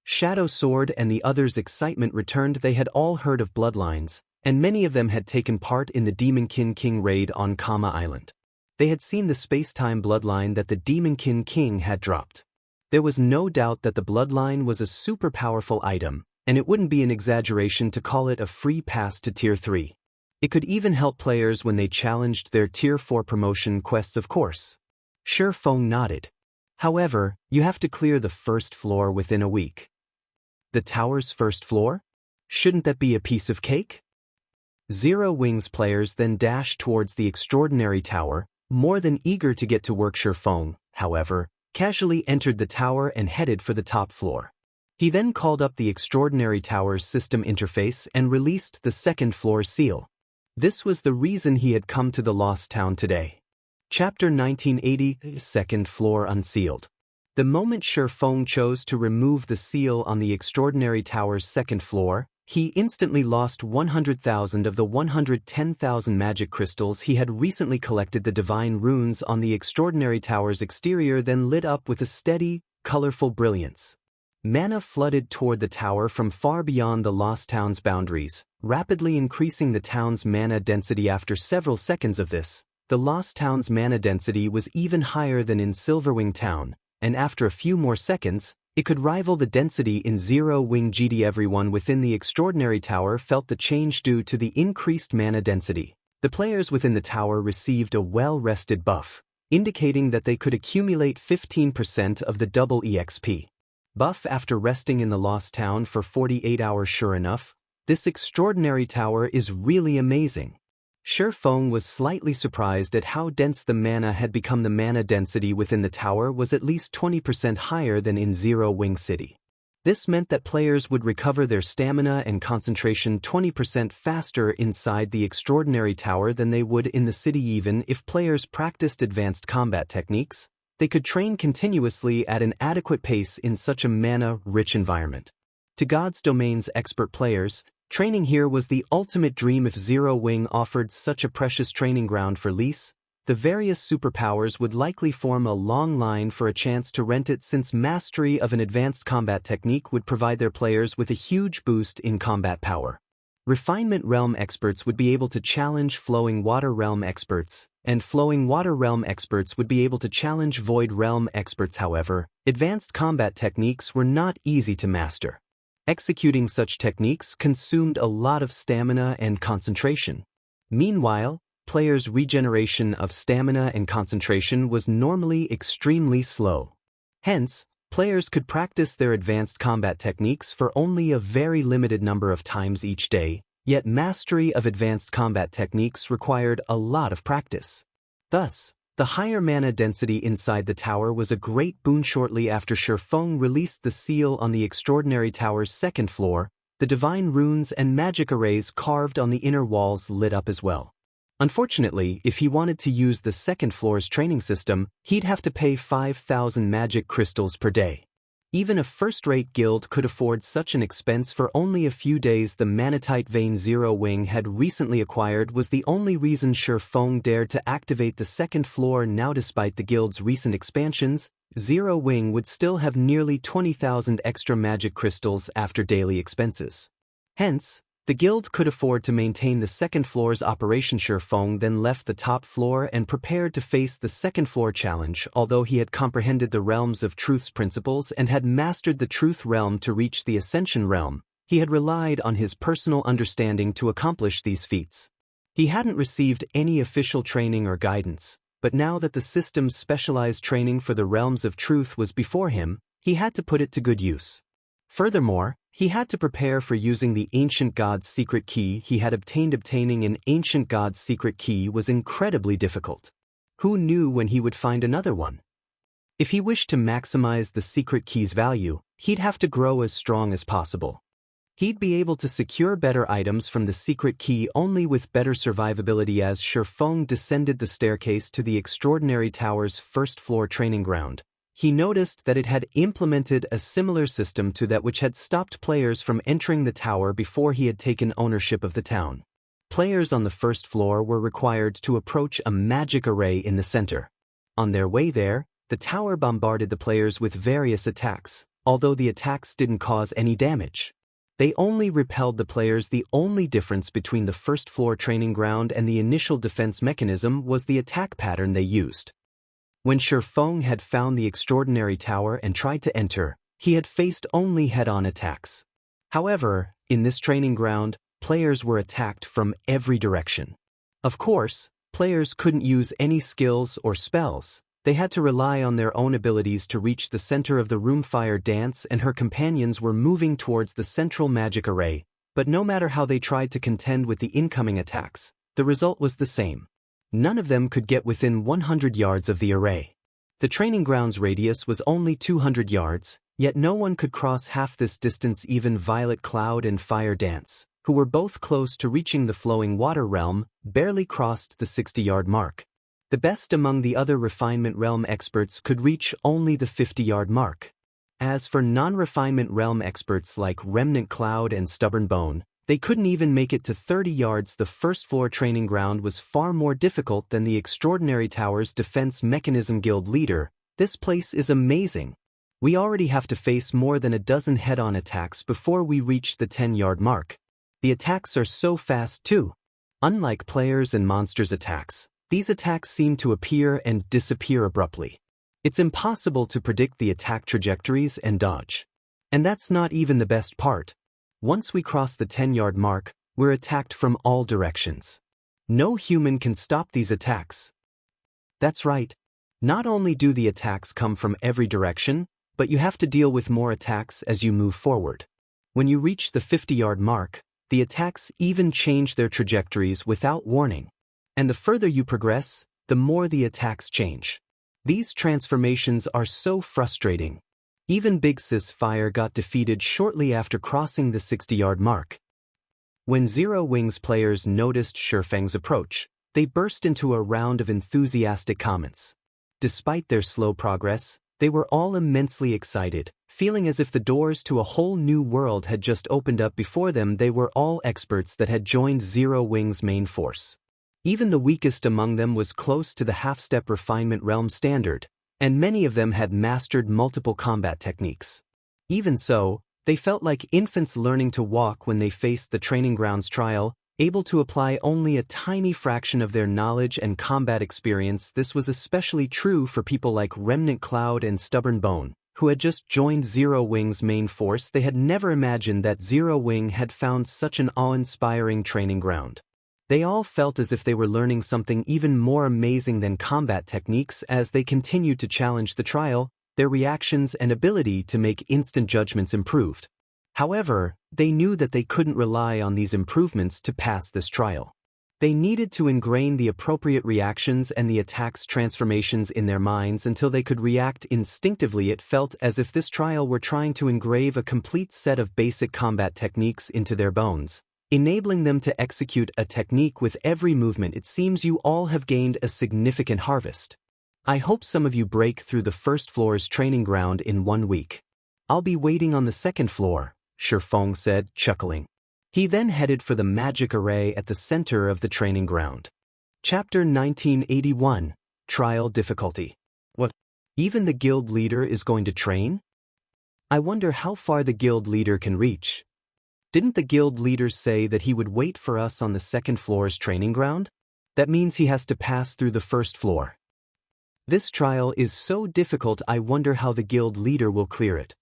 Shadow Sword and the others' excitement returned. They had all heard of bloodlines, and many of them had taken part in the Demonkin King raid on Kama Island. They had seen the space-time bloodline that the Demonkin King had dropped. There was no doubt that the bloodline was a super powerful item, and it wouldn't be an exaggeration to call it a free pass to Tier 3. It could even help players when they challenged their Tier 4 promotion quests, of course. Sure Feng nodded. However, you have to clear the first floor within a week. The tower's first floor? Shouldn't that be a piece of cake? Zero Wings players then dashed towards the extraordinary tower, more than eager to get to work. Sure Feng, however, casually entered the tower and headed for the top floor. He then called up the extraordinary tower's system interface and released the second floor seal. This was the reason he had come to the Lost Town today. Chapter 1980, Second Floor Unsealed. The moment Sure Feng chose to remove the seal on the extraordinary tower's second floor, he instantly lost 100,000 of the 110,000 magic crystals he had recently collected. The divine runes on the extraordinary tower's exterior then lit up with a steady, colorful brilliance. Mana flooded toward the tower from far beyond the Lost Town's boundaries, rapidly increasing the town's mana density. After several seconds of this, the Lost Town's mana density was even higher than in Silverwing Town, and after a few more seconds, it could rival the density in Zero Wing GD. Everyone within the extraordinary tower felt the change due to the increased mana density. The players within the tower received a well-rested buff, indicating that they could accumulate 15% of the double EXP buff after resting in the Lost Town for 48 hours. Sure enough, this extraordinary tower is really amazing. Sure Feng was slightly surprised at how dense the mana had become. The mana density within the tower was at least 20% higher than in Zero Wing City. This meant that players would recover their stamina and concentration 20% faster inside the extraordinary tower than they would in the city. Even if players practiced advanced combat techniques, they could train continuously at an adequate pace in such a mana-rich environment. To God's Domain's expert players, training here was the ultimate dream. If Zero Wing offered such a precious training ground for lease, the various superpowers would likely form a long line for a chance to rent it, since mastery of an advanced combat technique would provide their players with a huge boost in combat power. Refinement Realm experts would be able to challenge Flowing Water Realm experts, and Flowing Water Realm experts would be able to challenge Void Realm experts. However, advanced combat techniques were not easy to master. Executing such techniques consumed a lot of stamina and concentration. Meanwhile, players' regeneration of stamina and concentration was normally extremely slow. Hence, players could practice their advanced combat techniques for only a very limited number of times each day, yet mastery of advanced combat techniques required a lot of practice. Thus, the higher mana density inside the tower was a great boon. Shortly after Sure Feng released the seal on the extraordinary tower's second floor, the divine runes and magic arrays carved on the inner walls lit up as well. Unfortunately, if he wanted to use the second floor's training system, he'd have to pay 5,000 magic crystals per day. Even a first-rate guild could afford such an expense for only a few days. The manatite vein Zero Wing had recently acquired was the only reason Sure Feng dared to activate the second floor now. Despite the guild's recent expansions, Zero Wing would still have nearly 20,000 extra magic crystals after daily expenses. Hence, the guild could afford to maintain the second floor's operation. Sure Feng then left the top floor and prepared to face the second floor challenge. Although he had comprehended the realms of truth's principles and had mastered the truth realm to reach the ascension realm, he had relied on his personal understanding to accomplish these feats. He hadn't received any official training or guidance, but now that the system's specialized training for the realms of truth was before him, he had to put it to good use. Furthermore, he had to prepare for using the Ancient God's secret key he had obtained. Obtaining an Ancient God's secret key was incredibly difficult. Who knew when he would find another one? If he wished to maximize the secret key's value, he'd have to grow as strong as possible. He'd be able to secure better items from the secret key only with better survivability. As Sure Feng descended the staircase to the extraordinary tower's first-floor training ground, he noticed that it had implemented a similar system to that which had stopped players from entering the tower before he had taken ownership of the town. Players on the first floor were required to approach a magic array in the center. On their way there, the tower bombarded the players with various attacks, although the attacks didn't cause any damage. They only repelled the players. The only difference between the first floor training ground and the initial defense mechanism was the attack pattern they used. When Shifeng had found the extraordinary tower and tried to enter, he had faced only head-on attacks. However, in this training ground, players were attacked from every direction. Of course, players couldn't use any skills or spells. They had to rely on their own abilities to reach the center of the room. Fire Dance and her companions were moving towards the central magic array, but no matter how they tried to contend with the incoming attacks, the result was the same. None of them could get within 100 yards of the array. The training ground's radius was only 200 yards, yet no one could cross half this distance. Even Violet Cloud and Fire Dance, who were both close to reaching the flowing water realm, barely crossed the 60-yard mark. The best among the other refinement realm experts could reach only the 50-yard mark. As for non-refinement realm experts like Remnant Cloud and Stubborn Bone, they couldn't even make it to 30 yards. The first floor training ground was far more difficult than the Extraordinary Tower's defense mechanism. Guild leader, this place is amazing. We already have to face more than a dozen head-on attacks before we reach the 10-yard mark. The attacks are so fast too. Unlike players' and monsters' attacks, these attacks seem to appear and disappear abruptly. It's impossible to predict the attack trajectories and dodge. And that's not even the best part. Once we cross the 10-yard mark, we're attacked from all directions. No human can stop these attacks. That's right. Not only do the attacks come from every direction, but you have to deal with more attacks as you move forward. When you reach the 50-yard mark, the attacks even change their trajectories without warning. And the further you progress, the more the attacks change. These transformations are so frustrating. Even Big Sis Fire got defeated shortly after crossing the 60-yard mark. When Zero Wings players noticed Shifeng's approach, they burst into a round of enthusiastic comments. Despite their slow progress, they were all immensely excited, feeling as if the doors to a whole new world had just opened up before them. They were all experts that had joined Zero Wings' main force. Even the weakest among them was close to the half-step refinement realm standard, and many of them had mastered multiple combat techniques. Even so, they felt like infants learning to walk when they faced the training grounds trial, able to apply only a tiny fraction of their knowledge and combat experience. This was especially true for people like Remnant Cloud and Stubborn Bone, who had just joined Zero Wing's main force. They had never imagined that Zero Wing had found such an awe-inspiring training ground. They all felt as if they were learning something even more amazing than combat techniques. As they continued to challenge the trial, their reactions and ability to make instant judgments improved. However, they knew that they couldn't rely on these improvements to pass this trial. They needed to ingrain the appropriate reactions and the attack's transformations in their minds until they could react instinctively. It felt as if this trial were trying to engrave a complete set of basic combat techniques into their bones, enabling them to execute a technique with every movement. It seems you all have gained a significant harvest. I hope some of you break through the first floor's training ground in 1 week. I'll be waiting on the second floor, Shifeng said, chuckling. He then headed for the magic array at the center of the training ground. Chapter 1981, Trial Difficulty. What? Even the guild leader is going to train? I wonder how far the guild leader can reach. Didn't the guild leader say that he would wait for us on the second floor's training ground? That means he has to pass through the first floor. This trial is so difficult. I wonder how the guild leader will clear it.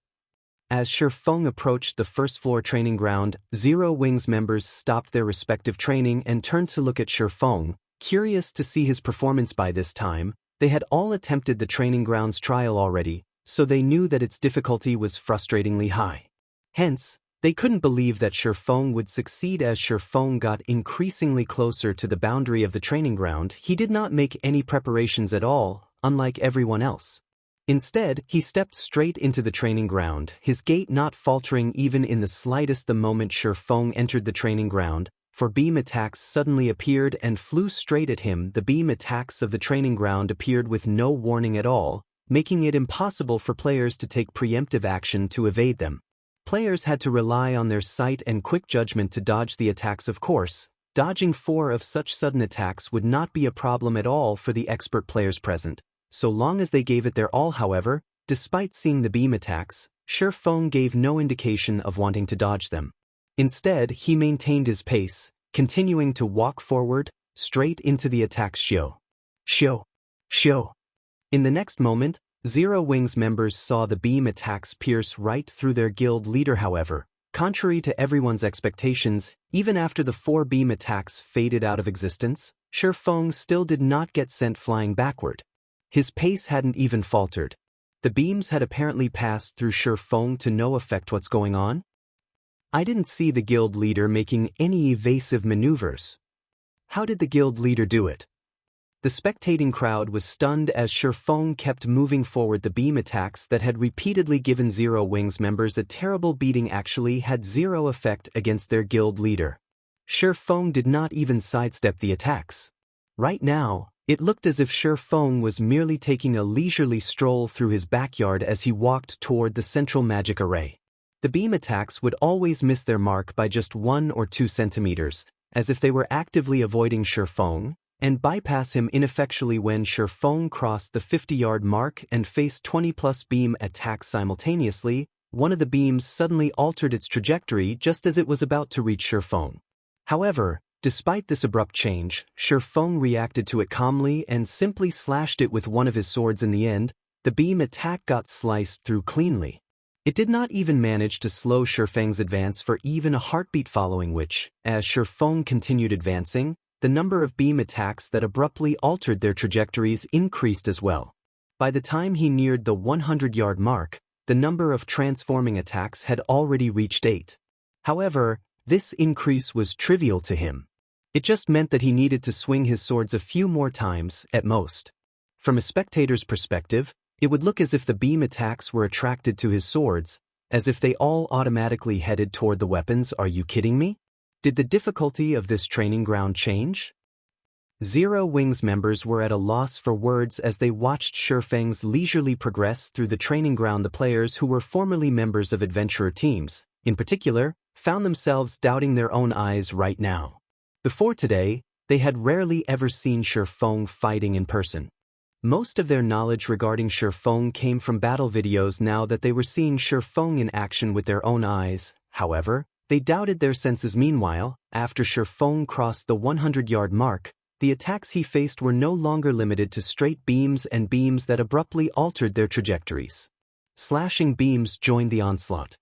As Shifeng approached the first floor training ground, Zero Wings members stopped their respective training and turned to look at Shifeng, curious to see his performance. By this time, they had all attempted the training grounds trial already, so they knew that its difficulty was frustratingly high. Hence, they couldn't believe that Shifeng would succeed. As Shifeng got increasingly closer to the boundary of the training ground, he did not make any preparations at all, unlike everyone else. Instead, he stepped straight into the training ground, his gait not faltering even in the slightest. The moment Shifeng entered the training ground, 4 beam attacks suddenly appeared and flew straight at him. The beam attacks of the training ground appeared with no warning at all, making it impossible for players to take preemptive action to evade them. Players had to rely on their sight and quick judgment to dodge the attacks. Of course, Dodging 4 of such sudden attacks would not be a problem at all for the expert players present, so long as they gave it their all. However, despite seeing the beam attacks, Feng gave no indication of wanting to dodge them. Instead, he maintained his pace, continuing to walk forward, straight into the attacks. Show. In the next moment, Zero Wings members saw the beam attacks pierce right through their guild leader. However, contrary to everyone's expectations, even after the 4 beam attacks faded out of existence, Feng still did not get sent flying backward. His pace hadn't even faltered. The beams had apparently passed through Feng to no effect. What's going on? I didn't see the guild leader making any evasive maneuvers. How did the guild leader do it? The spectating crowd was stunned as Feng kept moving forward. The beam attacks that had repeatedly given Zero Wings members a terrible beating actually had zero effect against their guild leader. Feng did not even sidestep the attacks. Right now, it looked as if Feng was merely taking a leisurely stroll through his backyard as he walked toward the central magic array. The beam attacks would always miss their mark by just 1 or 2 centimeters, as if they were actively avoiding Feng, and bypass him ineffectually when Feng crossed the 50-yard mark and faced 20-plus beam attacks simultaneously. One of the beams suddenly altered its trajectory just as it was about to reach Feng. However, despite this abrupt change, Feng reacted to it calmly and simply slashed it with one of his swords. In the end, the beam attack got sliced through cleanly. It did not even manage to slow Feng's advance for even a heartbeat, following which, as Feng continued advancing, the number of beam attacks that abruptly altered their trajectories increased as well. By the time he neared the 100-yard mark, the number of transforming attacks had already reached 8. However, this increase was trivial to him. It just meant that he needed to swing his swords a few more times, at most. From a spectator's perspective, it would look as if the beam attacks were attracted to his swords, as if they all automatically headed toward the weapons. Are you kidding me? Did the difficulty of this training ground change? Zero Wings members were at a loss for words as they watched Feng's leisurely progress through the training ground. The players who were formerly members of adventurer teams, in particular, found themselves doubting their own eyes right now. Before today, they had rarely ever seen Feng fighting in person. Most of their knowledge regarding Feng came from battle videos. Now that they were seeing Feng in action with their own eyes, however, they doubted their senses. Meanwhile, after Feng crossed the 100-yard mark, the attacks he faced were no longer limited to straight beams and beams that abruptly altered their trajectories. Slashing beams joined the onslaught.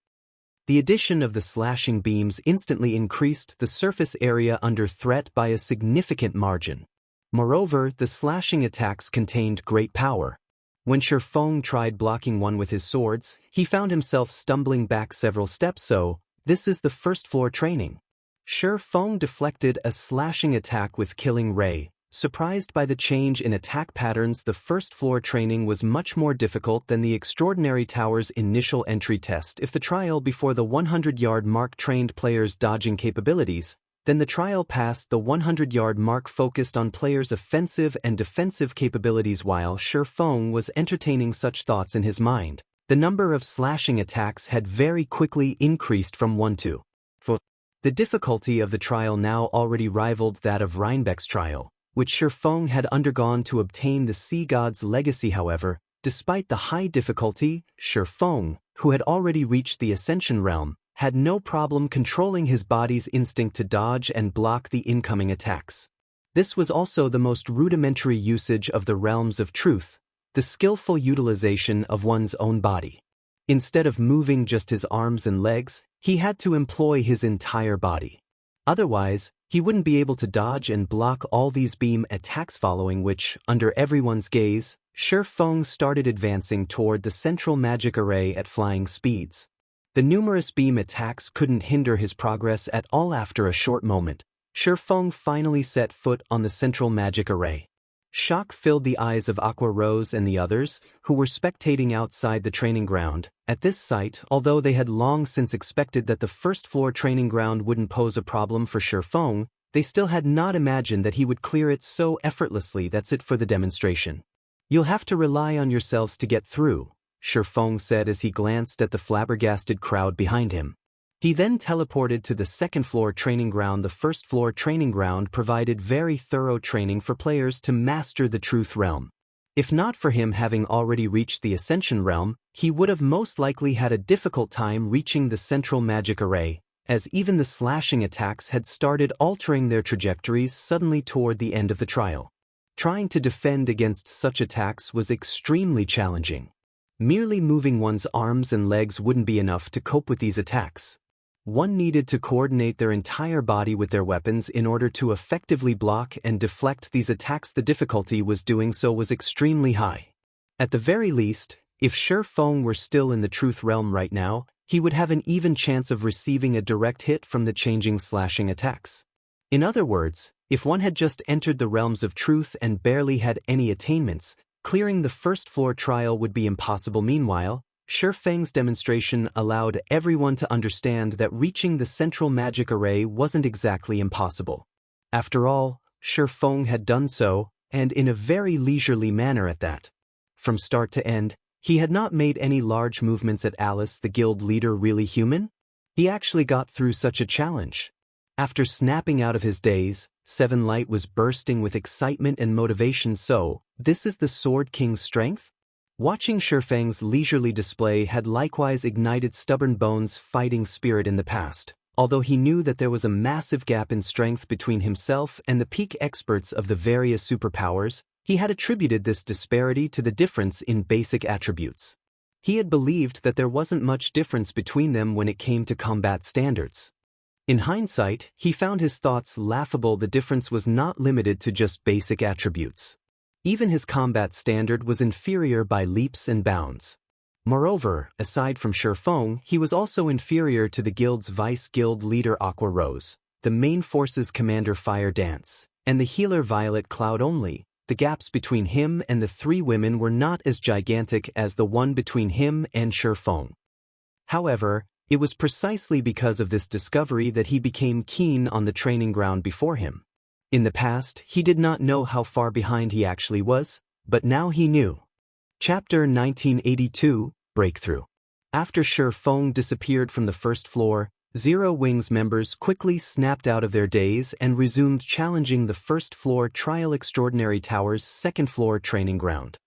The addition of the slashing beams instantly increased the surface area under threat by a significant margin. Moreover, the slashing attacks contained great power. When Feng tried blocking one with his swords, he found himself stumbling back several steps. So, this is the first floor training. Feng deflected a slashing attack with Killing Ray. Surprised by the change in attack patterns, the first floor training was much more difficult than the Extraordinary Tower's initial entry test. If the trial before the 100-yard mark trained players' dodging capabilities, then the trial past the 100-yard mark focused on players' offensive and defensive capabilities. While Feng was entertaining such thoughts in his mind, the number of slashing attacks had very quickly increased from 1 to 4. The difficulty of the trial now already rivaled that of Rhinebeck's trial, which Feng had undergone to obtain the Sea God's legacy. However, despite the high difficulty, Feng, who had already reached the Ascension realm, had no problem controlling his body's instinct to dodge and block the incoming attacks. This was also the most rudimentary usage of the realms of truth, the skillful utilization of one's own body. Instead of moving just his arms and legs, he had to employ his entire body. Otherwise, he wouldn't be able to dodge and block all these beam attacks, following which, under everyone's gaze, Feng started advancing toward the central magic array at flying speeds. The numerous beam attacks couldn't hinder his progress at all. After a short moment, Feng finally set foot on the central magic array. Shock filled the eyes of Aqua Rose and the others, who were spectating outside the training ground. At this sight, although they had long since expected that the first-floor training ground wouldn't pose a problem for Feng, they still had not imagined that he would clear it so effortlessly. That's it for the demonstration. You'll have to rely on yourselves to get through, Feng said as he glanced at the flabbergasted crowd behind him. He then teleported to the second-floor training ground. The first-floor training ground provided very thorough training for players to master the Truth Realm. If not for him having already reached the Ascension Realm, he would have most likely had a difficult time reaching the central magic array, as even the slashing attacks had started altering their trajectories suddenly toward the end of the trial. Trying to defend against such attacks was extremely challenging. Merely moving one's arms and legs wouldn't be enough to cope with these attacks. One needed to coordinate their entire body with their weapons in order to effectively block and deflect these attacks. The difficulty was doing so was extremely high. At the very least, if Shi Feng were still in the Truth Realm right now, he would have an even chance of receiving a direct hit from the changing slashing attacks. In other words, if one had just entered the realms of truth and barely had any attainments, clearing the first-floor trial would be impossible. Meanwhile, Shi Feng's demonstration allowed everyone to understand that reaching the central magic array wasn't exactly impossible. After all, Shi Feng had done so, and in a very leisurely manner at that. From start to end, he had not made any large movements. At Alice, the guild leader, really human? He actually got through such a challenge. After snapping out of his daze, Seven Light was bursting with excitement and motivation. So, this is the Sword King's strength? Watching Shi Feng's leisurely display had likewise ignited Stubborn Bones' fighting spirit in the past, although he knew that there was a massive gap in strength between himself and the peak experts of the various superpowers. He had attributed this disparity to the difference in basic attributes. He had believed that there wasn't much difference between them when it came to combat standards. In hindsight, he found his thoughts laughable. The difference was not limited to just basic attributes. Even his combat standard was inferior by leaps and bounds. Moreover, aside from Shi Feng, he was also inferior to the guild's vice-guild leader Aqua Rose, the main force's commander Fire Dance, and the healer Violet Cloud. Only, the gaps between him and the three women were not as gigantic as the one between him and Shi Feng. However, it was precisely because of this discovery that he became keen on the training ground before him. In the past, he did not know how far behind he actually was, but now he knew. Chapter 1982, Breakthrough. After Shi Feng disappeared from the first floor, Zero Wings members quickly snapped out of their daze and resumed challenging the first-floor Trial Extraordinary Tower's second-floor training ground.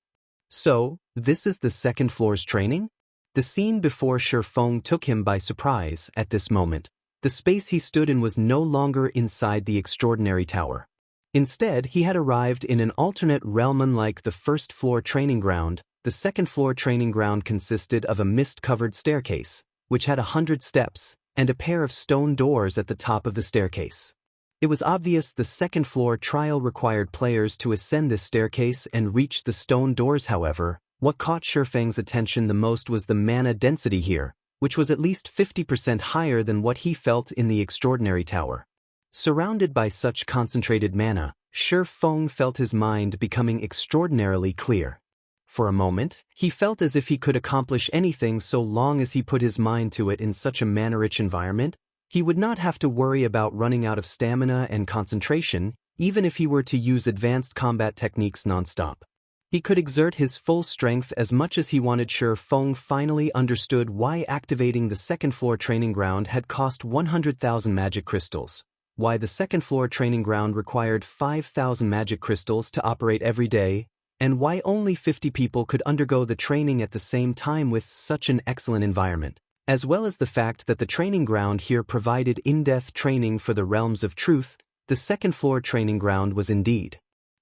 So, this is the second floor's training? The scene before Shi Feng took him by surprise. At this moment, the space he stood in was no longer inside the Extraordinary Tower. Instead, he had arrived in an alternate realm. Unlike the first-floor training ground, the second-floor training ground consisted of a mist-covered staircase, which had 100 steps, and a pair of stone doors at the top of the staircase. It was obvious the second-floor trial required players to ascend this staircase and reach the stone doors. However, what caught Shi Feng's attention the most was the mana density here, which was at least 50% higher than what he felt in the Extraordinary Tower. Surrounded by such concentrated mana, Shi Feng felt his mind becoming extraordinarily clear. For a moment, he felt as if he could accomplish anything so long as he put his mind to it. In such a mana-rich environment, he would not have to worry about running out of stamina and concentration, even if he were to use advanced combat techniques non-stop. He could exert his full strength as much as he wanted. Shi Feng finally understood why activating the second-floor training ground had cost 100,000 magic crystals, why the second-floor training ground required 5,000 magic crystals to operate every day, and why only 50 people could undergo the training at the same time with such an excellent environment, as well as the fact that the training ground here provided in-depth training for the realms of truth. The second-floor training ground was indeed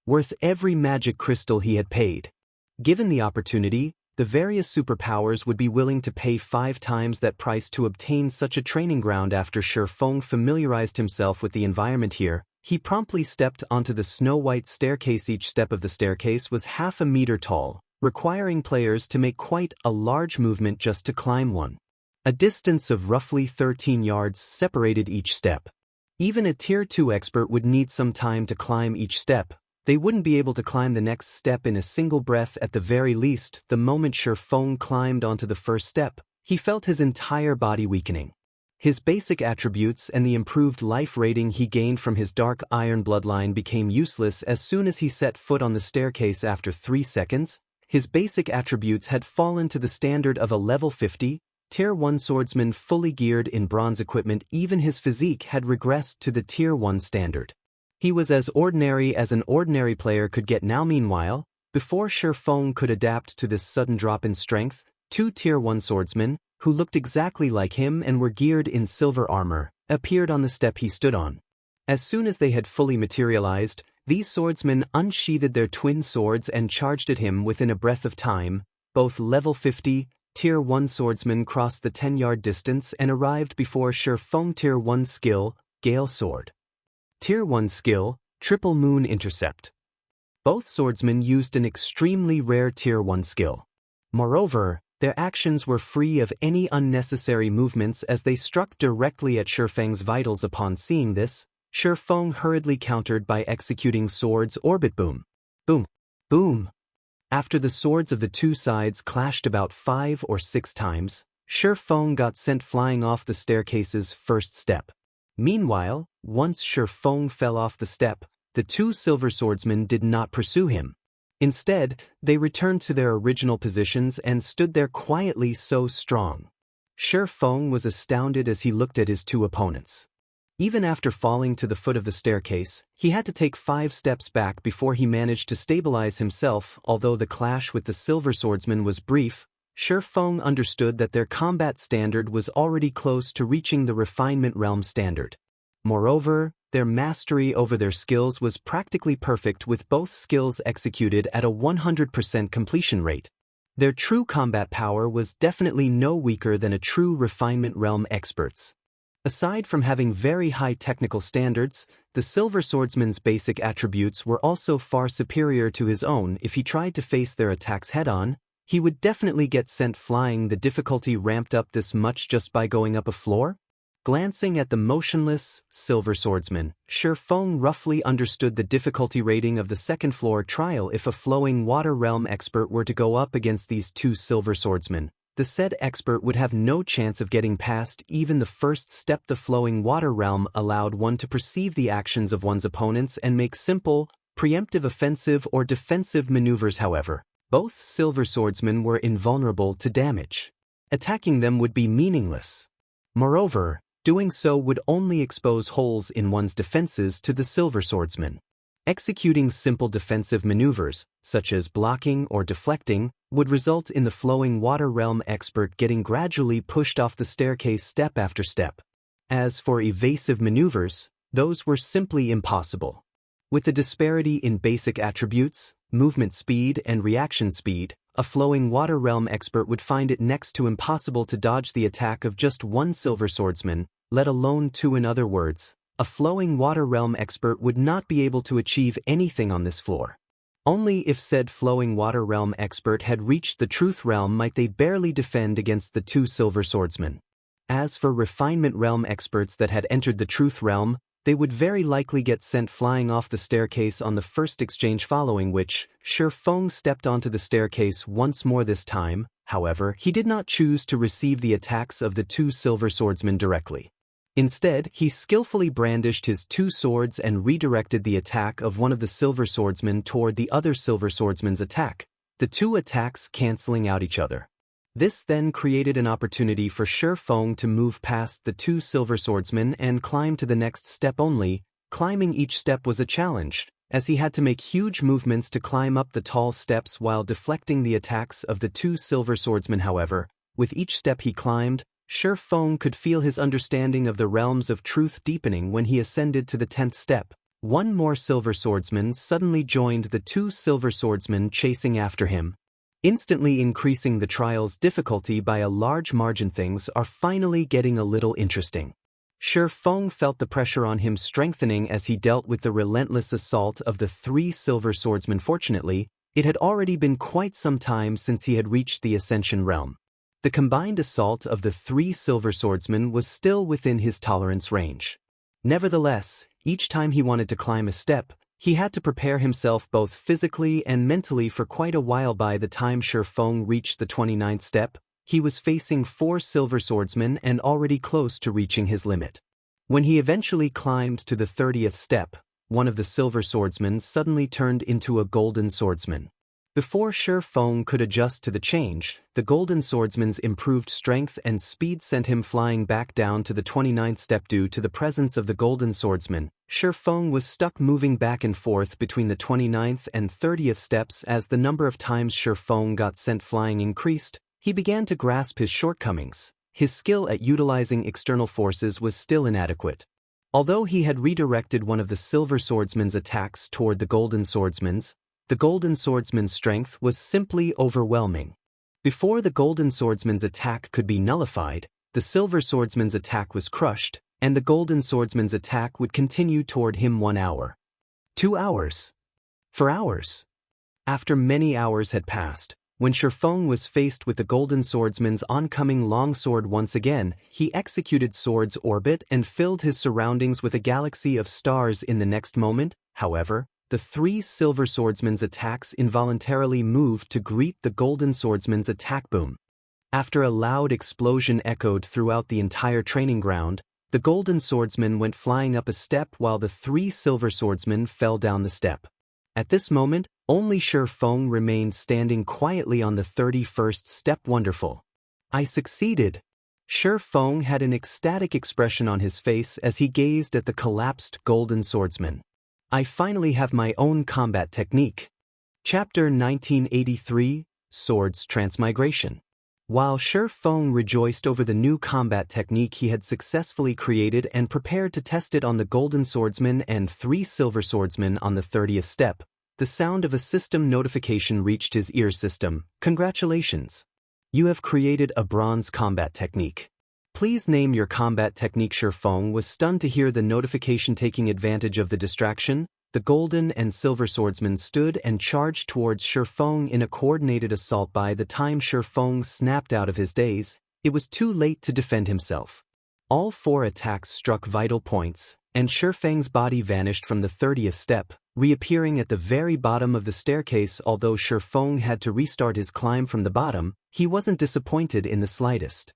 worth every magic crystal he had paid. Given the opportunity, the various superpowers would be willing to pay 5 times that price to obtain such a training ground. After Shi Feng familiarized himself with the environment here, he promptly stepped onto the snow-white staircase. Each step of the staircase was half a meter tall, requiring players to make quite a large movement just to climb one. A distance of roughly 13 yards separated each step. Even a Tier 2 expert would need some time to climb each step. They wouldn't be able to climb the next step in a single breath. At the very least. The moment Shi Feng climbed onto the first step, he felt his entire body weakening. His basic attributes and the improved life rating he gained from his dark iron bloodline became useless as soon as he set foot on the staircase. After 3 seconds, his basic attributes had fallen to the standard of a level 50, Tier 1 swordsman fully geared in bronze equipment, even his physique had regressed to the Tier 1 standard. He was as ordinary as an ordinary player could get now. Meanwhile, before Shi Feng could adapt to this sudden drop in strength, two Tier 1 swordsmen, who looked exactly like him and were geared in silver armor, appeared on the step he stood on. As soon as they had fully materialized, these swordsmen unsheathed their twin swords and charged at him within a breath of time. Both level 50, Tier 1 swordsmen crossed the 10-yard distance and arrived before Shi Feng. Tier 1 skill, Gale Sword. Tier 1 skill, Triple Moon Intercept. Both swordsmen used an extremely rare Tier 1 skill. Moreover, their actions were free of any unnecessary movements as they struck directly at Shi Feng's vitals. Upon seeing this, Shi Feng hurriedly countered by executing Swords Orbit Boom. Boom. Boom. After the swords of the two sides clashed about 5 or 6 times, Shi Feng got sent flying off the staircase's first step. Meanwhile, once Shi Feng fell off the step, the two silver swordsmen did not pursue him. Instead, they returned to their original positions and stood there quietly. So strong. Shi Feng was astounded as he looked at his two opponents. Even after falling to the foot of the staircase, he had to take 5 steps back before he managed to stabilize himself. Although the clash with the silver swordsman was brief, Shi Feng understood that their combat standard was already close to reaching the refinement realm standard. Moreover, their mastery over their skills was practically perfect, with both skills executed at a 100% completion rate. Their true combat power was definitely no weaker than a true refinement realm expert's. Aside from having very high technical standards, the silver swordsman's basic attributes were also far superior to his own. If he tried to face their attacks head-on, he would definitely get sent flying. The difficulty ramped up this much just by going up a floor? Glancing at the motionless silver swordsman, Shi Feng roughly understood the difficulty rating of the second floor trial. If a flowing water realm expert were to go up against these two silver swordsmen, the said expert would have no chance of getting past even the first step. The flowing water realm allowed one to perceive the actions of one's opponents and make simple, preemptive offensive or defensive maneuvers. However, both silver swordsmen were invulnerable to damage. Attacking them would be meaningless. Moreover, doing so would only expose holes in one's defenses to the silver swordsman. Executing simple defensive maneuvers, such as blocking or deflecting, would result in the flowing water realm expert getting gradually pushed off the staircase step after step. As for evasive maneuvers, those were simply impossible. With the disparity in basic attributes, movement speed and reaction speed, a flowing water realm expert would find it next to impossible to dodge the attack of just one silver swordsman, let alone two. In other words, a flowing water realm expert would not be able to achieve anything on this floor. Only if said flowing water realm expert had reached the truth realm might they barely defend against the two silver swordsmen. As for refinement realm experts that had entered the truth realm, they would very likely get sent flying off the staircase on the first exchange, following which, Shi Feng stepped onto the staircase once more. This time, however, he did not choose to receive the attacks of the two silver swordsmen directly. Instead, he skillfully brandished his two swords and redirected the attack of one of the silver swordsmen toward the other silver swordsman's attack, the two attacks canceling out each other. This then created an opportunity for Shi Feng to move past the two silver swordsmen and climb to the next step. Only, climbing each step was a challenge, as he had to make huge movements to climb up the tall steps while deflecting the attacks of the two silver swordsmen. However, with each step he climbed, Shi Feng could feel his understanding of the realms of truth deepening. When he ascended to the 10th step, one more silver swordsman suddenly joined the two silver swordsmen chasing after him, instantly increasing the trial's difficulty by a large margin. Things are finally getting a little interesting. Shi Feng felt the pressure on him strengthening as he dealt with the relentless assault of the 3 silver swordsmen. Fortunately, it had already been quite some time since he had reached the Ascension realm. The combined assault of the 3 silver swordsmen was still within his tolerance range. Nevertheless, each time he wanted to climb a step, he had to prepare himself both physically and mentally for quite a while. By the time Shi Feng reached the 29th step, he was facing 4 silver swordsmen and already close to reaching his limit. When he eventually climbed to the 30th step, one of the silver swordsmen suddenly turned into a golden swordsman. Before Shi Feng could adjust to the change, the Golden Swordsman's improved strength and speed sent him flying back down to the 29th step. Due to the presence of the Golden Swordsman, Shi Feng was stuck moving back and forth between the 29th and 30th steps. As the number of times Shi Feng got sent flying increased, he began to grasp his shortcomings. His skill at utilizing external forces was still inadequate. Although he had redirected one of the Silver Swordsman's attacks toward the Golden Swordsman's, the Golden Swordsman's strength was simply overwhelming. Before the Golden Swordsman's attack could be nullified, the Silver Swordsman's attack was crushed, and the Golden Swordsman's attack would continue toward him 1 hour. 2 hours. 4 hours. After many hours had passed, when Shi Feng was faced with the Golden Swordsman's oncoming longsword once again, he executed Sword's orbit and filled his surroundings with a galaxy of stars. In the next moment, however, the 3 Silver Swordsman's attacks involuntarily moved to greet the Golden Swordsman's attack boom. After a loud explosion echoed throughout the entire training ground, the Golden Swordsman went flying up a step while the 3 Silver Swordsmen fell down the step. At this moment, only Shi Feng remained standing quietly on the 31st step. Wonderful. I succeeded. Shi Feng had an ecstatic expression on his face as he gazed at the collapsed Golden Swordsman. I finally have my own combat technique. Chapter 1983, Swords Transmigration. While Shi Feng rejoiced over the new combat technique he had successfully created and prepared to test it on the Golden Swordsman and 3 Silver Swordsmen on the 30th step, the sound of a system notification reached his ear system. Congratulations! You have created a bronze combat technique. Please name your combat technique. Shi Feng was stunned to hear the notification. Taking advantage of the distraction, the Golden and Silver Swordsmen stood and charged towards Shi Feng in a coordinated assault. By the time Shi Feng snapped out of his daze, it was too late to defend himself. All 4 attacks struck vital points, and Shi Feng's body vanished from the 30th step, reappearing at the very bottom of the staircase. Although Shi Feng had to restart his climb from the bottom, he wasn't disappointed in the slightest.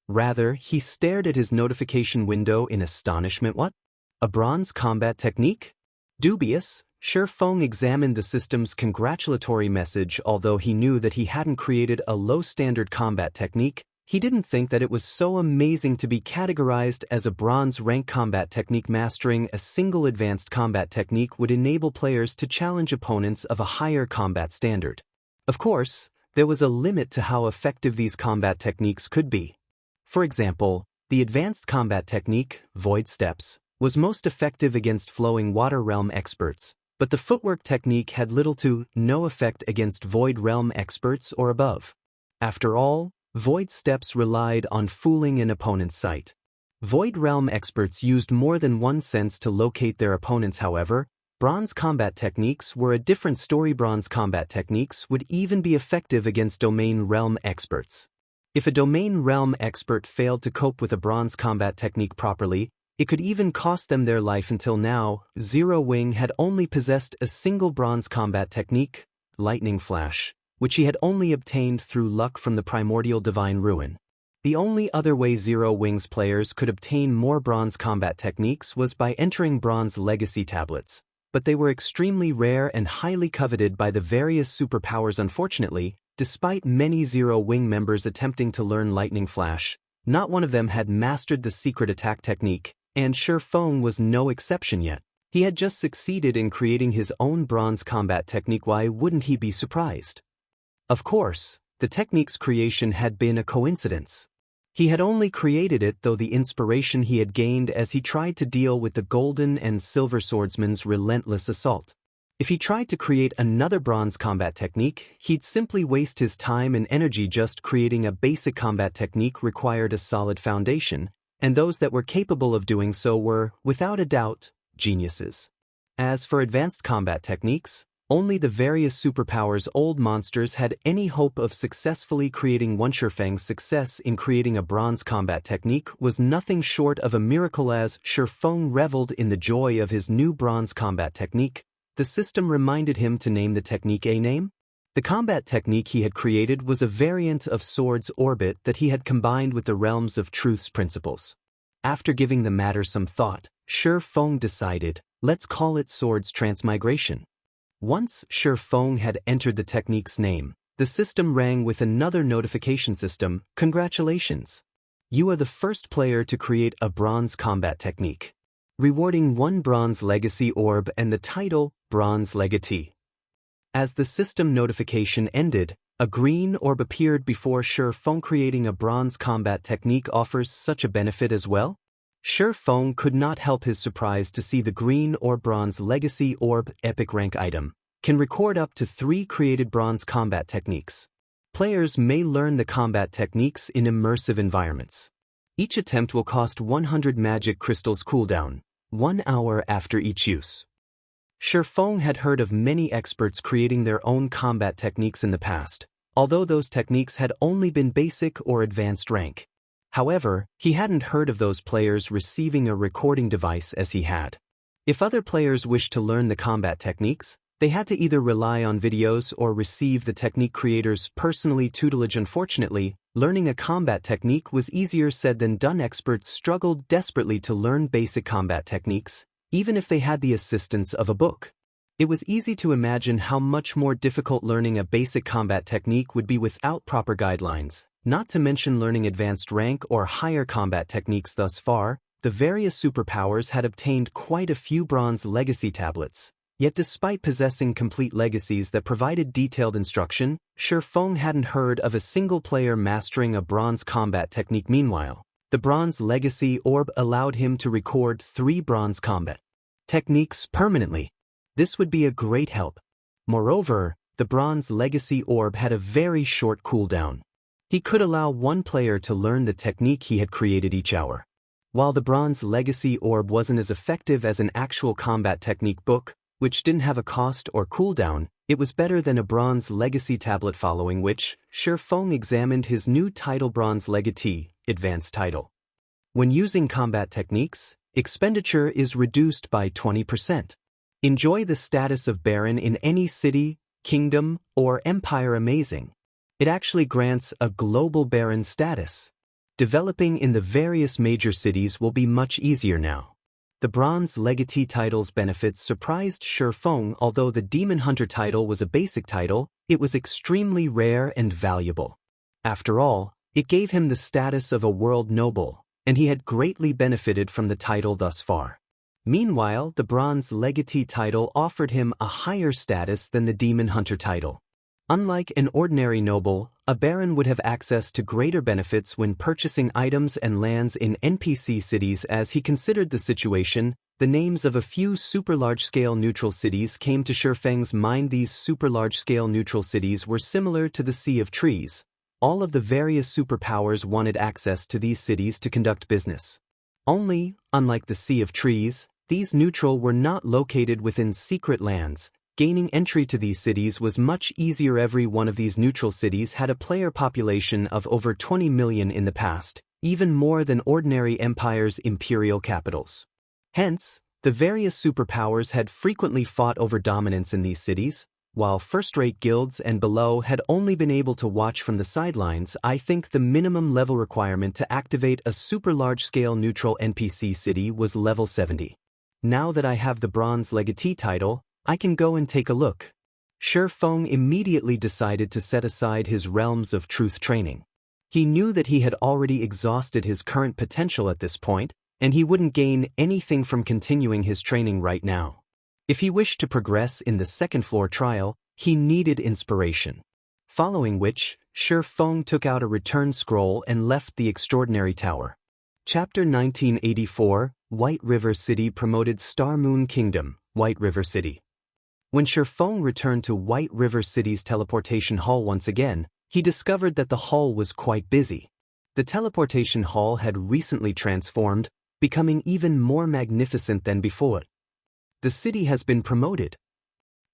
Rather, he stared at his notification window in astonishment. What? A bronze combat technique? Dubious, Shi Feng examined the system's congratulatory message. Although he knew that he hadn't created a low-standard combat technique, he didn't think that it was so amazing to be categorized as a bronze-rank combat technique. Mastering a single advanced combat technique would enable players to challenge opponents of a higher combat standard. Of course, there was a limit to how effective these combat techniques could be. For example, the advanced combat technique, Void Steps, was most effective against flowing water realm experts, but the footwork technique had little to no effect against Void Realm experts or above. After all, Void Steps relied on fooling an opponent's sight. Void Realm experts used more than one sense to locate their opponents. However, bronze combat techniques were a different story. Bronze combat techniques would even be effective against Domain Realm experts. If a Domain Realm expert failed to cope with a bronze combat technique properly, it could even cost them their life. Until now, Zero Wing had only possessed a single bronze combat technique, Lightning Flash, which he had only obtained through luck from the Primordial Divine Ruin. The only other way Zero Wing's players could obtain more bronze combat techniques was by entering bronze legacy tablets, but they were extremely rare and highly coveted by the various superpowers. Unfortunately, despite many Zero Wing members attempting to learn Lightning Flash, not one of them had mastered the secret attack technique, and Shi Feng was no exception yet. He had just succeeded in creating his own bronze combat technique. Why wouldn't he be surprised? Of course, the technique's creation had been a coincidence. He had only created it through the inspiration he had gained as he tried to deal with the Golden and Silver Swordsman's relentless assault. If he tried to create another bronze combat technique, he'd simply waste his time and energy. Just creating a basic combat technique required a solid foundation, and those that were capable of doing so were, without a doubt, geniuses. As for advanced combat techniques, only the various superpowers old monsters had any hope of successfully creating one. Shi Feng's success in creating a bronze combat technique was nothing short of a miracle. As Shi Feng reveled in the joy of his new bronze combat technique, the system reminded him to name the technique. A name? The combat technique he had created was a variant of Sword's orbit that he had combined with the Realms of Truth's principles. After giving the matter some thought, Shi Feng decided, let's call it Swords Transmigration. Once Feng had entered the technique's name, the system rang with another notification system. Congratulations! You are the first player to create a bronze combat technique, rewarding 1 bronze legacy orb and the title Bronze Legatee. As the system notification ended, a green orb appeared before Feng. Creating a bronze combat technique offers such a benefit as well? Feng could not help his surprise to see the green or bronze legacy orb epic rank item can record up to 3 created bronze combat techniques. Players may learn the combat techniques in immersive environments. Each attempt will cost 100 magic crystals cooldown, 1 hour after each use. Feng had heard of many experts creating their own combat techniques in the past, although those techniques had only been basic or advanced rank. However, he hadn't heard of those players receiving a recording device as he had. If other players wished to learn the combat techniques, they had to either rely on videos or receive the technique creator's personally tutelage. Unfortunately, learning a combat technique was easier said than done. Experts struggled desperately to learn basic combat techniques, even if they had the assistance of a book. It was easy to imagine how much more difficult learning a basic combat technique would be without proper guidelines, not to mention learning advanced rank or higher combat techniques. Thus far, the various superpowers had obtained quite a few bronze legacy tablets. Yet despite possessing complete legacies that provided detailed instruction, Feng hadn't heard of a single player mastering a bronze combat technique. Meanwhile, the bronze legacy orb allowed him to record 3 bronze combat techniques permanently. This would be a great help. Moreover, the bronze legacy orb had a very short cooldown. He could allow 1 player to learn the technique he had created each hour. While the bronze legacy orb wasn't as effective as an actual combat technique book, which didn't have a cost or cooldown, it was better than a bronze legacy tablet. Following which, Feng examined his new title Bronze Legatee, advanced title. When using combat techniques, expenditure is reduced by 20%. Enjoy the status of Baron in any city, kingdom, or empire. Amazing. It actually grants a global Baron status. Developing in the various major cities will be much easier now. The Bronze Legatee title's benefits surprised Feng. Although the Demon Hunter title was a basic title, it was extremely rare and valuable. After all, it gave him the status of a world noble, and he had greatly benefited from the title thus far. Meanwhile, the Bronze Legatee title offered him a higher status than the Demon Hunter title. Unlike an ordinary noble, a baron would have access to greater benefits when purchasing items and lands in NPC cities. As he considered the situation, the names of a few super-large-scale neutral cities came to Feng's mind. These super-large-scale neutral cities were similar to the Sea of Trees. All of the various superpowers wanted access to these cities to conduct business. Only, unlike the Sea of Trees, these neutral were not located within secret lands. Gaining entry to these cities was much easier. Every one of these neutral cities had a player population of over 20 million in the past, even more than ordinary empires' imperial capitals. Hence, the various superpowers had frequently fought over dominance in these cities, while first-rate guilds and below had only been able to watch from the sidelines. I think the minimum level requirement to activate a super large-scale neutral NPC city was level 70. Now that I have the Bronze Legatee title, I can go and take a look. Feng immediately decided to set aside his Realms of Truth training. He knew that he had already exhausted his current potential at this point, and he wouldn't gain anything from continuing his training right now. If he wished to progress in the second-floor trial, he needed inspiration. Following which, Feng took out a return scroll and left the Extraordinary Tower. Chapter 1984, White River City promoted Star Moon Kingdom, White River City. When Feng returned to White River City's teleportation hall once again, he discovered that the hall was quite busy. The teleportation hall had recently transformed, becoming even more magnificent than before. The city has been promoted.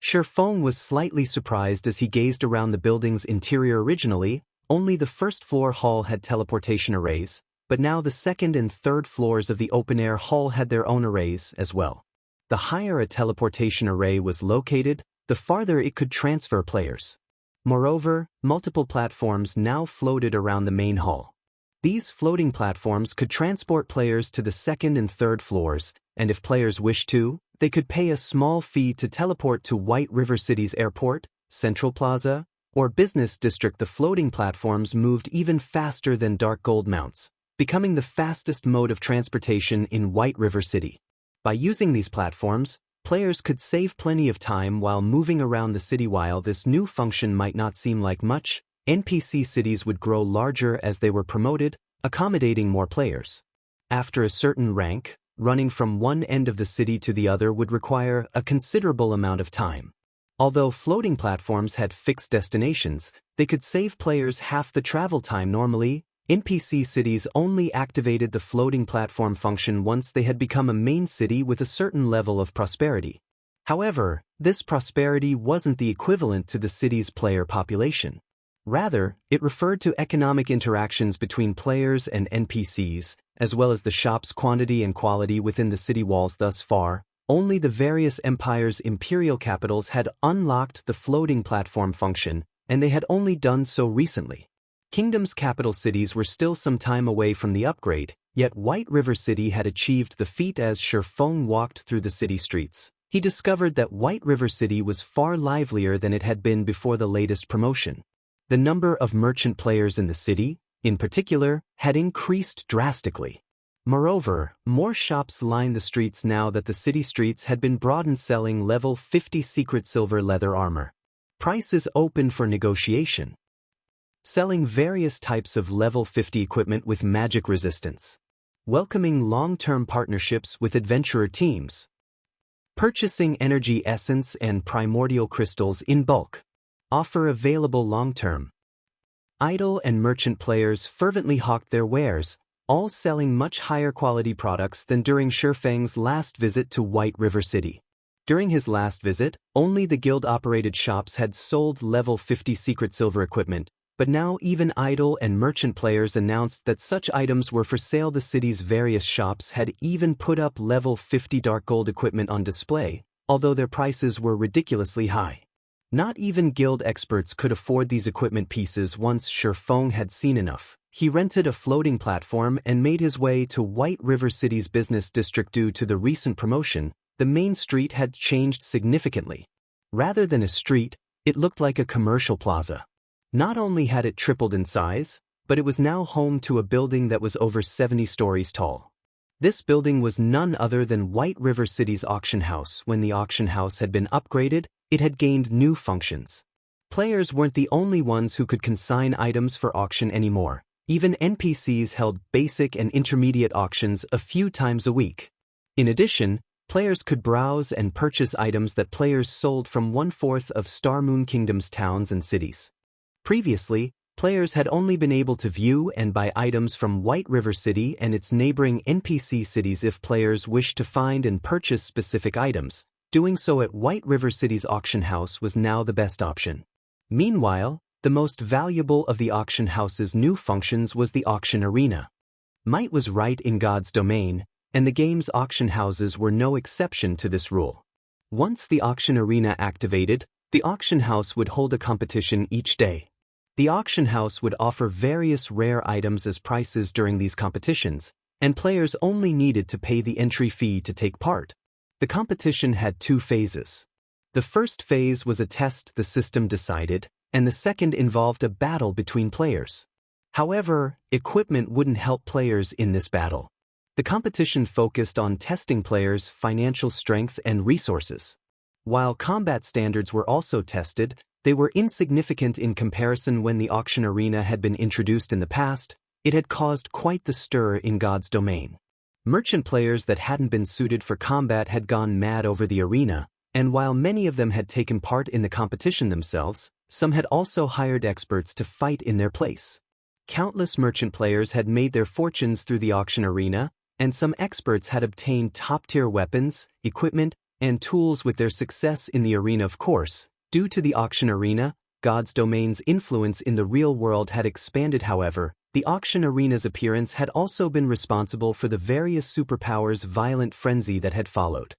Feng was slightly surprised as he gazed around the building's interior. Originally, only the first-floor hall had teleportation arrays, but now the second and third floors of the open-air hall had their own arrays as well. The higher a teleportation array was located, the farther it could transfer players. Moreover, multiple platforms now floated around the main hall. These floating platforms could transport players to the second and third floors, and if players wished to, they could pay a small fee to teleport to White River City's airport, Central Plaza, or Business District. The floating platforms moved even faster than dark gold mounts, becoming the fastest mode of transportation in White River City. By using these platforms, players could save plenty of time while moving around the city. While this new function might not seem like much, NPC cities would grow larger as they were promoted, accommodating more players. After a certain rank, running from one end of the city to the other would require a considerable amount of time. Although floating platforms had fixed destinations, they could save players half the travel time. Normally, NPC cities only activated the floating platform function once they had become a main city with a certain level of prosperity. However, this prosperity wasn't the equivalent to the city's player population. Rather, it referred to economic interactions between players and NPCs, as well as the shop's quantity and quality within the city walls. Thus far, only the various empires' imperial capitals had unlocked the floating platform function, and they had only done so recently. Kingdom's capital cities were still some time away from the upgrade, yet White River City had achieved the feat. As Sherfeng walked through the city streets, he discovered that White River City was far livelier than it had been before the latest promotion. The number of merchant players in the city, in particular, had increased drastically. Moreover, more shops lined the streets now that the city streets had been broadened, selling level 50 secret silver leather armor. Prices open for negotiation. Selling various types of level 50 equipment with magic resistance. Welcoming long-term partnerships with adventurer teams. Purchasing energy essence and primordial crystals in bulk. Offer available long-term. Idle and merchant players fervently hawked their wares, all selling much higher quality products than during Sherfeng's last visit to White River City. During his last visit, only the guild-operated shops had sold level 50 secret silver equipment, but now even idle and merchant players announced that such items were for sale. The city's various shops had even put up level 50 dark gold equipment on display, although their prices were ridiculously high. Not even guild experts could afford these equipment pieces. Once Sherfeng had seen enough, he rented a floating platform and made his way to White River City's business district. Due to the recent promotion, the main street had changed significantly. Rather than a street, it looked like a commercial plaza. Not only had it tripled in size, but it was now home to a building that was over 70 stories tall. This building was none other than White River City's auction house. When the auction house had been upgraded, it had gained new functions. Players weren't the only ones who could consign items for auction anymore. Even NPCs held basic and intermediate auctions a few times a week. In addition, players could browse and purchase items that players sold from 1/4 of Star Moon Kingdom's towns and cities. Previously, players had only been able to view and buy items from White River City and its neighboring NPC cities. If players wished to find and purchase specific items, doing so at White River City's auction house was now the best option. Meanwhile, the most valuable of the auction house's new functions was the auction arena. Might was right in God's domain, and the game's auction houses were no exception to this rule. Once the auction arena activated, the auction house would hold a competition each day. The auction house would offer various rare items as prizes during these competitions, and players only needed to pay the entry fee to take part. The competition had 2 phases. The first phase was a test the system decided, and the second involved a battle between players. However, equipment wouldn't help players in this battle. The competition focused on testing players' financial strength and resources. While combat standards were also tested, they were insignificant in comparison. When the auction arena had been introduced in the past, it had caused quite the stir in God's domain. Merchant players that hadn't been suited for combat had gone mad over the arena, and while many of them had taken part in the competition themselves, some had also hired experts to fight in their place. Countless merchant players had made their fortunes through the auction arena, and some experts had obtained top-tier weapons, equipment, and tools with their success in the arena. Of course, due to the auction arena, God's domain's influence in the real world had expanded. However, the auction arena's appearance had also been responsible for the various superpowers' violent frenzy that had followed.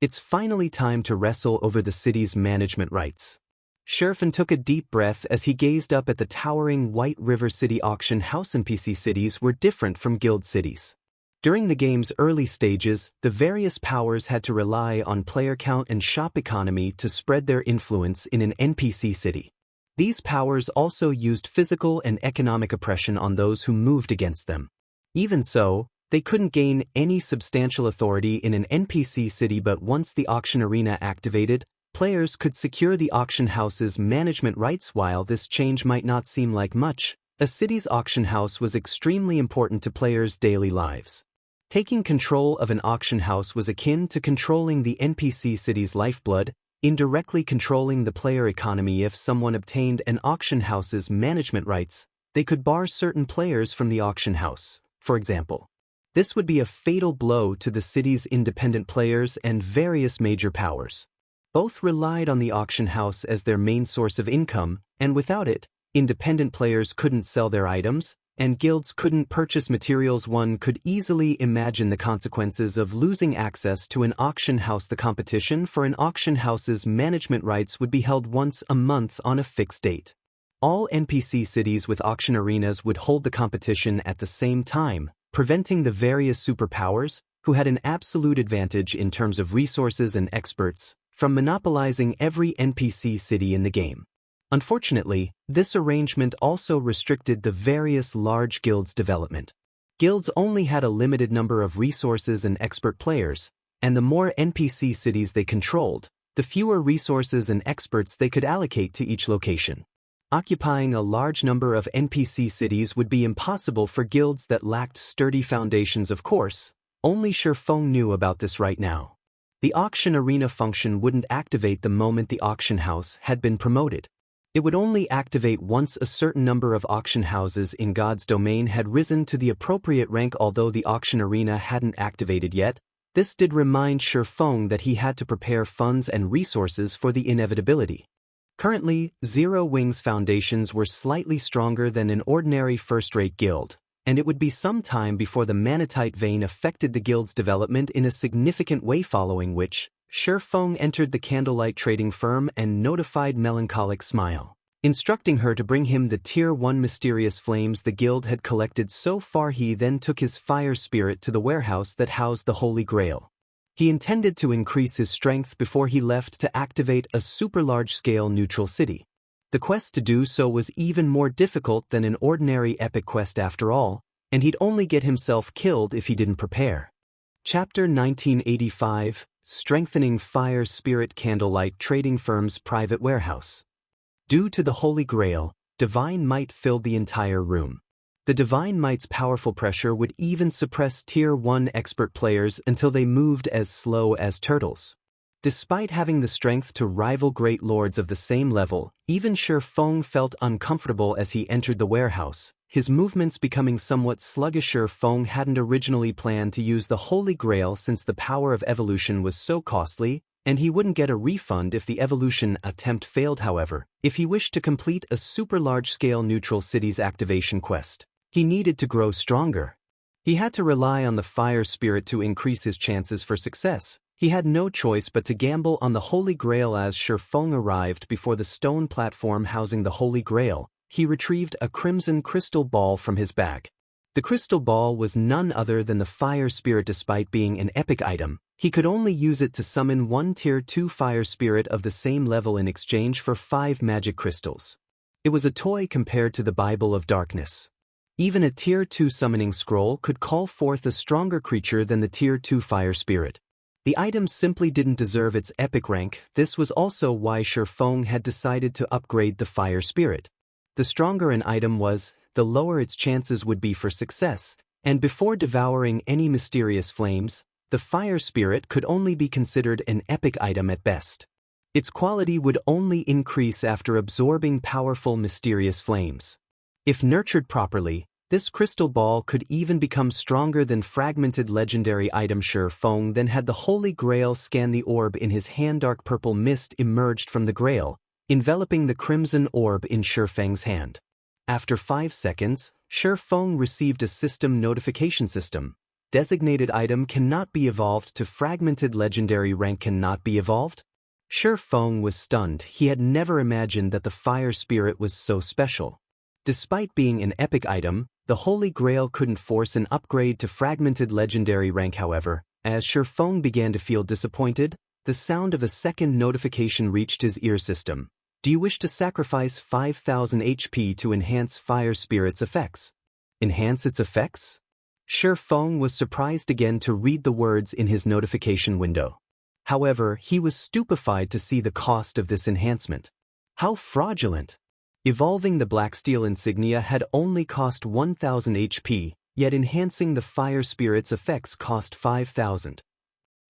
It's finally time to wrestle over the city's management rights. Sherfeng took a deep breath as he gazed up at the towering White River City auction house. NPC cities were different from guild cities. During the game's early stages, the various powers had to rely on player count and shop economy to spread their influence in an NPC city. These powers also used physical and economic oppression on those who moved against them. Even so, they couldn't gain any substantial authority in an NPC city, but once the auction arena activated, players could secure the auction house's management rights. While this change might not seem like much, a city's auction house was extremely important to players' daily lives. Taking control of an auction house was akin to controlling the NPC city's lifeblood, indirectly controlling the player economy. If someone obtained an auction house's management rights, they could bar certain players from the auction house, for example. This would be a fatal blow to the city's independent players and various major powers. Both relied on the auction house as their main source of income, and without it, independent players couldn't sell their items, and guilds couldn't purchase materials. One could easily imagine the consequences of losing access to an auction house. The competition for an auction house's management rights would be held once a month on a fixed date. All NPC cities with auction arenas would hold the competition at the same time, preventing the various superpowers, who had an absolute advantage in terms of resources and experts, from monopolizing every NPC city in the game. Unfortunately, this arrangement also restricted the various large guilds' development. Guilds only had a limited number of resources and expert players, and the more NPC cities they controlled, the fewer resources and experts they could allocate to each location. Occupying a large number of NPC cities would be impossible for guilds that lacked sturdy foundations. Of course, only Shifeng knew about this right now. The auction arena function wouldn't activate the moment the auction house had been promoted. It would only activate once a certain number of auction houses in God's domain had risen to the appropriate rank. Although the auction arena hadn't activated yet, this did remind Shifeng that he had to prepare funds and resources for the inevitability. Currently, Zero Wing's foundations were slightly stronger than an ordinary first-rate guild, and it would be some time before the Manatite vein affected the guild's development in a significant way, following which, Shifeng entered the Candlelight trading firm and notified Melancholic Smile, instructing her to bring him the Tier 1 mysterious flames the guild had collected so far. He then took his fire spirit to the warehouse that housed the Holy Grail. He intended to increase his strength before he left to activate a super-large-scale neutral city. The quest to do so was even more difficult than an ordinary epic quest after all, and he'd only get himself killed if he didn't prepare. Chapter 1985, Strengthening Fire Spirit. Candlelight Trading Firm's Private Warehouse. Due to the Holy Grail, divine might filled the entire room. The divine might's powerful pressure would even suppress Tier 1 expert players until they moved as slow as turtles. Despite having the strength to rival great lords of the same level, even Shifeng felt uncomfortable as he entered the warehouse, his movements becoming somewhat sluggish. Shifeng hadn't originally planned to use the Holy Grail since the power of evolution was so costly, and he wouldn't get a refund if the evolution attempt failed. However, if he wished to complete a super-large-scale neutral city's activation quest, he needed to grow stronger. He had to rely on the fire spirit to increase his chances for success. He had no choice but to gamble on the Holy Grail. As Shifeng arrived before the stone platform housing the Holy Grail, he retrieved a crimson crystal ball from his bag. The crystal ball was none other than the fire spirit. Despite being an epic item, he could only use it to summon one Tier 2 fire spirit of the same level in exchange for 5 magic crystals. It was a toy compared to the Bible of Darkness. Even a Tier 2 summoning scroll could call forth a stronger creature than the Tier 2 fire spirit. The item simply didn't deserve its epic rank. This was also why Shifeng had decided to upgrade the fire spirit. The stronger an item was, the lower its chances would be for success, and before devouring any mysterious flames, the fire spirit could only be considered an epic item at best. Its quality would only increase after absorbing powerful mysterious flames. If nurtured properly, this crystal ball could even become stronger than fragmented legendary item. Shifeng then had the Holy Grail scan the orb in his hand. Dark purple mist emerged from the grail, enveloping the crimson orb in Shifeng's hand. After 5 seconds, Shifeng received a system notification. System. Designated item cannot be evolved to fragmented legendary rank. Cannot be evolved? Shifeng was stunned. He had never imagined that the fire spirit was so special. Despite being an epic item, The Holy Grail couldn't force an upgrade to fragmented legendary rank. However, as Shifeng began to feel disappointed, the sound of a second notification reached his ear system. Do you wish to sacrifice 5,000 HP to enhance Fire Spirit's effects? Enhance its effects? Shifeng was surprised again to read the words in his notification window. However, he was stupefied to see the cost of this enhancement. How fraudulent! Evolving the Black Steel insignia had only cost 1,000 HP, yet enhancing the Fire Spirit's effects cost 5,000.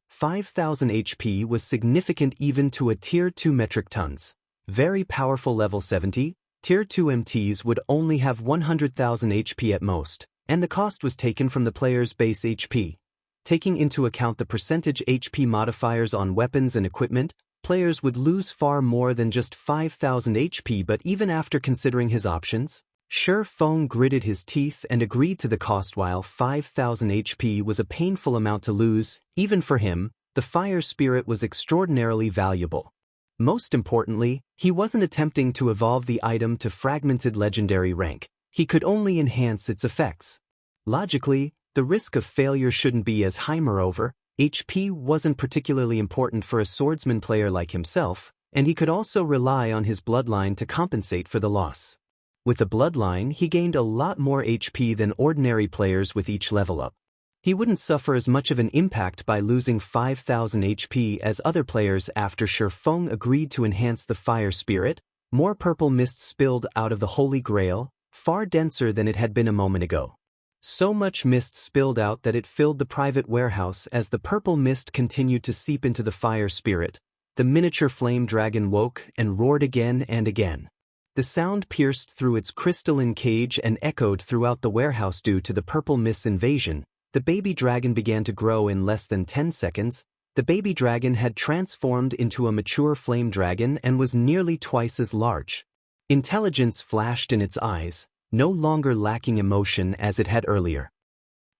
5,000 HP was significant even to a Tier 2 metric tons. Very powerful level 70, Tier 2 MTs would only have 100,000 HP at most, and the cost was taken from the player's base HP. Taking into account the percentage HP modifiers on weapons and equipment, players would lose far more than just 5,000 HP. But even after considering his options, Shifeng gritted his teeth and agreed to the cost. While 5,000 HP was a painful amount to lose, even for him, the Fire Spirit was extraordinarily valuable. Most importantly, he wasn't attempting to evolve the item to fragmented legendary rank. He could only enhance its effects. Logically, the risk of failure shouldn't be as high. Moreover, HP wasn't particularly important for a swordsman player like himself, and he could also rely on his bloodline to compensate for the loss. With the bloodline, he gained a lot more HP than ordinary players with each level up. He wouldn't suffer as much of an impact by losing 5,000 HP as other players. After Shifeng agreed to enhance the Fire Spirit, more purple mist spilled out of the Holy Grail, far denser than it had been a moment ago. So much mist spilled out that it filled the private warehouse. As the purple mist continued to seep into the Fire Spirit, the miniature flame dragon woke and roared again and again. The sound pierced through its crystalline cage and echoed throughout the warehouse. Due to the purple mist's invasion, the baby dragon began to grow in less than 10 seconds. The baby dragon had transformed into a mature flame dragon and was nearly twice as large. Intelligence flashed in its eyes, no longer lacking emotion as it had earlier.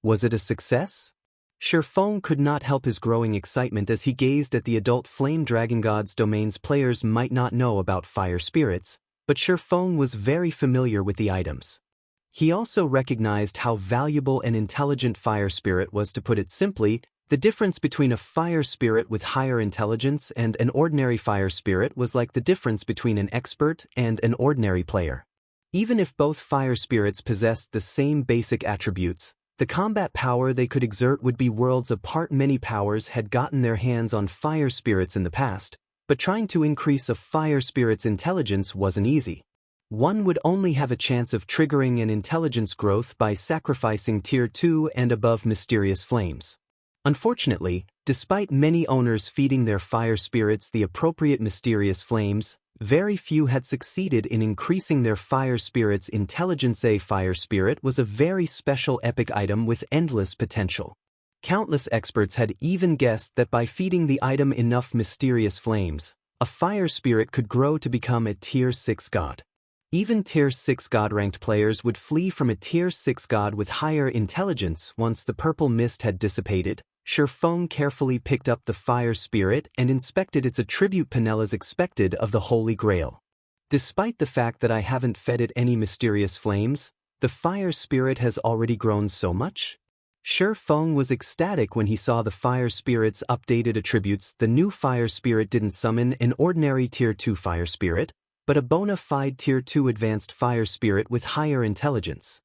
Was it a success? Shifeng could not help his growing excitement as he gazed at the adult flame dragon god's domains. Players might not know about fire spirits, but Shifeng was very familiar with the items. He also recognized how valuable an intelligent fire spirit was. To put it simply, the difference between a fire spirit with higher intelligence and an ordinary fire spirit was like the difference between an expert and an ordinary player. Even if both fire spirits possessed the same basic attributes, the combat power they could exert would be worlds apart. Many powers had gotten their hands on fire spirits in the past, but trying to increase a fire spirit's intelligence wasn't easy. One would only have a chance of triggering an intelligence growth by sacrificing Tier 2 and above mysterious flames. Unfortunately, despite many owners feeding their fire spirits the appropriate mysterious flames, very few had succeeded in increasing their fire spirit's intelligence. A fire spirit was a very special epic item with endless potential. Countless experts had even guessed that by feeding the item enough mysterious flames, a fire spirit could grow to become a Tier 6 god. Even Tier 6 god-ranked players would flee from a Tier 6 god with higher intelligence. Once the purple mist had dissipated, Shifeng carefully picked up the fire spirit and inspected its attribute panel as expected of the Holy Grail. Despite the fact that I haven't fed it any mysterious flames, the fire spirit has already grown so much. Shifeng was ecstatic when he saw the fire spirit's updated attributes. The new fire spirit didn't summon an ordinary Tier 2 fire spirit, but a bona fide Tier 2 advanced fire spirit with higher intelligence.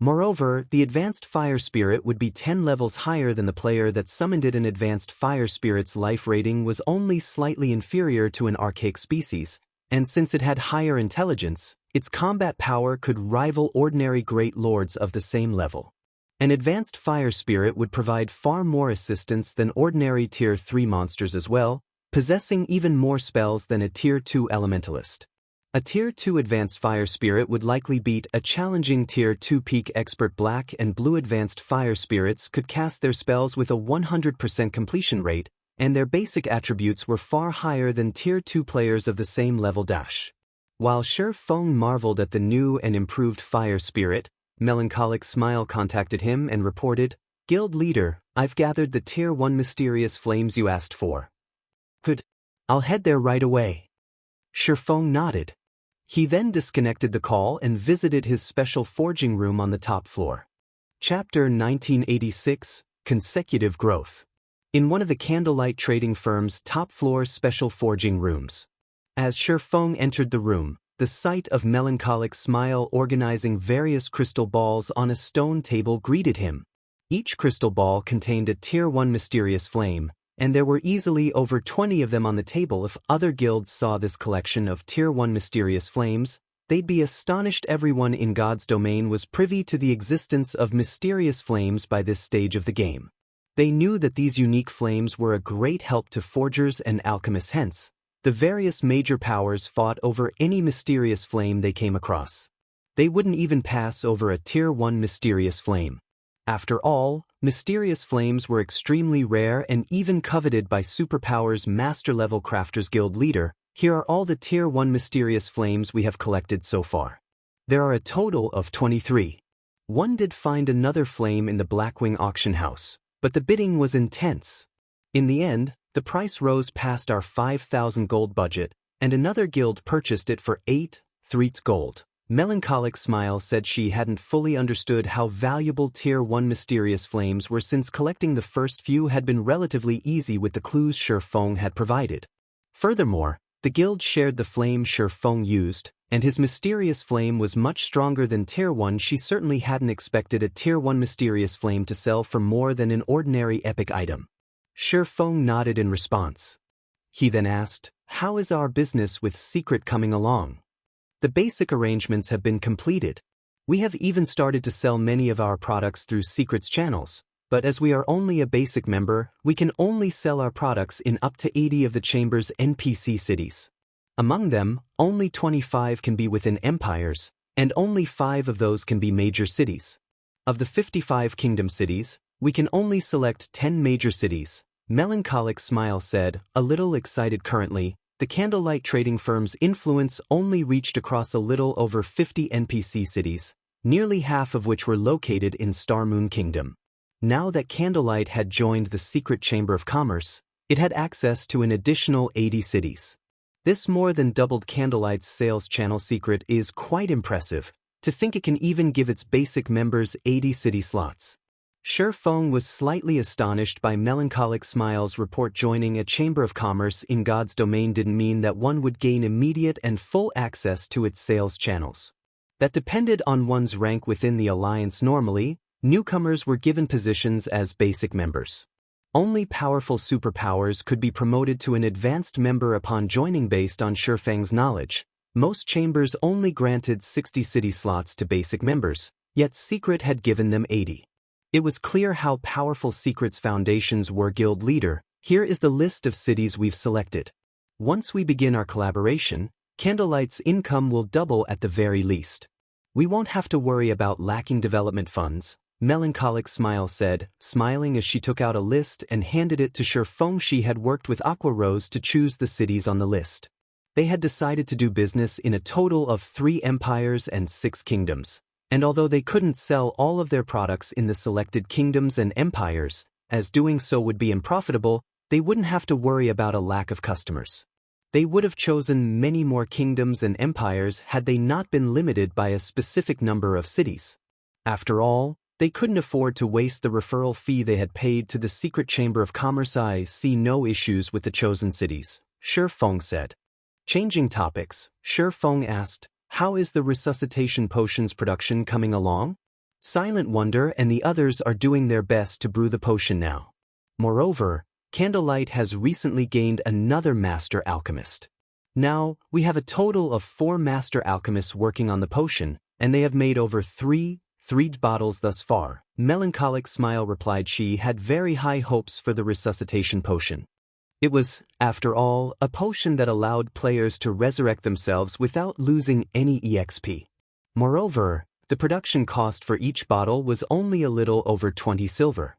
Moreover, the advanced fire spirit would be 10 levels higher than the player that summoned it. An advanced fire spirit's life rating was only slightly inferior to an archaic species, and since it had higher intelligence, its combat power could rival ordinary great lords of the same level. An advanced fire spirit would provide far more assistance than ordinary Tier 3 monsters as well, possessing even more spells than a Tier 2 elementalist. A Tier 2 advanced fire spirit would likely beat a challenging Tier 2 peak expert. Black and blue advanced fire spirits could cast their spells with a 100% completion rate, and their basic attributes were far higher than Tier 2 players of the same level. While Shifeng marveled at the new and improved fire spirit, Melancholic Smile contacted him and reported, "Guild leader, I've gathered the Tier 1 mysterious flames you asked for." "Good. I'll head there right away." Shifeng nodded. He then disconnected the call and visited his special forging room on the top floor. Chapter 1986, Consecutive Growth. In one of the Candlelight trading firm's top-floor special forging rooms. As Shifeng entered the room, the sight of Melancholic Smile organizing various crystal balls on a stone table greeted him. Each crystal ball contained a Tier 1 mysterious flame, and there were easily over 20 of them on the table. If other guilds saw this collection of Tier 1 mysterious flames, they'd be astonished. Everyone in God's domain was privy to the existence of mysterious flames by this stage of the game. They knew that these unique flames were a great help to forgers and alchemists. Hence, the various major powers fought over any mysterious flame they came across. They wouldn't even pass over a Tier 1 mysterious flame. After all, mysterious flames were extremely rare and even coveted by Superpower's Master-level Crafters Guild leader. Here are all the Tier 1 mysterious flames we have collected so far. There are a total of 23. One did find another flame in the Blackwing auction house, but the bidding was intense. In the end, the price rose past our 5,000 gold budget, and another guild purchased it for 8,000 gold. Melancholic Smile said she hadn't fully understood how valuable Tier 1 mysterious flames were, since collecting the first few had been relatively easy with the clues Shifeng had provided. Furthermore, the guild shared the flame Shifeng used, and his mysterious flame was much stronger than Tier 1. She certainly hadn't expected a Tier 1 mysterious flame to sell for more than an ordinary epic item. Shifeng nodded in response. He then asked, "How is our business with Secret coming along?" "The basic arrangements have been completed. We have even started to sell many of our products through Secret's channels, but as we are only a basic member, we can only sell our products in up to 80 of the Chamber's NPC cities. Among them, only 25 can be within empires, and only 5 of those can be major cities. Of the 55 kingdom cities, we can only select 10 major cities," Melancholic Smile said, a little excited. Currently, the Candlelight trading firm's influence only reached across a little over 50 NPC cities, nearly half of which were located in Starmoon Kingdom. Now that Candlelight had joined the Secret Chamber of Commerce, it had access to an additional 80 cities. This more than doubled Candlelight's sales channel. Secret is quite impressive. To think it can even give its basic members 80 city slots. Shifeng was slightly astonished by Melancholic Smile's report. Joining a Chamber of Commerce in God's domain didn't mean that one would gain immediate and full access to its sales channels. That depended on one's rank within the alliance. Normally, newcomers were given positions as basic members. Only powerful superpowers could be promoted to an advanced member upon joining. Based on Shifeng's knowledge, most chambers only granted 60 city slots to basic members, yet Secret had given them 80. It was clear how powerful Secret's foundations were. Guild leader, here is the list of cities we've selected. Once we begin our collaboration, Candlelight's income will double at the very least. We won't have to worry about lacking development funds, Melancholic Smile said, smiling as she took out a list and handed it to Shifeng. She had worked with Aqua Rose to choose the cities on the list. They had decided to do business in a total of 3 empires and 6 kingdoms. And although they couldn't sell all of their products in the selected kingdoms and empires, as doing so would be unprofitable, they wouldn't have to worry about a lack of customers. They would have chosen many more kingdoms and empires had they not been limited by a specific number of cities. After all, they couldn't afford to waste the referral fee they had paid to the Secret Chamber of Commerce. "I see no issues with the chosen cities," Shifeng said. Changing topics, Shifeng asked, "How is the resuscitation potions production coming along?" Silent Wonder and the others are doing their best to brew the potion now. Moreover, Candlelight has recently gained another master alchemist. Now, we have a total of 4 master alchemists working on the potion, and they have made over 3 bottles thus far. Melancholic Smile replied she had very high hopes for the resuscitation potion. It was, after all, a potion that allowed players to resurrect themselves without losing any EXP. Moreover, the production cost for each bottle was only a little over 20 silver.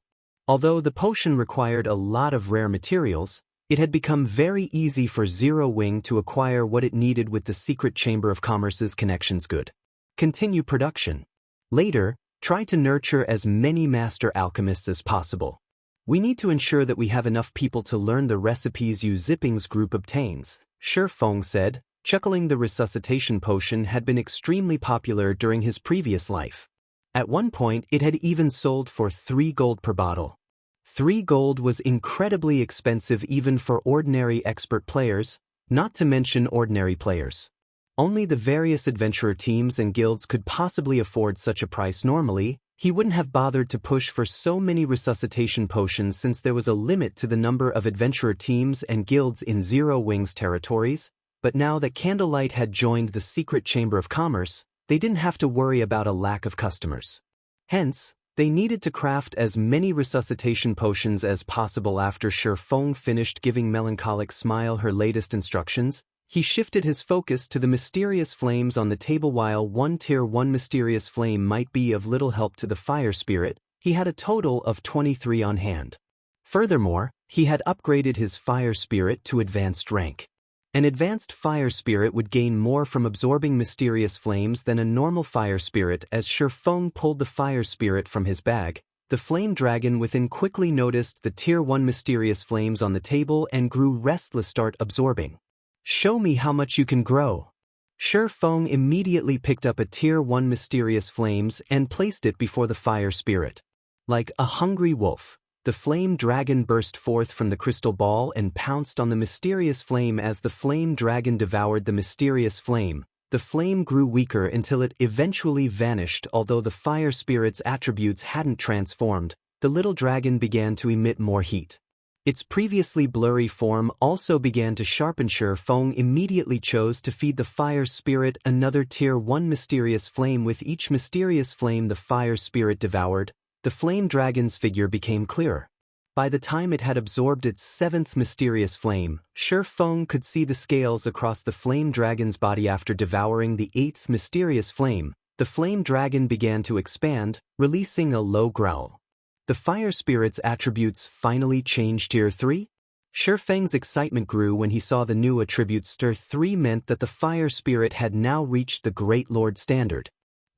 Although the potion required a lot of rare materials, it had become very easy for Zero Wing to acquire what it needed with the Secret Chamber of Commerce's connections. Good. Continue production. Later, try to nurture as many master alchemists as possible. We need to ensure that we have enough people to learn the recipes Yu Zipping's group obtains, Shifeng said, Chuckling the resuscitation potion had been extremely popular during his previous life. At one point it had even sold for 3 gold per bottle. 3 gold was incredibly expensive even for ordinary expert players, not to mention ordinary players. Only the various adventurer teams and guilds could possibly afford such a price normally. He wouldn't have bothered to push for so many resuscitation potions since there was a limit to the number of adventurer teams and guilds in Zero Wings territories, but now that Candlelight had joined the secret chamber of commerce, they didn't have to worry about a lack of customers. Hence, they needed to craft as many resuscitation potions as possible. After Shifeng finished giving Melancholic Smile her latest instructions, he shifted his focus to the mysterious flames on the table. While one tier 1 mysterious flame might be of little help to the fire spirit, he had a total of 23 on hand. Furthermore, he had upgraded his fire spirit to advanced rank. An advanced fire spirit would gain more from absorbing mysterious flames than a normal fire spirit. As Shifeng pulled the fire spirit from his bag, the flame dragon within quickly noticed the tier 1 mysterious flames on the table and grew restless. Start absorbing. Show me how much you can grow. Shifeng immediately picked up a tier 1 mysterious flames and placed it before the fire spirit. Like a hungry wolf, the flame dragon burst forth from the crystal ball and pounced on the mysterious flame. As the flame dragon devoured the mysterious flame, the flame grew weaker until it eventually vanished. Although the fire spirit's attributes hadn't transformed, the little dragon began to emit more heat. Its previously blurry form also began to sharpen. Shifeng immediately chose to feed the fire spirit another tier 1 mysterious flame. With each mysterious flame the fire spirit devoured, the flame dragon's figure became clearer. By the time it had absorbed its 7th mysterious flame, Shifeng could see the scales across the flame dragon's body. After devouring the 8th mysterious flame, the flame dragon began to expand, releasing a low growl. The fire spirit's attributes finally changed. Tier 3? Shifeng's excitement grew when he saw the new attributes. Tier 3 meant that the fire spirit had now reached the Great Lord standard.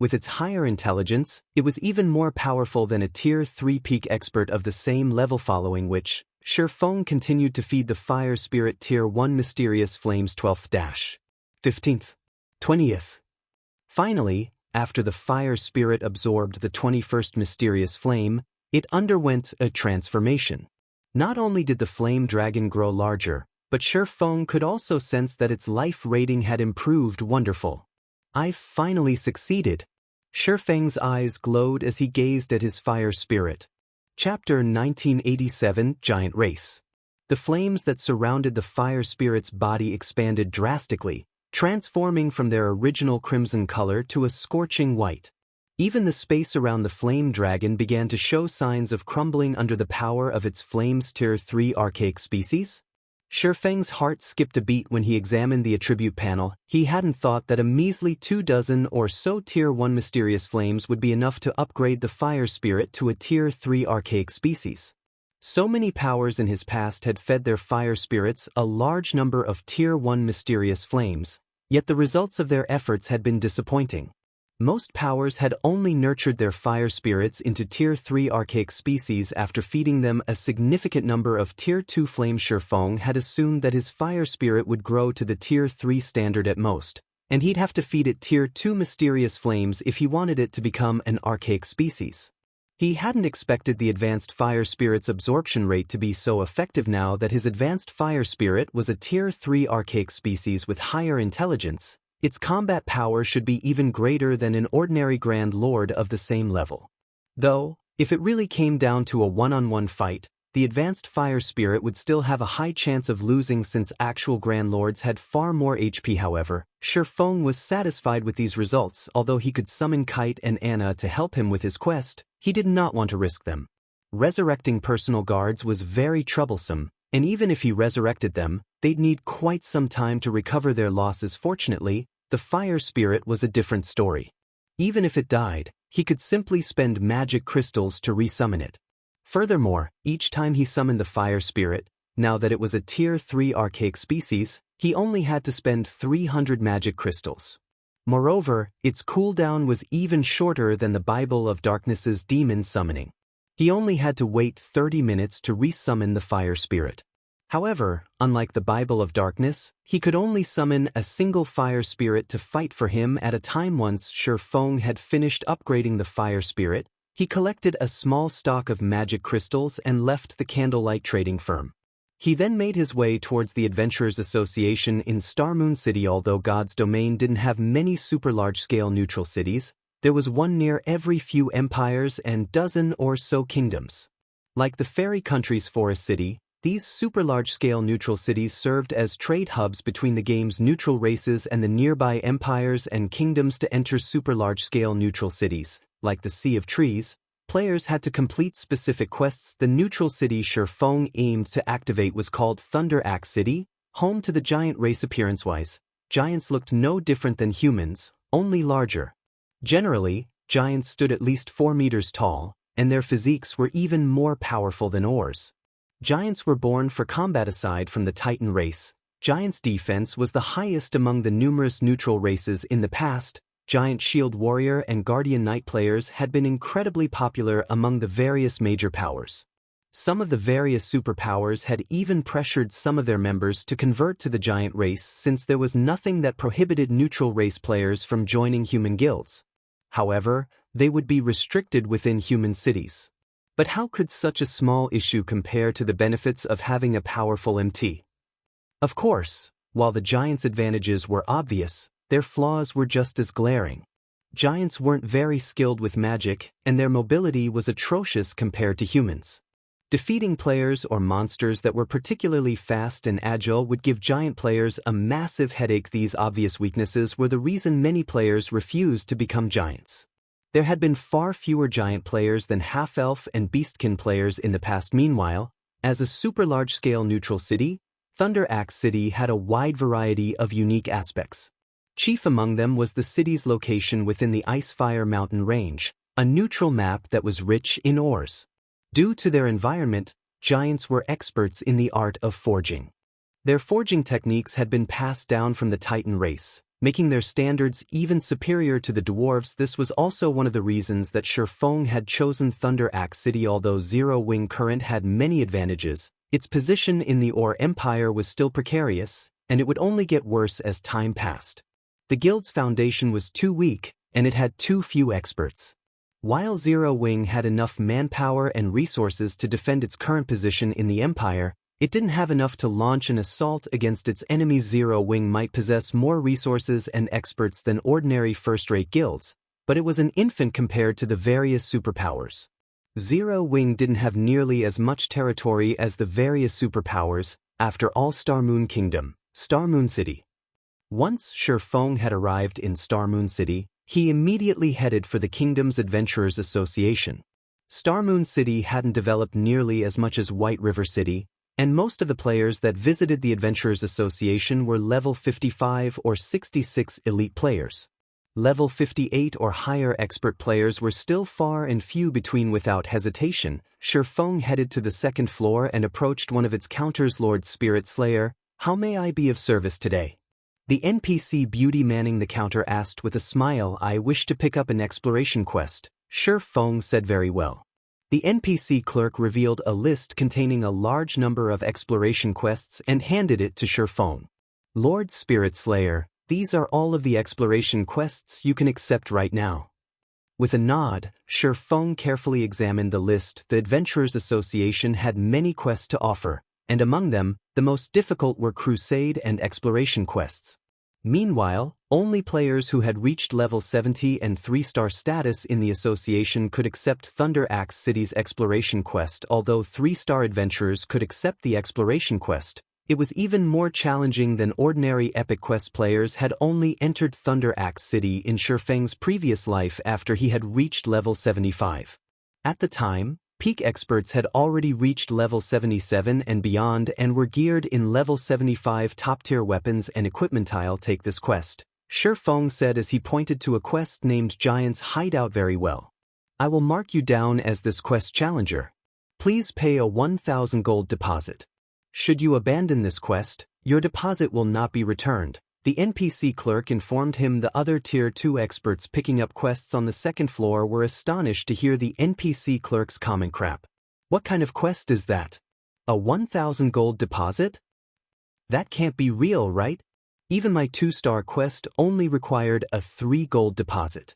With its higher intelligence, it was even more powerful than a tier 3 peak expert of the same level, following which, Shifeng continued to feed the fire spirit tier 1 mysterious flames 12th, 15th, 20th. Finally, after the fire spirit absorbed the 21st mysterious flame, it underwent a transformation. Not only did the flame dragon grow larger, but Shifeng could also sense that its life rating had improved. Wonderful. I've finally succeeded. Shifeng's eyes glowed as he gazed at his fire spirit. Chapter 1987 Giant Race. The flames that surrounded the fire spirit's body expanded drastically, transforming from their original crimson color to a scorching white. Even the space around the flame dragon began to show signs of crumbling under the power of its flames. Tier 3 archaic species? Shifeng's heart skipped a beat when he examined the attribute panel. He hadn't thought that a measly 24 or so tier 1 mysterious flames would be enough to upgrade the fire spirit to a tier 3 archaic species. So many powers in his past had fed their fire spirits a large number of tier 1 mysterious flames, yet the results of their efforts had been disappointing. Most powers had only nurtured their fire spirits into tier 3 archaic species after feeding them a significant number of tier 2 flames. Shifeng had assumed that his fire spirit would grow to the tier 3 standard at most, and he'd have to feed it tier 2 mysterious flames if he wanted it to become an archaic species. He hadn't expected the advanced fire spirit's absorption rate to be so effective. Now that his advanced fire spirit was a tier 3 archaic species with higher intelligence, its combat power should be even greater than an ordinary Grand Lord of the same level. Though, if it really came down to a one-on-one fight, the advanced fire spirit would still have a high chance of losing since actual Grand Lords had far more HP. However, Shifeng was satisfied with these results. Although he could summon Kite and Anna to help him with his quest, he did not want to risk them. Resurrecting personal guards was very troublesome, and even if he resurrected them, they'd need quite some time to recover their losses. Fortunately, the fire spirit was a different story. Even if it died, he could simply spend magic crystals to resummon it. Furthermore, each time he summoned the fire spirit, now that it was a tier 3 archaic species, he only had to spend 300 magic crystals. Moreover, its cooldown was even shorter than the Bible of Darkness's demon summoning. He only had to wait 30 minutes to resummon the fire spirit. However, unlike the Bible of Darkness, he could only summon a single fire spirit to fight for him at a time. Once Feng had finished upgrading the fire spirit, he collected a small stock of magic crystals and left the Candlelight trading firm. He then made his way towards the Adventurers Association in Starmoon City. Although God's domain didn't have many super large-scale neutral cities, there was one near every few empires and dozen or so kingdoms. Like the fairy country's Forest City, these super large-scale neutral cities served as trade hubs between the game's neutral races and the nearby empires and kingdoms. To enter super large-scale neutral cities, like the Sea of Trees, players had to complete specific quests. The neutral city Feng aimed to activate was called Thunder Axe City, home to the giant race. Appearance-wise, giants looked no different than humans, only larger. Generally, giants stood at least 4 meters tall, and their physiques were even more powerful than Oars. Giants were born for combat. Aside from the Titan race, Giants' defense was the highest among the numerous neutral races in the past. Giant Shield Warrior and Guardian Knight players had been incredibly popular among the various major powers. Some of the various superpowers had even pressured some of their members to convert to the Giant race, since there was nothing that prohibited neutral race players from joining human guilds. However, they would be restricted within human cities. But how could such a small issue compare to the benefits of having a powerful MT? Of course, while the Giants' advantages were obvious, their flaws were just as glaring. Giants weren't very skilled with magic, and their mobility was atrocious compared to humans. Defeating players or monsters that were particularly fast and agile would give giant players a massive headache. These obvious weaknesses were the reason many players refused to become giants. There had been far fewer giant players than half-elf and beastkin players in the past. Meanwhile, as a super large-scale neutral city, Thunder Axe City had a wide variety of unique aspects. Chief among them was the city's location within the Icefire Mountain Range, a neutral map that was rich in ores. Due to their environment, giants were experts in the art of forging. Their forging techniques had been passed down from the Titan race, making their standards even superior to the dwarves. This was also one of the reasons that Feng had chosen Thunder Axe City. Although Zero Wing Current had many advantages, its position in the Ore Empire was still precarious, and it would only get worse as time passed. The guild's foundation was too weak, and it had too few experts. While Zero Wing had enough manpower and resources to defend its current position in the Empire, it didn't have enough to launch an assault against its enemies. Zero Wing might possess more resources and experts than ordinary first-rate guilds, but it was an infant compared to the various superpowers. Zero Wing didn't have nearly as much territory as the various superpowers. After all, Starmoon Kingdom, Starmoon City. Once Feng had arrived in Starmoon City, he immediately headed for the kingdom's Adventurers Association. Starmoon City hadn't developed nearly as much as White River City, and most of the players that visited the Adventurers Association were level 55 or 66 elite players. Level 58 or higher expert players were still far and few between. Without hesitation, Feng headed to the second floor and approached one of its counters. Lord Spirit Slayer, how may I be of service today? The NPC beauty manning the counter asked with a smile. I wish to pick up an exploration quest, Feng said. Very well. The NPC clerk revealed a list containing a large number of exploration quests and handed it to Feng. Lord Spirit Slayer, these are all of the exploration quests you can accept right now. With a nod, Feng carefully examined the list. The Adventurers Association had many quests to offer, and among them, the most difficult were Crusade and Exploration quests. Meanwhile, only players who had reached level 70 and 3-star status in the association could accept Thunder Axe City's Exploration quest. Although 3-star adventurers could accept the Exploration quest, it was even more challenging than ordinary Epic Quest. Players had only entered Thunder Axe City in Feng's previous life after he had reached level 75. At the time, peak experts had already reached level 77 and beyond and were geared in level 75 top-tier weapons and equipment. I'll take this quest, Feng said as he pointed to a quest named Giant's Hideout. Very well. I will mark you down as this quest challenger. Please pay a 1,000 gold deposit. Should you abandon this quest, your deposit will not be returned. The NPC clerk informed him. The other Tier 2 experts picking up quests on the second floor were astonished to hear the NPC clerk's comment. Crap. What kind of quest is that? A 1,000 gold deposit? That can't be real, right? Even my 2-star quest only required a 3 gold deposit.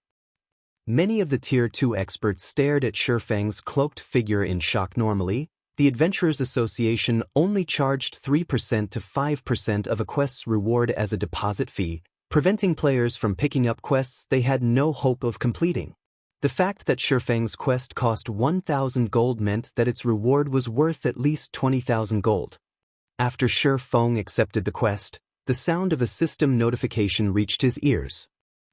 Many of the Tier 2 experts stared at Shifeng's cloaked figure in shock. Normally, the Adventurers Association only charged 3% to 5% of a quest's reward as a deposit fee, preventing players from picking up quests they had no hope of completing. The fact that Shifeng's quest cost 1,000 gold meant that its reward was worth at least 20,000 gold. After Shifeng accepted the quest, the sound of a system notification reached his ears.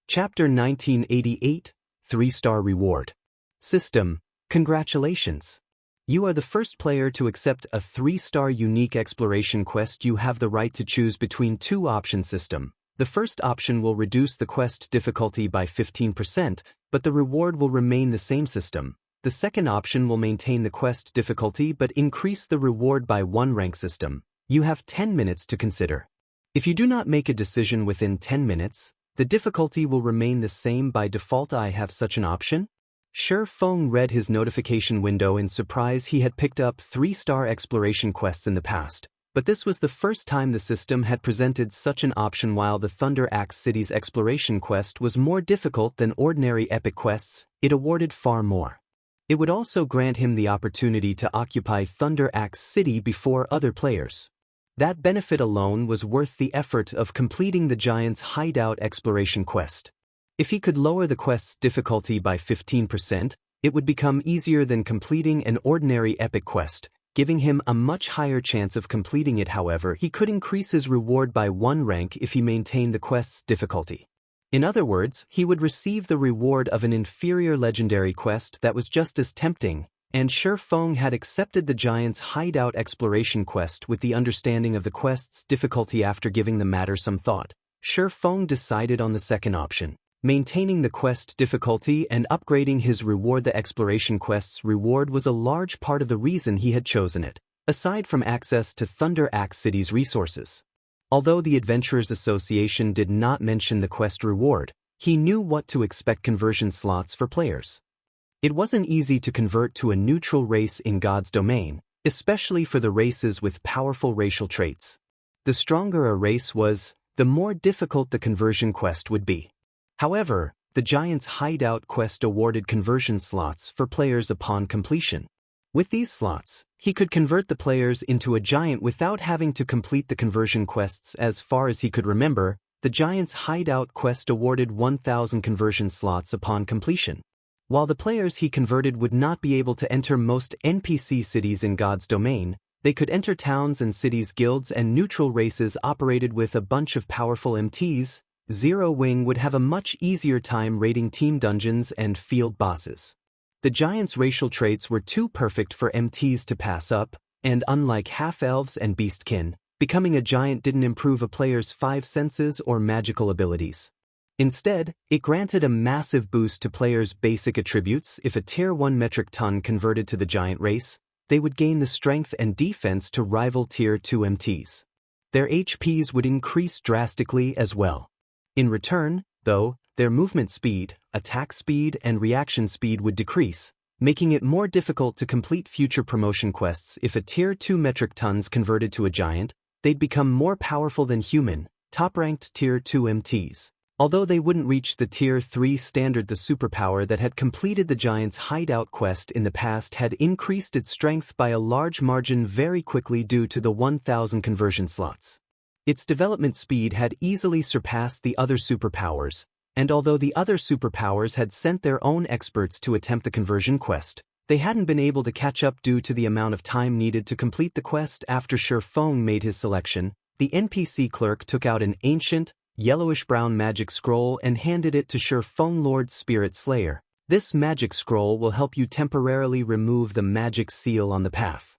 Chapter 1988, 3-star reward. System, congratulations. You are the first player to accept a 3-star unique exploration quest. You have the right to choose between 2 option system. The first option will reduce the quest difficulty by 15%, but the reward will remain the same system. The second option will maintain the quest difficulty but increase the reward by 1 rank system. You have 10 minutes to consider. If you do not make a decision within 10 minutes, the difficulty will remain the same by default. I have such an option? Shifeng read his notification window in surprise. He had picked up 3-star exploration quests in the past, but this was the first time the system had presented such an option. While the Thunder Axe City's exploration quest was more difficult than ordinary epic quests, it awarded far more. It would also grant him the opportunity to occupy Thunder Axe City before other players. That benefit alone was worth the effort of completing the Giant's Hideout exploration quest. If he could lower the quest's difficulty by 15%, it would become easier than completing an ordinary epic quest, giving him a much higher chance of completing it. However, he could increase his reward by 1 rank if he maintained the quest's difficulty. In other words, he would receive the reward of an inferior legendary quest that was just as tempting, and Shifeng had accepted the Giant's Hideout exploration quest with the understanding of the quest's difficulty. After giving the matter some thought, Shifeng decided on the second option, maintaining the quest difficulty and upgrading his reward. The exploration quest's reward was a large part of the reason he had chosen it, aside from access to Thunder Axe City's resources. Although the Adventurers Association did not mention the quest reward, he knew what to expect: conversion slots for players. It wasn't easy to convert to a neutral race in God's domain, especially for the races with powerful racial traits. The stronger a race was, the more difficult the conversion quest would be. However, the Giant's Hideout quest awarded conversion slots for players upon completion. With these slots, he could convert the players into a giant without having to complete the conversion quests. As far as he could remember, the Giant's Hideout quest awarded 1,000 conversion slots upon completion. While the players he converted would not be able to enter most NPC cities in God's domain, they could enter towns and cities. Guilds and neutral races operated with a bunch of powerful MTs. Zero Wing would have a much easier time raiding team dungeons and field bosses. The Giant's racial traits were too perfect for MTs to pass up, and unlike half-elves and beastkin, becoming a giant didn't improve a player's 5 senses or magical abilities. Instead, it granted a massive boost to players' basic attributes. If a Tier 1 metric ton converted to the giant race, they would gain the strength and defense to rival Tier 2 MTs. Their HPs would increase drastically as well. In return, though, their movement speed, attack speed, and reaction speed would decrease, making it more difficult to complete future promotion quests. If a Tier 2 metric tons converted to a giant, they'd become more powerful than human, top-ranked Tier 2 MTs. Although they wouldn't reach the Tier 3 standard, the superpower that had completed the Giant's Hideout quest in the past had increased its strength by a large margin very quickly due to the 1,000 conversion slots. Its development speed had easily surpassed the other superpowers, and although the other superpowers had sent their own experts to attempt the conversion quest, they hadn't been able to catch up due to the amount of time needed to complete the quest. After Shifeng made his selection, the NPC clerk took out an ancient, yellowish-brown magic scroll and handed it to Shifeng. Lord Spirit Slayer, this magic scroll will help you temporarily remove the magic seal on the path.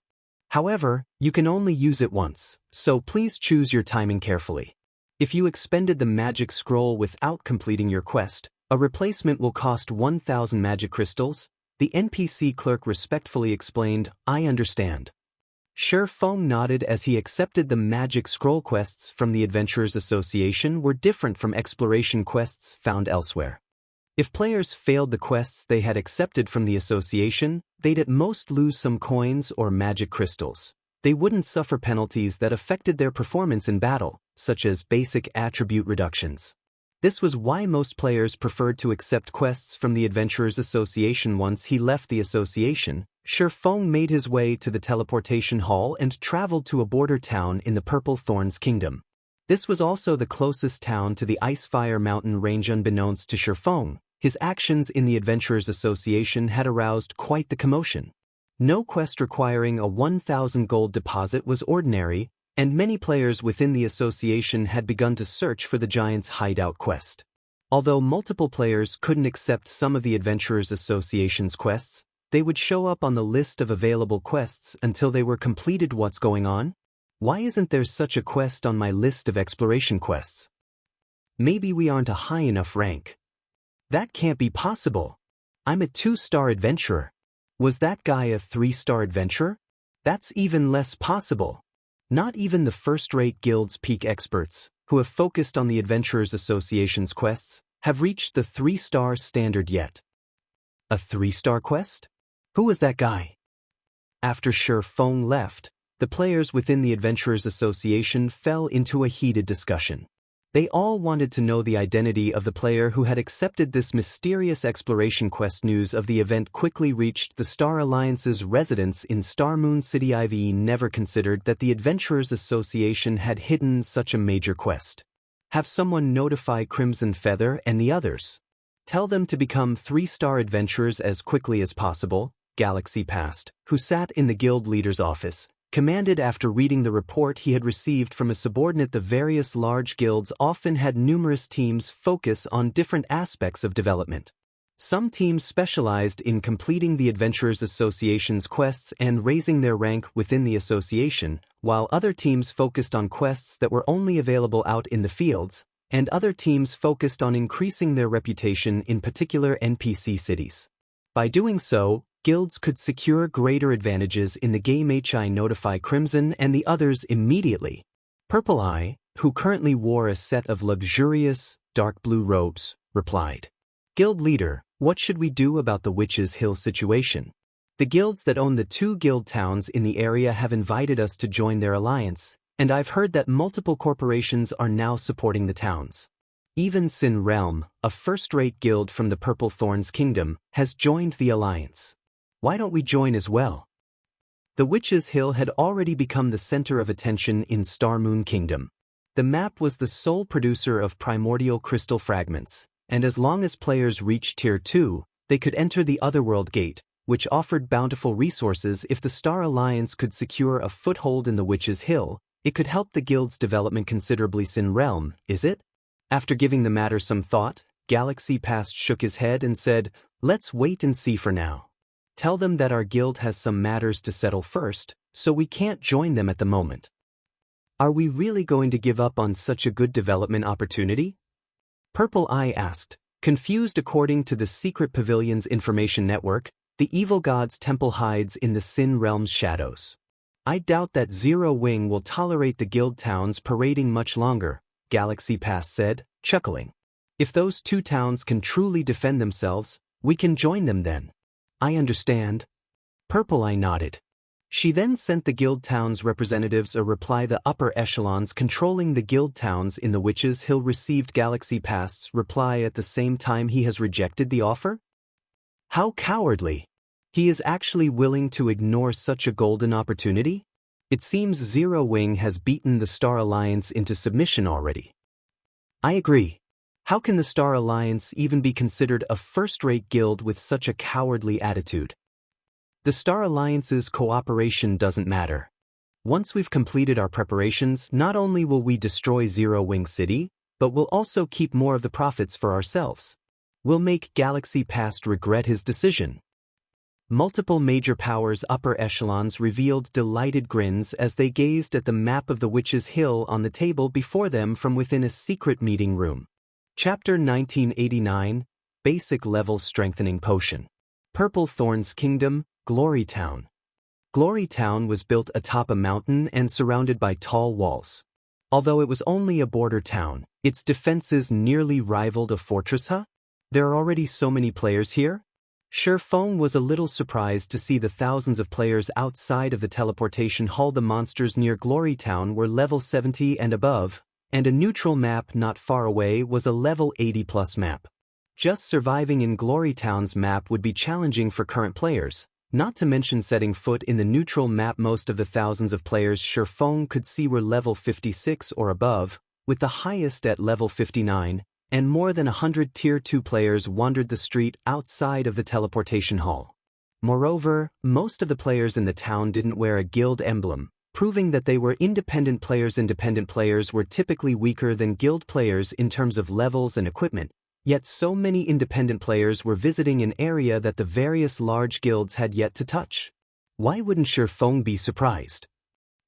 However, you can only use it once, so please choose your timing carefully. If you expended the magic scroll without completing your quest, a replacement will cost 1,000 magic crystals. The NPC clerk respectfully explained, "I understand." Shifeng nodded as he accepted the magic scroll. Quests from the Adventurers Association were different from exploration quests found elsewhere. If players failed the quests they had accepted from the association, they'd at most lose some coins or magic crystals. They wouldn't suffer penalties that affected their performance in battle, such as basic attribute reductions. This was why most players preferred to accept quests from the Adventurers Association. Once he left the association, Sherfong made his way to the teleportation hall and traveled to a border town in the Purple Thorns Kingdom. This was also the closest town to the Icefire Mountain range. Unbeknownst to Sherfong, his actions in the Adventurers Association had aroused quite the commotion. No quest requiring a 1,000 gold deposit was ordinary, and many players within the association had begun to search for the Giant's Hideout quest. Although multiple players couldn't accept some of the Adventurers Association's quests, they would show up on the list of available quests until they were completed. What's going on? Why isn't there such a quest on my list of exploration quests? Maybe we aren't a high enough rank. That can't be possible. I'm a 2-star adventurer. Was that guy a 3-star adventurer? That's even less possible. Not even the first-rate guild's peak experts, who have focused on the Adventurers Association's quests, have reached the 3-star standard yet. A 3-star quest? Who was that guy? After Sherfong left, the players within the Adventurers Association fell into a heated discussion. They all wanted to know the identity of the player who had accepted this mysterious exploration quest. News of the event quickly reached the Star Alliance's residence in Starmoon City. I've never considered that the Adventurers Association had hidden such a major quest. Have someone notify Crimson Feather and the others. Tell them to become 3-star adventurers as quickly as possible, Galaxy Past, who sat in the guild leader's office, commanded after reading the report he had received from a subordinate. The various large guilds often had numerous teams focus on different aspects of development. Some teams specialized in completing the Adventurers Association's quests and raising their rank within the association, while other teams focused on quests that were only available out in the fields, and other teams focused on increasing their reputation in particular NPC cities. By doing so, guilds could secure greater advantages in the game. I notify Crimson and the others immediately. Purple Eye, who currently wore a set of luxurious, dark blue robes, replied. Guild leader, what should we do about the Witch's Hill situation? The guilds that own the 2 guild towns in the area have invited us to join their alliance, and I've heard that multiple corporations are now supporting the towns. Even Sin Realm, a first-rate guild from the Purple Thorns Kingdom, has joined the alliance. Why don't we join as well? The Witch's Hill had already become the center of attention in Starmoon Kingdom. The map was the sole producer of primordial crystal fragments, and as long as players reached Tier 2, they could enter the Otherworld Gate, which offered bountiful resources. If the Star Alliance could secure a foothold in the Witch's Hill, it could help the guild's development considerably. Sin Realm, is it? After giving the matter some thought, Galaxy Past shook his head and said, let's wait and see for now. Tell them that our guild has some matters to settle first, so we can't join them at the moment. Are we really going to give up on such a good development opportunity? Purple Eye asked, confused. According to the Secret Pavilion's information network, the evil god's temple hides in the Sin Realm's shadows. I doubt that Zero Wing will tolerate the guild towns parading much longer, Galaxy Pass said, chuckling. If those 2 towns can truly defend themselves, we can join them then. I understand. Purple Eye nodded. She then sent the guild towns' representatives a reply. The upper echelons controlling the guild towns in the Witch's Hill received Galaxy Past's reply at the same time. He has rejected the offer? How cowardly! He is actually willing to ignore such a golden opportunity? It seems Zero Wing has beaten the Star Alliance into submission already. I agree. How can the Star Alliance even be considered a first-rate guild with such a cowardly attitude? The Star Alliance's cooperation doesn't matter. Once we've completed our preparations, not only will we destroy Zero Wing City, but we'll also keep more of the profits for ourselves. We'll make Galaxy Past regret his decision. Multiple major powers' upper echelons revealed delighted grins as they gazed at the map of the Witch's Hill on the table before them from within a secret meeting room. Chapter 1989, Basic Level Strengthening Potion. Purple Thorns Kingdom, Glory Town. Glory Town was built atop a mountain and surrounded by tall walls. Although it was only a border town, its defenses nearly rivaled a fortress. There are already so many players here? Feng was a little surprised to see the thousands of players outside of the teleportation hall. The monsters near Glory Town were level 70 and above, and a neutral map not far away was a level 80+ map. Just surviving in Glory Town's map would be challenging for current players, not to mention setting foot in the neutral map. Most of the thousands of players Feng could see were level 56 or above, with the highest at level 59, and more than 100 Tier 2 players wandered the street outside of the teleportation hall. Moreover, most of the players in the town didn't wear a guild emblem, proving that they were independent players. Independent players were typically weaker than guild players in terms of levels and equipment, yet so many independent players were visiting an area that the various large guilds had yet to touch. Why wouldn't Feng be surprised?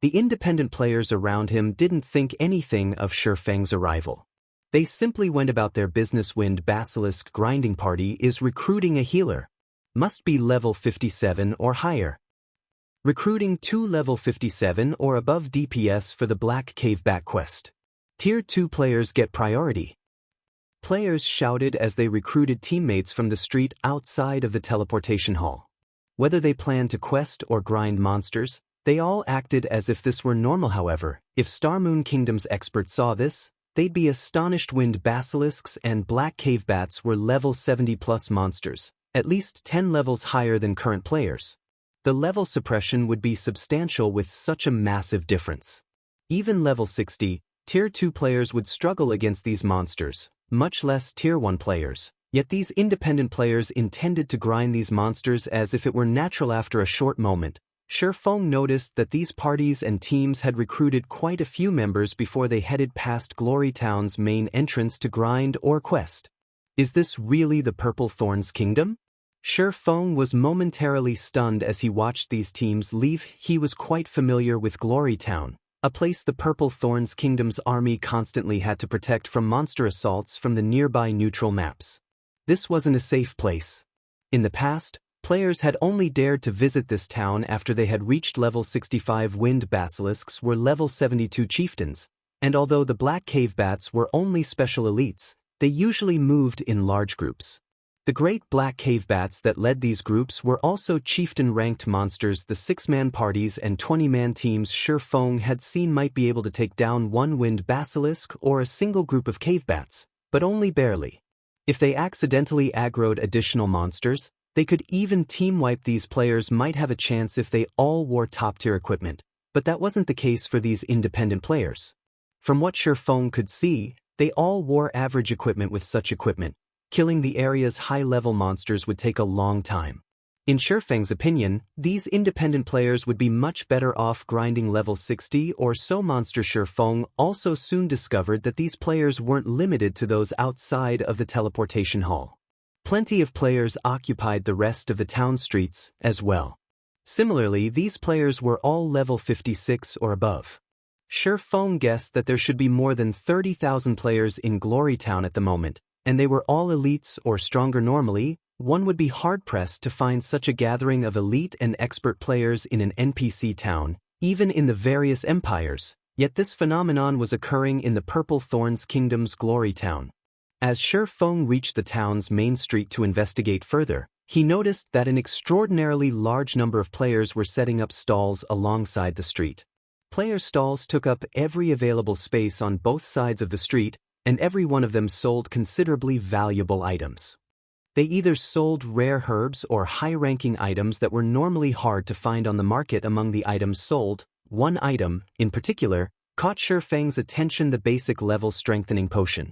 The independent players around him didn't think anything of Feng's arrival. They simply went about their business. Wind Basilisk grinding party is recruiting a healer. Must be level 57 or higher. Recruiting 2 level 57 or above DPS for the Black Cave Bat quest. Tier 2 players get priority. Players shouted as they recruited teammates from the street outside of the teleportation hall. Whether they planned to quest or grind monsters, they all acted as if this were normal. However, if Starmoon Kingdom's experts saw this, they'd be astonished. Wind Basilisks and Black Cave Bats were level 70+ monsters, at least 10 levels higher than current players. The level suppression would be substantial with such a massive difference. Even level 60, Tier 2 players would struggle against these monsters, much less Tier 1 players. Yet these independent players intended to grind these monsters as if it were natural. After a short moment, Feng noticed that these parties and teams had recruited quite a few members before they headed past Glory Town's main entrance to grind or quest. Is this really the Purple Thorns Kingdom? Feng was momentarily stunned as he watched these teams leave. He was quite familiar with Glory Town, a place the Purple Thorns Kingdom's army constantly had to protect from monster assaults from the nearby neutral maps. This wasn't a safe place. In the past, players had only dared to visit this town after they had reached level 65. Wind Basilisks were level 72 chieftains, and although the Black Cave Bats were only special elites, they usually moved in large groups. The great Black Cave Bats that led these groups were also chieftain-ranked monsters. The 6-man parties and 20-man teams Feng had seen might be able to take down one Wind Basilisk or a single group of Cave Bats, but only barely. If they accidentally aggroed additional monsters, they could even team-wipe. These players might have a chance if they all wore top-tier equipment, but that wasn't the case for these independent players. From what Feng could see, they all wore average equipment. With such equipment, killing the area's high-level monsters would take a long time. In Feng's opinion, these independent players would be much better off grinding level 60 or so monster. Feng also soon discovered that these players weren't limited to those outside of the teleportation hall. Plenty of players occupied the rest of the town streets as well. Similarly, these players were all level 56 or above. Feng guessed that there should be more than 30,000 players in Glory Town at the moment, and they were all elites or stronger. Normally, one would be hard-pressed to find such a gathering of elite and expert players in an NPC town, even in the various empires, yet this phenomenon was occurring in the Purple Thorns Kingdom's Glory Town. As Feng reached the town's main street to investigate further, he noticed that an extraordinarily large number of players were setting up stalls alongside the street. Player stalls took up every available space on both sides of the street, and every one of them sold considerably valuable items. They either sold rare herbs or high-ranking items that were normally hard to find on the market. Among the items sold, one item, in particular, caught Feng's attention: the basic level strengthening potion.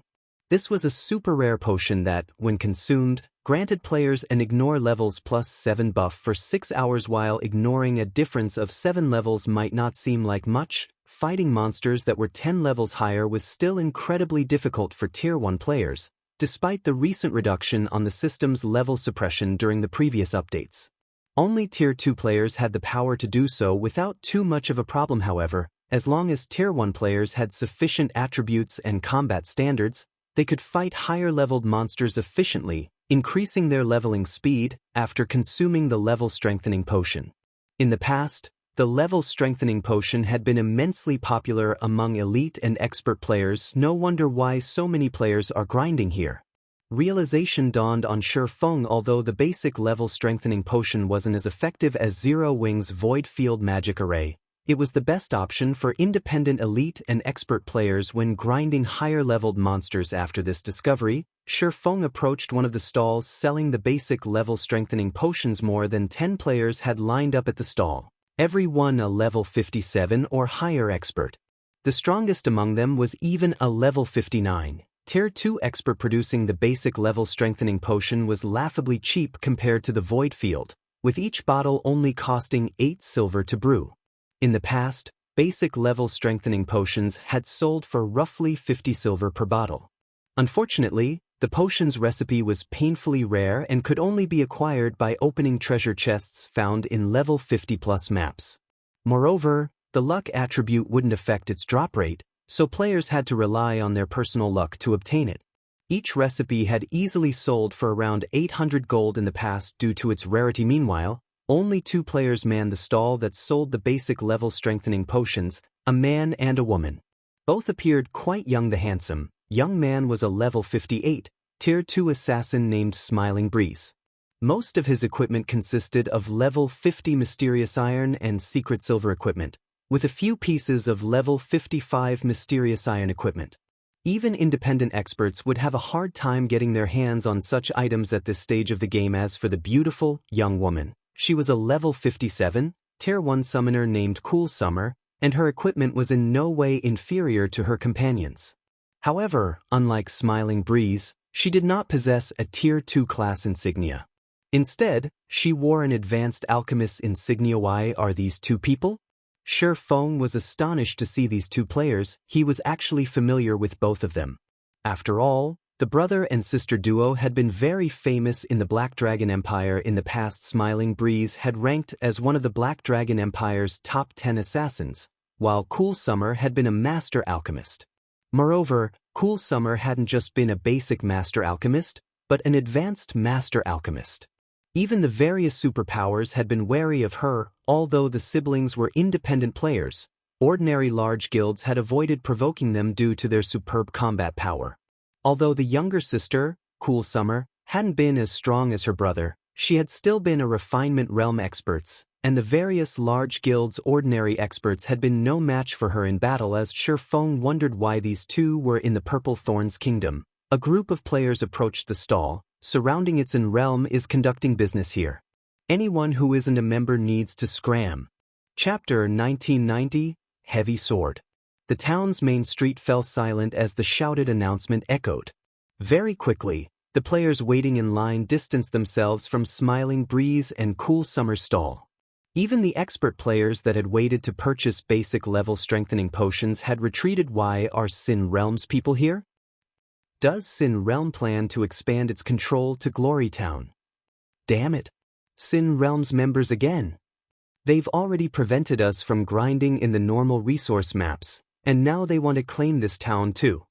This was a super rare potion that, when consumed, granted players an ignore levels +7 buff for 6 hours. While ignoring a difference of 7 levels might not seem like much, fighting monsters that were 10 levels higher was still incredibly difficult for Tier 1 players, despite the recent reduction on the system's level suppression during the previous updates. Only Tier 2 players had the power to do so without too much of a problem. However, as long as Tier 1 players had sufficient attributes and combat standards, they could fight higher-leveled monsters efficiently, increasing their leveling speed after consuming the level strengthening potion. In the past, the level strengthening potion had been immensely popular among elite and expert players. No wonder why so many players are grinding here. Realization dawned on Shi Feng. Although the basic level strengthening potion wasn't as effective as Zero Wing's Void Field Magic Array, it was the best option for independent elite and expert players when grinding higher-leveled monsters. After this discovery, Shi Feng approached one of the stalls selling the basic level strengthening potions. More than 10 players had lined up at the stall, every one a level 57 or higher expert. The strongest among them was even a level 59. Tier 2 expert. Producing the basic level strengthening potion was laughably cheap compared to the Void Field, with each bottle only costing 8 silver to brew. In the past, basic level strengthening potions had sold for roughly 50 silver per bottle. Unfortunately, the potion's recipe was painfully rare and could only be acquired by opening treasure chests found in level 50+ maps. Moreover, the luck attribute wouldn't affect its drop rate, so players had to rely on their personal luck to obtain it. Each recipe had easily sold for around 800 gold in the past due to its rarity. Meanwhile, only 2 players manned the stall that sold the basic level strengthening potions, a man and a woman. Both appeared quite young. The handsome young man was a level 58, Tier 2 assassin named Smiling Breeze. Most of his equipment consisted of level 50 mysterious iron and secret silver equipment, with a few pieces of level 55 mysterious iron equipment. Even independent experts would have a hard time getting their hands on such items at this stage of the game. As for the beautiful, young woman, she was a level 57, Tier 1 summoner named Cool Summer, and her equipment was in no way inferior to her companions. However, unlike Smiling Breeze, she did not possess a Tier 2 class insignia. Instead, she wore an advanced alchemist's insignia. Why are these 2 people? Shi Feng was astonished to see these 2 players. He was actually familiar with both of them. After all, the brother and sister duo had been very famous in the Black Dragon Empire in the past. Smiling Breeze had ranked as one of the Black Dragon Empire's top 10 assassins, while Cool Summer had been a master alchemist. Moreover, Cool Summer hadn't just been a basic master alchemist, but an advanced master alchemist. Even the various superpowers had been wary of her. Although the siblings were independent players, ordinary large guilds had avoided provoking them due to their superb combat power. Although the younger sister, Cool Summer, hadn't been as strong as her brother, she had still been a refinement realm experts, and the various large guilds' ordinary experts had been no match for her in battle. As Shi Feng wondered why these 2 were in the Purple Thorns Kingdom, a group of players approached the stall. Surrounding its realm is conducting business here. Anyone who isn't a member needs to scram. Chapter 1990, Heavy Sword. The town's main street fell silent as the shouted announcement echoed. Very quickly, the players waiting in line distanced themselves from Smiling Breeze and Cool Summer's stall. Even the expert players that had waited to purchase basic level strengthening potions had retreated. Why are Sin Realm's people here? Does Sin Realm plan to expand its control to Glory Town? Damn it! Sin Realm's members again. They've already prevented us from grinding in the normal resource maps, and now they want to claim this town too.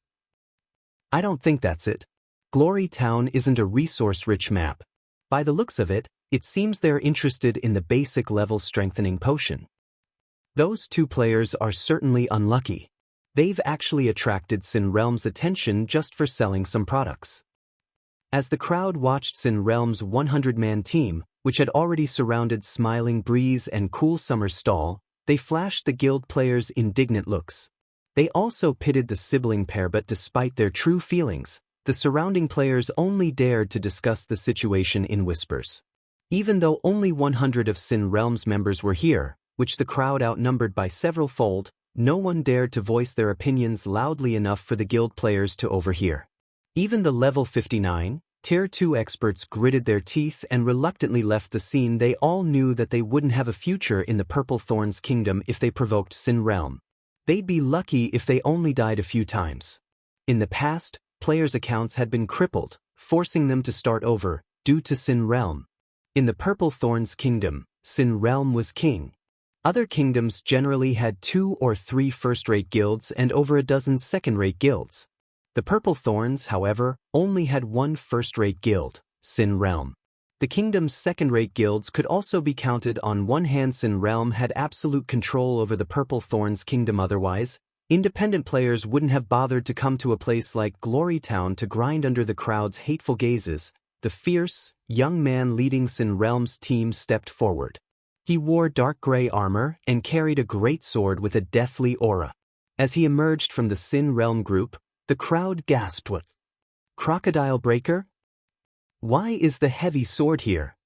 I don't think that's it. Glory Town isn't a resource-rich map. By the looks of it, it seems they're interested in the basic level strengthening potion. Those 2 players are certainly unlucky. They've actually attracted Sin Realm's attention just for selling some products. As the crowd watched Sin Realm's 100-man team, which had already surrounded Smiling Breeze and Cool Summer's stall, they flashed the guild players indignant looks. They also pitted the sibling pair, but despite their true feelings, the surrounding players only dared to discuss the situation in whispers. Even though only 100 of Sin Realm's members were here, which the crowd outnumbered by several-fold, no one dared to voice their opinions loudly enough for the guild players to overhear. Even the level 59, Tier 2 experts gritted their teeth and reluctantly left the scene. They all knew that they wouldn't have a future in the Purple Thorns Kingdom if they provoked Sin Realm. They'd be lucky if they only died a few times. In the past, players' accounts had been crippled, forcing them to start over, due to Sin Realm. In the Purple Thorns Kingdom, Sin Realm was king. Other kingdoms generally had 2 or 3 first-rate guilds and over a dozen second-rate guilds. The Purple Thorns, however, only had 1 first-rate guild, Sin Realm. The kingdom's second-rate guilds could also be counted on one hand. Sin Realm had absolute control over the Purple Thorns Kingdom. Otherwise, Independent players wouldn't have bothered to come to a place like Glorytown to grind under the crowd's hateful gazes. The fierce, young man leading Sin Realm's team stepped forward. He wore dark gray armor and carried a great sword with a deathly aura. As he emerged from the Sin Realm group, the crowd gasped with, "Crocodile Breaker? Why is the heavy sword here?"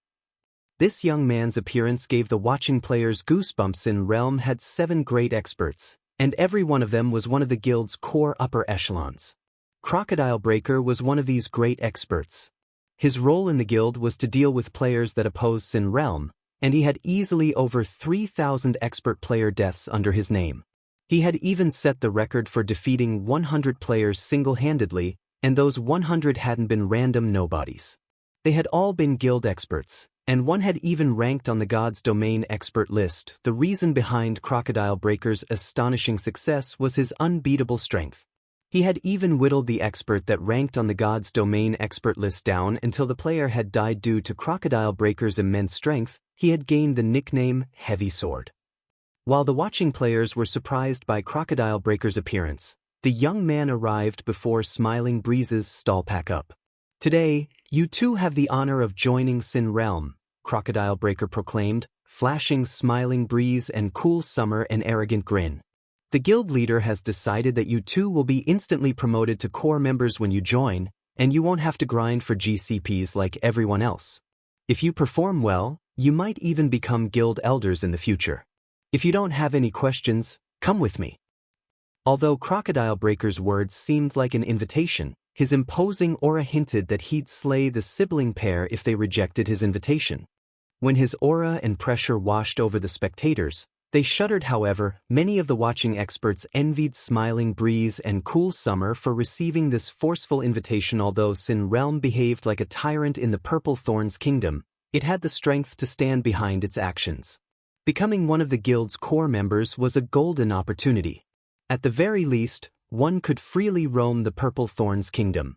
This young man's appearance gave the watching players goosebumps. Sin Realm had 7 great experts, and every one of them was one of the guild's core upper echelons. Crocodile Breaker was one of these great experts. His role in the guild was to deal with players that opposed Sin Realm, and he had easily over 3,000 expert player deaths under his name. He had even set the record for defeating 100 players single-handedly, and those 100 hadn't been random nobodies. They had all been guild experts, and one had even ranked on the God's Domain expert list. The reason behind Crocodile Breaker's astonishing success was his unbeatable strength. He had even whittled the expert that ranked on the God's Domain expert list down until the player had died. Due to Crocodile Breaker's immense strength, he had gained the nickname Heavy Sword. While the watching players were surprised by Crocodile Breaker's appearance, the young man arrived before Smiling Breeze's stall pack up. "Today, you two have the honor of joining Sin Realm," Crocodile Breaker proclaimed, flashing Smiling Breeze and Cool Summer an arrogant grin. "The guild leader has decided that you two will be instantly promoted to core members when you join, and you won't have to grind for GCPs like everyone else. If you perform well, you might even become guild elders in the future. If you don't have any questions, come with me." Although Crocodile Breaker's words seemed like an invitation, his imposing aura hinted that he'd slay the sibling pair if they rejected his invitation. When his aura and pressure washed over the spectators, they shuddered. However, many of the watching experts envied Smiling Breeze and Cool Summer for receiving this forceful invitation. Although Sin Realm behaved like a tyrant in the Purple Thorns Kingdom, it had the strength to stand behind its actions. Becoming one of the guild's core members was a golden opportunity. At the very least, one could freely roam the Purple Thorns Kingdom.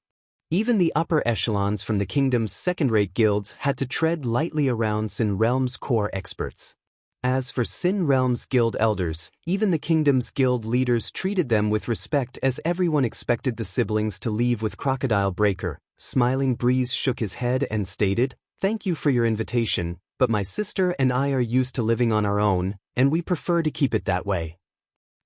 Even the upper echelons from the kingdom's second-rate guilds had to tread lightly around Sin Realm's core experts. As for Sin Realm's guild elders, even the kingdom's guild leaders treated them with respect, as everyone expected the siblings to leave with Crocodile Breaker. Smiling Breeze shook his head and stated, "Thank you for your invitation, but my sister and I are used to living on our own, and we prefer to keep it that way."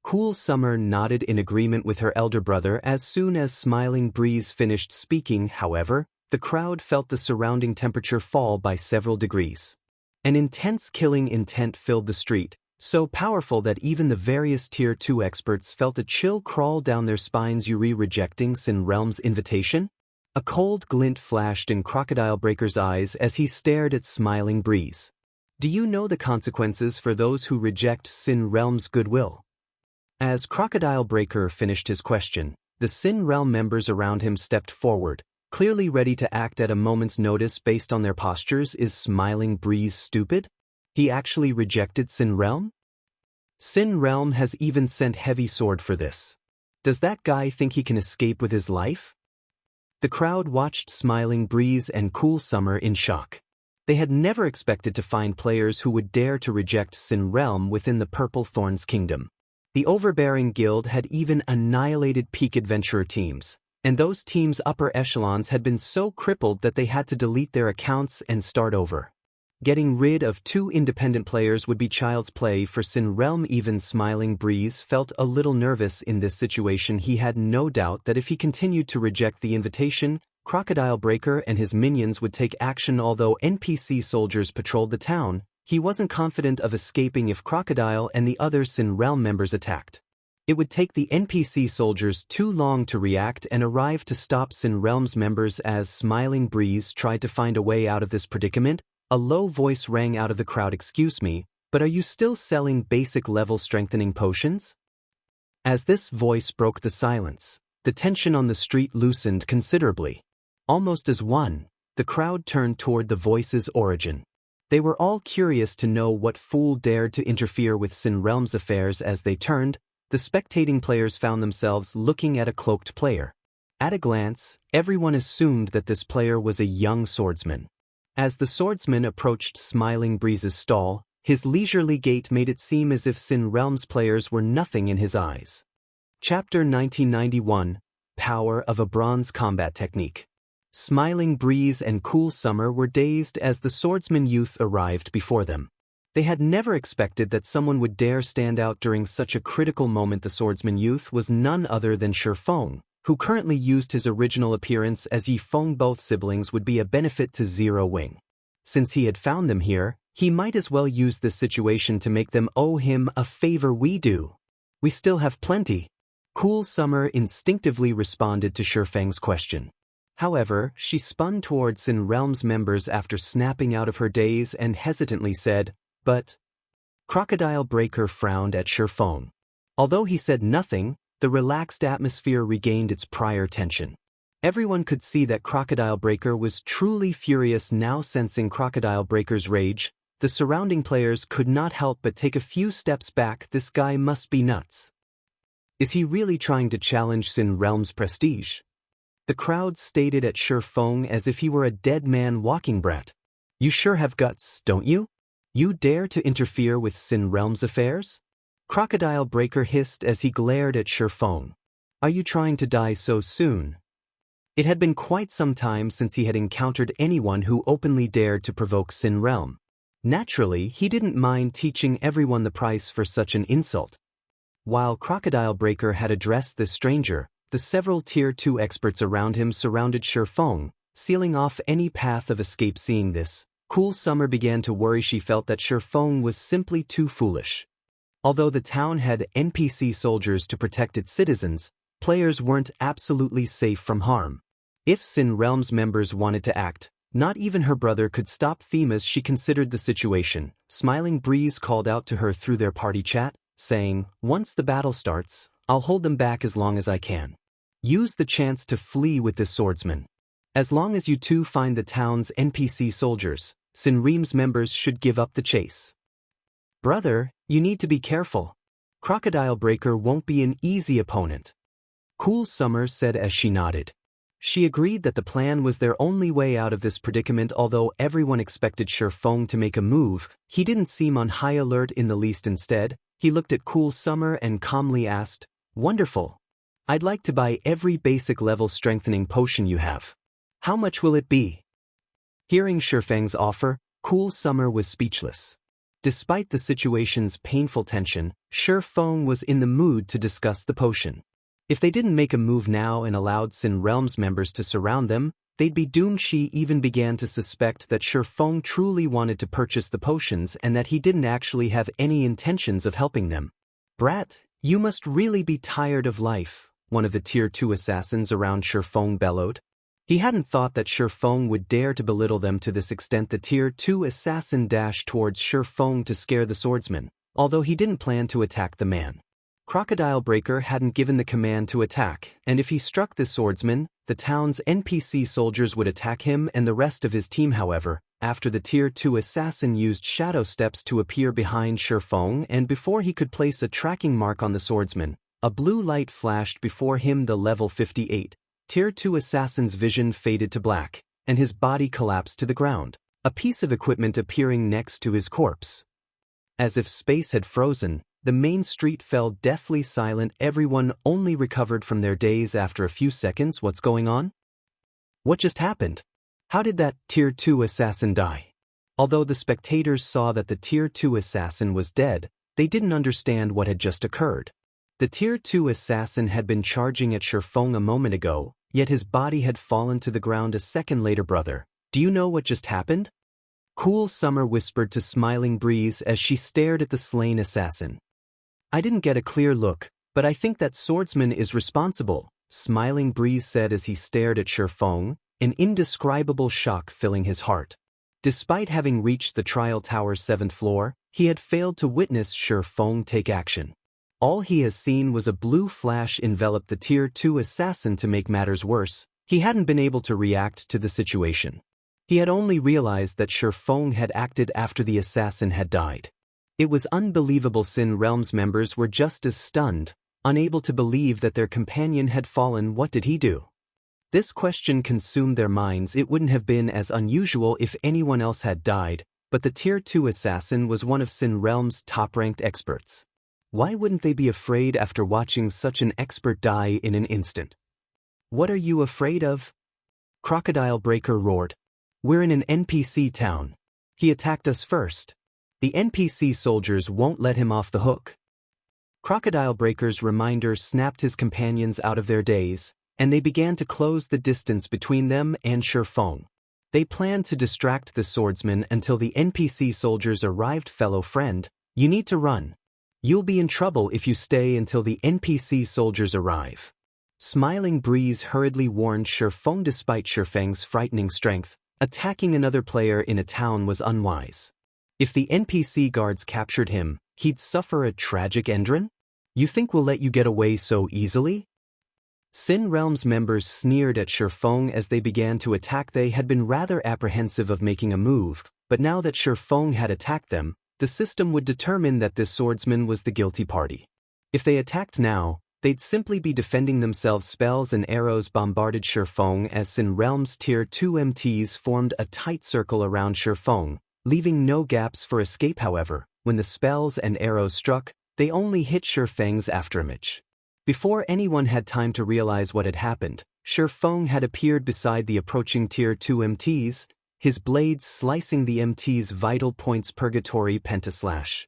Cool Summer nodded in agreement with her elder brother. As soon as Smiling Breeze finished speaking, however, the crowd felt the surrounding temperature fall by several degrees. An intense killing intent filled the street, so powerful that even the various Tier 2 experts felt a chill crawl down their spines. "Yuri rejecting Sin Realm's invitation?" A cold glint flashed in Crocodile Breaker's eyes as he stared at Smiling Breeze. "Do you know the consequences for those who reject Sin Realm's goodwill?" As Crocodile Breaker finished his question, the Sin Realm members around him stepped forward, clearly ready to act at a moment's notice based on their postures. "Is Smiling Breeze stupid? He actually rejected Sin Realm? Sin Realm has even sent Heavy Sword for this. Does that guy think he can escape with his life?" The crowd watched Smiling Breeze and Cool Summer in shock. They had never expected to find players who would dare to reject Sin Realm within the Purple Thorns Kingdom. The overbearing guild had even annihilated peak adventurer teams, and those teams' upper echelons had been so crippled that they had to delete their accounts and start over. Getting rid of 2 independent players would be child's play for Sin Realm. Even Smiling Breeze felt a little nervous in this situation. He had no doubt that if he continued to reject the invitation, Crocodile Breaker and his minions would take action. Although NPC soldiers patrolled the town, he wasn't confident of escaping if Crocodile and the other Sin Realm members attacked. It would take the NPC soldiers too long to react and arrive to stop Sin Realm's members. As Smiling Breeze tried to find a way out of this predicament, a low voice rang out of the crowd. "Excuse me, but are you still selling basic level strengthening potions?" As this voice broke the silence, the tension on the street loosened considerably. Almost as one, the crowd turned toward the voice's origin. They were all curious to know what fool dared to interfere with Sin Realm's affairs. As they turned, the spectating players found themselves looking at a cloaked player. At a glance, everyone assumed that this player was a young swordsman. As the swordsman approached Smiling Breeze's stall, his leisurely gait made it seem as if Sin Realm's players were nothing in his eyes. Chapter 1991, Power of a Bronze Combat Technique. Smiling Breeze and Cool Summer were dazed as the swordsman youth arrived before them. They had never expected that someone would dare stand out during such a critical moment. The swordsman youth was none other than Shi Feng, who currently used his original appearance as Yi Feng. Both siblings would be a benefit to Zero Wing. Since he had found them here, he might as well use this situation to make them owe him a favor. We do. We still have plenty. Cool Summer instinctively responded to Shi Feng's question. However, she spun towards Sin Realm's members after snapping out of her daze and hesitantly said, "But..." Crocodile Breaker frowned at Shi Feng. Although he said nothing, the relaxed atmosphere regained its prior tension. Everyone could see that Crocodile Breaker was truly furious now. Sensing Crocodile Breaker's rage, the surrounding players could not help but take a few steps back. This guy must be nuts. Is he really trying to challenge Sin Realm's prestige? The crowd stared at Shi Feng as if he were a dead man walking. Brat. You sure have guts, don't you? You dare to interfere with Sin Realm's affairs? Crocodile Breaker hissed as he glared at Shi Feng. Are you trying to die so soon? It had been quite some time since he had encountered anyone who openly dared to provoke Sin Realm. Naturally, he didn't mind teaching everyone the price for such an insult. While Crocodile Breaker had addressed this stranger, the several Tier 2 experts around him surrounded Shi Feng, sealing off any path of escape. Seeing this, Cool Summer began to worry. She felt that Shi Feng was simply too foolish. Although the town had NPC soldiers to protect its citizens, players weren't absolutely safe from harm. If Sin Realm's members wanted to act, not even her brother could stop them. As she considered the situation, Smiling Breeze called out to her through their party chat, saying, "Once the battle starts, I'll hold them back as long as I can. Use the chance to flee with this swordsman. As long as you two find the town's NPC soldiers, Sin Realm's members should give up the chase." "Brother, you need to be careful. Crocodile Breaker won't be an easy opponent," Cool Summer said as she nodded. She agreed that the plan was their only way out of this predicament. Although everyone expected Shi Feng to make a move, he didn't seem on high alert in the least. Instead, he looked at Cool Summer and calmly asked, "Wonderful. I'd like to buy every basic level strengthening potion you have. How much will it be?" Hearing Shi Feng's offer, Cool Summer was speechless. Despite the situation's painful tension, Shi Feng was in the mood to discuss the potion. If they didn't make a move now and allowed Sin Realm's members to surround them, they'd be doomed. She even began to suspect that Shi Feng truly wanted to purchase the potions and that he didn't actually have any intentions of helping them. "Brat, you must really be tired of life," one of the Tier 2 assassins around Shi Feng bellowed. He hadn't thought that Shi Feng would dare to belittle them to this extent. The Tier 2 assassin dashed towards Shi Feng to scare the swordsman, although he didn't plan to attack the man. Crocodile Breaker hadn't given the command to attack, and if he struck the swordsman, the town's NPC soldiers would attack him and the rest of his team. However, after the Tier 2 assassin used shadow steps to appear behind Shi Feng, and before he could place a tracking mark on the swordsman, a blue light flashed before him. The level 58 Tier 2 assassin's vision faded to black, and his body collapsed to the ground, a piece of equipment appearing next to his corpse. As if space had frozen, the main street fell deathly silent. Everyone only recovered from their daze after a few seconds. What's going on? What just happened? How did that Tier 2 assassin die? Although the spectators saw that the Tier 2 assassin was dead, they didn't understand what had just occurred. The Tier 2 assassin had been charging at Shi Feng a moment ago, yet his body had fallen to the ground a second later. "Brother, do you know what just happened?" Cool Summer whispered to Smiling Breeze as she stared at the slain assassin. "I didn't get a clear look, but I think that swordsman is responsible," Smiling Breeze said as he stared at Shi Feng, an indescribable shock filling his heart. Despite having reached the trial tower's 7th floor, he had failed to witness Shi Feng take action. All he has seen was a blue flash envelop the Tier 2 assassin. To make matters worse, he hadn't been able to react to the situation. He had only realized that Shi Feng had acted after the assassin had died. It was unbelievable. Sin Realm's members were just as stunned, unable to believe that their companion had fallen. What did he do? This question consumed their minds. It wouldn't have been as unusual if anyone else had died, but the Tier 2 assassin was one of Sin Realm's top-ranked experts. Why wouldn't they be afraid after watching such an expert die in an instant? What are you afraid of? Crocodile Breaker roared. We're in an NPC town. He attacked us first. The NPC soldiers won't let him off the hook. Crocodile Breaker's reminder snapped his companions out of their daze, and they began to close the distance between them and Shifeng. They planned to distract the swordsman until the NPC soldiers arrived. Fellow friend, you need to run. You'll be in trouble if you stay until the NPC soldiers arrive. Smiling Breeze hurriedly warned Shifeng. Despite Shifeng's frightening strength, attacking another player in a town was unwise. If the NPC guards captured him, he'd suffer a tragic ending? You think we'll let you get away so easily? Sin Realm's members sneered at Shifeng as they began to attack. They had been rather apprehensive of making a move, but now that Shifeng had attacked them, the system would determine that this swordsman was the guilty party. If they attacked now, they'd simply be defending themselves. Spells and arrows bombarded Shifeng as Sin Realm's Tier 2 MTs formed a tight circle around Shifeng, leaving no gaps for escape. However, when the spells and arrows struck, they only hit Shifeng's afterimage. Before anyone had time to realize what had happened, Shifeng had appeared beside the approaching Tier 2 MTs, his blades slicing the MT's vital points. Purgatory Pentaslash.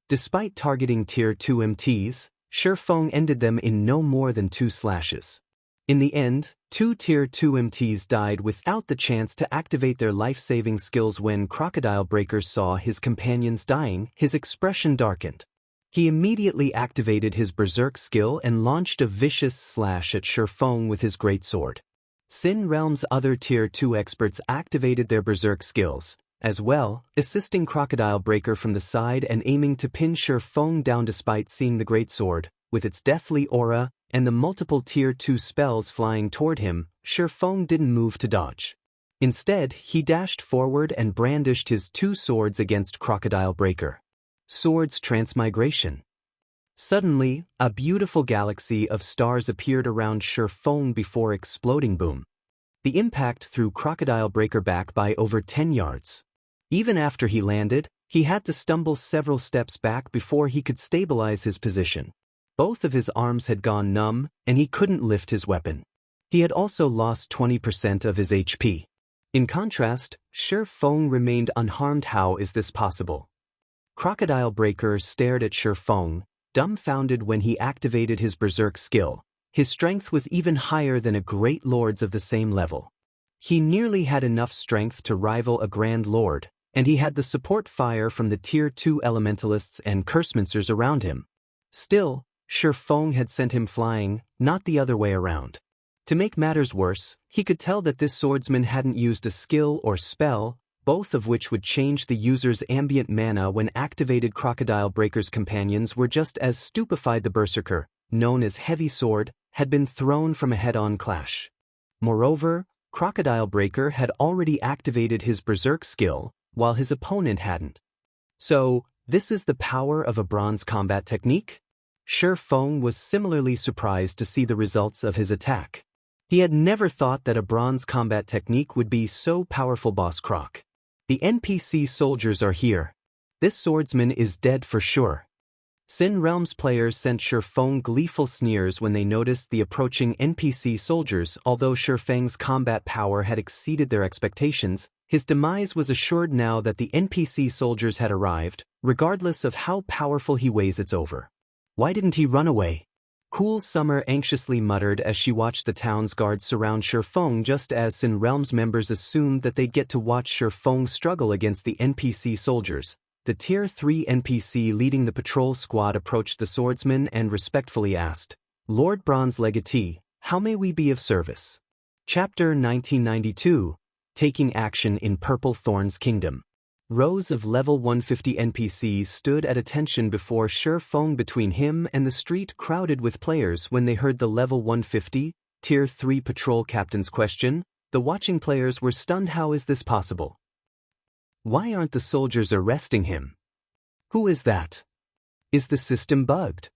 Despite targeting Tier 2 MTs, Shifeng ended them in no more than 2 slashes. In the end, 2 Tier 2 MTs died without the chance to activate their life-saving skills. When Crocodile Breaker saw his companions dying, his expression darkened. He immediately activated his Berserk skill and launched a vicious slash at Shifeng with his greatsword. Sin Realm's other Tier 2 experts activated their Berserk skills, as well, assisting Crocodile Breaker from the side and aiming to pin Shifeng down. Despite seeing the greatsword, with its deathly aura, and the multiple Tier 2 spells flying toward him, Shifeng didn't move to dodge. Instead, he dashed forward and brandished his 2 swords against Crocodile Breaker. Swords Transmigration. Suddenly, a beautiful galaxy of stars appeared around Shifeng before exploding. Boom. The impact threw Crocodile Breaker back by over 10 yards. Even after he landed, he had to stumble several steps back before he could stabilize his position. Both of his arms had gone numb, and he couldn't lift his weapon. He had also lost 20% of his HP. In contrast, Shifeng remained unharmed. How is this possible? Crocodile Breaker stared at Shifeng, dumbfounded. When he activated his Berserk skill, his strength was even higher than a great lord's of the same level. He nearly had enough strength to rival a Grand Lord, and he had the support fire from the Tier 2 Elementalists and Cursemancers around him. Still, Shifeng had sent him flying, not the other way around. To make matters worse, he could tell that this swordsman hadn't used a skill or spell, both of which would change the user's ambient mana when activated. Crocodile Breaker's companions were just as stupefied. The Berserker, known as Heavy Sword, had been thrown from a head-on clash. Moreover, Crocodile Breaker had already activated his Berserk skill, while his opponent hadn't. So, this is the power of a bronze combat technique? Shifeng was similarly surprised to see the results of his attack. He had never thought that a bronze combat technique would be so powerful. Boss Croc. The NPC soldiers are here. This swordsman is dead for sure. Sin Realm's players sent Shifeng gleeful sneers when they noticed the approaching NPC soldiers. Although Shifeng's combat power had exceeded their expectations, his demise was assured now that the NPC soldiers had arrived, regardless of how powerful he weighs. It's over. Why didn't he run away? Cool Summer anxiously muttered as she watched the town's guards surround Shifeng. Just as Sin Realm's members assumed that they'd get to watch Shifeng struggle against the NPC soldiers, the Tier 3 NPC leading the patrol squad approached the swordsman and respectfully asked, "Lord Bronze Legatee, how may we be of service?" Chapter 1992, Taking Action in Purple Thorns Kingdom. Rows of level 150 NPCs stood at attention before Shifeng. Between him and the street crowded with players. When they heard the level 150, Tier 3 patrol captain's question, the watching players were stunned. How is this possible? Why aren't the soldiers arresting him? Who is that? Is the system bugged?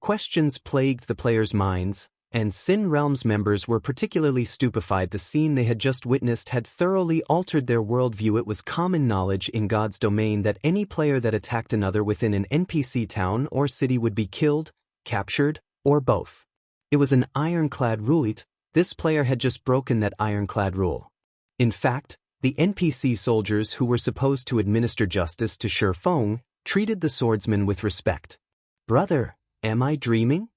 Questions plagued the players' minds, and Sin Realms members were particularly stupefied. The scene they had just witnessed had thoroughly altered their worldview. It was common knowledge in God's domain that any player that attacked another within an NPC town or city would be killed, captured, or both. It was an ironclad rule. This player had just broken that ironclad rule. In fact, the NPC soldiers who were supposed to administer justice to Shi Feng treated the swordsman with respect. "Brother, am I dreaming?"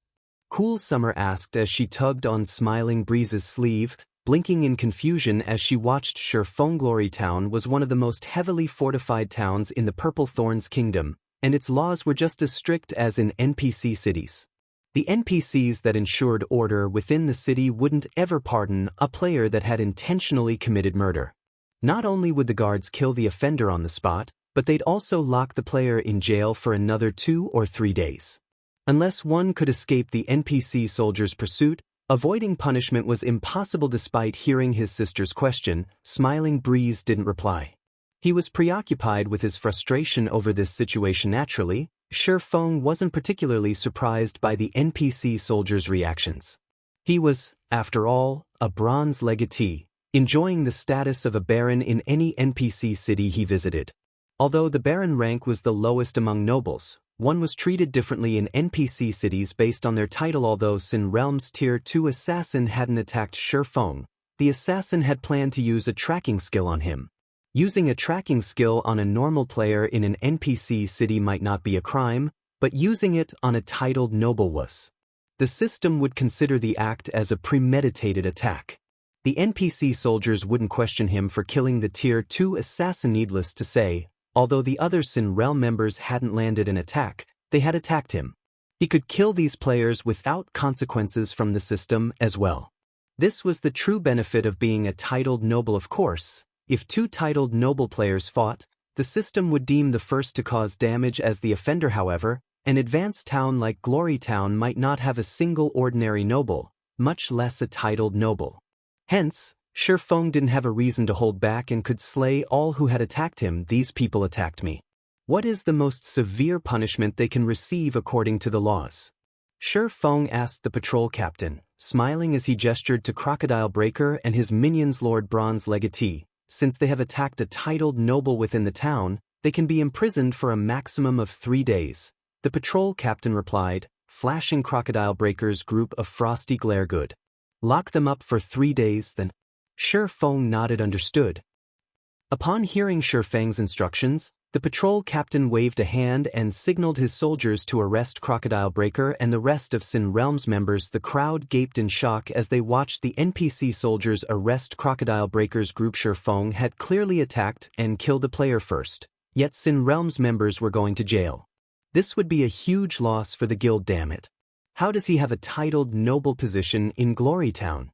Cool Summer asked as she tugged on Smiling Breeze's sleeve, blinking in confusion as she watched Shi Feng. Glory Town was one of the most heavily fortified towns in the Purple Thorns Kingdom, and its laws were just as strict as in NPC cities. The NPCs that ensured order within the city wouldn't ever pardon a player that had intentionally committed murder. Not only would the guards kill the offender on the spot, but they'd also lock the player in jail for another 2 or 3 days. Unless one could escape the NPC soldier's pursuit, avoiding punishment was impossible. Despite hearing his sister's question, Smiling Breeze didn't reply. He was preoccupied with his frustration over this situation. Naturally, Shi Feng wasn't particularly surprised by the NPC soldier's reactions. He was, after all, a bronze legatee, enjoying the status of a baron in any NPC city he visited. Although the baron rank was the lowest among nobles, one was treated differently in NPC cities based on their title. Although Sin Realm's Tier 2 assassin hadn't attacked Shi Feng, the assassin had planned to use a tracking skill on him. Using a tracking skill on a normal player in an NPC city might not be a crime, but using it on a titled noble was. The system would consider the act as a premeditated attack. The NPC soldiers wouldn't question him for killing the Tier 2 assassin. Needless to say, although the other Sin Realm members hadn't landed an attack, they had attacked him. He could kill these players without consequences from the system as well. This was the true benefit of being a titled noble. Of course, if 2 titled noble players fought, the system would deem the first to cause damage as the offender. However, an advanced town like Glory Town might not have a single ordinary noble, much less a titled noble. Hence, Shi Feng didn't have a reason to hold back and could slay all who had attacked him. "These people attacked me. What is the most severe punishment they can receive according to the laws?" Shi Feng asked the patrol captain, smiling as he gestured to Crocodile Breaker and his minions. "Lord Bronze Legatee, since they have attacked a titled noble within the town, they can be imprisoned for a maximum of 3 days. The patrol captain replied, flashing Crocodile Breaker's group a frosty glare. "Good. Lock them up for 3 days then." Shi Feng nodded. "Understood." Upon hearing Shi Feng's instructions, the patrol captain waved a hand and signaled his soldiers to arrest Crocodile Breaker and the rest of Sin Realms members. The crowd gaped in shock as they watched the NPC soldiers arrest Crocodile Breaker's group. Shi Feng had clearly attacked and killed a player first, yet Sin Realms members were going to jail. This would be a huge loss for the guild. Damn it. How does he have a titled noble position in Glory Town?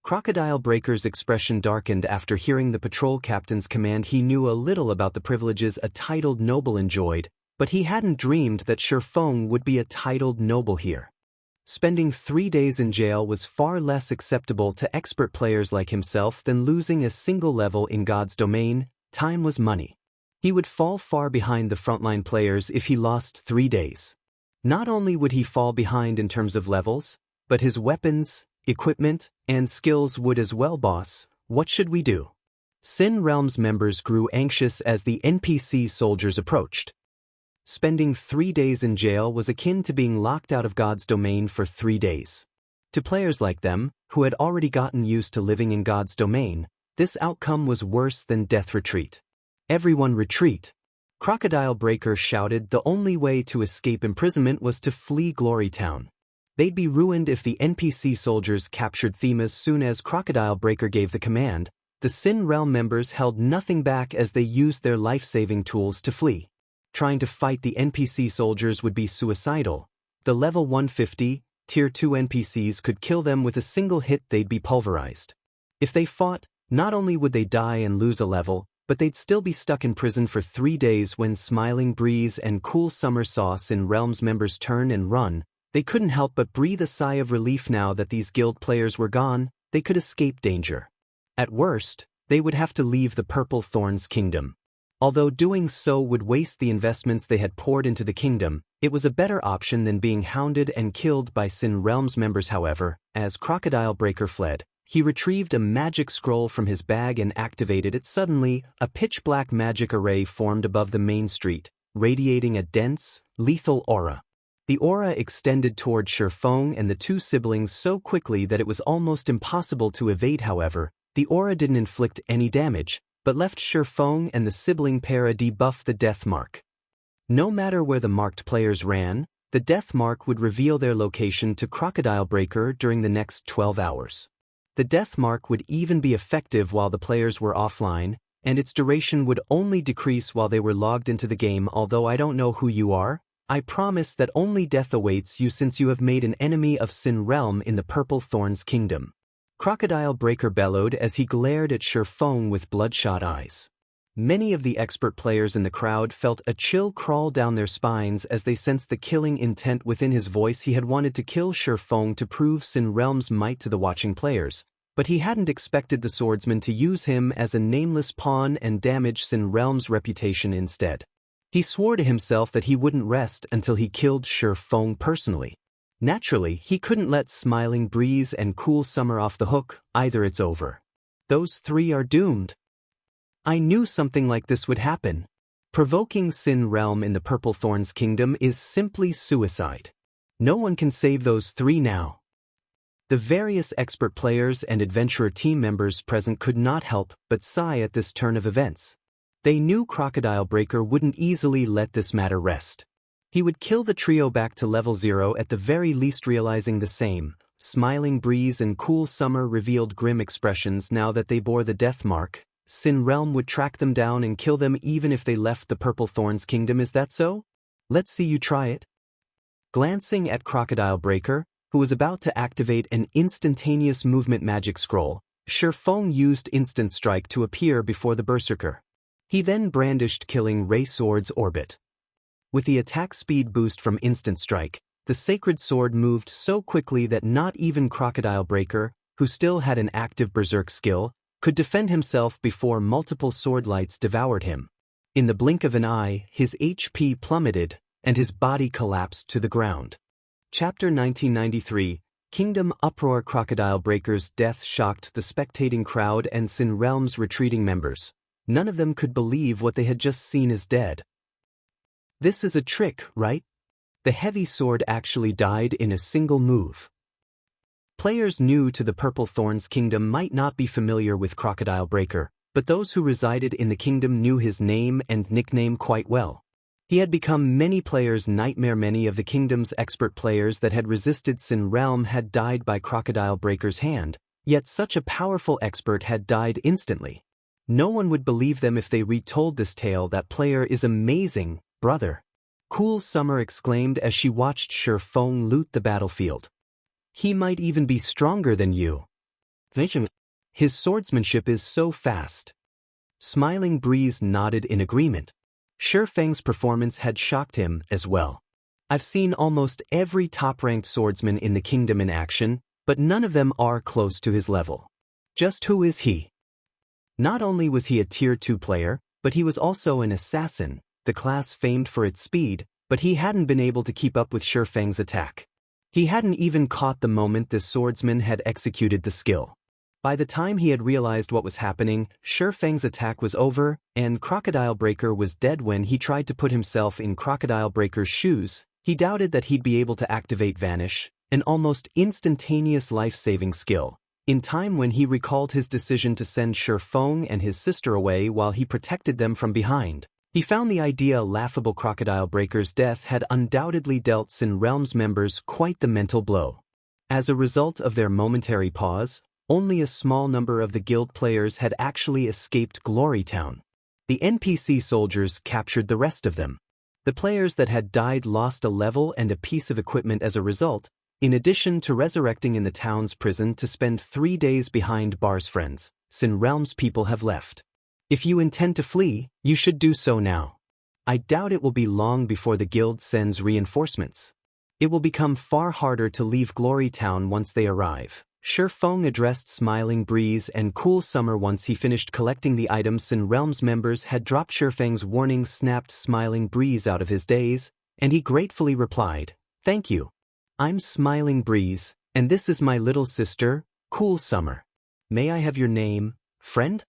Crocodile Breaker's expression darkened after hearing the patrol captain's command. He knew a little about the privileges a titled noble enjoyed, but he hadn't dreamed that Shi Feng would be a titled noble here. Spending 3 days in jail was far less acceptable to expert players like himself than losing a single level in God's domain. Time was money. He would fall far behind the frontline players if he lost 3 days. Not only would he fall behind in terms of levels, but his weapons, equipment, and skills would as well. "Boss, what should we do?" Sin Realms members grew anxious as the NPC soldiers approached. Spending 3 days in jail was akin to being locked out of God's domain for 3 days. To players like them, who had already gotten used to living in God's domain, this outcome was worse than death. "Retreat. Everyone retreat." Crocodile Breaker shouted. The only way to escape imprisonment was to flee Glory Town. They'd be ruined if the NPC soldiers captured them. As soon as Crocodile Breaker gave the command, the Sin Realm members held nothing back as they used their life-saving tools to flee. Trying to fight the NPC soldiers would be suicidal. The level 150, Tier 2 NPCs could kill them with a single hit. They'd be pulverized. If they fought, not only would they die and lose a level, but they'd still be stuck in prison for 3 days. When Smiling Breeze and Cool Summer saw Sin Realms members turn and run, they couldn't help but breathe a sigh of relief. Now that these guild players were gone, they could escape danger. At worst, they would have to leave the Purple Thorns Kingdom. Although doing so would waste the investments they had poured into the kingdom, It was a better option than being hounded and killed by Sin Realms members. However, as Crocodile Breaker fled, he retrieved a magic scroll from his bag and activated it. Suddenly, a pitch-black magic array formed above the main street, radiating a dense, lethal aura. The aura extended toward Shifeng and the two siblings so quickly that it was almost impossible to evade. However, the aura didn't inflict any damage, but left Shifeng and the sibling pair a debuff, the death mark. No matter where the marked players ran, the death mark would reveal their location to Crocodile Breaker during the next 12 hours. The death mark would even be effective while the players were offline, and its duration would only decrease while they were logged into the game. Although I don't know who you are, I promise that only death awaits you since you have made an enemy of Sin Realm in the Purple Thorns Kingdom. Crocodile Breaker bellowed as he glared at Shifeng with bloodshot eyes. Many of the expert players in the crowd felt a chill crawl down their spines as they sensed the killing intent within his voice. He had wanted to kill Shifeng to prove Sin Realm's might to the watching players, but he hadn't expected the swordsman to use him as a nameless pawn and damage Sin Realm's reputation instead. He swore to himself that he wouldn't rest until he killed Shifeng personally. Naturally, he couldn't let Smiling Breeze and Cool Summer off the hook either. It's over. Those three are doomed. I knew something like this would happen. Provoking Sin Realm in the Purple Thorns Kingdom is simply suicide. No one can save those three now. The various expert players and adventurer team members present could not help but sigh at this turn of events. They knew Crocodile Breaker wouldn't easily let this matter rest. He would kill the trio back to level 0 at the very least. Realizing the same, Smiling Breeze and Cool Summer revealed grim expressions. Now that they bore the death mark, Sin Realm would track them down and kill them even if they left the Purple Thorns Kingdom. Is that so? Let's see you try it. Glancing at Crocodile Breaker, who was about to activate an instantaneous movement magic scroll, Shifeng used Instant Strike to appear before the Berserker. He then brandished Killing Ray Sword's orbit. With the attack speed boost from Instant Strike, the sacred sword moved so quickly that not even Crocodile Breaker, who still had an active Berserk skill, could defend himself before multiple sword lights devoured him. In the blink of an eye, his HP plummeted, and his body collapsed to the ground. Chapter 1993, Kingdom Uproar. Crocodile Breaker's death shocked the spectating crowd and Sin Realm's retreating members. None of them could believe what they had just seen as dead. This is a trick, right? The heavy sword actually died in a single move. Players new to the Purple Thorns Kingdom might not be familiar with Crocodile Breaker, but those who resided in the kingdom knew his name and nickname quite well. He had become many players' nightmare. Many of the kingdom's expert players that had resisted Sin Realm had died by Crocodile Breaker's hand, yet such a powerful expert had died instantly. No one would believe them if they retold this tale. That player is amazing, brother. Cool Summer exclaimed as she watched Shifeng loot the battlefield. He might even be stronger than you. His swordsmanship is so fast. Smiling Breeze nodded in agreement. Shifeng's performance had shocked him as well. I've seen almost every top-ranked swordsman in the kingdom in action, but none of them are close to his level. Just who is he? Not only was he a Tier 2 player, but he was also an assassin, the class famed for its speed, but he hadn't been able to keep up with Shifeng's attack. He hadn't even caught the moment the swordsman had executed the skill. By the time he had realized what was happening, Shifeng's attack was over, and Crocodile Breaker was dead. When he tried to put himself in Crocodile Breaker's shoes, he doubted that he'd be able to activate Vanish, an almost instantaneous life-saving skill, in time. When he recalled his decision to send Shifeng and his sister away while he protected them from behind, he found the idea laughable. Crocodile Breaker's death had undoubtedly dealt Sin Realm's members quite the mental blow. As a result of their momentary pause, only a small number of the guild players had actually escaped Glory Town. The NPC soldiers captured the rest of them. The players that had died lost a level and a piece of equipment as a result, in addition to resurrecting in the town's prison to spend 3 days behind bars. Friends, Sin Realm's people have left. If you intend to flee, you should do so now. I doubt it will be long before the guild sends reinforcements. It will become far harder to leave Glory Town once they arrive. Shifeng addressed Smiling Breeze and Cool Summer once he finished collecting the items Sin Realm's members had dropped. Shifeng's warning snapped Smiling Breeze out of his daze, and he gratefully replied, "Thank you. I'm Smiling Breeze, and this is my little sister, Cool Summer. May I have your name, friend?"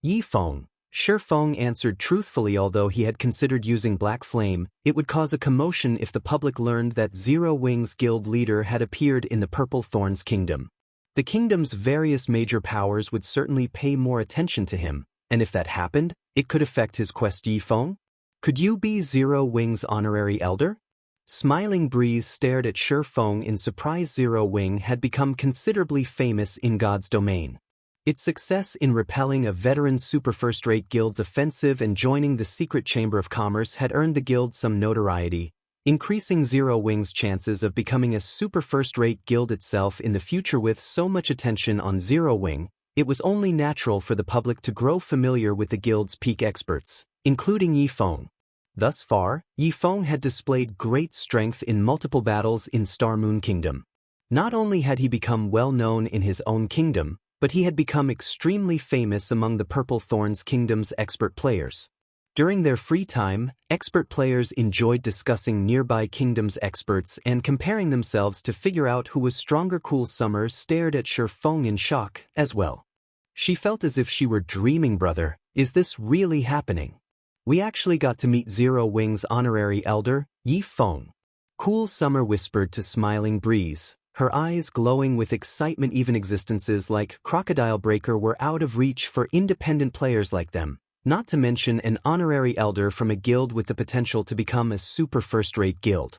Yifeng. Shifeng answered truthfully. Although he had considered using Black Flame, it would cause a commotion if the public learned that Zero Wings guild leader had appeared in the Purple Thorns kingdom. The kingdom's various major powers would certainly pay more attention to him, and if that happened, it could affect his quest. Yifeng? Could you be Zero Wing's honorary elder? Smiling Breeze stared at Shifeng in surprise. Zero Wing had become considerably famous in God's domain. Its success in repelling a veteran super-first-rate guild's offensive and joining the secret chamber of commerce had earned the guild some notoriety, increasing Zero Wing's chances of becoming a super-first-rate guild itself in the future. With so much attention on Zero Wing, it was only natural for the public to grow familiar with the guild's peak experts, including Yifeng. Thus far, Yifeng had displayed great strength in multiple battles in Star Moon Kingdom. Not only had he become well known in his own kingdom, but he had become extremely famous among the Purple Thorns Kingdom's expert players. During their free time, expert players enjoyed discussing nearby kingdoms' experts and comparing themselves to figure out who was stronger. Cool Summer stared at Shifeng in shock as well. She felt as if she were dreaming. Brother, is this really happening? We actually got to meet Zero Wing's honorary elder, Yifeng. Cool Summer whispered to Smiling Breeze, her eyes glowing with excitement. Even existences like Crocodile Breaker were out of reach for independent players like them, not to mention an honorary elder from a guild with the potential to become a super first-rate guild.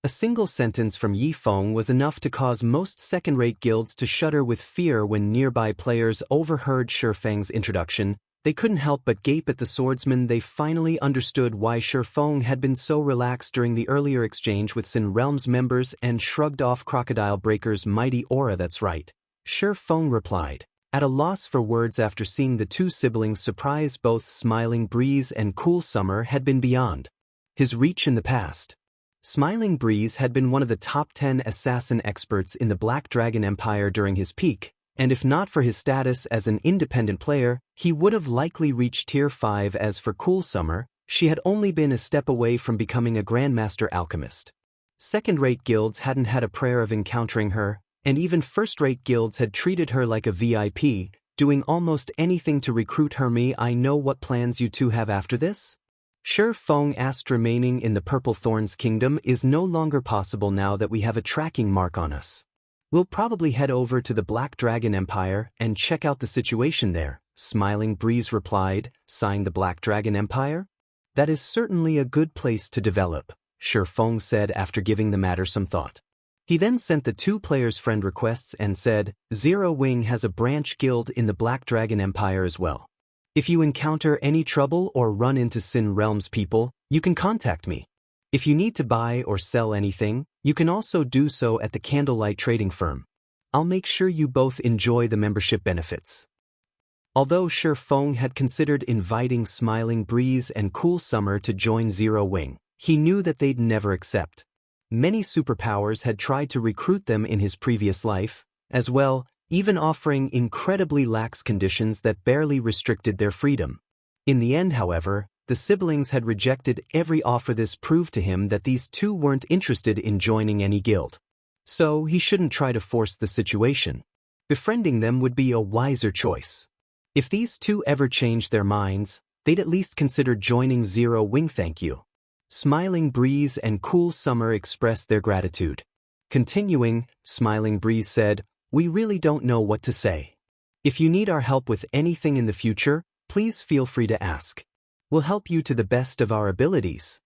A single sentence from Yifeng was enough to cause most second-rate guilds to shudder with fear. When nearby players overheard Shifeng's introduction, they couldn't help but gape at the swordsman. They finally understood why Shifeng had been so relaxed during the earlier exchange with Sin Realm's members and shrugged off Crocodile Breaker's mighty aura. That's right, Shifeng replied, at a loss for words after seeing the two siblings' surprise. Both Smiling Breeze and Cool Summer had been beyond his reach in the past. Smiling Breeze had been one of the top 10 assassin experts in the Black Dragon Empire during his peak, and if not for his status as an independent player, he would have likely reached Tier 5. As for Cool Summer, she had only been a step away from becoming a Grandmaster Alchemist. Second-rate guilds hadn't had a prayer of encountering her, and even first-rate guilds had treated her like a VIP, doing almost anything to recruit her. "Me, I know what plans you two have after this?" Shifeng asked. "Remaining in the Purple Thorns Kingdom is no longer possible now that we have a tracking mark on us. We'll probably head over to the Black Dragon Empire and check out the situation there," Smiling Breeze replied, sighing. "The Black Dragon Empire? That is certainly a good place to develop," Shifeng said after giving the matter some thought. He then sent the two players friend requests and said, "Zero Wing has a branch guild in the Black Dragon Empire as well. If you encounter any trouble or run into Sin Realm's people, you can contact me. If you need to buy or sell anything, you can also do so at the Candlelight trading firm. I'll make sure you both enjoy the membership benefits." Although Shifeng had considered inviting Smiling Breeze and Cool Summer to join Zero Wing, he knew that they'd never accept. Many superpowers had tried to recruit them in his previous life, as well, even offering incredibly lax conditions that barely restricted their freedom. In the end, however, the siblings had rejected every offer. This proved to him that these two weren't interested in joining any guild. So he shouldn't try to force the situation. Befriending them would be a wiser choice. If these two ever changed their minds, they'd at least consider joining Zero Wing. "Thank you." Smiling Breeze and Cool Summer expressed their gratitude. Continuing, Smiling Breeze said, "We really don't know what to say. If you need our help with anything in the future, please feel free to ask. We'll help you to the best of our abilities."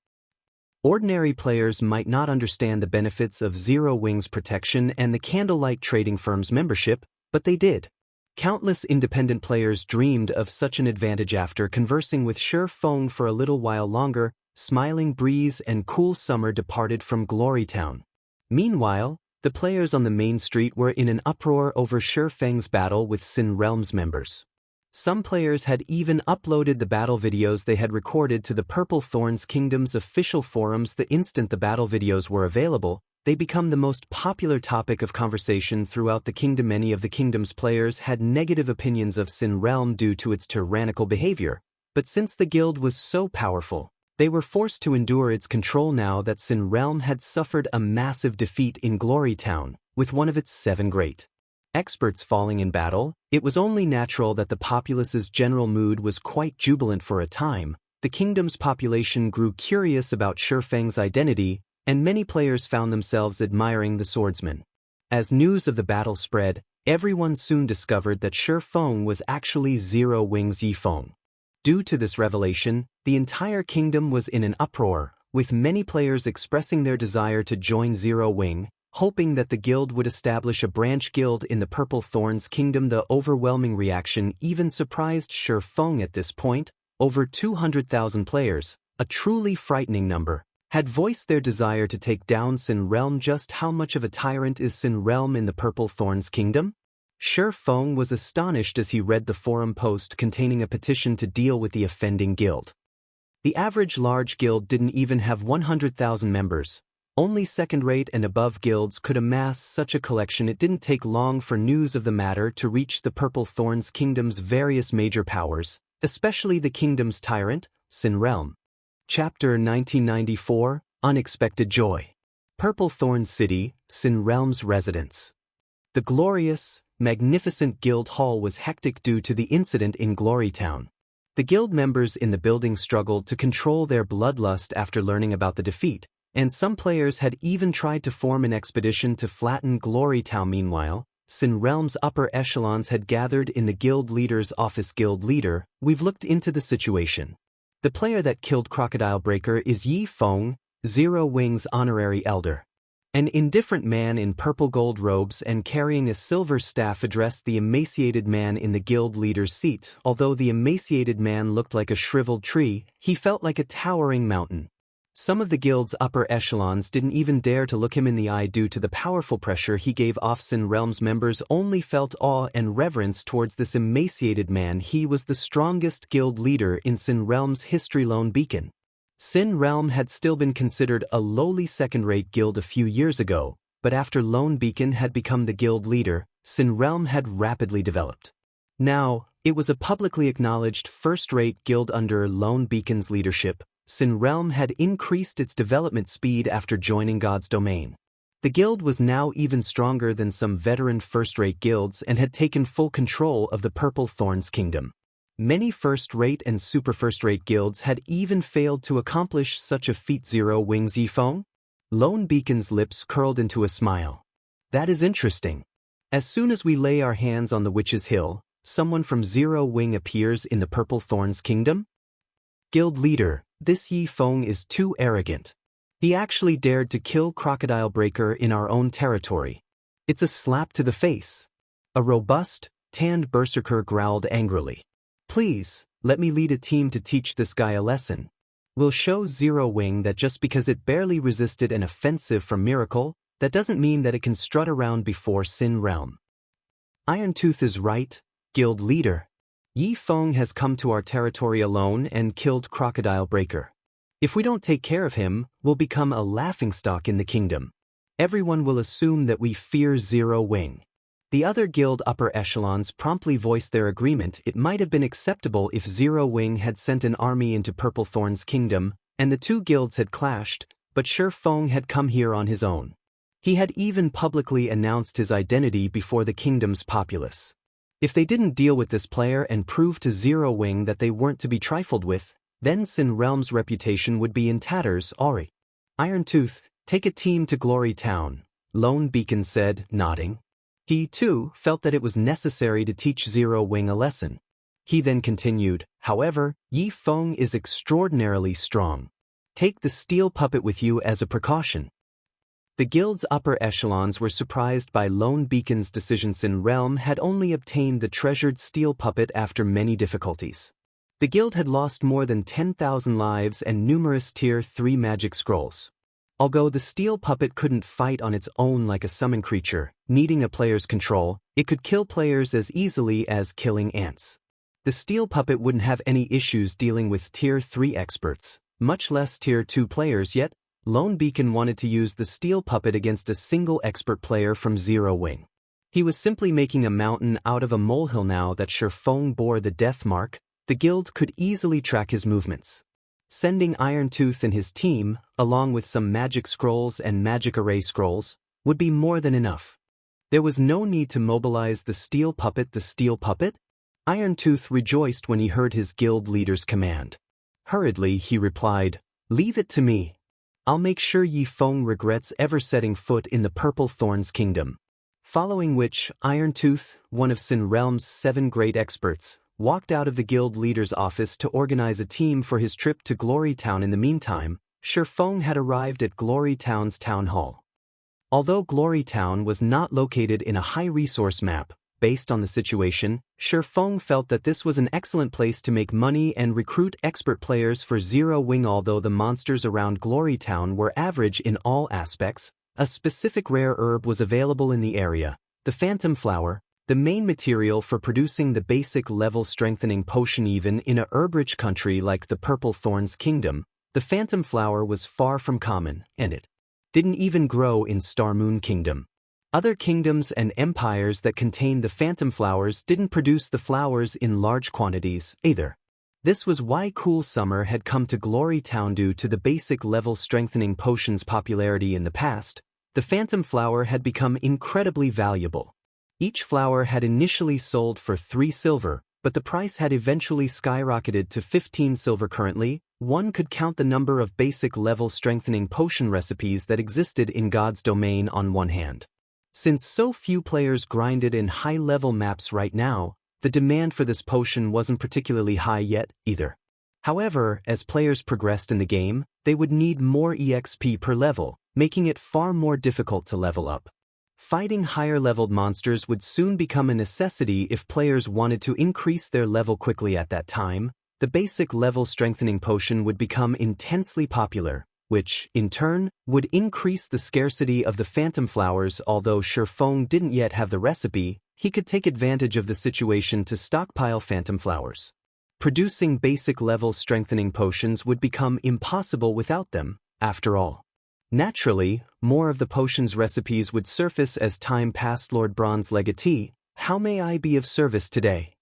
Ordinary players might not understand the benefits of Zero Wing's protection and the Candlelight trading firm's membership, but they did. Countless independent players dreamed of such an advantage. After conversing with Shifeng for a little while longer, Smiling Breeze and Cool Summer departed from Glory Town. Meanwhile, the players on the main street were in an uproar over Shifeng's battle with Sin Realm's members. Some players had even uploaded the battle videos they had recorded to the Purple Thorns Kingdom's official forums. The instant the battle videos were available, they became the most popular topic of conversation throughout the kingdom. Many of the kingdom's players had negative opinions of Sin Realm due to its tyrannical behavior, but since the guild was so powerful, They were forced to endure its control now that Sin Realm had suffered a massive defeat in Glory Town, with one of its 7 great experts falling in battle. It was only natural that the populace's general mood was quite jubilant for a time. The kingdom's population grew curious about Shifeng's identity, and many players found themselves admiring the swordsman. As news of the battle spread, everyone soon discovered that Shifeng was actually Zero Wing's Yifeng. Due to this revelation, the entire kingdom was in an uproar, with many players expressing their desire to join Zero Wing, hoping that the guild would establish a branch guild in the Purple Thorns kingdom. The overwhelming reaction even surprised Shifeng at this point. Over 200,000 players, a truly frightening number, had voiced their desire to take down Sin Realm. Just how much of a tyrant is Sin Realm in the Purple Thorns kingdom? Shifeng was astonished as he read the forum post containing a petition to deal with the offending guild. The average large guild didn't even have 100,000 members. Only second-rate and above guilds could amass such a collection. It didn't take long for news of the matter to reach the Purple Thorns kingdom's various major powers, especially the kingdom's tyrant, Sin Realm. Chapter 1994, Unexpected Joy. Purple Thorns City, Sin Realm's residence. The glorious, magnificent guild hall was hectic due to the incident in Glory Town. The guild members in the building struggled to control their bloodlust after learning about the defeat, and some players had even tried to form an expedition to flatten Glory Town. Meanwhile, Sin Realm's upper echelons had gathered in the guild leader's office. Guild leader, we've looked into the situation. The player that killed Crocodile Breaker is Yifeng, Zero Wing's honorary elder. An indifferent man in purple gold robes and carrying a silver staff addressed the emaciated man in the guild leader's seat. Although the emaciated man looked like a shriveled tree, he felt like a towering mountain. Some of the guild's upper echelons didn't even dare to look him in the eye due to the powerful pressure he gave off. Sin Realm's members only felt awe and reverence towards this emaciated man. He was the strongest guild leader in Sin Realm's history. Lone Beacon. Sin Realm had still been considered a lowly second-rate guild a few years ago, but after Lone Beacon had become the guild leader, Sin Realm had rapidly developed. Now, it was a publicly acknowledged first-rate guild under Lone Beacon's leadership. Sin Realm had increased its development speed after joining God's domain. The guild was now even stronger than some veteran first-rate guilds and had taken full control of the Purple Thorns kingdom. Many first-rate and super-first-rate guilds had even failed to accomplish such a feat. Zero Wing's Yifeng? Lone Beacon's lips curled into a smile. That is interesting. As soon as we lay our hands on the Witch's Hill, someone from Zero Wing appears in the Purple Thorns kingdom? Guild leader, this Yifeng is too arrogant. He actually dared to kill Crocodile Breaker in our own territory. It's a slap to the face. A robust, tanned berserker growled angrily. Please, let me lead a team to teach this guy a lesson. We'll show Zero Wing that just because it barely resisted an offensive from Miracle, that doesn't mean that it can strut around before Sin Realm. Irontooth is right, guild leader. Yifeng has come to our territory alone and killed Crocodile Breaker. If we don't take care of him, we'll become a laughingstock in the kingdom. Everyone will assume that we fear Zero Wing. The other guild upper echelons promptly voiced their agreement. It might have been acceptable if Zero Wing had sent an army into Purple Thorns kingdom, and the two guilds had clashed, but Shifeng had come here on his own. He had even publicly announced his identity before the kingdom's populace. If they didn't deal with this player and prove to Zero Wing that they weren't to be trifled with, then Sin Realm's reputation would be in tatters. Ori. Irontooth, take a team to Glory Town, Lone Beacon said, nodding. He, too, felt that it was necessary to teach Zero Wing a lesson. He then continued, however, Yifeng is extraordinarily strong. Take the steel puppet with you as a precaution. The guild's upper echelons were surprised by Lone Beacon's decision. Sin Realm had only obtained the treasured steel puppet after many difficulties. The guild had lost more than 10,000 lives and numerous Tier 3 magic scrolls. Although the steel puppet couldn't fight on its own like a summon creature, needing a player's control, it could kill players as easily as killing ants. The steel puppet wouldn't have any issues dealing with Tier 3 experts, much less Tier 2 players. Yet, Lone Beacon wanted to use the steel puppet against a single expert player from Zero Wing. He was simply making a mountain out of a molehill. Now that Shifeng bore the death mark, the guild could easily track his movements. Sending Irontooth and his team, along with some magic scrolls and magic array scrolls, would be more than enough. There was no need to mobilize the steel puppet. The steel puppet? Irontooth rejoiced when he heard his guild leader's command. Hurriedly he replied, "Leave it to me. I'll make sure Yi Feng regrets ever setting foot in the Purple Thorns Kingdom." Following which, Irontooth, one of Sin Realm's 7 great experts, walked out of the guild leader's office to organize a team for his trip to Glory Town. In the meantime, Shi Feng had arrived at Glory Town's town hall. Although Glory Town was not located in a high-resource map, based on the situation, Shi Feng felt that this was an excellent place to make money and recruit expert players for Zero Wing. Although the monsters around Glory Town were average in all aspects, a specific rare herb was available in the area, the Phantom Flower, the main material for producing the basic level strengthening potion. Even in a herb-rich country like the Purple Thorns Kingdom, the Phantom Flower was far from common, and it didn't even grow in Star Moon Kingdom. Other kingdoms and empires that contained the Phantom Flowers didn't produce the flowers in large quantities either. This was why Cool Summer had come to Glory Town. Due to the basic level strengthening potions' popularity in the past, the Phantom Flower had become incredibly valuable. Each flower had initially sold for 3 silver, but the price had eventually skyrocketed to 15 silver. Currently, one could count the number of basic level strengthening potion recipes that existed in God's domain on one hand. Since so few players grinded in high-level maps right now, the demand for this potion wasn't particularly high yet, either. However, as players progressed in the game, they would need more EXP per level, making it far more difficult to level up. Fighting higher-leveled monsters would soon become a necessity if players wanted to increase their level quickly. At that time, the basic level strengthening potion would become intensely popular, which, in turn, would increase the scarcity of the Phantom Flowers. Although Shi Feng didn't yet have the recipe, he could take advantage of the situation to stockpile Phantom Flowers. Producing basic level strengthening potions would become impossible without them, after all. Naturally, more of the potion's recipes would surface as time passed. Lord Bronze Legatee, how may I be of service today?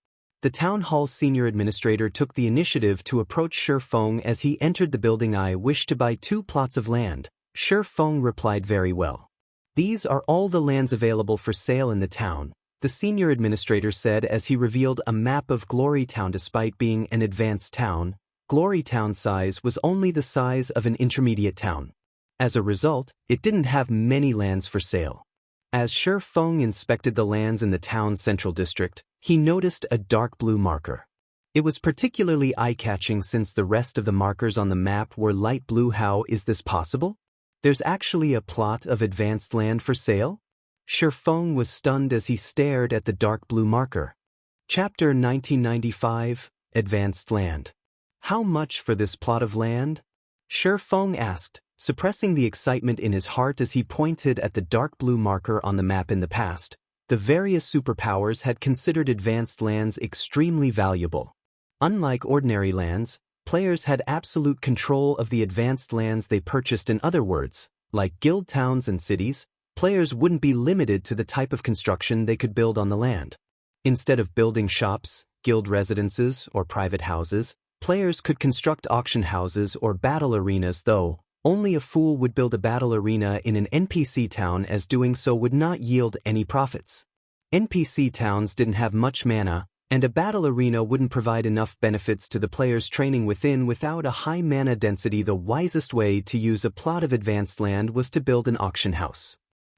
The town hall's senior administrator took the initiative to approach Shi Feng as he entered the building. "I wish to buy 2 plots of land," Shi Feng replied. "Very well. These are all the lands available for sale in the town," the senior administrator said as he revealed a map of Glory Town. Despite being an advanced town, Glory Town's size was only the size of an intermediate town. As a result, it didn't have many lands for sale. As Shi Feng inspected the lands in the town's central district, he noticed a dark blue marker. It was particularly eye-catching since the rest of the markers on the map were light blue. How is this possible? There's actually a plot of advanced land for sale? Shi Feng was stunned as he stared at the dark blue marker. Chapter 1995, Advanced Land. How much for this plot of land? Shi Feng asked, suppressing the excitement in his heart as he pointed at the dark blue marker on the map. In the past, the various superpowers had considered advanced lands extremely valuable. Unlike ordinary lands, players had absolute control of the advanced lands they purchased. In other words, like guild towns and cities, players wouldn't be limited to the type of construction they could build on the land. Instead of building shops, guild residences, or private houses, players could construct auction houses or battle arenas. Though only a fool would build a battle arena in an NPC town, as doing so would not yield any profits. NPC towns didn't have much mana, and a battle arena wouldn't provide enough benefits to the players training within without a high mana density. The wisest way to use a plot of advanced land was to build an auction house.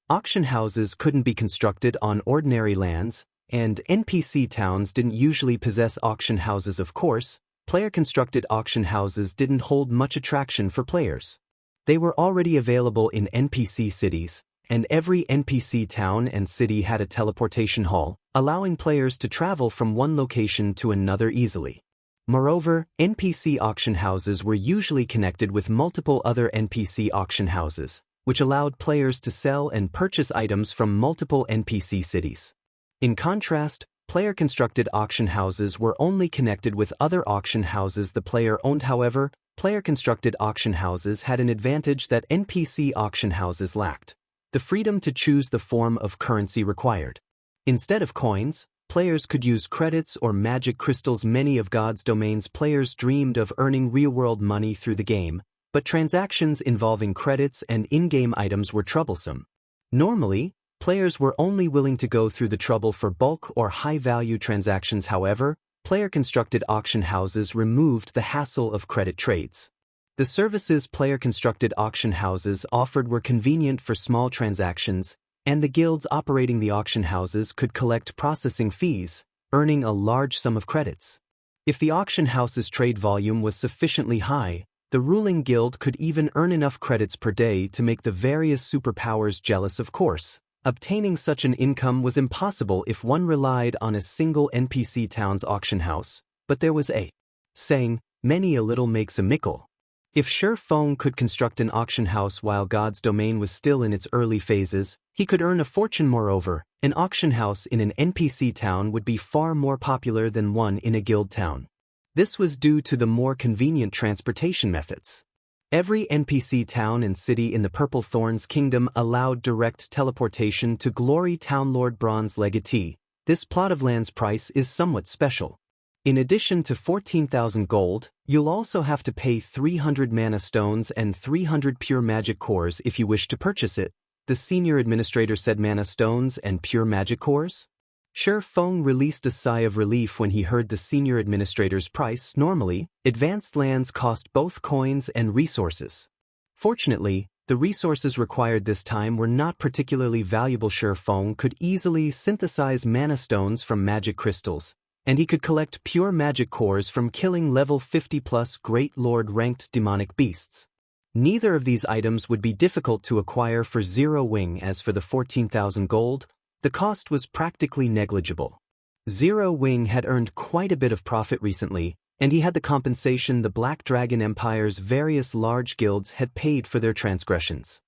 Auction houses couldn't be constructed on ordinary lands, and NPC towns didn't usually possess auction houses. Of course, player-constructed auction houses didn't hold much attraction for players. They were already available in NPC cities, and every NPC town and city had a teleportation hall, allowing players to travel from one location to another easily. Moreover, NPC auction houses were usually connected with multiple other NPC auction houses, which allowed players to sell and purchase items from multiple NPC cities. In contrast, player-constructed auction houses were only connected with other auction houses the player owned. However, player-constructed auction houses had an advantage that NPC auction houses lacked: the freedom to choose the form of currency required. Instead of coins, players could use credits or magic crystals. Many of God's Domain's players dreamed of earning real-world money through the game, but transactions involving credits and in-game items were troublesome. Normally, players were only willing to go through the trouble for bulk or high-value transactions. However, player-constructed auction houses removed the hassle of credit trades. The services player-constructed auction houses offered were convenient for small transactions, and the guilds operating the auction houses could collect processing fees, earning a large sum of credits. If the auction house's trade volume was sufficiently high, the ruling guild could even earn enough credits per day to make the various superpowers jealous. Of course, obtaining such an income was impossible if one relied on a single NPC town's auction house, but there was a saying, "Many a little makes a mickle." If Sher Fong could construct an auction house while God's Domain was still in its early phases, he could earn a fortune. Moreover, an auction house in an NPC town would be far more popular than one in a guild town. This was due to the more convenient transportation methods. Every NPC town and city in the Purple Thorns Kingdom allowed direct teleportation to Glory Town. Lord Bronze Legatee, this plot of land's price is somewhat special. In addition to 14,000 gold, you'll also have to pay 300 mana stones and 300 pure magic cores if you wish to purchase it, the senior administrator said. Mana stones and pure magic cores? Sher Fong released a sigh of relief when he heard the senior administrator's price. Normally, advanced lands cost both coins and resources. Fortunately, the resources required this time were not particularly valuable. Sher Fong could easily synthesize mana stones from magic crystals, and he could collect pure magic cores from killing level 50+ Great Lord ranked demonic beasts. Neither of these items would be difficult to acquire for 0 wing. As for the 14,000 gold, the cost was practically negligible. 0 wing had earned quite a bit of profit recently, and he had the compensation the Black Dragon Empire's various large guilds had paid for their transgressions.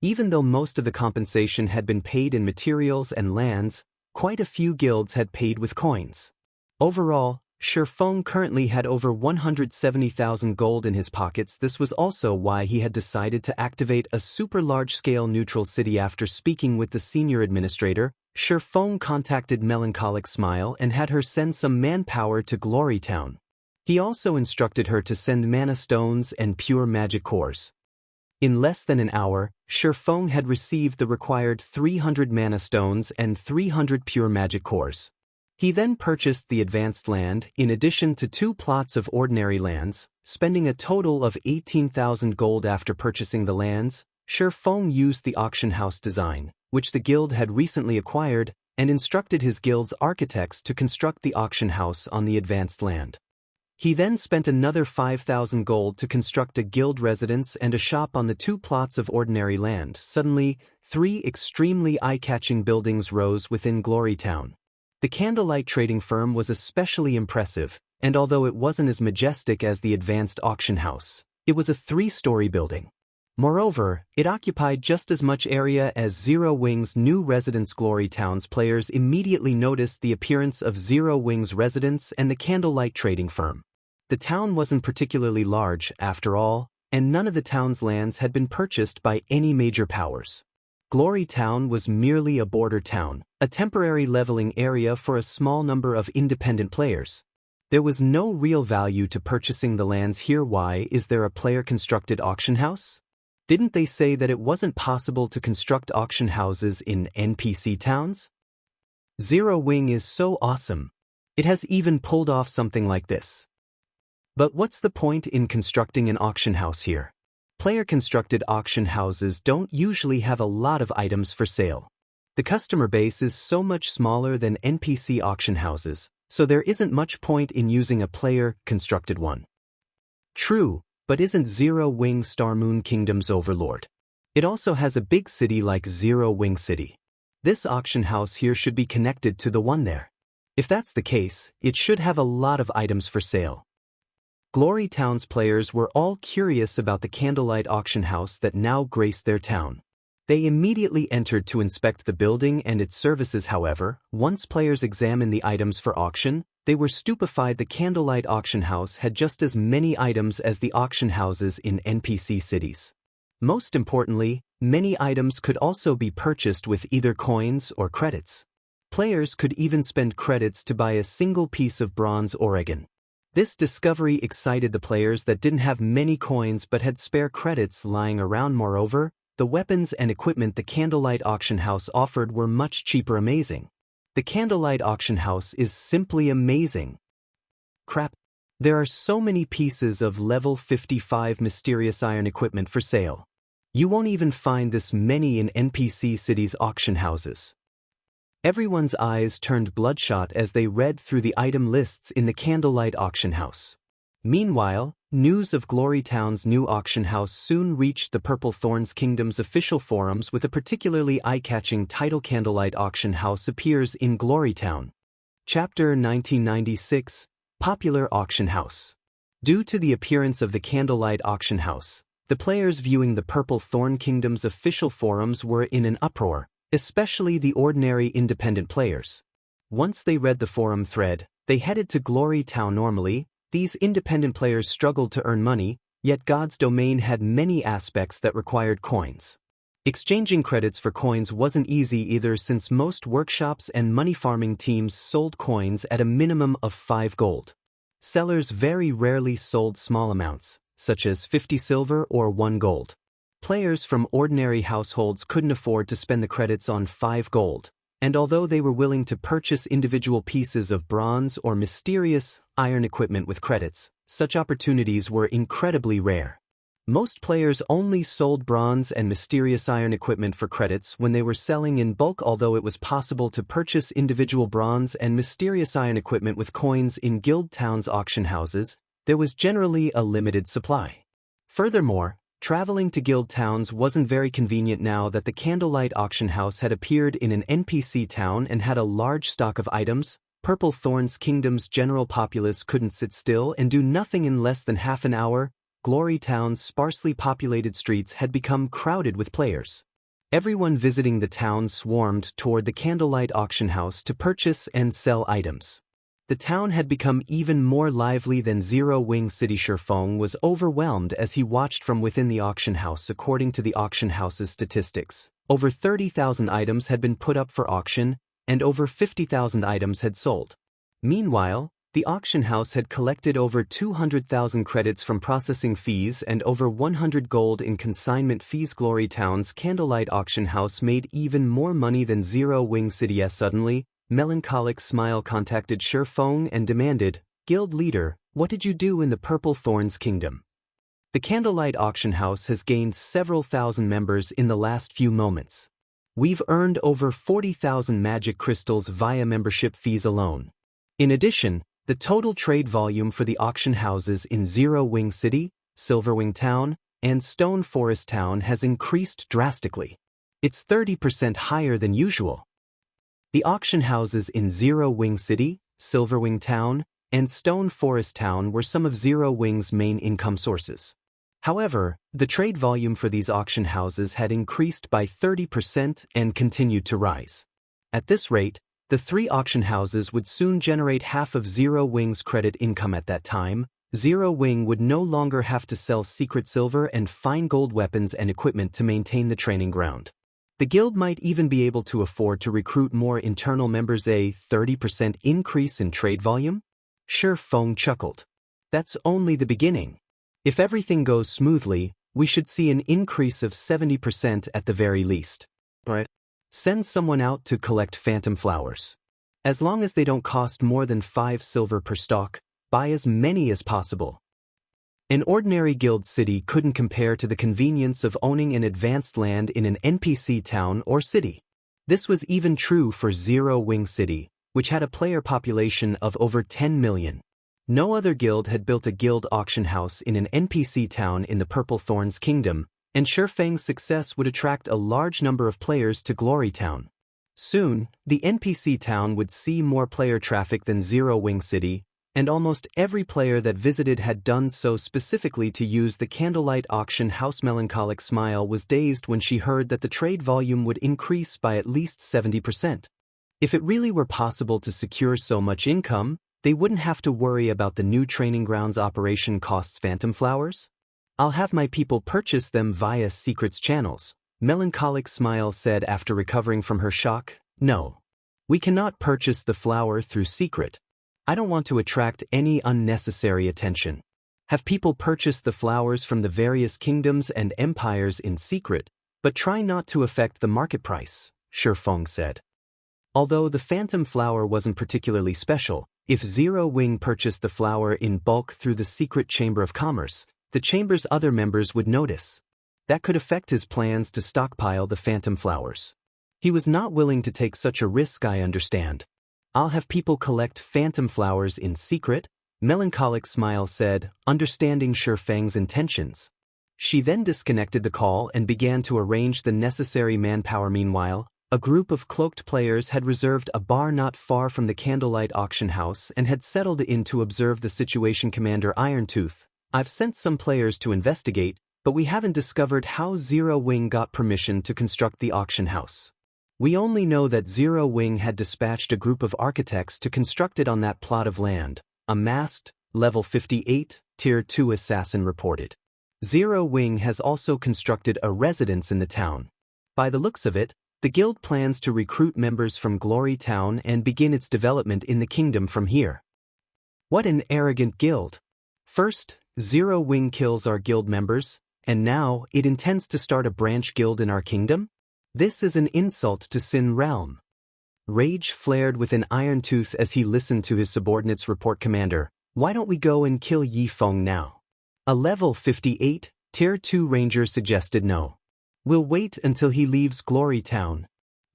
Even though most of the compensation had been paid in materials and lands, quite a few guilds had paid with coins. Overall, Sher Fong currently had over 170,000 gold in his pockets. This was also why he had decided to activate a super large-scale neutral city. After speaking with the senior administrator, Sher Fong contacted Melancholic Smile and had her send some manpower to Glory Town. He also instructed her to send mana stones and pure magic cores. In less than an hour, Sher Fong had received the required 300 mana stones and 300 pure magic cores. He then purchased the advanced land in addition to 2 plots of ordinary lands, spending a total of 18,000 gold. After purchasing the lands, Sher Fong used the auction house design, which the guild had recently acquired, and instructed his guild's architects to construct the auction house on the advanced land. He then spent another 5,000 gold to construct a guild residence and a shop on the 2 plots of ordinary land. Suddenly, 3 extremely eye-catching buildings rose within Glory Town. The Candlelight trading firm was especially impressive, and although it wasn't as majestic as the advanced auction house, it was a 3-story building. Moreover, it occupied just as much area as 0 Wing's new residence. Glory Town's players immediately noticed the appearance of 0 Wing's residence and the Candlelight trading firm. The town wasn't particularly large, after all, and none of the town's lands had been purchased by any major powers. Glory Town was merely a border town, a temporary leveling area for a small number of independent players. There was no real value to purchasing the lands here. Why is there a player-constructed auction house? Didn't they say that it wasn't possible to construct auction houses in NPC towns? 0 Wing is so awesome. It has even pulled off something like this. But what's the point in constructing an auction house here? Player-constructed auction houses don't usually have a lot of items for sale. The customer base is so much smaller than NPC auction houses, so there isn't much point in using a player-constructed one. True, but isn't 0 Wing Star Moon Kingdom's overlord? It also has a big city like 0 Wing City. This auction house here should be connected to the one there. If that's the case, it should have a lot of items for sale. Glory Town's players were all curious about the Candlelight auction house that now graced their town. They immediately entered to inspect the building and its services. However, once players examined the items for auction, they were stupefied. The Candlelight auction house had just as many items as the auction houses in NPC cities. Most importantly, many items could also be purchased with either coins or credits. Players could even spend credits to buy a single piece of bronze Oregon. This discovery excited the players that didn't have many coins but had spare credits lying around. Moreover, the weapons and equipment the Candlelight auction house offered were much cheaper. Amazing. The Candlelight auction house is simply amazing. Crap. There are so many pieces of level 55 mysterious iron equipment for sale. You won't even find this many in NPC cities' auction houses. Everyone's eyes turned bloodshot as they read through the item lists in the Candlelight auction house. Meanwhile, news of Glory Town's new auction house soon reached the Purple Thorns Kingdom's official forums with a particularly eye-catching title. Candlelight auction house appears in Glory Town. Chapter 1996, Popular Auction House. Due to the appearance of the Candlelight auction house, the players viewing the Purple Thorn Kingdom's official forums were in an uproar, especially the ordinary independent players. Once they read the forum thread, they headed to Glory Town. Normally, these independent players struggled to earn money, yet God's domain had many aspects that required coins. Exchanging credits for coins wasn't easy either, since most workshops and money farming teams sold coins at a minimum of 5 gold. Sellers very rarely sold small amounts, such as 50 silver or 1 gold. Players from ordinary households couldn't afford to spend the credits on 5 gold, and although they were willing to purchase individual pieces of bronze or mysterious iron equipment with credits, such opportunities were incredibly rare. Most players only sold bronze and mysterious iron equipment for credits when they were selling in bulk. Although it was possible to purchase individual bronze and mysterious iron equipment with coins in Guild Town's auction houses, there was generally a limited supply. Furthermore, traveling to Guild Towns wasn't very convenient now that the Candlelight auction house had appeared in an NPC town and had a large stock of items. Purple Thorns Kingdom's general populace couldn't sit still and do nothing. In less than half an hour, Glory Town's sparsely populated streets had become crowded with players. Everyone visiting the town swarmed toward the Candlelight auction house to purchase and sell items. The town had become even more lively than Zero Wing City. Sherfong was overwhelmed as he watched from within the auction house. According to the auction house's statistics, over 30,000 items had been put up for auction, and over 50,000 items had sold. Meanwhile, the auction house had collected over 200,000 credits from processing fees and over 100 gold in consignment fees. Glory Town's Candlelight auction house made even more money than Zero Wing City. Suddenly, Melancholic Smile contacted Sherfong and demanded, "Guild leader, what did you do in the Purple Thorns Kingdom? The Candlelight auction house has gained several thousand members in the last few moments. We've earned over 40,000 magic crystals via membership fees alone. In addition, the total trade volume for the auction houses in Zero Wing City, Silverwing Town, and Stone Forest Town has increased drastically. It's 30% higher than usual." The auction houses in Zero Wing City, Silverwing Town, and Stone Forest Town were some of Zero Wing's main income sources. However, the trade volume for these auction houses had increased by 30% and continued to rise. At this rate, the 3 auction houses would soon generate half of Zero Wing's credit income. At that time, Zero Wing would no longer have to sell secret silver and fine gold weapons and equipment to maintain the training ground. The guild might even be able to afford to recruit more internal members. A 30% increase in trade volume? Sherfong chuckled. That's only the beginning. If everything goes smoothly, we should see an increase of 70% at the very least. Right? Send someone out to collect phantom flowers. As long as they don't cost more than 5 silver per stalk, buy as many as possible. An ordinary guild city couldn't compare to the convenience of owning an advanced land in an NPC town or city. This was even true for Zero Wing City, which had a player population of over 10 million. No other guild had built a guild auction house in an NPC town in the Purple Thorns Kingdom, and Sherfang's success would attract a large number of players to Glory Town. Soon, the NPC town would see more player traffic than Zero Wing City, and almost every player that visited had done so specifically to use the Candlelight auction house. Melancholic Smile was dazed when she heard that the trade volume would increase by at least 70%. If it really were possible to secure so much income, they wouldn't have to worry about the new training grounds operation costs phantom flowers. I'll have my people purchase them via secrets channels, Melancholic Smile said after recovering from her shock. No. We cannot purchase the flower through secret. I don't want to attract any unnecessary attention. Have people purchase the flowers from the various kingdoms and empires in secret, but try not to affect the market price, Shi Feng said. Although the phantom flower wasn't particularly special, if Zero Wing purchased the flower in bulk through the secret Chamber of Commerce, the chamber's other members would notice. That could affect his plans to stockpile the phantom flowers. He was not willing to take such a risk, I understand. I'll have people collect phantom flowers in secret, Melancholic Smile said, understanding Shi Feng's intentions. She then disconnected the call and began to arrange the necessary manpower. Meanwhile, a group of cloaked players had reserved a bar not far from the Candlelight auction house and had settled in to observe the situation. Commander Irontooth, I've sent some players to investigate, but we haven't discovered how Zero Wing got permission to construct the auction house. We only know that Zero Wing had dispatched a group of architects to construct it on that plot of land, a masked, level 58, Tier 2 assassin reported. Zero Wing has also constructed a residence in the town. By the looks of it, the guild plans to recruit members from Glory Town and begin its development in the kingdom from here. What an arrogant guild. First, Zero Wing kills our guild members, and now it intends to start a branch guild in our kingdom? This is an insult to Sin Realm. Rage flared within Irontooth as he listened to his subordinates report. Commander, why don't we go and kill Yi Feng now? A level 58, Tier 2 ranger suggested. No. We'll wait until he leaves Glory Town.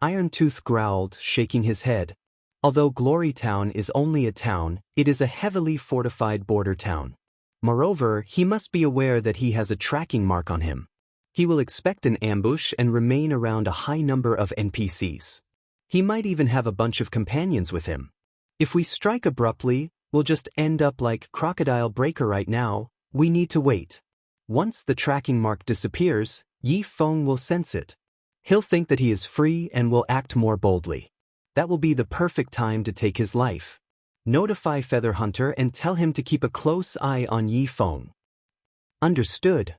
Irontooth growled, shaking his head. Although Glory Town is only a town, it is a heavily fortified border town. Moreover, he must be aware that he has a tracking mark on him. He will expect an ambush and remain around a high number of NPCs. He might even have a bunch of companions with him. If we strike abruptly, we'll just end up like Crocodile Breaker right now. We need to wait. Once the tracking mark disappears, Yi Feng will sense it. He'll think that he is free and will act more boldly. That will be the perfect time to take his life. Notify Feather Hunter and tell him to keep a close eye on Yi Feng. Understood.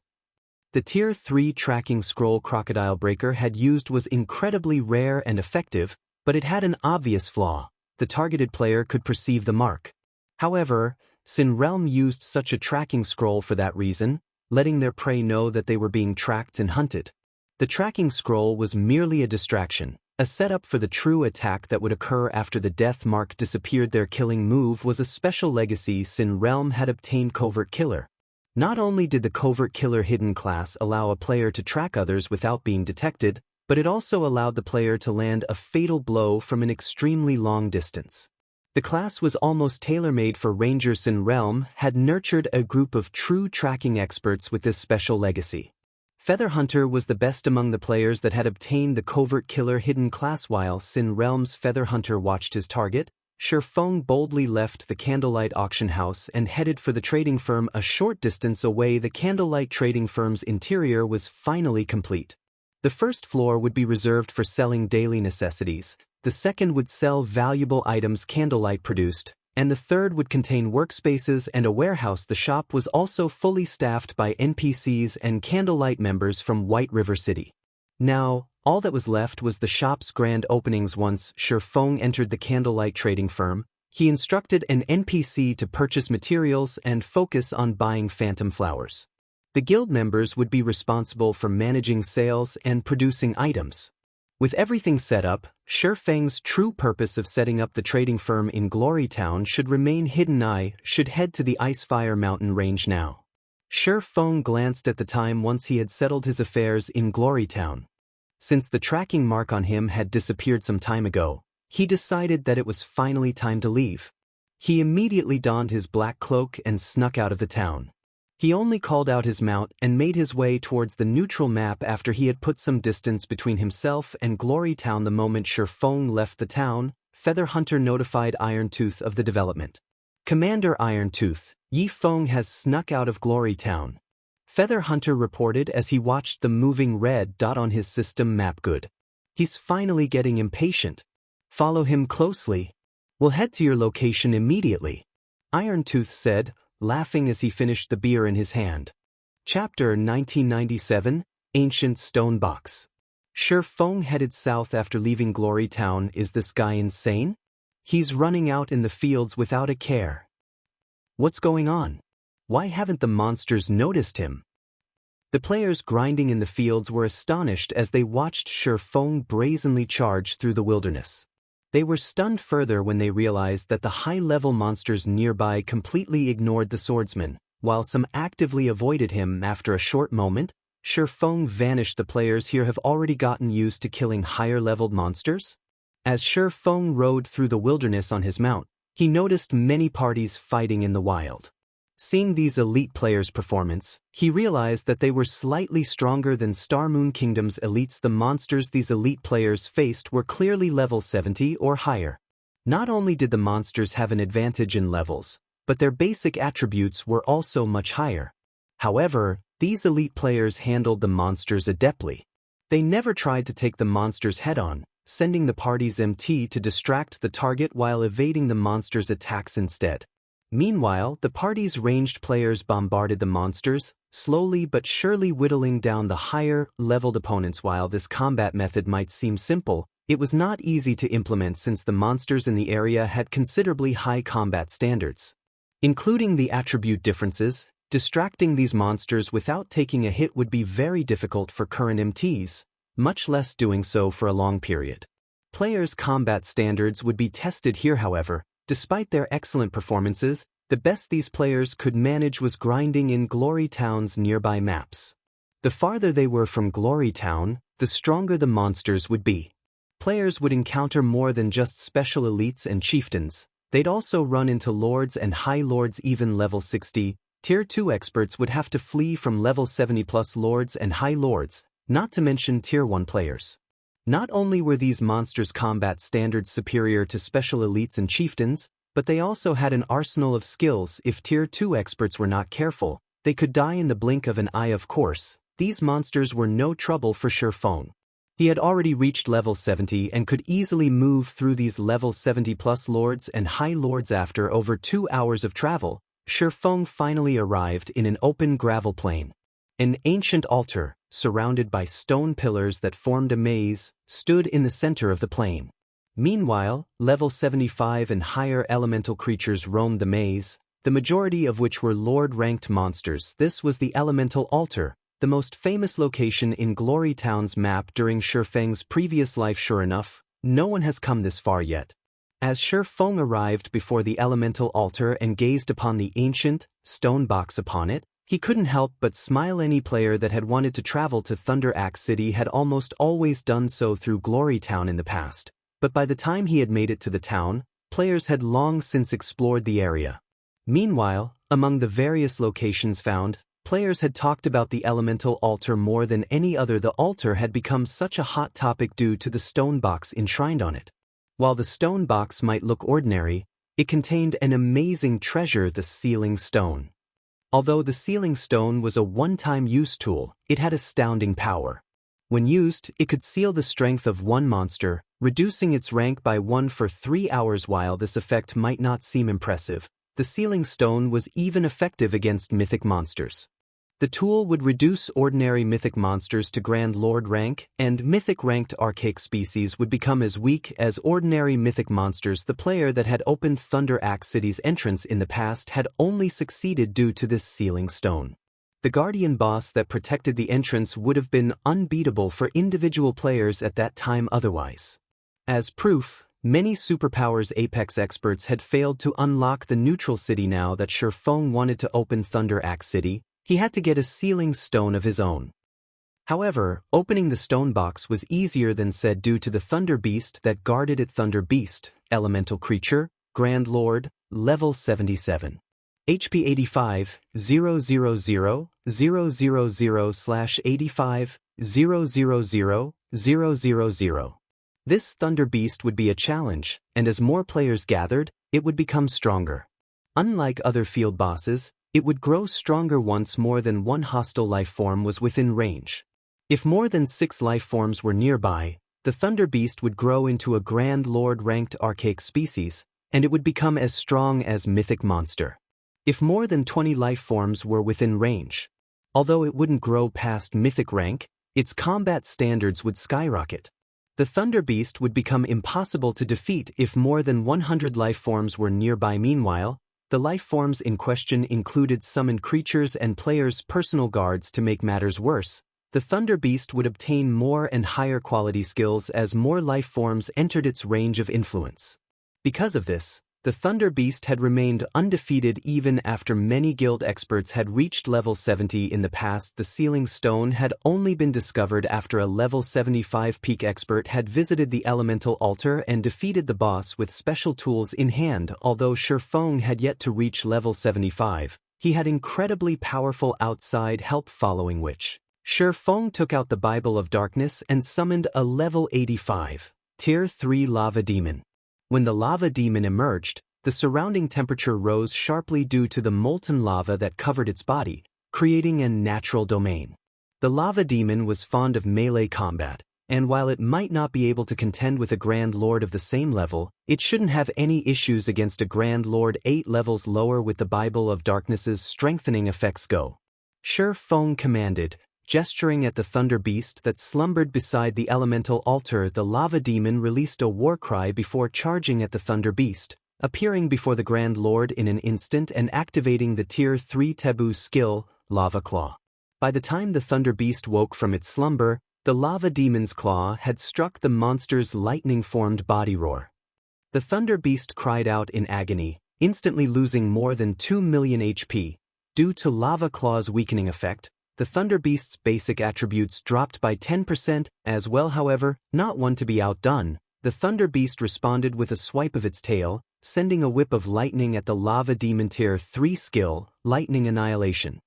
The Tier 3 tracking scroll Crocodile Breaker had used was incredibly rare and effective, but it had an obvious flaw. The targeted player could perceive the mark. However, Sin Realm used such a tracking scroll for that reason, letting their prey know that they were being tracked and hunted. The tracking scroll was merely a distraction, a setup for the true attack that would occur after the death mark disappeared. Their killing move was a special legacy Sin Realm had obtained. Covert Killer. Not only did the Covert Killer hidden class allow a player to track others without being detected, but it also allowed the player to land a fatal blow from an extremely long distance. The class was almost tailor-made for Rangers. Sin Realm had nurtured a group of true tracking experts with this special legacy. Feather Hunter was the best among the players that had obtained the Covert Killer hidden class. While Sin Realm's Feather Hunter watched his target, Shi Feng boldly left the Candlelight auction house and headed for the trading firm a short distance away. The Candlelight trading firm's interior was finally complete. The first floor would be reserved for selling daily necessities, the second would sell valuable items Candlelight produced, and the third would contain workspaces and a warehouse. The shop was also fully staffed by NPCs and Candlelight members from White River City. Now, all that was left was the shop's grand openings. Once Shi Feng entered the Candlelight trading firm, he instructed an NPC to purchase materials and focus on buying phantom flowers. The guild members would be responsible for managing sales and producing items. With everything set up, Shi Feng's true purpose of setting up the trading firm in Glory Town should remain hidden. I should head to the Icefire Mountain range now. Shi Feng glanced at the time once he had settled his affairs in Glory Town. Since the tracking mark on him had disappeared some time ago, he decided that it was finally time to leave. He immediately donned his black cloak and snuck out of the town. He only called out his mount and made his way towards the neutral map after he had put some distance between himself and Glory Town. The moment Shi Feng left the town, Feather Hunter notified Irontooth of the development. Commander Irontooth, Yi Feng has snuck out of Glory Town. Feather Hunter reported as he watched the moving red dot on his system map. Good. He's finally getting impatient. Follow him closely. We'll head to your location immediately, Irontooth said, laughing as he finished the beer in his hand. Chapter 1997, Ancient Stone Box. Feng headed south after leaving Glory Town. Is this guy insane? He's running out in the fields without a care. What's going on? Why haven't the monsters noticed him? The players grinding in the fields were astonished as they watched Feng brazenly charge through the wilderness. They were stunned further when they realized that the high-level monsters nearby completely ignored the swordsman, while some actively avoided him. After a short moment, Feng vanished. The players here have already gotten used to killing higher-leveled monsters? As Feng rode through the wilderness on his mount, he noticed many parties fighting in the wild. Seeing these elite players' performance, he realized that they were slightly stronger than Star Moon Kingdom's elites. The monsters these elite players faced were clearly level 70 or higher. Not only did the monsters have an advantage in levels, but their basic attributes were also much higher. However, these elite players handled the monsters adeptly. They never tried to take the monsters head-on, sending the party's MT to distract the target while evading the monsters' attacks instead. Meanwhile, the party's ranged players bombarded the monsters, slowly but surely whittling down the higher-leveled opponents. While this combat method might seem simple, it was not easy to implement since the monsters in the area had considerably high combat standards. Including the attribute differences, distracting these monsters without taking a hit would be very difficult for current MTs, much less doing so for a long period. Players' combat standards would be tested here. However, despite their excellent performances, the best these players could manage was grinding in Glory Town's nearby maps. The farther they were from Glory Town, the stronger the monsters would be. Players would encounter more than just special elites and chieftains. They'd also run into lords and high lords. Even level 60, Tier 2 experts would have to flee from level 70+ lords and high lords, not to mention Tier 1 players. Not only were these monsters' combat standards superior to special elites and chieftains, but they also had an arsenal of skills. If Tier 2 experts were not careful, they could die in the blink of an eye. Of course, these monsters were no trouble for Feng. He had already reached level 70 and could easily move through these level 70+ lords and high lords. After over 2 hours of travel, Feng finally arrived in an open gravel plain. An ancient altar, surrounded by stone pillars that formed a maze, stood in the center of the plain. Meanwhile, level 75 and higher elemental creatures roamed the maze, the majority of which were lord-ranked monsters. This was the elemental altar, the most famous location in Glory Town's map during Feng's previous life. Sure enough, no one has come this far yet. As Feng arrived before the elemental altar and gazed upon the ancient stone box upon it, he couldn't help but smile. Any player that had wanted to travel to Thunder Axe City had almost always done so through Glory Town in the past, but by the time he had made it to the town, players had long since explored the area. Meanwhile, among the various locations found, players had talked about the elemental altar more than any other. The altar had become such a hot topic due to the stone box enshrined on it. While the stone box might look ordinary, it contained an amazing treasure: the sealing stone. Although the sealing stone was a one-time use tool, it had astounding power. When used, it could seal the strength of one monster, reducing its rank by 1 for 3 hours. While this effect might not seem impressive, the sealing stone was even effective against mythic monsters. The tool would reduce ordinary mythic monsters to Grand Lord rank, and mythic-ranked archaic species would become as weak as ordinary mythic monsters. The player that had opened Thunder Axe City's entrance in the past had only succeeded due to this sealing stone. The guardian boss that protected the entrance would have been unbeatable for individual players at that time otherwise. As proof, many superpowers Apex experts had failed to unlock the neutral city. Now that Feng wanted to open Thunder Axe City, he had to get a sealing stone of his own. However, opening the stone box was easier than said due to the Thunder Beast that guarded it. Thunder Beast, elemental creature, Grand Lord, level 77. HP 85, 000, 000/85, 000, 000. This Thunder Beast would be a challenge, and as more players gathered, it would become stronger. Unlike other field bosses, it would grow stronger once more than one hostile life form was within range. If more than 6 life forms were nearby, the Thunder Beast would grow into a Grand Lord-ranked archaic species, and it would become as strong as mythic monster. If more than 20 life forms were within range, although it wouldn't grow past mythic rank, its combat standards would skyrocket. The Thunder Beast would become impossible to defeat if more than 100 life forms were nearby. Meanwhile, the life forms in question included summoned creatures and players' personal guards. To make matters worse, the Thunder Beast would obtain more and higher quality skills as more life forms entered its range of influence. Because of this, the Thunder Beast had remained undefeated even after many guild experts had reached level 70 in the past. The Sealing Stone had only been discovered after a level 75 peak expert had visited the elemental altar and defeated the boss with special tools in hand. Although Shurfeng had yet to reach level 75, he had incredibly powerful outside help, following which Shurfeng took out the Bible of Darkness and summoned a level 85, Tier 3 Lava Demon. When the lava demon emerged, the surrounding temperature rose sharply due to the molten lava that covered its body, creating a natural domain. The lava demon was fond of melee combat, and while it might not be able to contend with a Grand Lord of the same level, it shouldn't have any issues against a Grand Lord 8 levels lower with the Bible of Darkness's strengthening effects. Go! Shurfeng commanded, gesturing at the Thunder Beast that slumbered beside the elemental altar. The lava demon released a war cry before charging at the Thunder Beast, appearing before the Grand Lord in an instant and activating the Tier 3 Tebu skill, Lava Claw. By the time the Thunder Beast woke from its slumber, the lava demon's claw had struck the monster's lightning-formed body. Roar. The Thunder Beast cried out in agony, instantly losing more than 2 million HP. Due to Lava Claw's weakening effect, the Thunder Beast's basic attributes dropped by 10% as well. However, not one to be outdone, the Thunder Beast responded with a swipe of its tail, sending a whip of lightning at the lava demon. Tier 3 skill, Lightning Annihilation.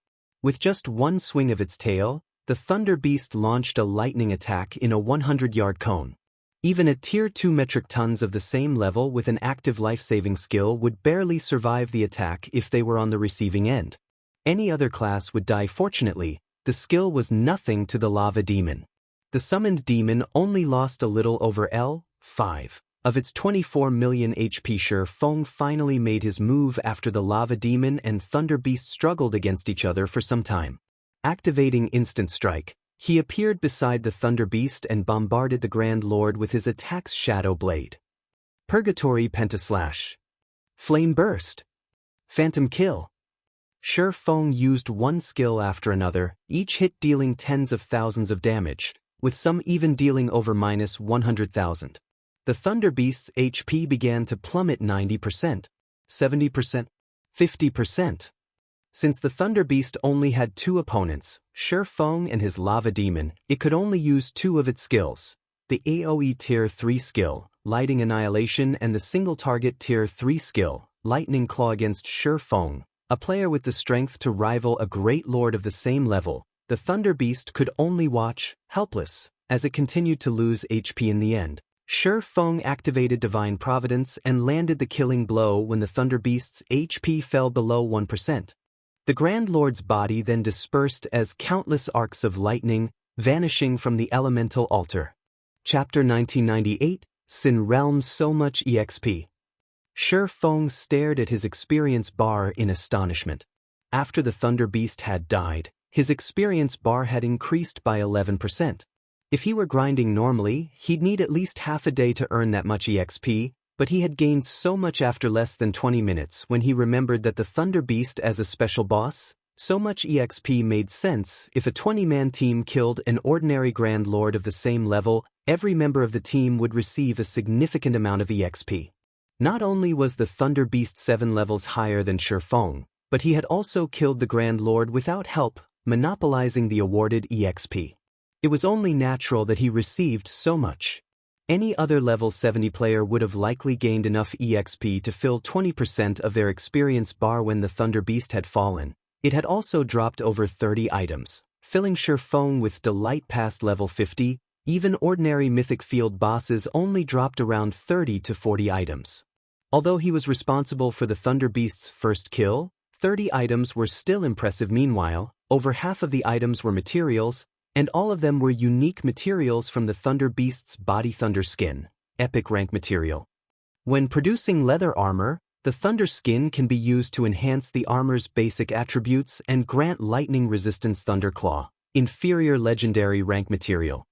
With just one swing of its tail, the Thunder Beast launched a lightning attack in a 100-yard cone. Even a Tier 2 metric tons of the same level with an active life-saving skill would barely survive the attack if they were on the receiving end. Any other class would die. Fortunately, the skill was nothing to the lava demon. The summoned demon only lost a little over L5 of its 24 million HP. Shurfeng finally made his move after the lava demon and Thunder Beast struggled against each other for some time. Activating Instant Strike, he appeared beside the Thunder Beast and bombarded the Grand Lord with his attacks. Shadow Blade, Purgatory Pentaslash, Flame Burst, Phantom Kill. Shurfeng used one skill after another, each hit dealing tens of thousands of damage, with some even dealing over -100,000. The Thunder Beast's HP began to plummet 90%, 70%, 50%. Since the Thunder Beast only had two opponents, Shurfeng and his Lava Demon, it could only use two of its skills, the AoE Tier 3 skill, Lightning Annihilation, and the single-target Tier 3 skill, Lightning Claw. Against Shurfeng, a player with the strength to rival a great lord of the same level, the Thunder Beast could only watch, helpless, as it continued to lose HP. In the end, Shurfeng activated Divine Providence and landed the killing blow when the Thunder Beast's HP fell below 1%. The Grand Lord's body then dispersed as countless arcs of lightning, vanishing from the elemental altar. Chapter 1998, Sin Realm. So much EXP. Shurfeng stared at his experience bar in astonishment. After the Thunder Beast had died, his experience bar had increased by 11%. If he were grinding normally, he'd need at least half a day to earn that much EXP, but he had gained so much after less than 20 minutes when he remembered that the Thunder Beast as a special boss. So much EXP made sense. If a 20-man team killed an ordinary Grand Lord of the same level, every member of the team would receive a significant amount of EXP. Not only was the Thunder Beast 7 levels higher than Shurfeng, but he had also killed the Grand Lord without help, monopolizing the awarded EXP. It was only natural that he received so much. Any other level 70 player would have likely gained enough EXP to fill 20% of their experience bar. When the Thunder Beast had fallen, it had also dropped over 30 items, filling Shurfeng with delight. Past level 50, even ordinary mythic field bosses only dropped around 30 to 40 items. Although he was responsible for the Thunder Beast's first kill, 30 items were still impressive. Meanwhile, over half of the items were materials, and all of them were unique materials from the Thunder Beast's body. Thunder Skin, epic rank material. When producing leather armor, the Thunder Skin can be used to enhance the armor's basic attributes and grant lightning resistance. Thunder Claw, inferior legendary rank material.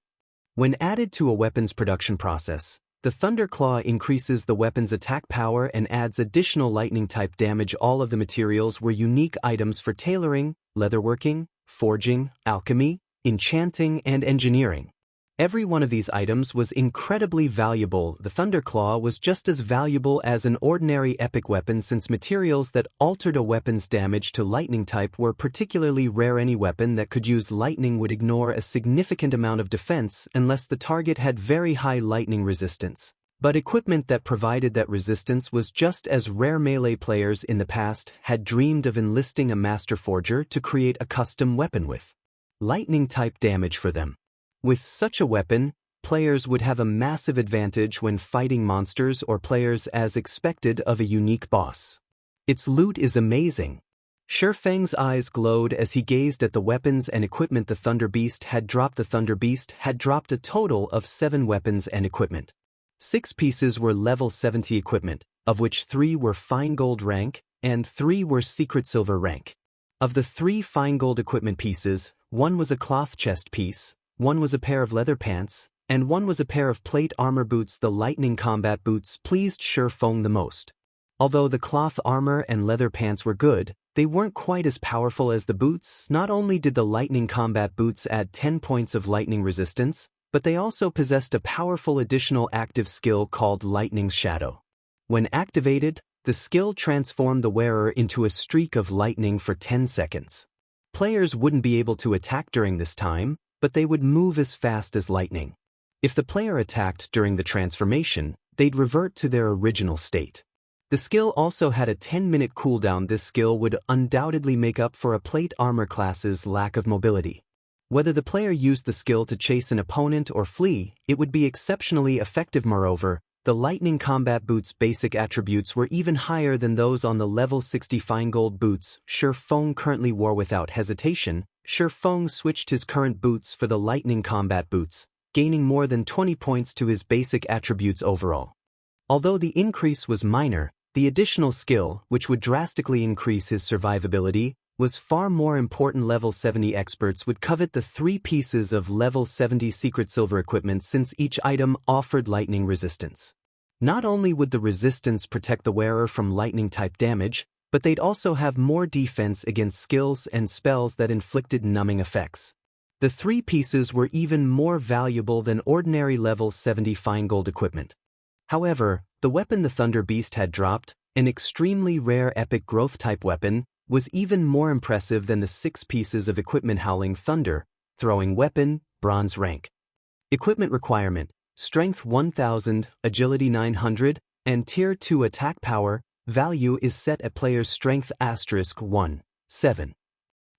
When added to a weapon's production process, the Thunderclaw increases the weapon's attack power and adds additional lightning-type damage. All of the materials were unique items for tailoring, leatherworking, forging, alchemy, enchanting, and engineering. Every one of these items was incredibly valuable. The Thunderclaw was just as valuable as an ordinary epic weapon since materials that altered a weapon's damage to lightning type were particularly rare. Any weapon that could use lightning would ignore a significant amount of defense unless the target had very high lightning resistance. But equipment that provided that resistance was just as rare. Melee players in the past had dreamed of enlisting a master forger to create a custom weapon with lightning-type damage for them. With such a weapon, players would have a massive advantage when fighting monsters or players as expected of a unique boss. Its loot is amazing. Shurfang's eyes glowed as he gazed at the weapons and equipment the Thunder Beast had dropped. The Thunder Beast had dropped a total of 7 weapons and equipment. 6 pieces were level 70 equipment, of which 3 were fine gold rank and 3 were secret silver rank. Of the 3 fine gold equipment pieces, 1 was a cloth chest piece, 1 was a pair of leather pants, and 1 was a pair of plate armor boots. The lightning combat boots pleased Shurfang the most. Although the cloth armor and leather pants were good, they weren't quite as powerful as the boots. Not only did the lightning combat boots add 10 points of lightning resistance, but they also possessed a powerful additional active skill called Lightning's Shadow. When activated, the skill transformed the wearer into a streak of lightning for 10 seconds. Players wouldn't be able to attack during this time, but they would move as fast as lightning. If the player attacked during the transformation, they'd revert to their original state. The skill also had a 10-minute cooldown. This skill would undoubtedly make up for a plate armor class's lack of mobility. Whether the player used the skill to chase an opponent or flee, it would be exceptionally effective. Moreover, the lightning combat boots' basic attributes were even higher than those on the level 60 fine gold boots Shurfang currently wore. Without hesitation, Shurfang switched his current boots for the lightning combat boots, gaining more than 20 points to his basic attributes overall. Although the increase was minor, the additional skill, which would drastically increase his survivability, was far more important. Level 70 experts would covet the 3 pieces of level 70 secret silver equipment since each item offered lightning resistance. Not only would the resistance protect the wearer from lightning-type damage, but they'd also have more defense against skills and spells that inflicted numbing effects. The 3 pieces were even more valuable than ordinary level 70 fine gold equipment. However, the weapon the Thunder Beast had dropped, an extremely rare epic growth-type weapon, was even more impressive than the 6 pieces of equipment. Howling Thunder, throwing weapon, bronze rank. Equipment requirement, strength 1000, agility 900, and tier 2 attack power. Value is set at player's strength *1, 7.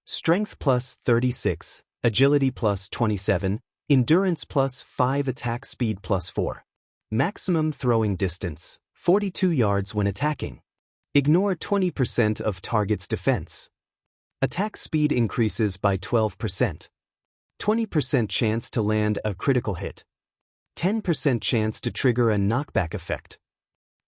Strength plus 36, agility plus 27, endurance plus 5, attack speed plus 4. Maximum throwing distance, 42 yards when attacking. Ignore 20% of target's defense. Attack speed increases by 12%. 20% chance to land a critical hit. 10% chance to trigger a knockback effect.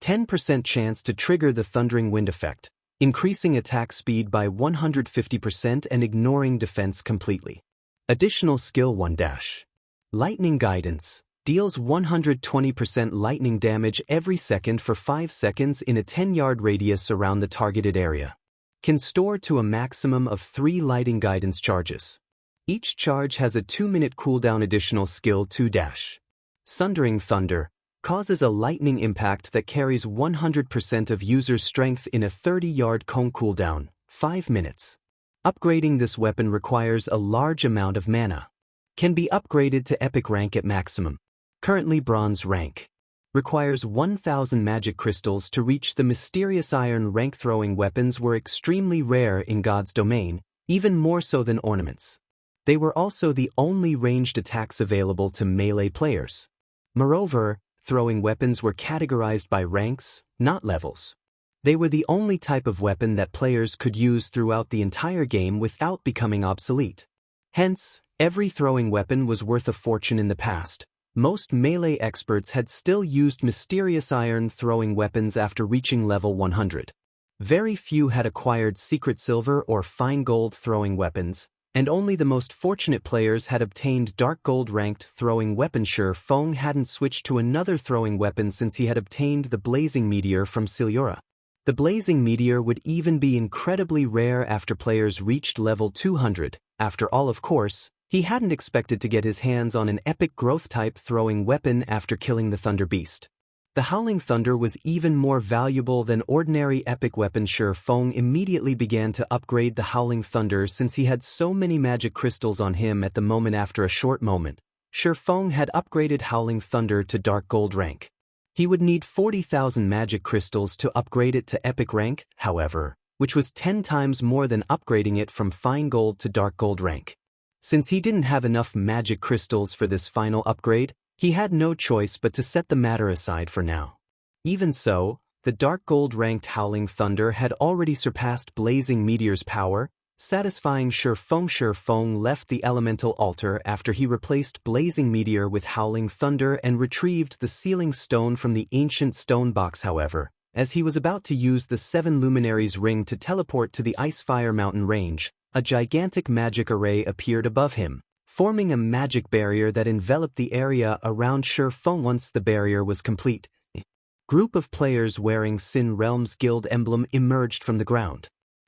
10% chance to trigger the Thundering Wind effect, increasing attack speed by 150% and ignoring defense completely. Additional skill 1 dash. Lightning Guidance, deals 120% lightning damage every second for 5 seconds in a 10-yard radius around the targeted area. Can store to a maximum of 3 lightning guidance charges. Each charge has a 2-minute cooldown. Additional skill 2 dash. Sundering Thunder, causes a lightning impact that carries 100% of user's strength in a 30-yard cone. Cooldown, 5 minutes. Upgrading this weapon requires a large amount of mana. Can be upgraded to epic rank at maximum. Currently bronze rank. Requires 1000 magic crystals to reach the mysterious iron rank. Throwing weapons were extremely rare in God's domain, even more so than ornaments. They were also the only ranged attacks available to melee players. Moreover, throwing weapons were categorized by ranks, not levels. They were the only type of weapon that players could use throughout the entire game without becoming obsolete. Hence, every throwing weapon was worth a fortune in the past. Most melee experts had still used mysterious iron throwing weapons after reaching level 100. Very few had acquired secret silver or fine gold throwing weapons, And only the most fortunate players had obtained dark gold ranked throwing weapon. Feng hadn't switched to another throwing weapon since he had obtained the blazing meteor from Silura. The blazing meteor would even be incredibly rare after players reached level 200. After all, of course, he hadn't expected to get his hands on an epic growth-type throwing weapon after killing the Thunder Beast. The Howling Thunder was even more valuable than ordinary epic weapons. Feng immediately began to upgrade the Howling Thunder since he had so many magic crystals on him at the moment. After a short moment, Feng had upgraded Howling Thunder to dark gold rank. He would need 40,000 magic crystals to upgrade it to epic rank, however, which was 10 times more than upgrading it from fine gold to dark gold rank. Since he didn't have enough magic crystals for this final upgrade, he had no choice but to set the matter aside for now. Even so, the dark gold ranked Howling Thunder had already surpassed Blazing Meteor's power, satisfying Feng. Feng left the elemental altar after he replaced Blazing Meteor with Howling Thunder and retrieved the sealing stone from the ancient stone box. However, as he was about to use the 7 Luminaries ring to teleport to the Icefire Mountain range, a gigantic magic array appeared above him, forming a magic barrier that enveloped the area around Feng. Once the barrier was complete, a group of players wearing Sin Realm's guild emblem emerged from the ground.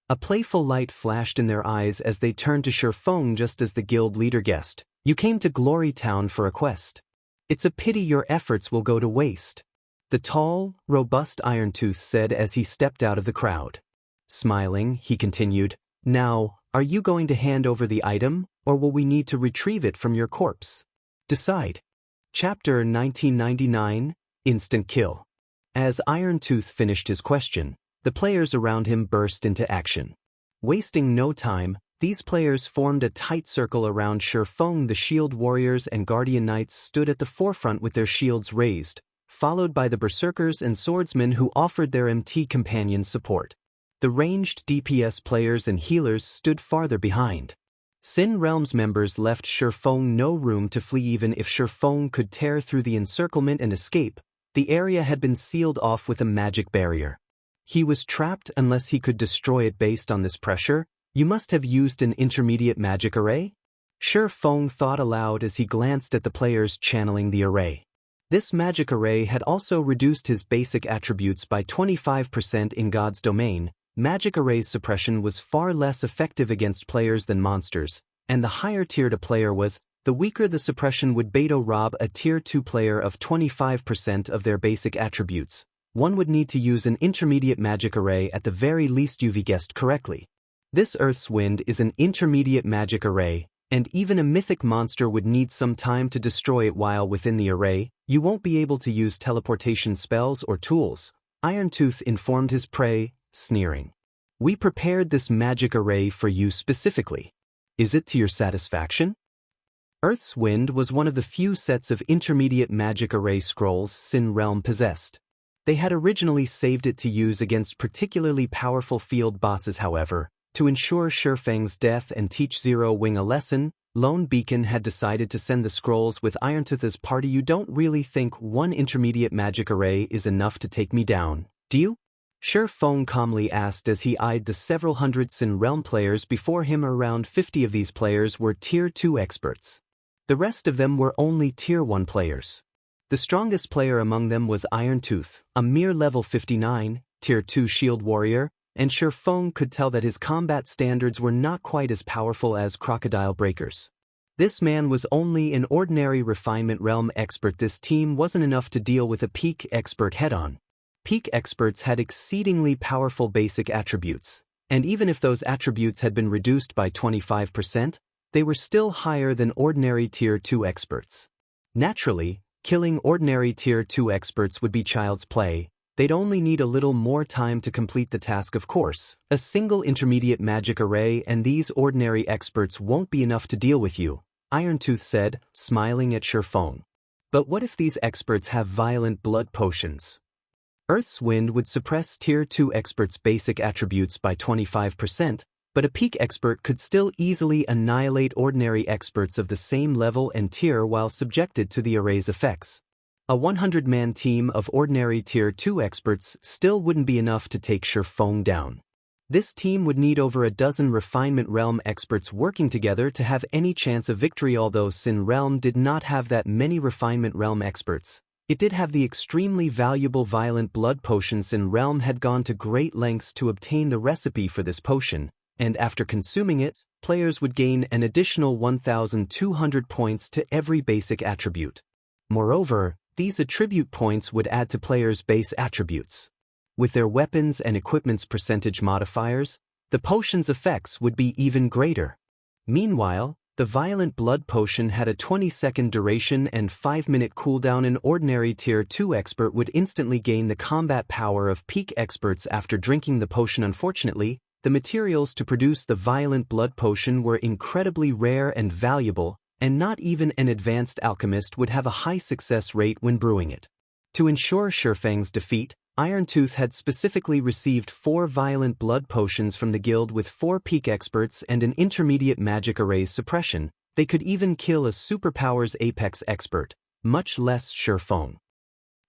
A playful light flashed in their eyes as they turned to Feng just as the guild leader guessed. "You came to Glory Town for a quest. It's a pity your efforts will go to waste," the tall, robust Irontooth said as he stepped out of the crowd. Smiling, he continued, "Now, are you going to hand over the item, or will we need to retrieve it from your corpse? Decide." Chapter 1999, Instant Kill. As Irontooth finished his question, the players around him burst into action. Wasting no time, these players formed a tight circle around Feng. The Shield Warriors and Guardian Knights stood at the forefront with their shields raised, followed by the Berserkers and Swordsmen who offered their MT companions support. The ranged DPS players and healers stood farther behind. Sin Realm's members left Feng no room to flee. Even if Feng could tear through the encirclement and escape, the area had been sealed off with a magic barrier. He was trapped unless he could destroy it. Based on this pressure, you must have used an intermediate magic array? Feng thought aloud as he glanced at the players channeling the array. This magic array had also reduced his basic attributes by 25% in God's domain. Magic array's suppression was far less effective against players than monsters, and the higher tiered a player was, the weaker the suppression would beta rob a tier 2 player of 25% of their basic attributes. One would need to use an intermediate magic array at the very least. You've guessed correctly. This Earth's Wind is an intermediate magic array, and even a mythic monster would need some time to destroy it. While within the array, you won't be able to use teleportation spells or tools, Irontooth informed his prey, sneering. "We prepared this magic array for you specifically. Is it to your satisfaction?" Earth's Wind was one of the few sets of intermediate magic array scrolls Sin Realm possessed. They had originally saved it to use against particularly powerful field bosses. However, to ensure Feng's death and teach Zero Wing a lesson, Lone Beacon had decided to send the scrolls with Irontooth's party. "You don't really think one intermediate magic array is enough to take me down, do you?" Feng calmly asked as he eyed the several hundred Sin Realm players before him. Around 50 of these players were Tier 2 experts. The rest of them were only Tier 1 players. The strongest player among them was Irontooth, a mere level 59, Tier 2 Shield Warrior, and Feng could tell that his combat standards were not quite as powerful as Crocodile Breaker's. This man was only an ordinary Refinement Realm expert. This team wasn't enough to deal with a Peak expert head-on. Peak experts had exceedingly powerful basic attributes, and even if those attributes had been reduced by 25%, they were still higher than ordinary Tier 2 experts. Naturally, killing ordinary Tier 2 experts would be child's play. They'd only need a little more time to complete the task. Of course, a single intermediate magic array and these ordinary experts won't be enough to deal with you, Irontooth said, smiling at Feng. But what if these experts have violent blood potions? Earth's Wind would suppress Tier 2 experts' basic attributes by 25%, but a Peak expert could still easily annihilate ordinary experts of the same level and tier while subjected to the array's effects. A 100-man team of ordinary Tier 2 experts still wouldn't be enough to take Feng down. This team would need over a dozen Refinement Realm experts working together to have any chance of victory. Although Sin Realm did not have that many Refinement Realm experts, it did have the extremely valuable Violent Blood potion. Sin Realm had gone to great lengths to obtain the recipe for this potion, and after consuming it, players would gain an additional 1,200 points to every basic attribute. Moreover, these attribute points would add to players' base attributes. With their weapons and equipment's percentage modifiers, the potion's effects would be even greater. Meanwhile, the Violent Blood potion had a 20-second duration and 5-minute cooldown. An ordinary Tier 2 expert would instantly gain the combat power of peak experts after drinking the potion. Unfortunately, the materials to produce the Violent Blood potion were incredibly rare and valuable, and not even an advanced alchemist would have a high success rate when brewing it. To ensure Shurfang's defeat, Irontooth had specifically received 4 Violent Blood potions from the guild with 4 peak experts and an intermediate magic array's suppression. They could even kill a superpower's apex expert, much less Shurfang.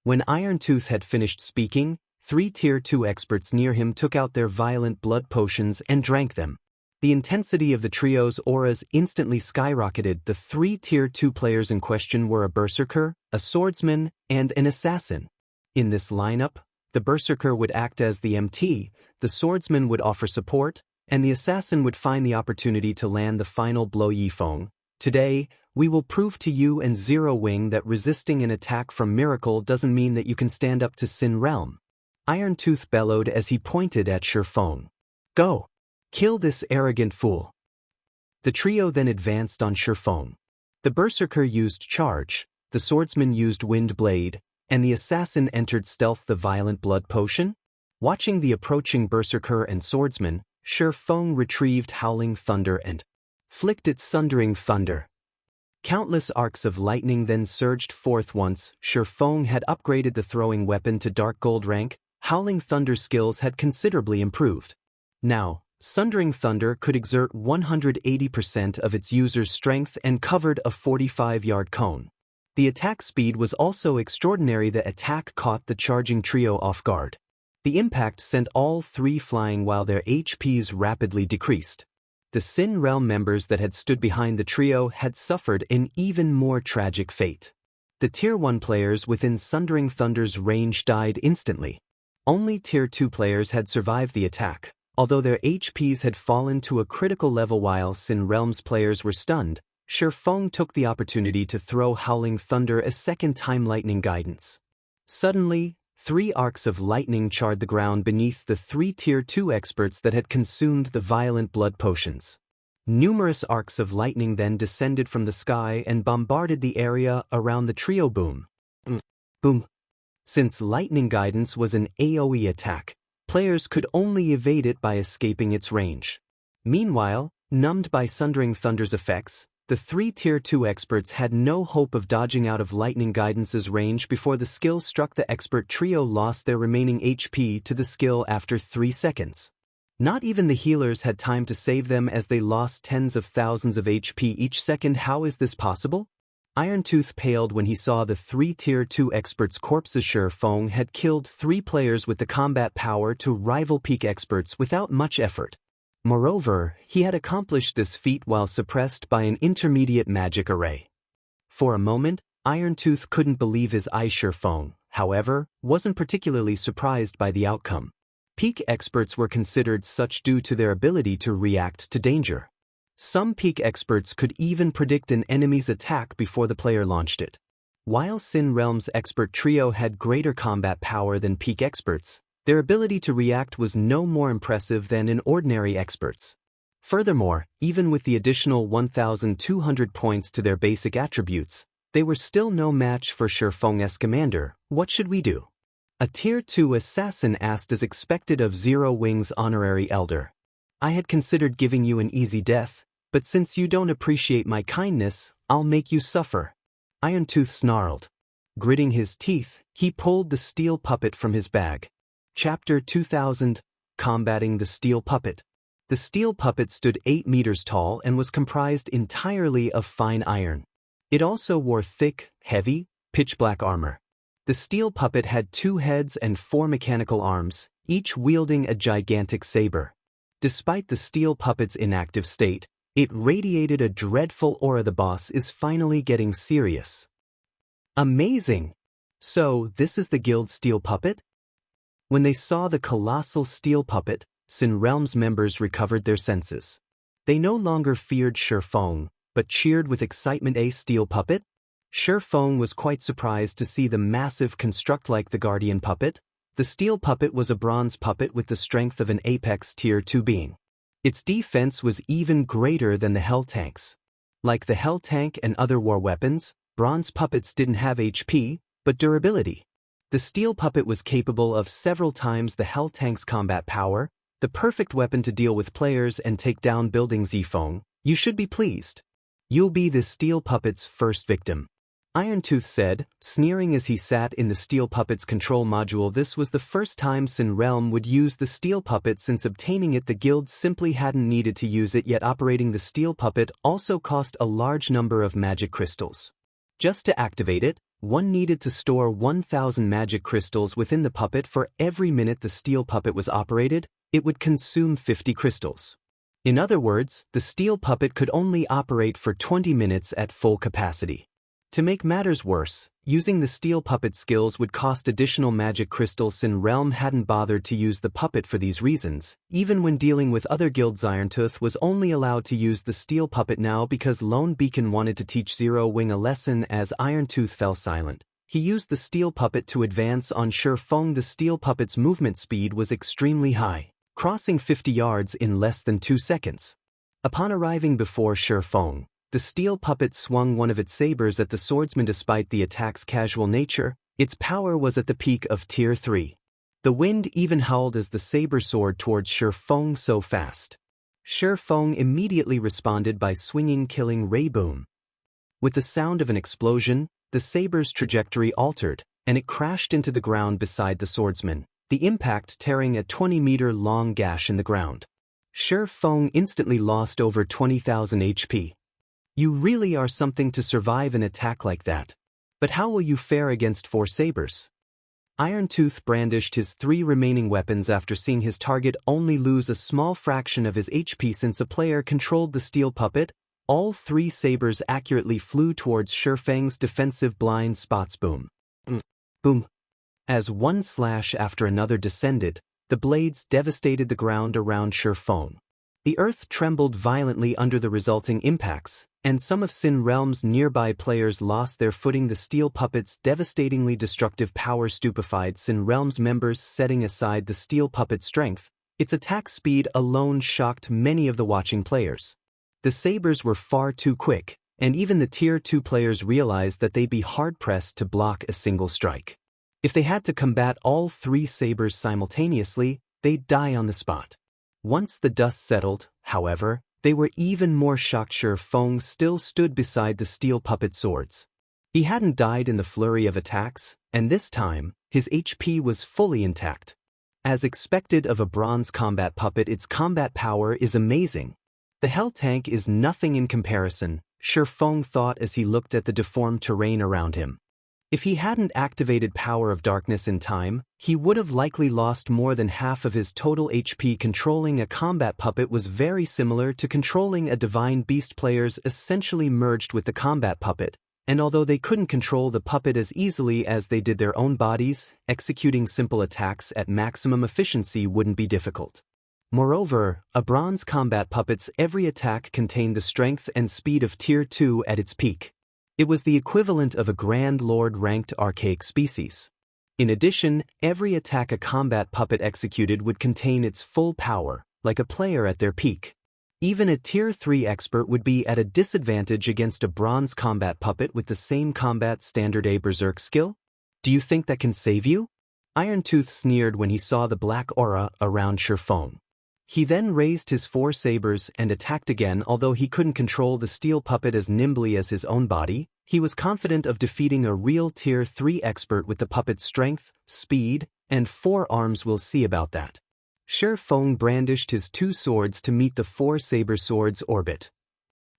When Irontooth had finished speaking, 3 Tier 2 experts near him took out their Violent Blood potions and drank them. The intensity of the trio's auras instantly skyrocketed. The 3 Tier 2 players in question were a Berserker, a Swordsman, and an Assassin. In this lineup, the Berserker would act as the MT, the Swordsman would offer support, and the Assassin would find the opportunity to land the final blow. Yifeng, today, we will prove to you and Zero Wing that resisting an attack from Miracle doesn't mean that you can stand up to Sin Realm. Irontooth bellowed as he pointed at Shurfang. Go! Kill this arrogant fool. The trio then advanced on Shurfang. The Berserker used Charge, the Swordsman used Wind Blade, and the Assassin entered Stealth the Violent Blood potion. Watching the approaching Berserker and Swordsman, Shurfang retrieved Howling Thunder and flicked its Sundering Thunder. Countless arcs of lightning then surged forth. Once Shurfang had upgraded the throwing weapon to Dark Gold rank, Howling Thunder skills had considerably improved. Now, Sundering Thunder could exert 180% of its user's strength and covered a 45-yard cone. The attack speed was also extraordinary. The attack caught the charging trio off guard. The impact sent all 3 flying while their HPs rapidly decreased. The Sin Realm members that had stood behind the trio had suffered an even more tragic fate. The Tier 1 players within Sundering Thunder's range died instantly. Only Tier 2 players had survived the attack, although their HPs had fallen to a critical level. While Sin Realm's players were stunned, Shurfang took the opportunity to throw Howling Thunder a second time. Lightning Guidance. Suddenly, 3 arcs of lightning charred the ground beneath the 3 Tier 2 experts that had consumed the Violent Blood potions. Numerous arcs of lightning then descended from the sky and bombarded the area around the trio. Boom. Boom. Since Lightning Guidance was an AoE attack, players could only evade it by escaping its range. Meanwhile, numbed by Sundering Thunder's effects, the 3 Tier 2 experts had no hope of dodging out of Lightning Guidance's range before the skill struck. The expert trio lost their remaining HP to the skill after 3 seconds. Not even the healers had time to save them as they lost tens of thousands of HP each second. How is this possible? Irontooth paled when he saw the 3 Tier 2 experts' corpses. Shurfang had killed 3 players with the combat power to rival peak experts without much effort. Moreover, he had accomplished this feat while suppressed by an intermediate magic array. For a moment, Irontooth couldn't believe his eyes. Shurfang, however, wasn't particularly surprised by the outcome. Peak experts were considered such due to their ability to react to danger. Some peak experts could even predict an enemy's attack before the player launched it. While Sin Realm's expert trio had greater combat power than peak experts, their ability to react was no more impressive than in ordinary experts. Furthermore, even with the additional 1,200 points to their basic attributes, they were still no match for Shurfang's commander. What should we do? A Tier 2 assassin asked as expected of Zero Wing's honorary elder. I had considered giving you an easy death, but since you don't appreciate my kindness, I'll make you suffer. Irontooth snarled. Gritting his teeth, he pulled the steel puppet from his bag. Chapter 2000, Combating the Steel Puppet. The steel puppet stood 8 meters tall and was comprised entirely of fine iron. It also wore thick, heavy, pitch-black armor. The steel puppet had 2 heads and 4 mechanical arms, each wielding a gigantic saber. Despite the steel puppet's inactive state, it radiated a dreadful aura. The boss is finally getting serious. Amazing! So, this is the guild's steel puppet? When they saw the colossal steel puppet, Sin Realm's members recovered their senses. They no longer feared Shifeng, but cheered with excitement. A steel puppet? Shifeng was quite surprised to see the massive construct like the guardian puppet. The steel puppet was a bronze puppet with the strength of an apex tier 2 being. Its defense was even greater than the Hell Tanks. Like the Hell Tank and other war weapons, bronze puppets didn't have HP, but durability. The steel puppet was capable of several times the Hell Tank's combat power, the perfect weapon to deal with players and take down buildings. Yifeng, you should be pleased. You'll be the steel puppet's first victim. Irontooth said, sneering as he sat in the steel puppet's control module. This was the first time Sin Realm would use the steel puppet since obtaining it. The guild simply hadn't needed to use it yet. Operating the steel puppet also cost a large number of magic crystals. Just to activate it, one needed to store 1,000 magic crystals within the puppet. For every minute the steel puppet was operated, it would consume 50 crystals. In other words, the steel puppet could only operate for 20 minutes at full capacity. To make matters worse, using the steel puppet skills would cost additional magic crystals. Sin Realm hadn't bothered to use the puppet for these reasons. Even when dealing with other guilds, Irontooth was only allowed to use the steel puppet now because Lone Beacon wanted to teach Zero Wing a lesson. As Irontooth fell silent, he used the steel puppet to advance on Shifeng. The steel puppet's movement speed was extremely high, crossing 50 yards in less than 2 seconds. Upon arriving before Shifeng, the steel puppet swung one of its sabers at the swordsman. Despite the attack's casual nature, its power was at the peak of Tier 3. The wind even howled as the saber soared towards Shifeng so fast. Shifeng immediately responded by swinging Killing Ray Boom. With the sound of an explosion, the saber's trajectory altered, and it crashed into the ground beside the swordsman, the impact tearing a 20-meter-long gash in the ground. Shifeng instantly lost over 20,000 HP. You really are something to survive an attack like that. But how will you fare against 4 sabers? Irontooth brandished his 3 remaining weapons after seeing his target only lose a small fraction of his HP. Since a player controlled the steel puppet, all 3 sabers accurately flew towards Shifeng's defensive blind spots. Boom. Boom. As one slash after another descended, the blades devastated the ground around Shifeng. The earth trembled violently under the resulting impacts, and some of Sin Realm's nearby players lost their footing. The steel puppet's devastatingly destructive power stupefied Sin Realm's members. Setting aside the steel puppet's strength, its attack speed alone shocked many of the watching players. The sabers were far too quick, and even the Tier 2 players realized that they'd be hard-pressed to block a single strike. If they had to combat all 3 sabers simultaneously, they'd die on the spot. Once the dust settled, however, they were even more shocked. Shifeng still stood beside the steel puppet swords. He hadn't died in the flurry of attacks, and this time, his HP was fully intact. As expected of a bronze combat puppet, its combat power is amazing. The Hell Tank is nothing in comparison, Shifeng thought as he looked at the deformed terrain around him. If he hadn't activated Power of Darkness in time, he would have likely lost more than half of his total HP. Controlling a combat puppet was very similar to controlling a divine beast. Players essentially merged with the combat puppet, and although they couldn't control the puppet as easily as they did their own bodies, executing simple attacks at maximum efficiency wouldn't be difficult. Moreover, a bronze combat puppet's every attack contained the strength and speed of Tier 2 at its peak. It was the equivalent of a Grand Lord-ranked archaic species. In addition, every attack a combat puppet executed would contain its full power, like a player at their peak. Even a Tier 3 expert would be at a disadvantage against a bronze combat puppet with the same combat standard. A berserk skill? Do you think that can save you? Irontooth sneered when he saw the black aura around Shifeng. He then raised his 4 sabers and attacked again. Although he couldn't control the steel puppet as nimbly as his own body, he was confident of defeating a real Tier 3 expert with the puppet's strength, speed, and 4 arms. We'll see about that. Shifeng brandished his 2 swords to meet the 4 saber swords' orbit.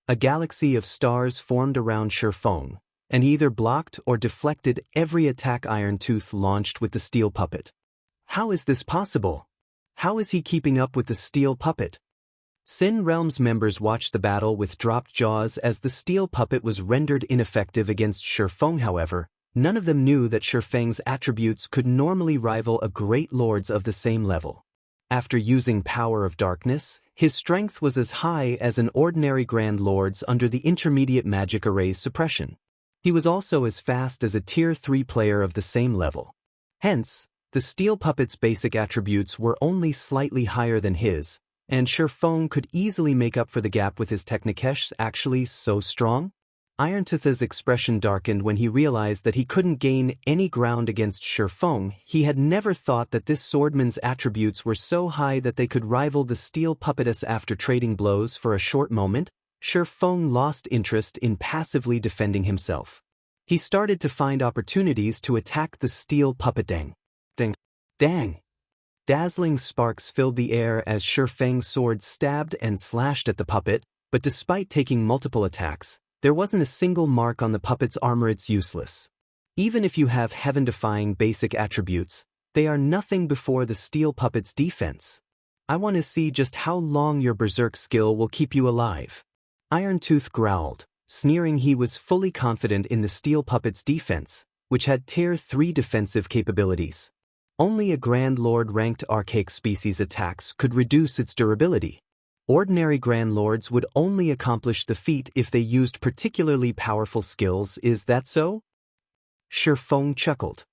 A galaxy of stars formed around Shifeng, and he either blocked or deflected every attack Irontooth launched with the steel puppet. How is this possible? How is he keeping up with the steel puppet? Sin Realm's members watched the battle with dropped jaws as the steel puppet was rendered ineffective against Shifeng. However, none of them knew that Shifeng's attributes could normally rival a great lord's of the same level. After using Power of Darkness, his strength was as high as an ordinary Grand Lord's under the intermediate magic array's suppression. He was also as fast as a Tier 3 player of the same level. Hence, the steel puppet's basic attributes were only slightly higher than his, and Shifeng could easily make up for the gap with his Technikesh's actually so strong. Irontooth's expression darkened when he realized that he couldn't gain any ground against Shifeng. He had never thought that this swordman's attributes were so high that they could rival the steel puppetess. After trading blows for a short moment, Shifeng lost interest in passively defending himself. He started to find opportunities to attack the steel puppet. Dang. Dang. Dang. Dazzling sparks filled the air as Shifeng's sword stabbed and slashed at the puppet, but despite taking multiple attacks, there wasn't a single mark on the puppet's armor. It's useless. Even if you have heaven-defying basic attributes, they are nothing before the steel puppet's defense. I want to see just how long your berserk skill will keep you alive. Irontooth growled, sneering. He was fully confident in the steel puppet's defense, which had Tier 3 defensive capabilities. Only a Grand Lord-ranked archaic species attacks could reduce its durability. Ordinary Grand Lords would only accomplish the feat if they used particularly powerful skills. Is that so? Shifeng chuckled.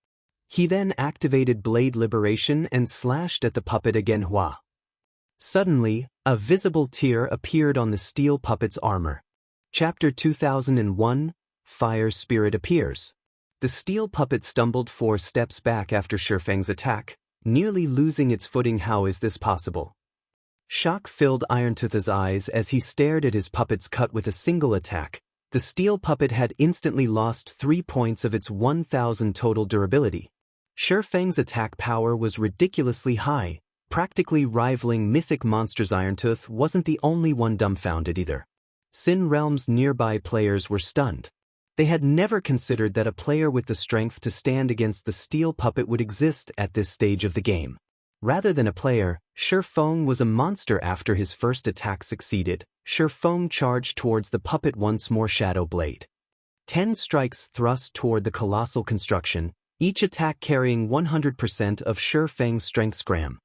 He then activated Blade Liberation and slashed at the puppet again. Hua. Suddenly, a visible tear appeared on the steel puppet's armor. Chapter 2001, Fire Spirit appears. The steel puppet stumbled 4 steps back after Shifeng's attack, nearly losing its footing. How is this possible? Shock filled Irontooth's eyes as he stared at his puppet's cut. With a single attack, the steel puppet had instantly lost 3 points of its 1000 total durability. Shifeng's attack power was ridiculously high, practically rivaling mythic monsters. Irontooth wasn't the only one dumbfounded either. Sin Realm's nearby players were stunned. They had never considered that a player with the strength to stand against the steel puppet would exist at this stage of the game. Rather than a player, Shifeng was a monster. After his first attack succeeded, Shifeng charged towards the puppet once more. Shadow Blade. 10 strikes thrust toward the colossal construction, each attack carrying 100% of Shifeng's strength. Scram.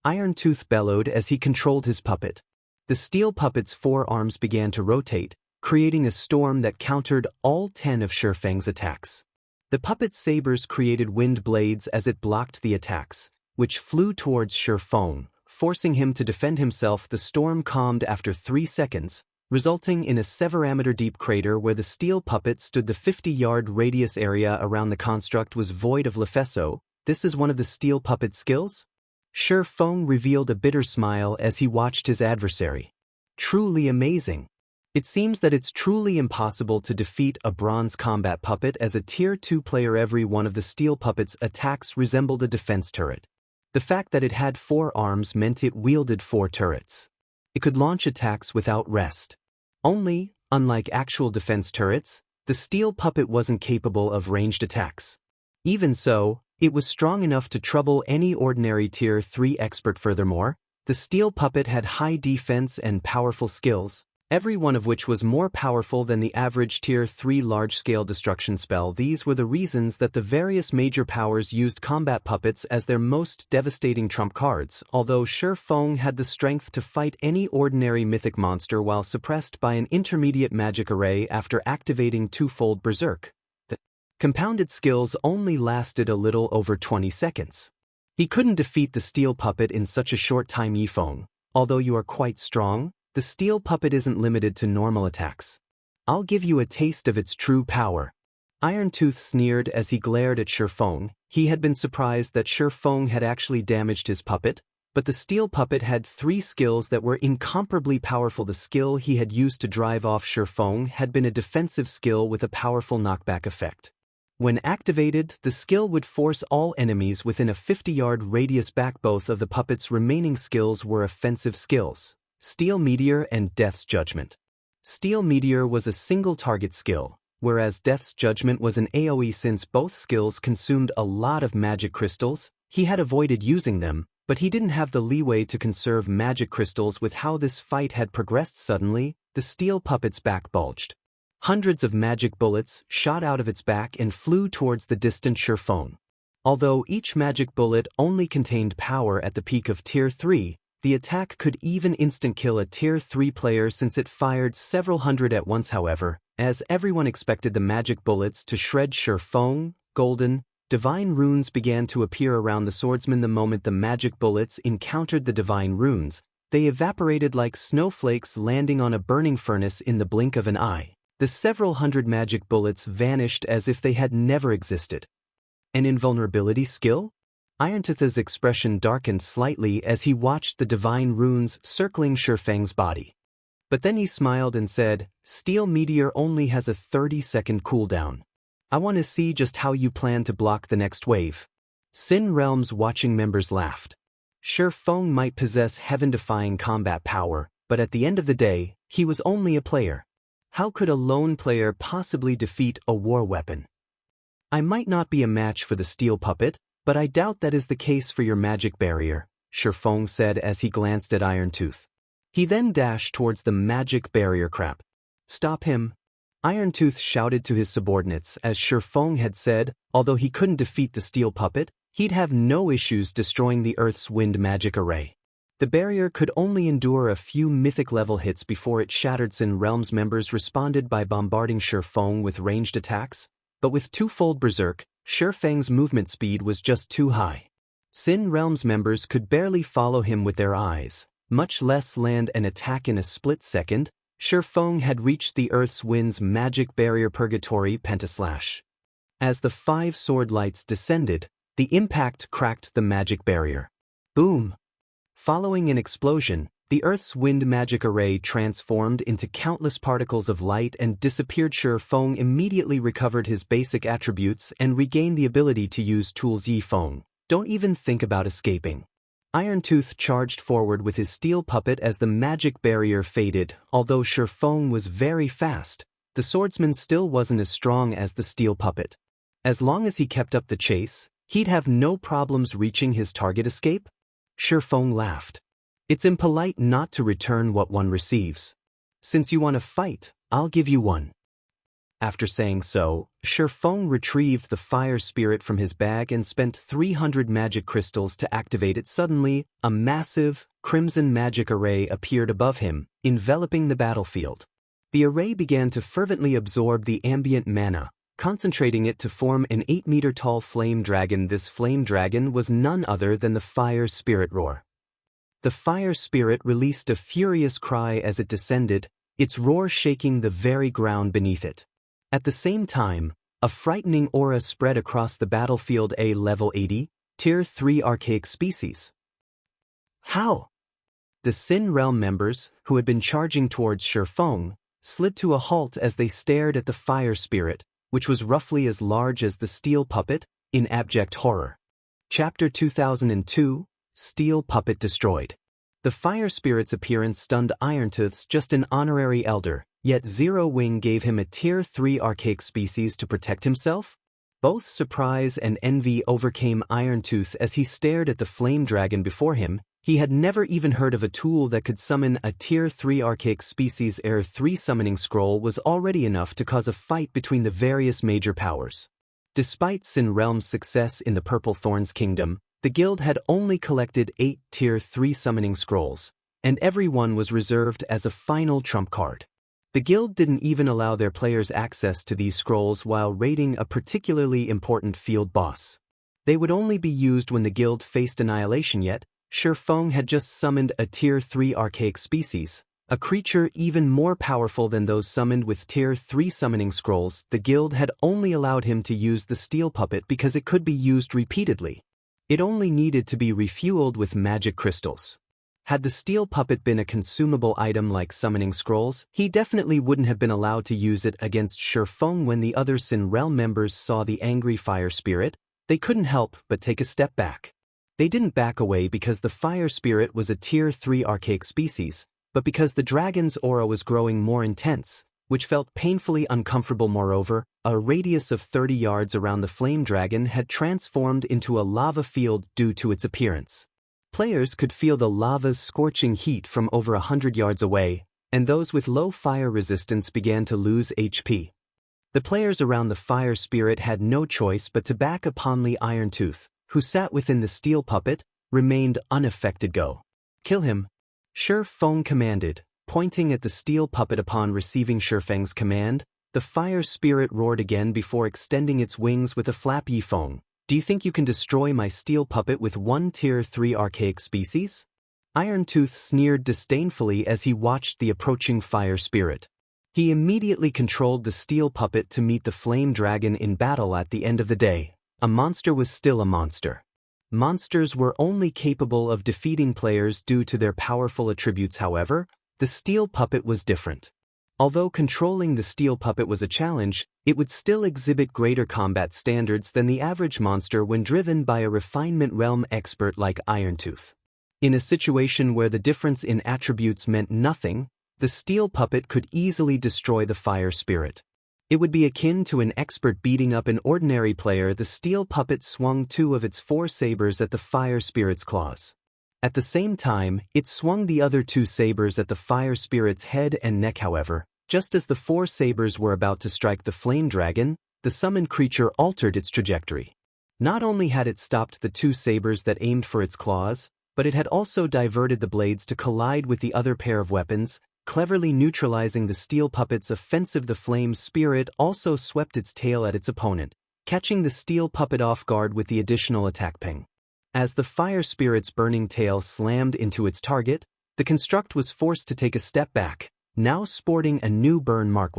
Irontooth bellowed as he controlled his puppet. The steel puppet's 4 arms began to rotate, creating a storm that countered all 10 of Shifeng's attacks. The puppet's sabers created wind blades as it blocked the attacks, which flew towards Shifeng, forcing him to defend himself. The storm calmed after 3 seconds, resulting in a 7-meter-deep crater where the steel puppet stood. The 50-yard radius area around the construct was void of Lefeso. This is one of the steel puppet's skills? Shifeng revealed a bitter smile as he watched his adversary. Truly amazing. It seems that it's truly impossible to defeat a bronze combat puppet as a Tier 2 player. Every one of the steel puppet's attacks resembled a defense turret. The fact that it had 4 arms meant it wielded 4 turrets. It could launch attacks without rest. Only, unlike actual defense turrets, the steel puppet wasn't capable of ranged attacks. Even so, it was strong enough to trouble any ordinary Tier 3 expert. Furthermore, the steel puppet had high defense and powerful skills, every one of which was more powerful than the average Tier 3 large-scale destruction spell. These were the reasons that the various major powers used combat puppets as their most devastating trump cards. Although Shifeng had the strength to fight any ordinary mythic monster while suppressed by an intermediate magic array after activating twofold berserk, the compounded skills only lasted a little over 20 seconds. He couldn't defeat the steel puppet in such a short time. Yifeng, although you are quite strong, the steel puppet isn't limited to normal attacks. I'll give you a taste of its true power. Irontooth sneered as he glared at Shifeng. He had been surprised that Shifeng had actually damaged his puppet, but the steel puppet had 3 skills that were incomparably powerful. The skill he had used to drive off Shifeng had been a defensive skill with a powerful knockback effect. When activated, the skill would force all enemies within a 50-yard radius back. Both of the puppet's remaining skills were offensive skills: Steel Meteor and Death's Judgment. Steel Meteor was a single-target skill, whereas Death's Judgment was an AoE. Since both skills consumed a lot of magic crystals, he had avoided using them, But he didn't have the leeway to conserve magic crystals. With how this fight had progressed suddenly, the steel puppet's back bulged. Hundreds of magic bullets shot out of its back and flew towards the distant Sherfong. Although each magic bullet only contained power at the peak of Tier 3, the attack could even instant-kill a Tier 3 player since it fired several hundred at once. However, as everyone expected the magic bullets to shred Sherfong, golden, divine runes began to appear around the swordsman. The moment the magic bullets encountered the divine runes, they evaporated like snowflakes landing on a burning furnace in the blink of an eye. The several hundred magic bullets vanished as if they had never existed. An invulnerability skill? Irontooth's expression darkened slightly as he watched the divine runes circling Sherfang's body. But then he smiled and said, "Steel Meteor only has a 30-second cooldown. I want to see just how you plan to block the next wave." Sin Realm's watching members laughed. Sherfong might possess heaven-defying combat power, but at the end of the day, he was only a player. How could a lone player possibly defeat a war weapon? "I might not be a match for the steel puppet, but I doubt that is the case for your magic barrier," Sherfong said as he glanced at Irontooth. He then dashed towards the magic barrier crap. "Stop him!" Irontooth shouted to his subordinates. As Sherfong had said, although he couldn't defeat the steel puppet, he'd have no issues destroying the Earth's wind magic array. The barrier could only endure a few mythic-level hits before it shattered. Sin Realm's members responded by bombarding Sherfong with ranged attacks, but with twofold berserk, Sherfang's movement speed was just too high. Sin Realm's members could barely follow him with their eyes, much less land an attack in a split second. Sherfong had reached the Earth's wind's magic barrier Purgatory Pentaslash. As the 5 sword lights descended, the impact cracked the magic barrier. Boom! Following an explosion, the Earth's wind magic array transformed into countless particles of light and disappeared. Sherfong immediately recovered his basic attributes and regained the ability to use tools. Yifeng, don't even think about escaping. Irontooth charged forward with his steel puppet as the magic barrier faded. Although Sherfong was very fast, the swordsman still wasn't as strong as the steel puppet. As long as he kept up the chase, he'd have no problems reaching his target. Escape? Sherfong laughed. "It's impolite not to return what one receives. Since you want to fight, I'll give you one." After saying so, Sherfong retrieved the fire spirit from his bag and spent 300 magic crystals to activate it. Suddenly, a massive, crimson magic array appeared above him, enveloping the battlefield. The array began to fervently absorb the ambient mana, concentrating it to form an 8-meter-tall flame dragon. This flame dragon was none other than the fire spirit Roar. The fire spirit released a furious cry as it descended, its roar shaking the very ground beneath it. At the same time, a frightening aura spread across the battlefield. A level 80, Tier 3 archaic species. How? The Sin Realm members, who had been charging towards Sherfong, slid to a halt as they stared at the fire spirit, which was roughly as large as the steel puppet, in abject horror. Chapter 2002, Steel Puppet Destroyed. The fire spirit's appearance stunned Irontooth's just an honorary elder, yet Zero Wing gave him a Tier 3 archaic species to protect himself? Both surprise and envy overcame Irontooth as he stared at the flame dragon before him. He had never even heard of a tool that could summon a Tier 3 archaic species. Air 3 summoning scroll was already enough to cause a fight between the various major powers. Despite Sin Realm's success in the Purple Thorns Kingdom, the guild had only collected 8 Tier 3 summoning scrolls, and every one was reserved as a final trump card. The guild didn't even allow their players access to these scrolls while raiding a particularly important field boss. They would only be used when the guild faced annihilation. Yet, Sherfong had just summoned a Tier 3 archaic species, a creature even more powerful than those summoned with Tier 3 summoning scrolls. The guild had only allowed him to use the steel puppet because it could be used repeatedly. It only needed to be refueled with magic crystals. Had the steel puppet been a consumable item like summoning scrolls, he definitely wouldn't have been allowed to use it against Sherfong. When the other Sin Realm members saw the angry fire spirit, they couldn't help but take a step back. They didn't back away because the fire spirit was a Tier 3 archaic species, but because the dragon's aura was growing more intense, which felt painfully uncomfortable. Moreover, a radius of 30 yards around the flame dragon had transformed into a lava field due to its appearance. Players could feel the lava's scorching heat from over 100 yards away, and those with low fire resistance began to lose HP. The players around the fire spirit had no choice but to back upon the Irontooth, who sat within the steel puppet, remained unaffected. Go. Kill him. Shifeng commanded, pointing at the steel puppet. Upon receiving Shifeng's command, the fire spirit roared again before extending its wings with a flap. Yifeng, do you think you can destroy my steel puppet with one Tier 3 archaic species? Irontooth sneered disdainfully as he watched the approaching fire spirit. He immediately controlled the steel puppet to meet the flame dragon in battle. At the end of the day, a monster was still a monster. Monsters were only capable of defeating players due to their powerful attributes. However, the steel puppet was different. Although controlling the steel puppet was a challenge, it would still exhibit greater combat standards than the average monster when driven by a refinement realm expert like Irontooth. In a situation where the difference in attributes meant nothing, the steel puppet could easily destroy the fire spirit. It would be akin to an expert beating up an ordinary player. The steel puppet swung two of its four sabers at the fire spirit's claws. At the same time, it swung the other two sabers at the fire spirit's head and neck. However, just as the four sabers were about to strike the flame dragon, the summoned creature altered its trajectory. Not only had it stopped the two sabers that aimed for its claws, but it had also diverted the blades to collide with the other pair of weapons, cleverly neutralizing the steel puppet's offensive. The flame spirit also swept its tail at its opponent, catching the steel puppet off guard with the additional attack ping. As the fire spirit's burning tail slammed into its target, the construct was forced to take a step back, now sporting a new burn mark.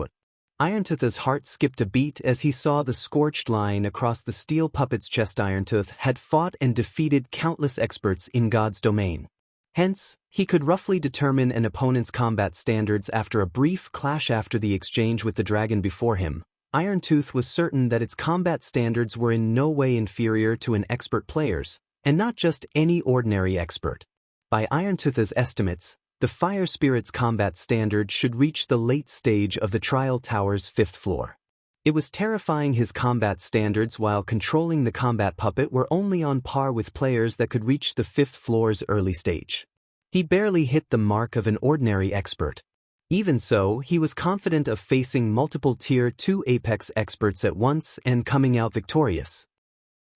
Irontooth's heart skipped a beat as he saw the scorched line across the steel puppet's chest. Irontooth had fought and defeated countless experts in God's domain. Hence, he could roughly determine an opponent's combat standards after a brief clash. After the exchange with the dragon before him, Irontooth was certain that its combat standards were in no way inferior to an expert player's, and not just any ordinary expert. By Irontooth's estimates, the fire spirit's combat standard should reach the late stage of the trial tower's 5th floor. It was terrifying. His combat standards while controlling the combat puppet were only on par with players that could reach the 5th floor's early stage. He barely hit the mark of an ordinary expert. Even so, he was confident of facing multiple Tier 2 Apex experts at once and coming out victorious.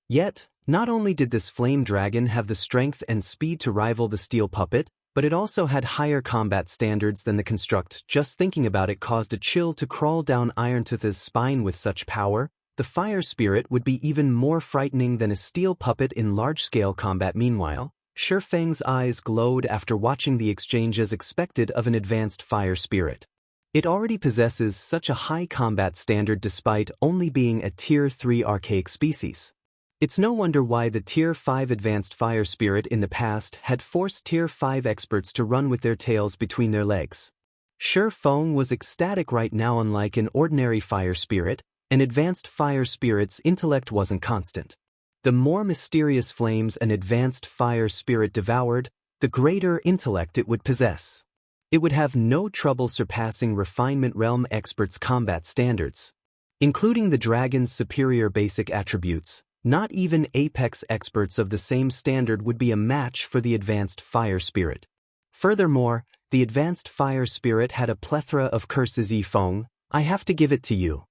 Yet, not only did this flame dragon have the strength and speed to rival the steel puppet, but it also had higher combat standards than the construct. Just thinking about it caused a chill to crawl down Irontooth's spine. With such power, the fire spirit would be even more frightening than a steel puppet in large-scale combat. Meanwhile, Shifeng's eyes glowed after watching the exchange. As expected of an advanced fire spirit, it already possesses such a high combat standard despite only being a Tier 3 archaic species. It's no wonder why the Tier 5 advanced fire spirit in the past had forced Tier 5 experts to run with their tails between their legs. Shifeng was ecstatic right now. Unlike an ordinary fire spirit, an advanced fire spirit's intellect wasn't constant. The more mysterious flames an advanced fire spirit devoured, the greater intellect it would possess. It would have no trouble surpassing refinement realm experts' combat standards. Including the dragon's superior basic attributes, not even apex experts of the same standard would be a match for the advanced fire spirit. Furthermore, the advanced fire spirit had a plethora of curses. Yifeng, I have to give it to you.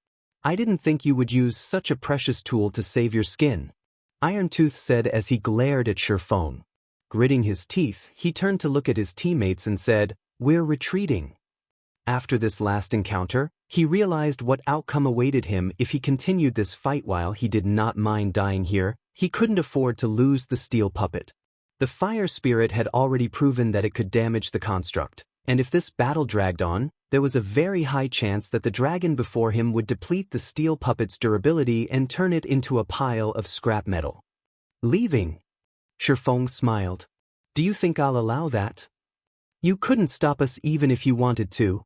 I didn't think you would use such a precious tool to save your skin, Irontooth said as he glared at Shifeng. Gritting his teeth, he turned to look at his teammates and said, "We're retreating." After this last encounter, he realized what outcome awaited him if he continued this fight. While he did not mind dying here, he couldn't afford to lose the steel puppet. The fire spirit had already proven that it could damage the construct, and if this battle dragged on, there was a very high chance that the dragon before him would deplete the steel puppet's durability and turn it into a pile of scrap metal. Leaving? Shifeng smiled. Do you think I'll allow that? You couldn't stop us even if you wanted to.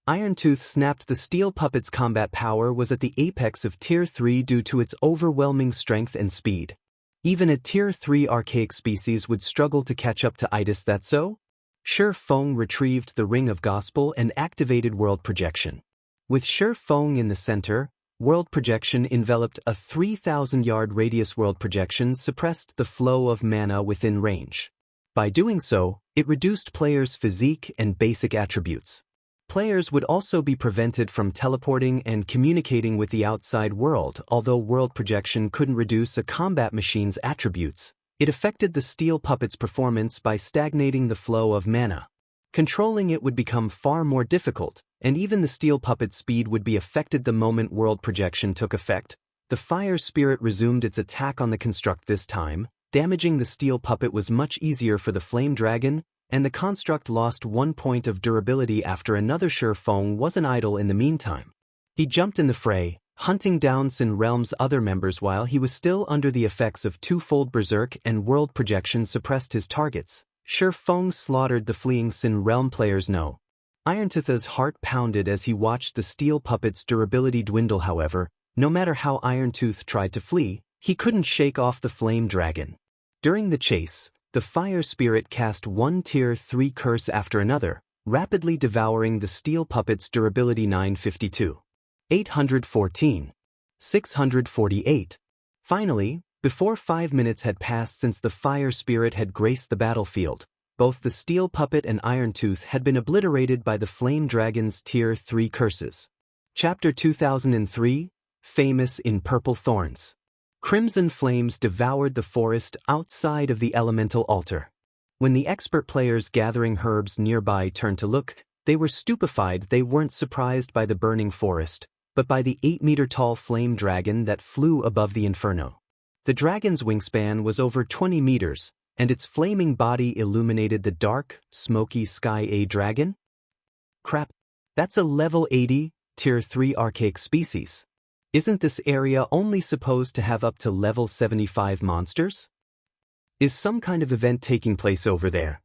Irontooth snapped. The steel puppet's combat power was at the apex of Tier 3 due to its overwhelming strength and speed. Even a Tier 3 archaic species would struggle to catch up to it. Is that so? Shifeng retrieved the Ring of Gospel and activated World Projection. With Shifeng in the center, World Projection enveloped a 3,000-yard radius. World Projection suppressed the flow of mana within range. By doing so, it reduced players' physique and basic attributes. Players would also be prevented from teleporting and communicating with the outside world. Although world projection couldn't reduce a combat machine's attributes, it affected the steel puppet's performance by stagnating the flow of mana. Controlling it would become far more difficult, and even the steel puppet's speed would be affected the moment world projection took effect. The fire spirit resumed its attack on the construct this time. Damaging the steel puppet was much easier for the flame dragon, and the construct lost 1 point of durability after another Feng wasn't idle in the meantime. He jumped in the fray, hunting down Sin Realm's other members while he was still under the effects of twofold berserk and world projection suppressed his targets. Feng slaughtered the fleeing Sin Realm players. No. Irontooth's heart pounded as he watched the steel puppet's durability dwindle. However, no matter how Irontooth tried to flee, he couldn't shake off the flame dragon. During the chase, the fire spirit cast one tier 3 curse after another, rapidly devouring the steel puppet's durability. 952. 814. 648. Finally, before 5 minutes had passed since the fire spirit had graced the battlefield, both the steel puppet and Irontooth had been obliterated by the flame dragon's tier 3 curses. Chapter 2003, Famous in Purple Thorns. Crimson flames devoured the forest outside of the elemental altar. When the expert players gathering herbs nearby turned to look, they were stupefied. They weren't surprised by the burning forest, but by the 8-meter-tall flame dragon that flew above the inferno. The dragon's wingspan was over 20 meters, and its flaming body illuminated the dark, smoky sky. A dragon? Crap, that's a level 80, tier 3 archaic species. Isn't this area only supposed to have up to level 75 monsters? Is some kind of event taking place over there?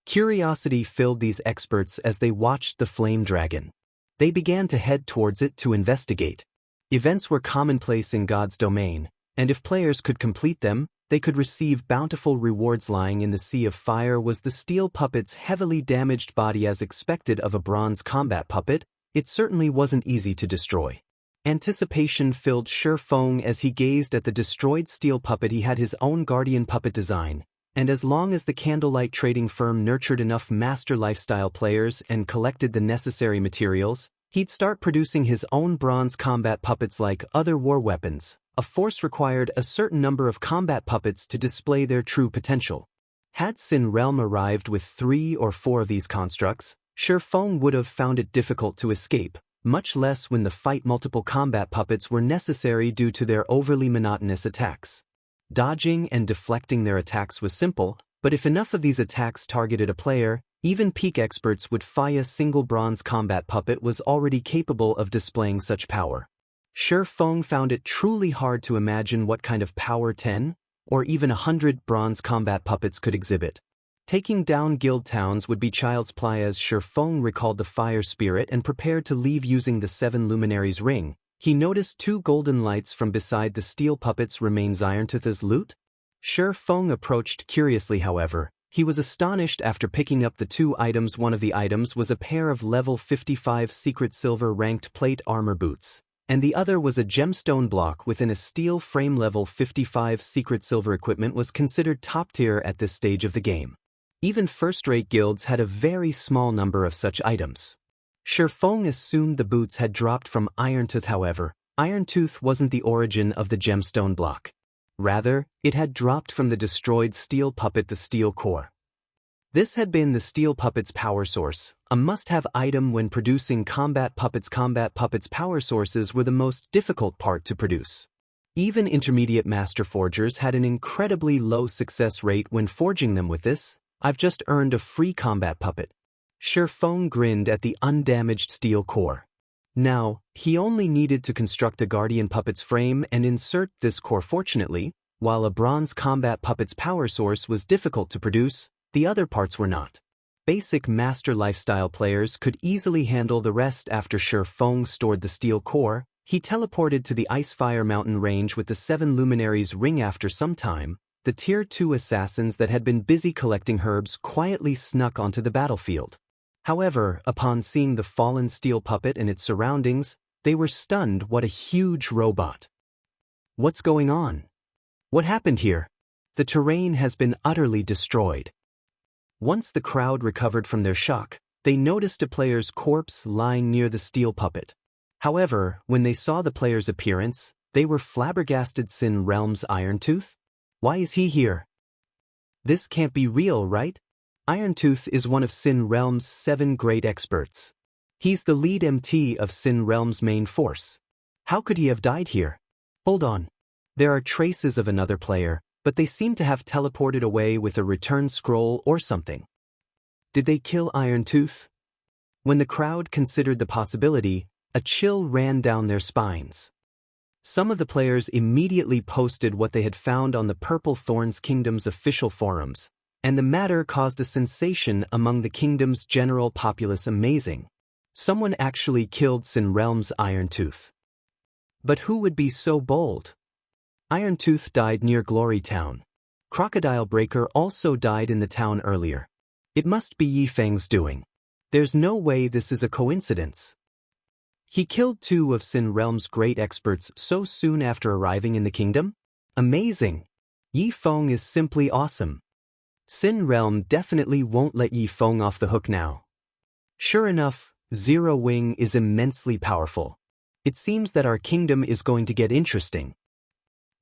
Curiosity filled these experts as they watched the flame dragon. They began to head towards it to investigate. Events were commonplace in God's domain, and if players could complete them, they could receive bountiful rewards. Lying in the sea of fire was the steel puppet's heavily damaged body. As expected of a bronze combat puppet, it certainly wasn't easy to destroy. Anticipation filled Feng as he gazed at the destroyed steel puppet. He had his own guardian puppet design, and as long as the Candlelight trading firm nurtured enough master lifestyle players and collected the necessary materials, he'd start producing his own bronze combat puppets. Like other war weapons, a force required a certain number of combat puppets to display their true potential. Had Sin Realm arrived with 3 or 4 of these constructs, Feng would have found it difficult to escape, much less when the fight multiple combat puppets were necessary due to their overly monotonous attacks. Dodging and deflecting their attacks was simple, but if enough of these attacks targeted a player, even peak experts would find a single bronze combat puppet was already capable of displaying such power. Feng found it truly hard to imagine what kind of power 10, or even 100 bronze combat puppets could exhibit. Taking down guild towns would be child's play. As Feng recalled the fire spirit and prepared to leave using the 7 luminaries ring, he noticed 2 golden lights from beside the steel puppets. Remains Irontooth's loot? Feng approached curiously. However, he was astonished after picking up the 2 items. One of the items was a pair of level 55 secret silver ranked plate armor boots, and the other was a gemstone block within a steel frame. Level 55 secret silver equipment was considered top tier at this stage of the game. Even first-rate guilds had a very small number of such items. Feng assumed the boots had dropped from Irontooth. However, Irontooth wasn't the origin of the gemstone block. Rather, it had dropped from the destroyed steel puppet, the steel core. This had been the steel puppet's power source, a must-have item when producing combat puppets. Combat puppets' power sources were the most difficult part to produce. Even intermediate master forgers had an incredibly low success rate when forging them with this. I've just earned a free combat puppet. Feng grinned at the undamaged steel core. Now, he only needed to construct a guardian puppet's frame and insert this core. Fortunately, while a bronze combat puppet's power source was difficult to produce, the other parts were not. Basic master lifestyle players could easily handle the rest. After Feng stored the steel core, he teleported to the Icefire Mountain range with the 7 luminaries ring. After some time, the tier 2 assassins that had been busy collecting herbs quietly snuck onto the battlefield. However, upon seeing the fallen steel puppet and its surroundings, they were stunned. What a huge robot! What's going on? What happened here? The terrain has been utterly destroyed. Once the crowd recovered from their shock, they noticed a player's corpse lying near the steel puppet. However, when they saw the player's appearance, they were flabbergasted. Sin Realm's Irontooth? Why is he here? This can't be real, right? Irontooth is one of Sin Realm's 7 great experts. He's the lead MT of Sin Realm's main force. How could he have died here? Hold on. There are traces of another player, but they seem to have teleported away with a return scroll or something. Did they kill Irontooth? When the crowd considered the possibility, a chill ran down their spines. Some of the players immediately posted what they had found on the Purple Thorns Kingdom's official forums, and the matter caused a sensation among the kingdom's general populace. Amazing. Someone actually killed Sin Realm's Irontooth. But who would be so bold? Irontooth died near Glory Town. Crocodile Breaker also died in the town earlier. It must be Yifeng's doing. There's no way this is a coincidence. He killed 2 of Sin Realm's great experts so soon after arriving in the kingdom? Amazing! Yifeng is simply awesome. Sin Realm definitely won't let Yifeng off the hook now. Sure enough, Zero Wing is immensely powerful. It seems that our kingdom is going to get interesting.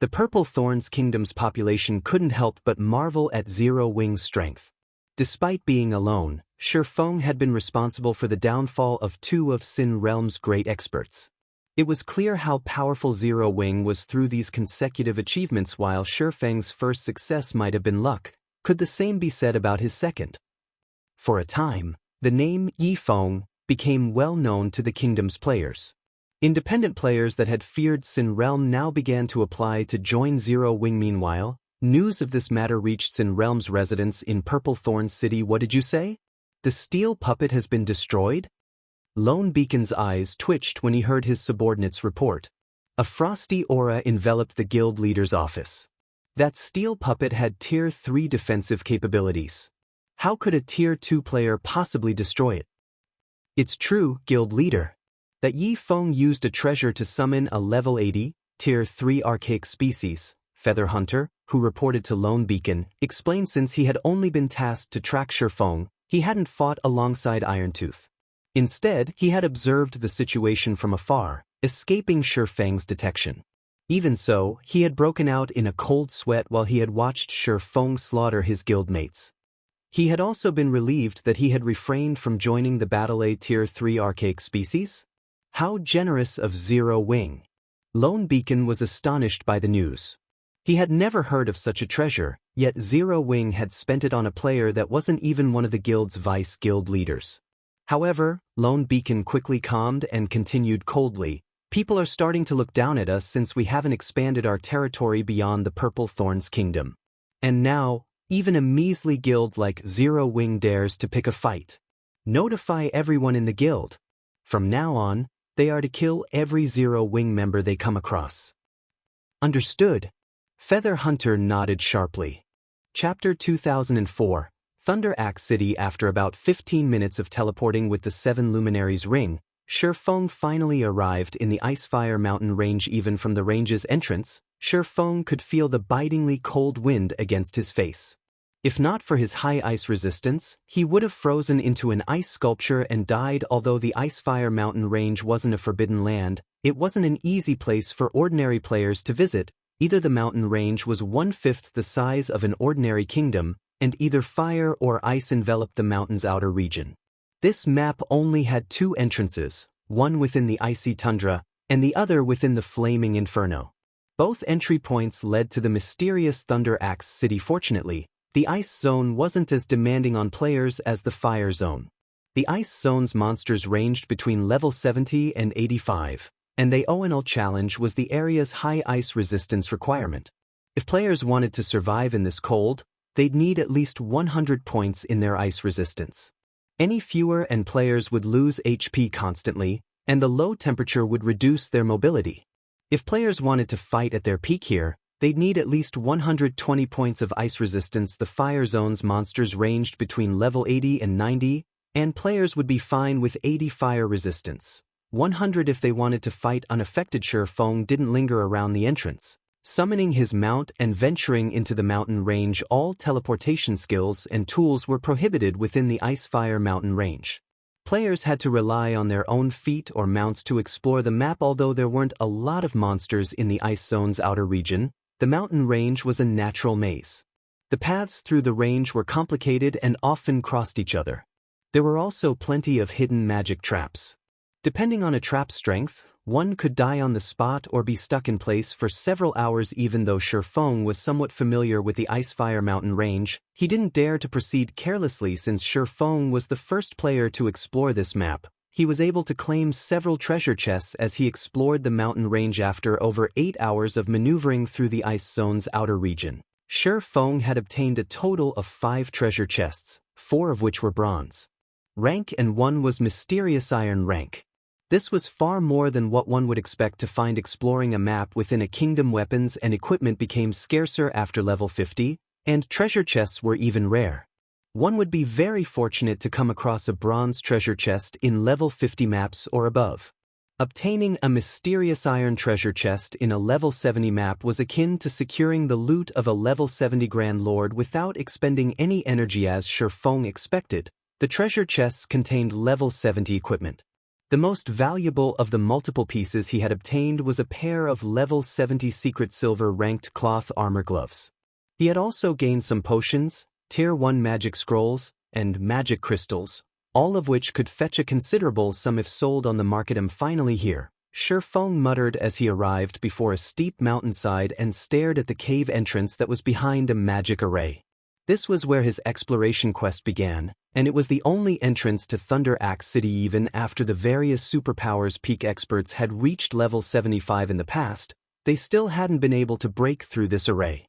The Purple Thorns Kingdom's population couldn't help but marvel at Zero Wing's strength. Despite being alone, Shifeng had been responsible for the downfall of 2 of Sin Realm's great experts. It was clear how powerful Zero Wing was through these consecutive achievements. While Shifeng's first success might have been luck, could the same be said about his second? For a time, the name Yifeng became well known to the kingdom's players. Independent players that had feared Sin Realm now began to apply to join Zero Wing. Meanwhile, news of this matter reached Sin Realm's residence in Purple Thorns City. What did you say? The steel puppet has been destroyed? Lone Beacon's eyes twitched when he heard his subordinates report. A frosty aura enveloped the guild leader's office. That steel puppet had Tier 3 defensive capabilities. How could a Tier 2 player possibly destroy it? It's true, guild leader. That Yifeng used a treasure to summon a level 80, Tier 3 archaic species, Feather Hunter, who reported to Lone Beacon, explained since he had only been tasked to track Shifeng, he hadn't fought alongside Irontooth. Instead, he had observed the situation from afar, escaping Shifeng's detection. Even so, he had broken out in a cold sweat while he had watched Shifeng slaughter his guildmates. He had also been relieved that he had refrained from joining the battle. A Tier 3 archaic species? How generous of Zero Wing! Lone Beacon was astonished by the news. He had never heard of such a treasure, yet Zero Wing had spent it on a player that wasn't even one of the guild's vice-guild leaders. However, Lone Beacon quickly calmed and continued coldly, "People are starting to look down at us since we haven't expanded our territory beyond the Purple Thorns Kingdom. And now, even a measly guild like Zero Wing dares to pick a fight. Notify everyone in the guild. From now on, they are to kill every Zero Wing member they come across." Understood. Feather Hunter nodded sharply. Chapter 2004, Thunder Axe City. After about 15 minutes of teleporting with the 7 Luminaries Ring, Shifeng finally arrived in the Icefire Mountain range. Even from the range's entrance, Shifeng could feel the bitingly cold wind against his face. If not for his high ice resistance, he would have frozen into an ice sculpture and died. Although the Icefire Mountain range wasn't a forbidden land, it wasn't an easy place for ordinary players to visit. Either the mountain range was 1/5 the size of an ordinary kingdom, and either fire or ice enveloped the mountain's outer region. This map only had 2 entrances, one within the icy tundra, and the other within the flaming inferno. Both entry points led to the mysterious Thunder Axe City. Fortunately, the ice zone wasn't as demanding on players as the fire zone. The ice zone's monsters ranged between level 70 and 85, and the ONL challenge was the area's high ice resistance requirement. If players wanted to survive in this cold, they'd need at least 100 points in their ice resistance. Any fewer and players would lose HP constantly, and the low temperature would reduce their mobility. If players wanted to fight at their peak here, they'd need at least 120 points of ice resistance. The fire zone's monsters ranged between level 80 and 90, and players would be fine with 80 fire resistance. 100 if they wanted to fight unaffected. Shifeng didn't linger around the entrance. Summoning his mount and venturing into the mountain range, all teleportation skills and tools were prohibited within the Icefire mountain range. Players had to rely on their own feet or mounts to explore the map. Although there weren't a lot of monsters in the Ice Zone's outer region, the mountain range was a natural maze. The paths through the range were complicated and often crossed each other. There were also plenty of hidden magic traps. Depending on a trap's strength, one could die on the spot or be stuck in place for several hours. Even though Shurfeng was somewhat familiar with the Icefire mountain range, he didn't dare to proceed carelessly. Since Shurfeng was the first player to explore this map, he was able to claim several treasure chests as he explored the mountain range. After over 8 hours of maneuvering through the Ice Zone's outer region, Shurfeng had obtained a total of 5 treasure chests, 4 of which were bronze rank and 1 was mysterious iron rank. This was far more than what one would expect to find exploring a map within a kingdom. Weapons and equipment became scarcer after level 50, and treasure chests were even rare. One would be very fortunate to come across a bronze treasure chest in level 50 maps or above. Obtaining a mysterious iron treasure chest in a level 70 map was akin to securing the loot of a level 70 Grand Lord without expending any energy. As Shurfeng expected, the treasure chests contained level 70 equipment. The most valuable of the multiple pieces he had obtained was a pair of level 70 secret silver-ranked cloth armor gloves. He had also gained some potions, tier 1 magic scrolls, and magic crystals, all of which could fetch a considerable sum if sold on the market. Finally here, Shurfeng muttered as he arrived before a steep mountainside and stared at the cave entrance that was behind a magic array. This was where his exploration quest began, and it was the only entrance to Thunder Axe City. Even after the various superpowers peak experts had reached level 75 in the past, they still hadn't been able to break through this array.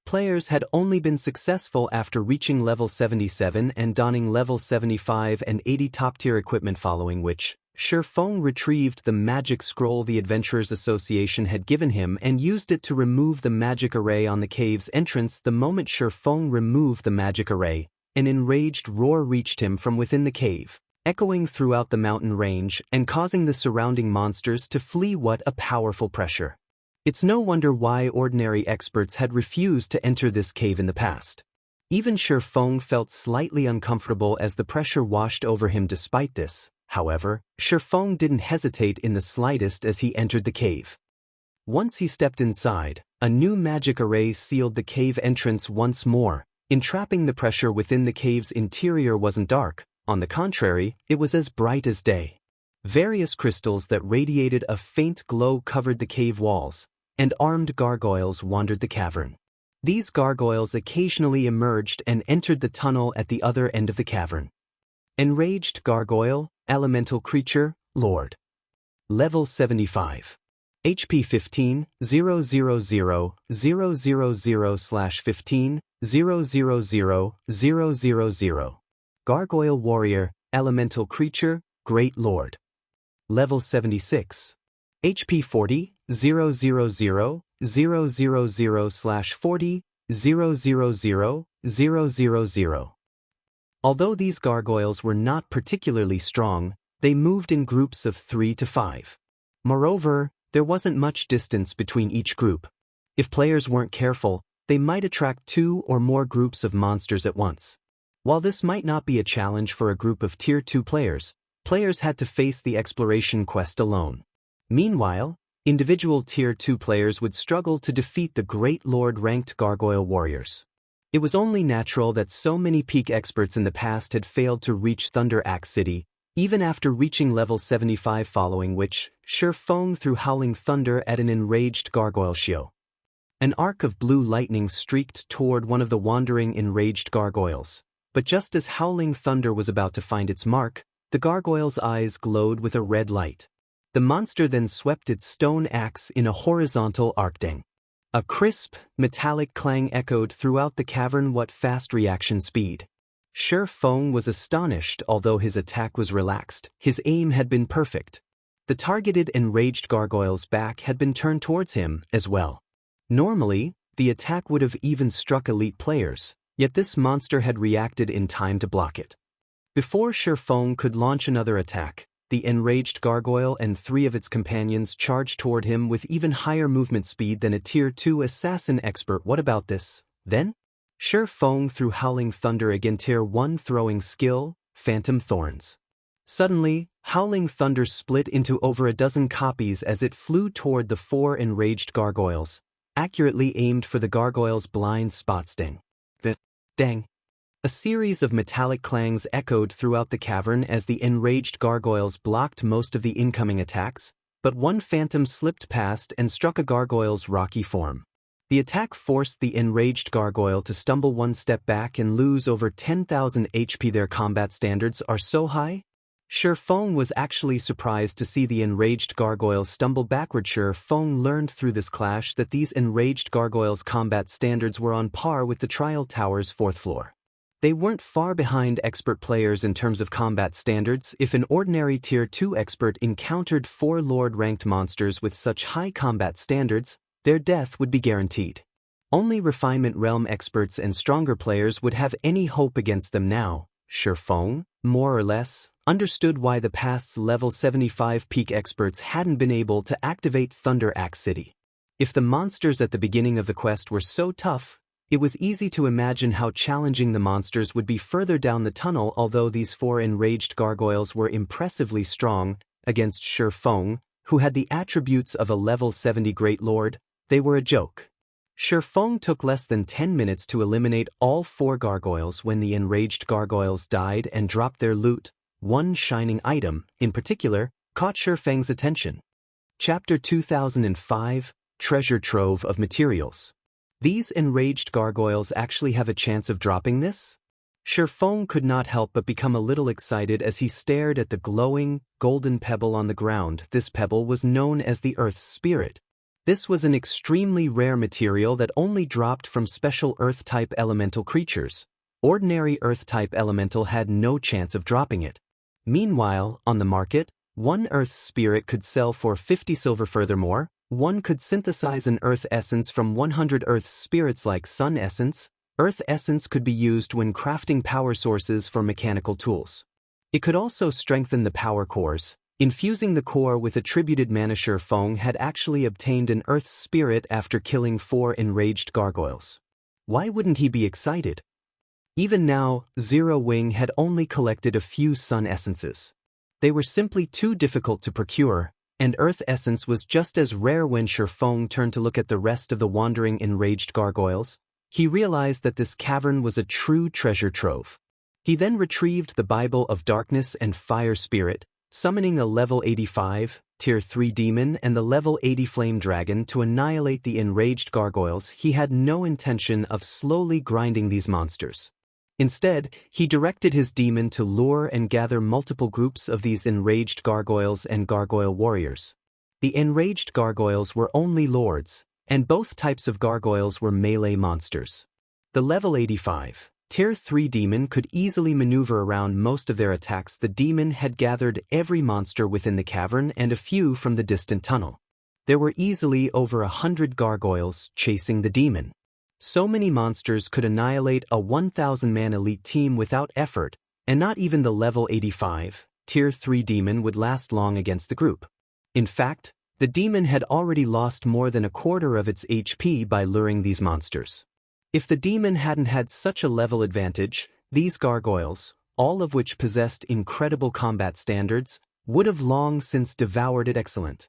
Players had only been successful after reaching level 77 and donning level 75 and 80 top-tier equipment, following which, Shurfeng retrieved the magic scroll the Adventurers Association had given him and used it to remove the magic array on the cave's entrance. The moment Shurfeng removed the magic array, an enraged roar reached him from within the cave, echoing throughout the mountain range and causing the surrounding monsters to flee. What a powerful pressure! It's no wonder why ordinary experts had refused to enter this cave in the past. Even Shurfeng felt slightly uncomfortable as the pressure washed over him. Despite this, however, Shurfeng didn't hesitate in the slightest as he entered the cave. Once he stepped inside, a new magic array sealed the cave entrance once more, entrapping the pressure within. The cave's interior wasn't dark, on the contrary, it was as bright as day. Various crystals that radiated a faint glow covered the cave walls, and armed gargoyles wandered the cavern. These gargoyles occasionally emerged and entered the tunnel at the other end of the cavern. Enraged Gargoyle, Elemental Creature, Lord. Level 75. HP 15, 000, 000/15, 000, 000. Gargoyle Warrior, Elemental Creature, Great Lord. Level 76. HP 40, 000, 000/40, 000, 000. Although these gargoyles were not particularly strong, they moved in groups of 3 to 5. Moreover, there wasn't much distance between each group. If players weren't careful, they might attract 2 or more groups of monsters at once. While this might not be a challenge for a group of Tier 2 players, players had to face the exploration quest alone. Meanwhile, individual Tier 2 players would struggle to defeat the Great Lord-ranked Gargoyle Warriors. It was only natural that so many peak experts in the past had failed to reach Thunder Axe City, even after reaching level 75, following which, Shurfeng threw Howling Thunder at an enraged gargoyle show. An arc of blue lightning streaked toward one of the wandering enraged gargoyles, but just as Howling Thunder was about to find its mark, the gargoyle's eyes glowed with a red light. The monster then swept its stone axe in a horizontal arcing. A crisp, metallic clang echoed throughout the cavern. What fast reaction speed! Shurfeng was astonished. Although his attack was relaxed, his aim had been perfect. The targeted enraged gargoyle's back had been turned towards him as well. Normally, the attack would have even struck elite players, yet this monster had reacted in time to block it. Before Shurfeng could launch another attack, the enraged gargoyle and 3 of its companions charged toward him with even higher movement speed than a Tier 2 assassin expert. What about this, then? Feng threw Howling Thunder again. Tier 1 throwing skill, Phantom Thorns. Suddenly, Howling Thunder split into over a dozen copies as it flew toward the 4 enraged gargoyles, accurately aimed for the gargoyle's blind spot sting. Dang. A series of metallic clangs echoed throughout the cavern as the enraged gargoyles blocked most of the incoming attacks, but one phantom slipped past and struck a gargoyle's rocky form. The attack forced the enraged gargoyle to stumble one step back and lose over 10,000 HP. Their combat standards are so high? Feng was actually surprised to see the enraged gargoyle stumble backward. Feng learned through this clash that these enraged gargoyles' combat standards were on par with the Trial Tower's 4th floor. They weren't far behind expert players in terms of combat standards. If an ordinary Tier 2 expert encountered 4 Lord-ranked monsters with such high combat standards, their death would be guaranteed. Only Refinement Realm experts and stronger players would have any hope against them now. Feng, more or less, understood why the past's level 75 peak experts hadn't been able to activate Thunder Axe City. If the monsters at the beginning of the quest were so tough, it was easy to imagine how challenging the monsters would be further down the tunnel. Although these 4 enraged gargoyles were impressively strong against Feng, who had the attributes of a level 70 Great Lord, they were a joke. Feng took less than 10 minutes to eliminate all 4 gargoyles. When the enraged gargoyles died and dropped their loot, one shining item, in particular, caught Feng's attention. Chapter 2005, Treasure Trove of Materials. These enraged gargoyles actually have a chance of dropping this? Feng could not help but become a little excited as he stared at the glowing, golden pebble on the ground. This pebble was known as the Earth's Spirit. This was an extremely rare material that only dropped from special Earth-type elemental creatures. Ordinary Earth-type elemental had no chance of dropping it. Meanwhile, on the market, one Earth Spirit could sell for 50 silver. Furthermore, one could synthesize an Earth Essence from 100 Earth Spirits. Like Sun Essence, Earth Essence could be used when crafting power sources for mechanical tools. It could also strengthen the power cores, infusing the core with attributed mana. Feng had actually obtained an Earth Spirit after killing 4 enraged gargoyles. Why wouldn't he be excited? Even now, Zero Wing had only collected a few Sun Essences. They were simply too difficult to procure, and Earth Essence was just as rare. When Feng turned to look at the rest of the wandering enraged gargoyles, he realized that this cavern was a true treasure trove. He then retrieved the Bible of Darkness and Fire Spirit, summoning a level 85, Tier 3 demon and the level 80 flame dragon to annihilate the enraged gargoyles. He had no intention of slowly grinding these monsters. Instead, he directed his demon to lure and gather multiple groups of these enraged gargoyles and gargoyle warriors. The enraged gargoyles were only lords, and both types of gargoyles were melee monsters. The level 85, Tier 3 demon could easily maneuver around most of their attacks. The demon had gathered every monster within the cavern and a few from the distant tunnel. There were easily over 100 gargoyles chasing the demon. So many monsters could annihilate a 1,000-man elite team without effort, and not even the level 85, Tier 3 demon would last long against the group. In fact, the demon had already lost more than a quarter of its HP by luring these monsters. If the demon hadn't had such a level advantage, these gargoyles, all of which possessed incredible combat standards, would have long since devoured it. Excellent.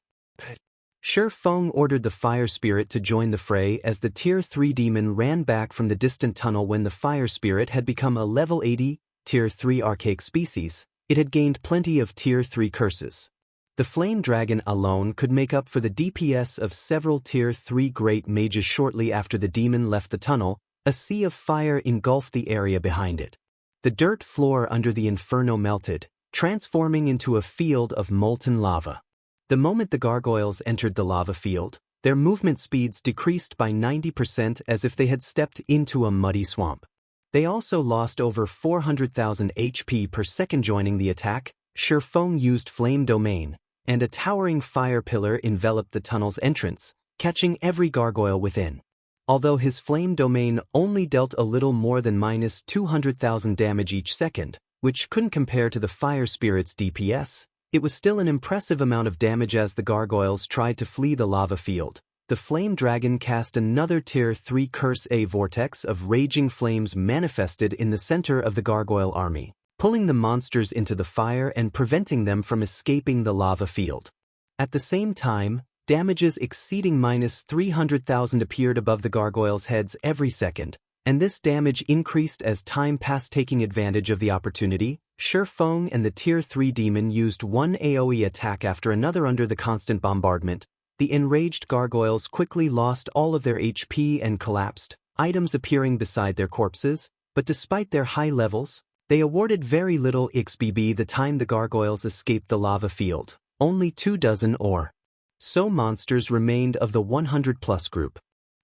Feng ordered the Fire Spirit to join the fray as the Tier 3 demon ran back from the distant tunnel. When the Fire Spirit had become a level 80, Tier 3 archaic species, it had gained plenty of Tier 3 curses. The Flame Dragon alone could make up for the DPS of several Tier 3 great mages. Shortly after the demon left the tunnel, a sea of fire engulfed the area behind it. The dirt floor under the inferno melted, transforming into a field of molten lava. The moment the gargoyles entered the lava field, their movement speeds decreased by 90% as if they had stepped into a muddy swamp. They also lost over 400,000 HP per second. Joining the attack, Feng used Flame Domain, and a towering fire pillar enveloped the tunnel's entrance, catching every gargoyle within. Although his Flame Domain only dealt a little more than -200,000 damage each second, which couldn't compare to the Fire Spirit's DPS, It was still an impressive amount of damage as the gargoyles tried to flee the lava field. The flame dragon cast another Tier 3 Curse A vortex of raging flames manifested in the center of the gargoyle army, pulling the monsters into the fire and preventing them from escaping the lava field. At the same time, damages exceeding -300,000 appeared above the gargoyles' heads every second, and this damage increased as time passed. Taking advantage of the opportunity, Shifeng and the Tier 3 demon used one AoE attack after another. Under the constant bombardment, the enraged gargoyles quickly lost all of their HP and collapsed, items appearing beside their corpses, but despite their high levels, they awarded very little XP the time the gargoyles escaped the lava field. Only 24 or so monsters remained of the 100+ group.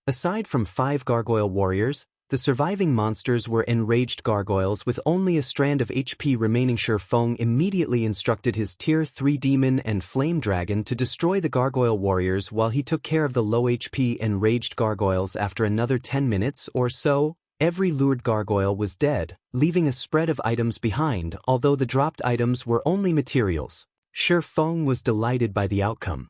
Aside from 5 gargoyle warriors, the surviving monsters were enraged gargoyles with only a strand of HP remaining. Shifeng immediately instructed his Tier 3 demon and flame dragon to destroy the gargoyle warriors while he took care of the low HP enraged gargoyles. After another 10 minutes or so, every lured gargoyle was dead, leaving a spread of items behind. Although the dropped items were only materials, Shifeng was delighted by the outcome.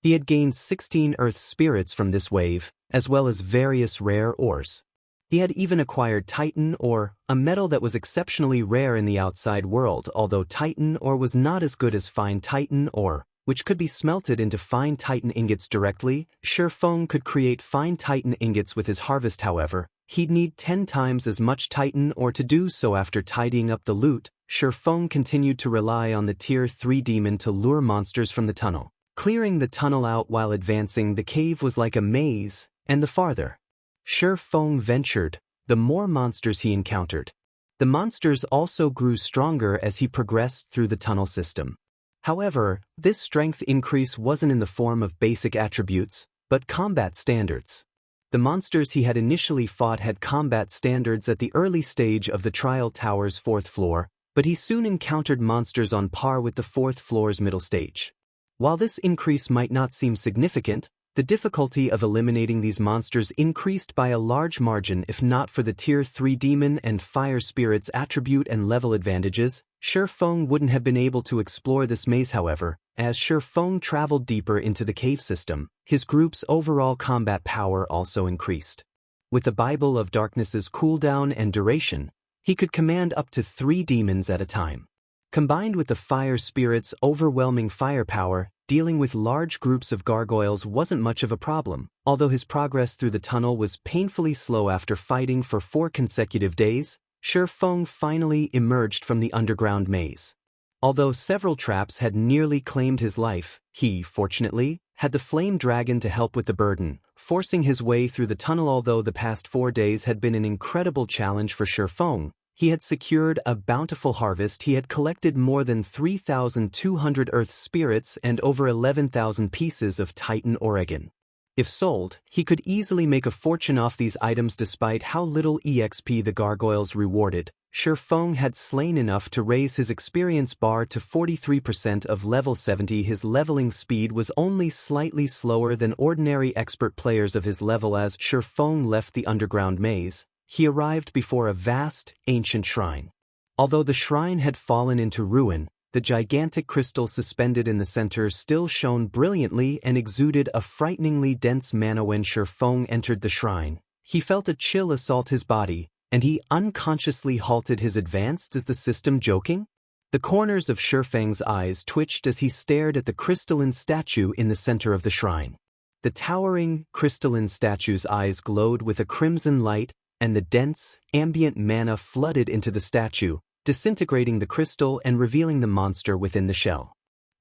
He had gained 16 earth spirits from this wave, as well as various rare ores. He had even acquired Titan ore, a metal that was exceptionally rare in the outside world. Although Titan ore was not as good as fine Titan ore, which could be smelted into fine Titan ingots directly, Shifeng could create fine Titan ingots with his harvest. However, he'd need 10 times as much Titan ore to do so. After tidying up the loot, Shifeng continued to rely on the Tier 3 demon to lure monsters from the tunnel. Clearing the tunnel out while advancing the cave was like a maze, and the farther Shifeng ventured, the more monsters he encountered. The monsters also grew stronger as he progressed through the tunnel system. However, this strength increase wasn't in the form of basic attributes, but combat standards. The monsters he had initially fought had combat standards at the early stage of the Trial Tower's 4th floor, but he soon encountered monsters on par with the 4th floor's middle stage. While this increase might not seem significant, the difficulty of eliminating these monsters increased by a large margin. If not for the Tier 3 demon and fire spirits attribute and level advantages, Shifeng wouldn't have been able to explore this maze. However, as Shifeng traveled deeper into the cave system, his group's overall combat power also increased. With the Bible of Darkness's cooldown and duration, he could command up to 3 demons at a time. Combined with the fire spirit's overwhelming firepower, dealing with large groups of gargoyles wasn't much of a problem. Although his progress through the tunnel was painfully slow after fighting for 4 consecutive days, Shifeng finally emerged from the underground maze. Although several traps had nearly claimed his life, he, fortunately, had the flame dragon to help with the burden, forcing his way through the tunnel. Although the past 4 days had been an incredible challenge for Shifeng, he had secured a bountiful harvest. He had collected more than 3,200 earth spirits and over 11,000 pieces of Titan Oregon. If sold, he could easily make a fortune off these items. Despite how little EXP the gargoyles rewarded, Shifeng had slain enough to raise his experience bar to 43% of level 70. His leveling speed was only slightly slower than ordinary expert players of his level. As Shifeng left the underground maze, he arrived before a vast, ancient shrine. Although the shrine had fallen into ruin, the gigantic crystal suspended in the center still shone brilliantly and exuded a frighteningly dense mana. When Shifeng entered the shrine, he felt a chill assault his body, and he unconsciously halted his advance. Is the system joking? The corners of Shifeng's eyes twitched as he stared at the crystalline statue in the center of the shrine. The towering, crystalline statue's eyes glowed with a crimson light, and the dense, ambient mana flooded into the statue, disintegrating the crystal and revealing the monster within the shell.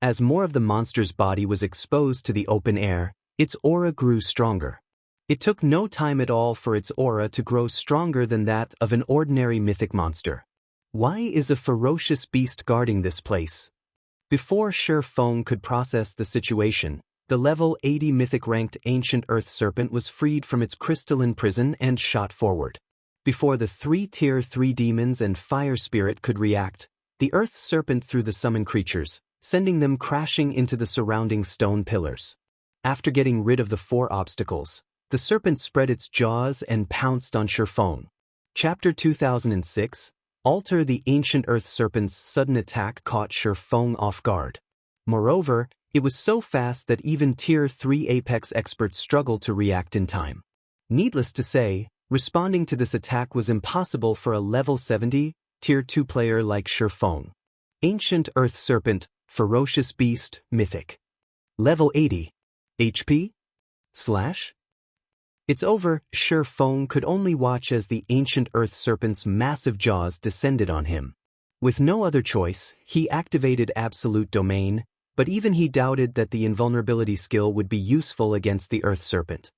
As more of the monster's body was exposed to the open air, its aura grew stronger. It took no time at all for its aura to grow stronger than that of an ordinary mythic monster. Why is a ferocious beast guarding this place? Before Shifeng could process the situation, the level 80 mythic-ranked ancient earth serpent was freed from its crystalline prison and shot forward. Before the 3 Tier 3 demons and fire spirit could react, the earth serpent threw the summoned creatures, sending them crashing into the surrounding stone pillars. After getting rid of the 4 obstacles, the serpent spread its jaws and pounced on Shifeng. Chapter 2006, Alter. The ancient earth serpent's sudden attack caught Shifeng off guard. Moreover, it was so fast that even Tier 3 Apex experts struggled to react in time. Needless to say, responding to this attack was impossible for a level 70, Tier 2 player like Shifeng. Ancient Earth Serpent, Ferocious Beast, Mythic. Level 80. HP? / It's over. Shifeng could only watch as the Ancient Earth Serpent's massive jaws descended on him. With no other choice, he activated Absolute Domain, but even he doubted that the invulnerability skill would be useful against the Earth Serpent.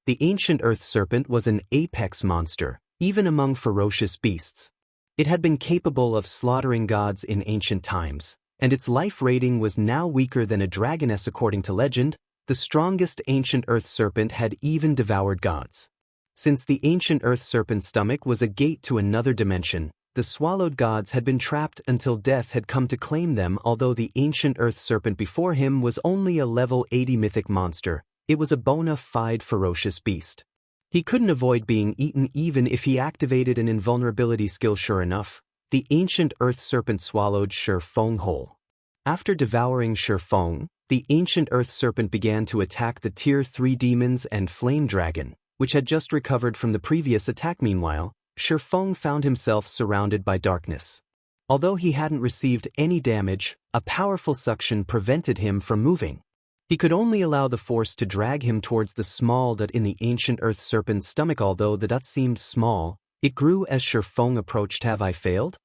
The Ancient Earth Serpent was an apex monster, even among ferocious beasts. It had been capable of slaughtering gods in ancient times, and its life rating was now weaker than a dragoness according to legend. The strongest Ancient Earth Serpent had even devoured gods. Since the Ancient Earth Serpent's stomach was a gate to another dimension, the swallowed gods had been trapped until death had come to claim them. Although the Ancient Earth Serpent before him was only a level 80 mythic monster, it was a bona fide ferocious beast. He couldn't avoid being eaten even if he activated an invulnerability skill. Sure enough, the Ancient Earth Serpent swallowed Shifeng whole. After devouring Shifeng, the Ancient Earth Serpent began to attack the Tier 3 demons and Flame Dragon, which had just recovered from the previous attack. Meanwhile, Shifeng found himself surrounded by darkness. Although he hadn't received any damage, a powerful suction prevented him from moving. He could only allow the force to drag him towards the small dot in the Ancient Earth Serpent's stomach. Although the dot seemed small, it grew as Shifeng approached. Have I failed?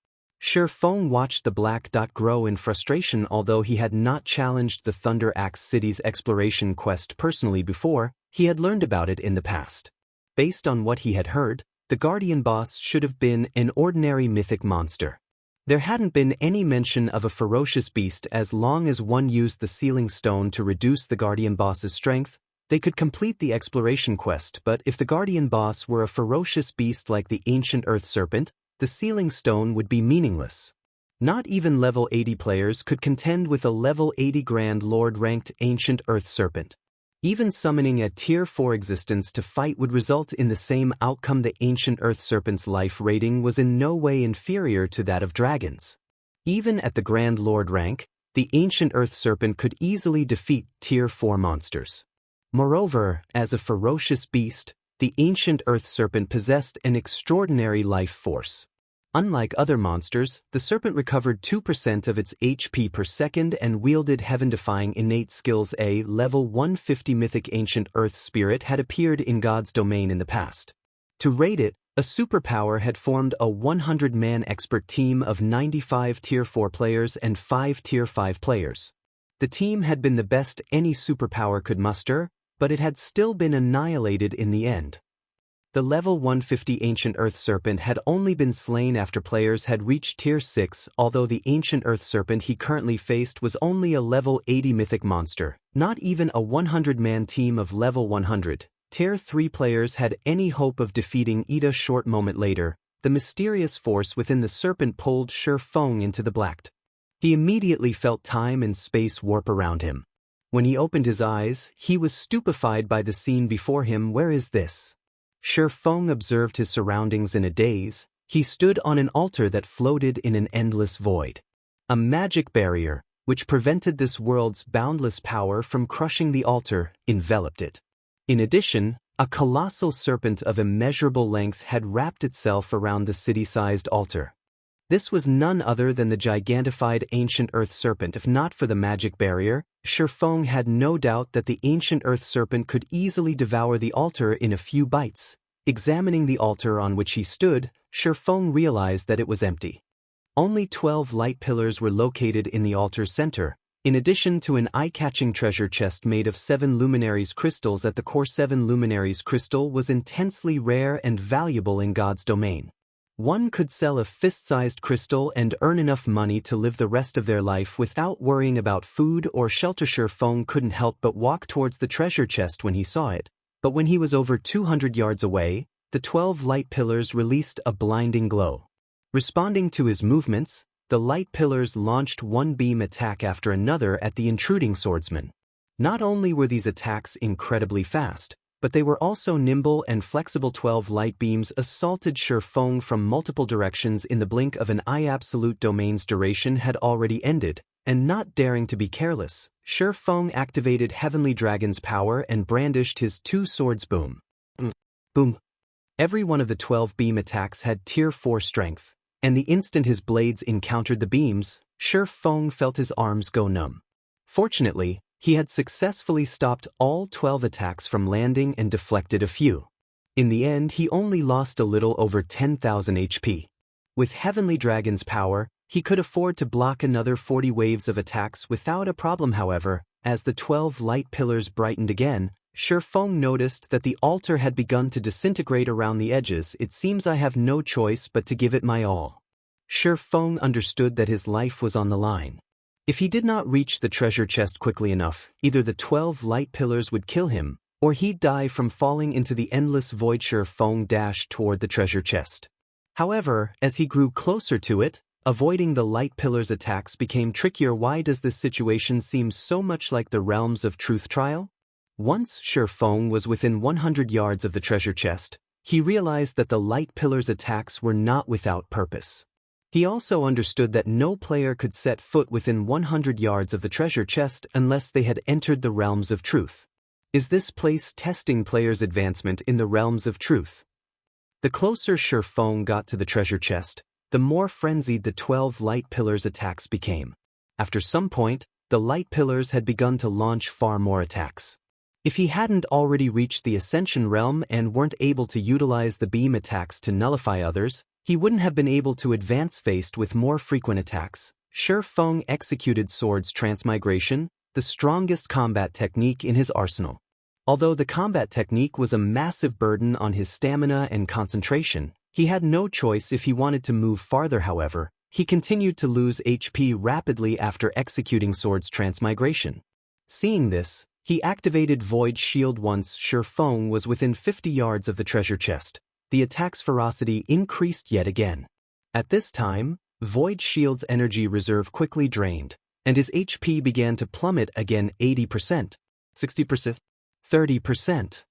Shifeng watched the black dot grow in frustration. Although he had not challenged the Thunder Axe City's exploration quest personally before, he had learned about it in the past. Based on what he had heard, the Guardian boss should have been an ordinary mythic monster. There hadn't been any mention of a ferocious beast. As long as one used the Sealing Stone to reduce the Guardian boss's strength, they could complete the exploration quest. But if the Guardian boss were a ferocious beast like the Ancient Earth Serpent, the Sealing Stone would be meaningless. Not even level 80 players could contend with a level 80 Grand Lord ranked Ancient Earth Serpent. Even summoning a Tier 4 existence to fight would result in the same outcome. The Ancient Earth Serpent's life rating was in no way inferior to that of dragons. Even at the Grand Lord rank, the Ancient Earth Serpent could easily defeat Tier 4 monsters. Moreover, as a ferocious beast, the Ancient Earth Serpent possessed an extraordinary life force. Unlike other monsters, the serpent recovered 2% of its HP per second and wielded heaven-defying innate skills. A level 150 mythic Ancient Earth Spirit had appeared in God's domain in the past. To raid it, a superpower had formed a 100-man expert team of 95 Tier 4 players and 5 Tier 5 players. The team had been the best any superpower could muster, but it had still been annihilated in the end. The level 150 Ancient Earth Serpent had only been slain after players had reached Tier 6. Although the Ancient Earth Serpent he currently faced was only a level 80 mythic monster, not even a 100-man team of level 100, Tier 3 players had any hope of defeating it. A short moment later, the mysterious force within the serpent pulled Shifeng into the black. He immediately felt time and space warp around him. When he opened his eyes, he was stupefied by the scene before him. Where is this? Shifeng observed his surroundings in a daze. He stood on an altar that floated in an endless void. A magic barrier, which prevented this world's boundless power from crushing the altar, enveloped it. In addition, a colossal serpent of immeasurable length had wrapped itself around the city-sized altar. This was none other than the gigantified Ancient Earth Serpent. If not for the magic barrier, Shifeng had no doubt that the Ancient Earth Serpent could easily devour the altar in a few bites. Examining the altar on which he stood, Shifeng realized that it was empty. Only 12 light pillars were located in the altar's center, in addition to an eye-catching treasure chest made of 7 luminaries crystals at the core. 7 luminaries crystal was intensely rare and valuable in God's domain. One could sell a fist-sized crystal and earn enough money to live the rest of their life without worrying about food or shelter. Shifeng couldn't help but walk towards the treasure chest when he saw it, but when he was over 200 yards away, the 12 light pillars released a blinding glow. Responding to his movements, the light pillars launched one beam attack after another at the intruding swordsman. Not only were these attacks incredibly fast, but they were also nimble and flexible. 12 light beams assaulted Shifeng from multiple directions in the blink of an eye. Absolute Domain's duration had already ended, and not daring to be careless, Feng activated Heavenly Dragon's power and brandished his two swords. Boom. Boom. Every one of the 12 beam attacks had Tier 4 strength, and the instant his blades encountered the beams, Feng felt his arms go numb. Fortunately, he had successfully stopped all 12 attacks from landing and deflected a few. In the end, he only lost a little over 10,000 HP. With Heavenly Dragon's power, he could afford to block another 40 waves of attacks without a problem. However, as the 12 light pillars brightened again, Feng noticed that the altar had begun to disintegrate around the edges. It seems I have no choice but to give it my all. Feng understood that his life was on the line. If he did not reach the treasure chest quickly enough, either the 12 light pillars would kill him, or he'd die from falling into the endless void. Feng dashed toward the treasure chest. However, as he grew closer to it, avoiding the light pillars' attacks became trickier. Why does this situation seem so much like the Realms of Truth trial? Once Feng was within 100 yards of the treasure chest, he realized that the light pillars' attacks were not without purpose. He also understood that no player could set foot within 100 yards of the treasure chest unless they had entered the Realms of Truth. Is this place testing players' advancement in the Realms of Truth? The closer Feng got to the treasure chest, the more frenzied the 12 light pillars' attacks became. After some point, the light pillars had begun to launch far more attacks. If he hadn't already reached the Ascension realm and weren't able to utilize the beam attacks to nullify others, he wouldn't have been able to advance. Faced with more frequent attacks, Feng executed Swords Transmigration, the strongest combat technique in his arsenal. Although the combat technique was a massive burden on his stamina and concentration, he had no choice if he wanted to move farther. However, he continued to lose HP rapidly after executing Swords Transmigration. Seeing this, he activated Void Shield. Once Feng was within 50 yards of the treasure chest, the attack's ferocity increased yet again. At this time, Void Shield's energy reserve quickly drained, and his HP began to plummet again. 80%, 60%, 30%.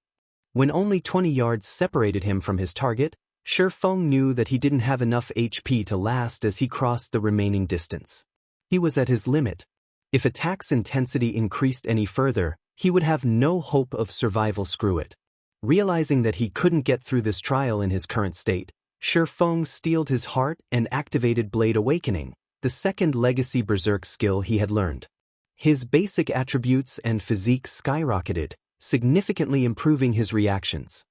When only 20 yards separated him from his target, Feng knew that he didn't have enough HP to last as he crossed the remaining distance. He was at his limit. If attack's intensity increased any further, he would have no hope of survival. Screw it. Realizing that he couldn't get through this trial in his current state, Feng steeled his heart and activated Blade Awakening, the second legacy berserk skill he had learned. His basic attributes and physique skyrocketed, significantly improving his reactions.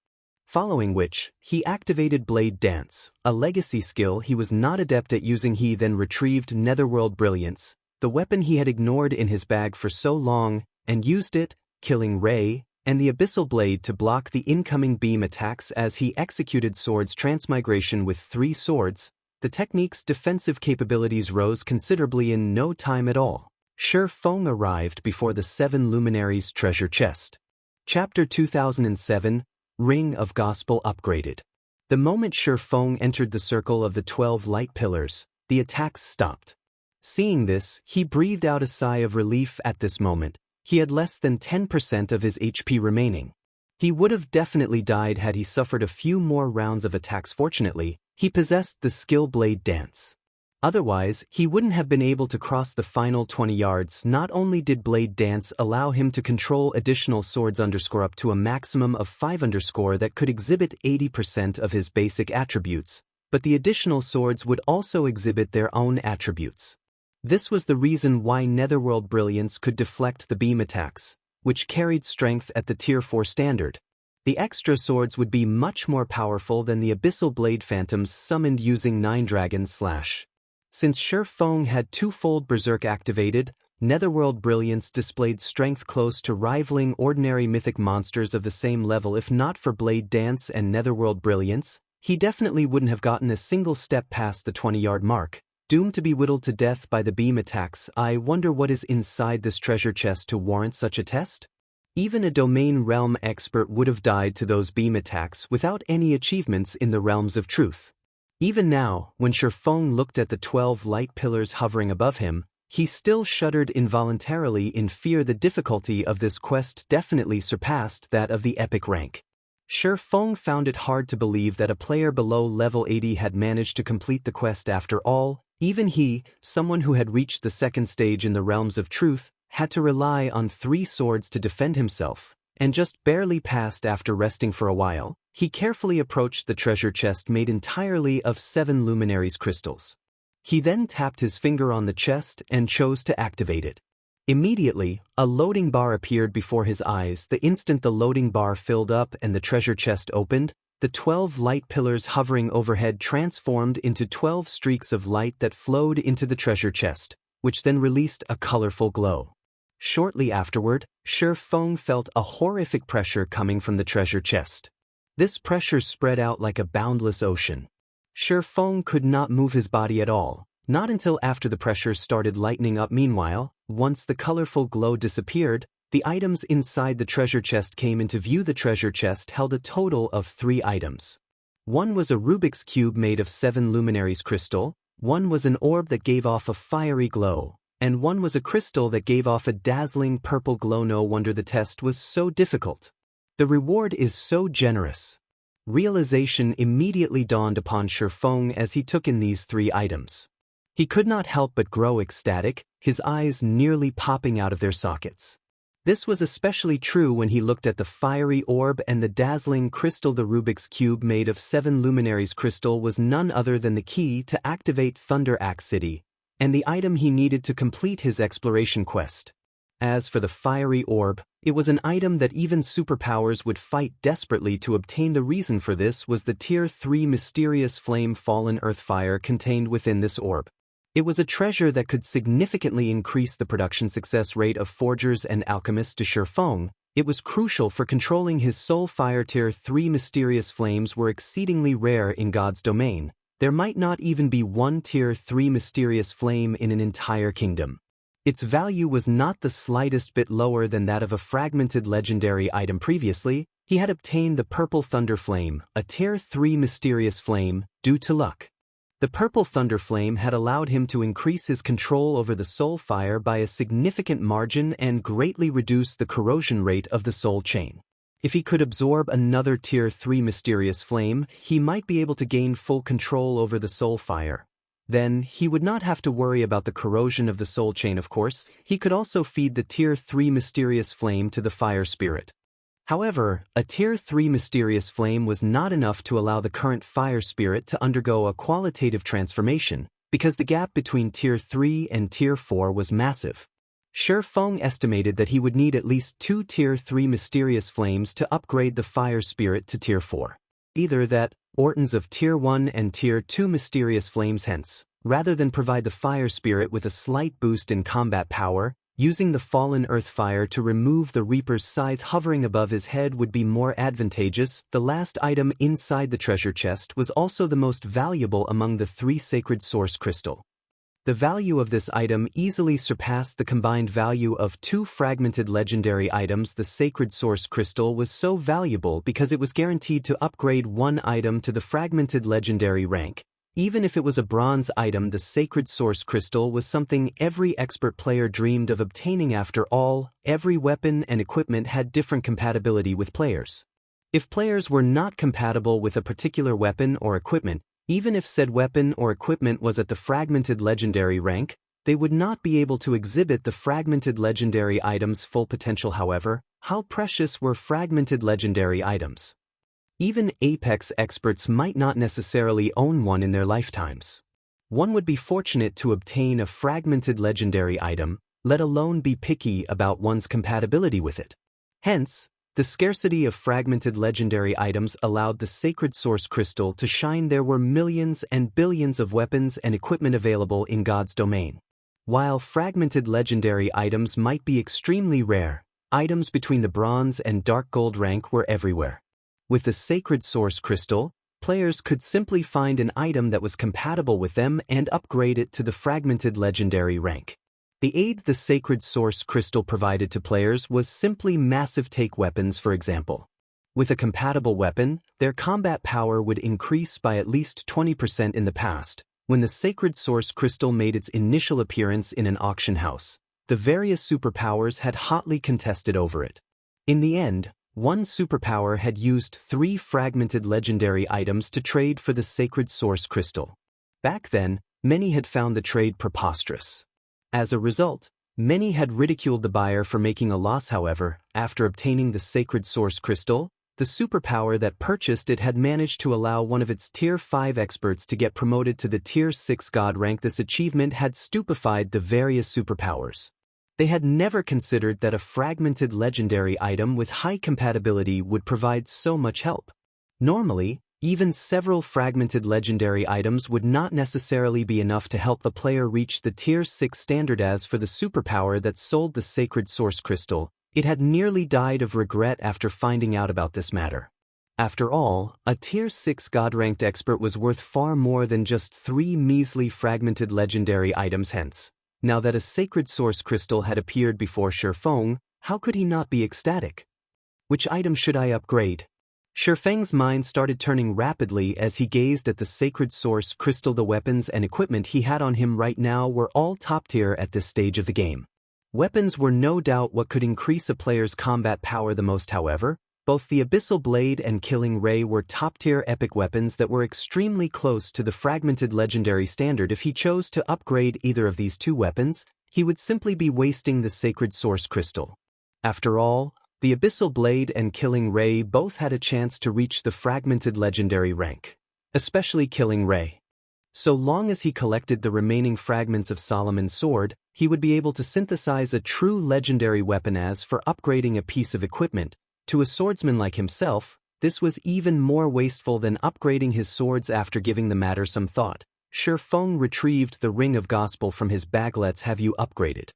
Following which, he activated Blade Dance, a legacy skill he was not adept at using. He then retrieved Netherworld Brilliance, the weapon he had ignored in his bag for so long, and used it, killing Ray and the Abyssal Blade to block the incoming beam attacks. As he executed Swords Transmigration with 3 swords, the technique's defensive capabilities rose considerably in no time at all. Feng arrived before the 7 Luminaries treasure chest. Chapter 2007, Ring of Gospel upgraded. The moment Feng entered the circle of the 12 light pillars, the attacks stopped. Seeing this, he breathed out a sigh of relief. At this moment, he had less than 10% of his HP remaining. He would have definitely died had he suffered a few more rounds of attacks. Fortunately, he possessed the skill Blade Dance. Otherwise, he wouldn't have been able to cross the final 20 yards. Not only did Blade Dance allow him to control additional swords up to a maximum of 5 that could exhibit 80% of his basic attributes, but the additional swords would also exhibit their own attributes. This was the reason why Netherworld Brilliance could deflect the beam attacks, which carried strength at the Tier 4 standard. The extra swords would be much more powerful than the Abyssal Blade Phantoms summoned using 9 Dragons / Since Feng had twofold Berserk activated, Netherworld Brilliance displayed strength close to rivaling ordinary mythic monsters of the same level. If not for Blade Dance and Netherworld Brilliance, he definitely wouldn't have gotten a single step past the 20-yard mark, doomed to be whittled to death by the beam attacks. I wonder what is inside this treasure chest to warrant such a test? Even a domain realm expert would have died to those beam attacks without any achievements in the Realms of Truth. Even now, when Feng looked at the 12 light pillars hovering above him, he still shuddered involuntarily in fear. The difficulty of this quest definitely surpassed that of the epic rank. Feng found it hard to believe that a player below level 80 had managed to complete the quest after all. Even he, someone who had reached the second stage in the realms of truth, had to rely on 3 swords to defend himself, and just barely passed after resting for a while. He carefully approached the treasure chest made entirely of 7 luminaries crystals. He then tapped his finger on the chest and chose to activate it. Immediately, a loading bar appeared before his eyes. The instant the loading bar filled up and the treasure chest opened, the 12 light pillars hovering overhead transformed into 12 streaks of light that flowed into the treasure chest, which then released a colorful glow. Shortly afterward, Shi Feng felt a horrific pressure coming from the treasure chest. This pressure spread out like a boundless ocean. Shi Feng could not move his body at all, not until after the pressure started lightening up. Meanwhile, once the colorful glow disappeared, the items inside the treasure chest came into view. The treasure chest held a total of 3 items. One was a Rubik's Cube made of 7 luminaries crystal, one was an orb that gave off a fiery glow, and one was a crystal that gave off a dazzling purple glow. No wonder the test was so difficult. The reward is so generous. Realization immediately dawned upon Shi Feng as he took in these 3 items. He could not help but grow ecstatic, his eyes nearly popping out of their sockets. This was especially true when he looked at the fiery orb and the dazzling crystal. The Rubik's Cube made of 7 luminaries crystal was none other than the key to activate Thunder Axe City, and the item he needed to complete his exploration quest. As for the fiery orb, it was an item that even superpowers would fight desperately to obtain. The reason for this was the Tier 3 mysterious flame fallen earth fire contained within this orb. It was a treasure that could significantly increase the production success rate of forgers and alchemists. To Shi Feng, it was crucial for controlling his soul fire. Tier 3 mysterious flames were exceedingly rare in God's domain. There might not even be one Tier 3 mysterious flame in an entire kingdom. Its value was not the slightest bit lower than that of a fragmented legendary item. Previously, he had obtained the Purple Thunder Flame, a Tier 3 mysterious flame, due to luck. The Purple Thunder Flame had allowed him to increase his control over the soul fire by a significant margin and greatly reduce the corrosion rate of the soul chain. If he could absorb another Tier 3 mysterious flame, he might be able to gain full control over the soul fire. Then, he would not have to worry about the corrosion of the soul chain. Of course, he could also feed the Tier 3 mysterious flame to the fire spirit. However, a Tier 3 mysterious flame was not enough to allow the current fire spirit to undergo a qualitative transformation, because the gap between Tier 3 and Tier 4 was massive. Shi Feng estimated that he would need at least 2 Tier 3 mysterious flames to upgrade the fire spirit to Tier 4. Either that, or tons of Tier 1 and Tier 2 mysterious flames. Hence, rather than provide the fire spirit with a slight boost in combat power, using the fallen earth fire to remove the Reaper's scythe hovering above his head would be more advantageous. The last item inside the treasure chest was also the most valuable among the 3 sacred source crystal. The value of this item easily surpassed the combined value of 2 fragmented legendary items. The sacred source crystal was so valuable because it was guaranteed to upgrade one item to the fragmented legendary rank. Even if it was a bronze item, the sacred source crystal was something every expert player dreamed of obtaining. After all, every weapon and equipment had different compatibility with players. If players were not compatible with a particular weapon or equipment, even if said weapon or equipment was at the fragmented legendary rank, they would not be able to exhibit the fragmented legendary item's full potential. However, how precious were fragmented legendary items? Even Apex experts might not necessarily own one in their lifetimes. One would be fortunate to obtain a fragmented legendary item, let alone be picky about one's compatibility with it. Hence, the scarcity of fragmented legendary items allowed the sacred source crystal to shine. There were millions and billions of weapons and equipment available in God's domain. While fragmented legendary items might be extremely rare, items between the bronze and dark gold rank were everywhere. With the sacred source crystal, players could simply find an item that was compatible with them and upgrade it to the fragmented legendary rank. The aid the sacred source crystal provided to players was simply massive. Take weapons, for example. With a compatible weapon, their combat power would increase by at least 20%. In the past, when the sacred source crystal made its initial appearance in an auction house, the various superpowers had hotly contested over it. In the end, one superpower had used 3 fragmented legendary items to trade for the sacred source crystal. Back then, many had found the trade preposterous. As a result, many had ridiculed the buyer for making a loss. However, after obtaining the sacred source crystal, the superpower that purchased it had managed to allow one of its Tier 5 experts to get promoted to the Tier 6 god rank. This achievement had stupefied the various superpowers. They had never considered that a fragmented legendary item with high compatibility would provide so much help. Normally, even several fragmented legendary items would not necessarily be enough to help the player reach the Tier 6 standard. As for the superpower that sold the sacred source crystal, it had nearly died of regret after finding out about this matter. After all, a Tier 6 god-ranked expert was worth far more than just 3 measly fragmented legendary items. Hence, now that a sacred source crystal had appeared before Shifeng, how could he not be ecstatic? Which item should I upgrade? Shifeng's mind started turning rapidly as he gazed at the sacred source crystal. The weapons and equipment he had on him right now were all top tier at this stage of the game. Weapons were no doubt what could increase a player's combat power the most. However, both the Abyssal Blade and Killing Ray were top-tier epic weapons that were extremely close to the fragmented legendary standard. If he chose to upgrade either of these two weapons, he would simply be wasting the sacred source crystal. After all, the Abyssal Blade and Killing Ray both had a chance to reach the fragmented legendary rank, especially Killing Ray. So long as he collected the remaining fragments of Solomon's sword, he would be able to synthesize a true legendary weapon. As for upgrading a piece of equipment, to a swordsman like himself, this was even more wasteful than upgrading his swords. After giving the matter some thought, Shifeng retrieved the Ring of Gospel from his bag. Let's have you upgraded.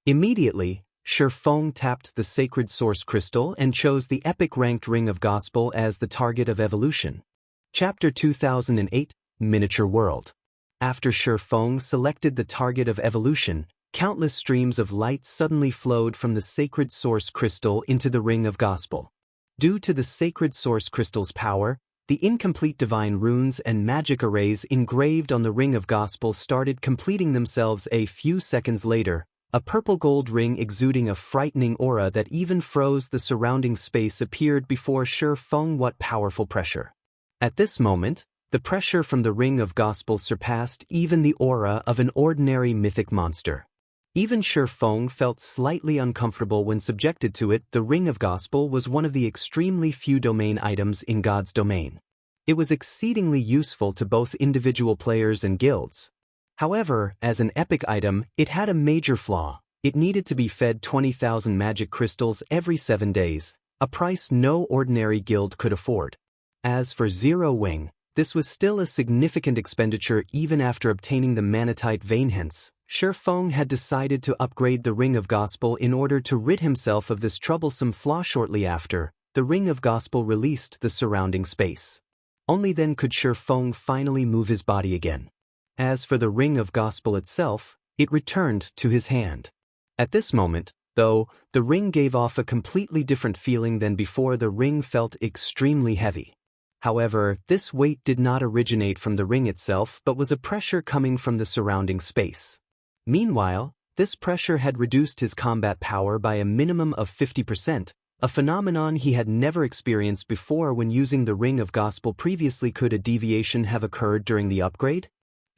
Immediately, Shifeng tapped the sacred source crystal and chose the epic ranked Ring of Gospel as the target of evolution. Chapter 2008, Miniature World. After Shifeng selected the target of evolution, countless streams of light suddenly flowed from the sacred source crystal into the Ring of Gospel. Due to the sacred source crystal's power, the incomplete divine runes and magic arrays engraved on the Ring of Gospel started completing themselves. A few seconds later, a purple-gold ring exuding a frightening aura that even froze the surrounding space appeared before Shifeng. What powerful pressure! At this moment, the pressure from the Ring of Gospel surpassed even the aura of an ordinary mythic monster. Even Shifeng felt slightly uncomfortable when subjected to it. The Ring of Gospel was one of the extremely few domain items in God's domain. It was exceedingly useful to both individual players and guilds. However, as an epic item, it had a major flaw. It needed to be fed 20,000 magic crystals every 7 days, a price no ordinary guild could afford. As for Zero Wing, this was still a significant expenditure even after obtaining the Manatite Vein. Hence, Shifeng had decided to upgrade the Ring of Gospel in order to rid himself of this troublesome flaw. Shortly after, the Ring of Gospel released the surrounding space. Only then could Shifeng finally move his body again. As for the Ring of Gospel itself, it returned to his hand. At this moment, though, the ring gave off a completely different feeling than before. The ring felt extremely heavy. However, this weight did not originate from the ring itself but was a pressure coming from the surrounding space. Meanwhile, this pressure had reduced his combat power by a minimum of 50%, a phenomenon he had never experienced before when using the Ring of Gospel previously. Could a deviation have occurred during the upgrade?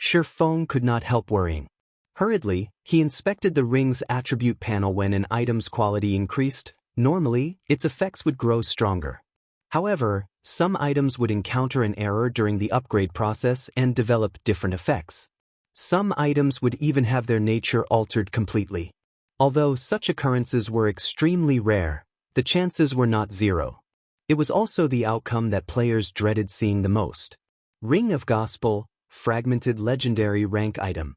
Shifeng could not help worrying. Hurriedly, he inspected the ring's attribute panel. When an item's quality increased, normally, its effects would grow stronger. However, some items would encounter an error during the upgrade process and develop different effects. Some items would even have their nature altered completely. Although such occurrences were extremely rare, the chances were not zero. It was also the outcome that players dreaded seeing the most. Ring of Gospel, fragmented legendary rank item.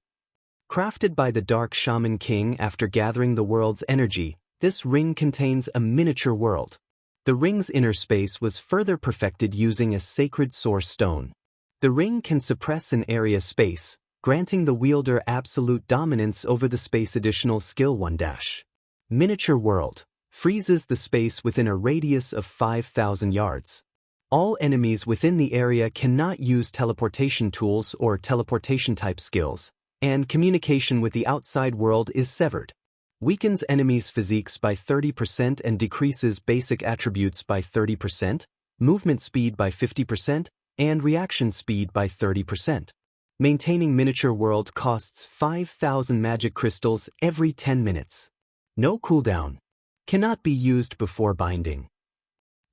Crafted by the Dark Shaman King after gathering the world's energy, this ring contains a miniature world. The ring's inner space was further perfected using a sacred source stone. The ring can suppress an area space, granting the wielder absolute dominance over the space. Additional skill 1 - Miniature World freezes the space within a radius of 5,000 yards. All enemies within the area cannot use teleportation tools or teleportation-type skills, and communication with the outside world is severed. Weakens enemies' physiques by 30% and decreases basic attributes by 30%, movement speed by 50%, and reaction speed by 30%. Maintaining miniature world costs 5,000 magic crystals every 10 minutes. No cooldown. Cannot be used before binding.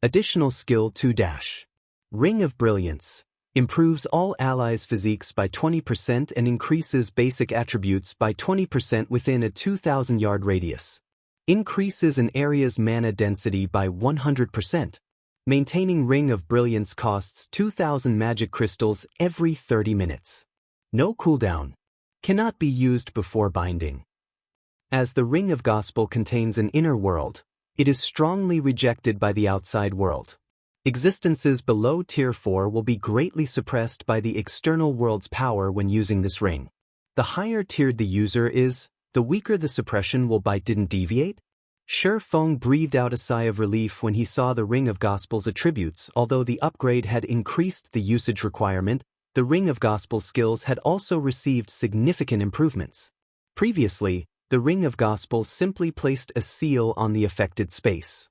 Additional skill 2-. Ring of Brilliance. Improves all allies' physiques by 20% and increases basic attributes by 20% within a 2,000-yard radius. Increases an area's mana density by 100%. Maintaining Ring of Brilliance costs 2,000 magic crystals every 30 minutes. No cooldown. Cannot be used before binding. As the Ring of Gospel contains an inner world, it is strongly rejected by the outside world. Existences below Tier 4 will be greatly suppressed by the external world's power when using this ring. The higher tiered the user is, the weaker the suppression will by. Didn't deviate? Feng breathed out a sigh of relief when he saw the Ring of Gospel's attributes. Although the upgrade had increased the usage requirement, the Ring of Gospel skills had also received significant improvements. Previously, the Ring of Gospel simply placed a seal on the affected space.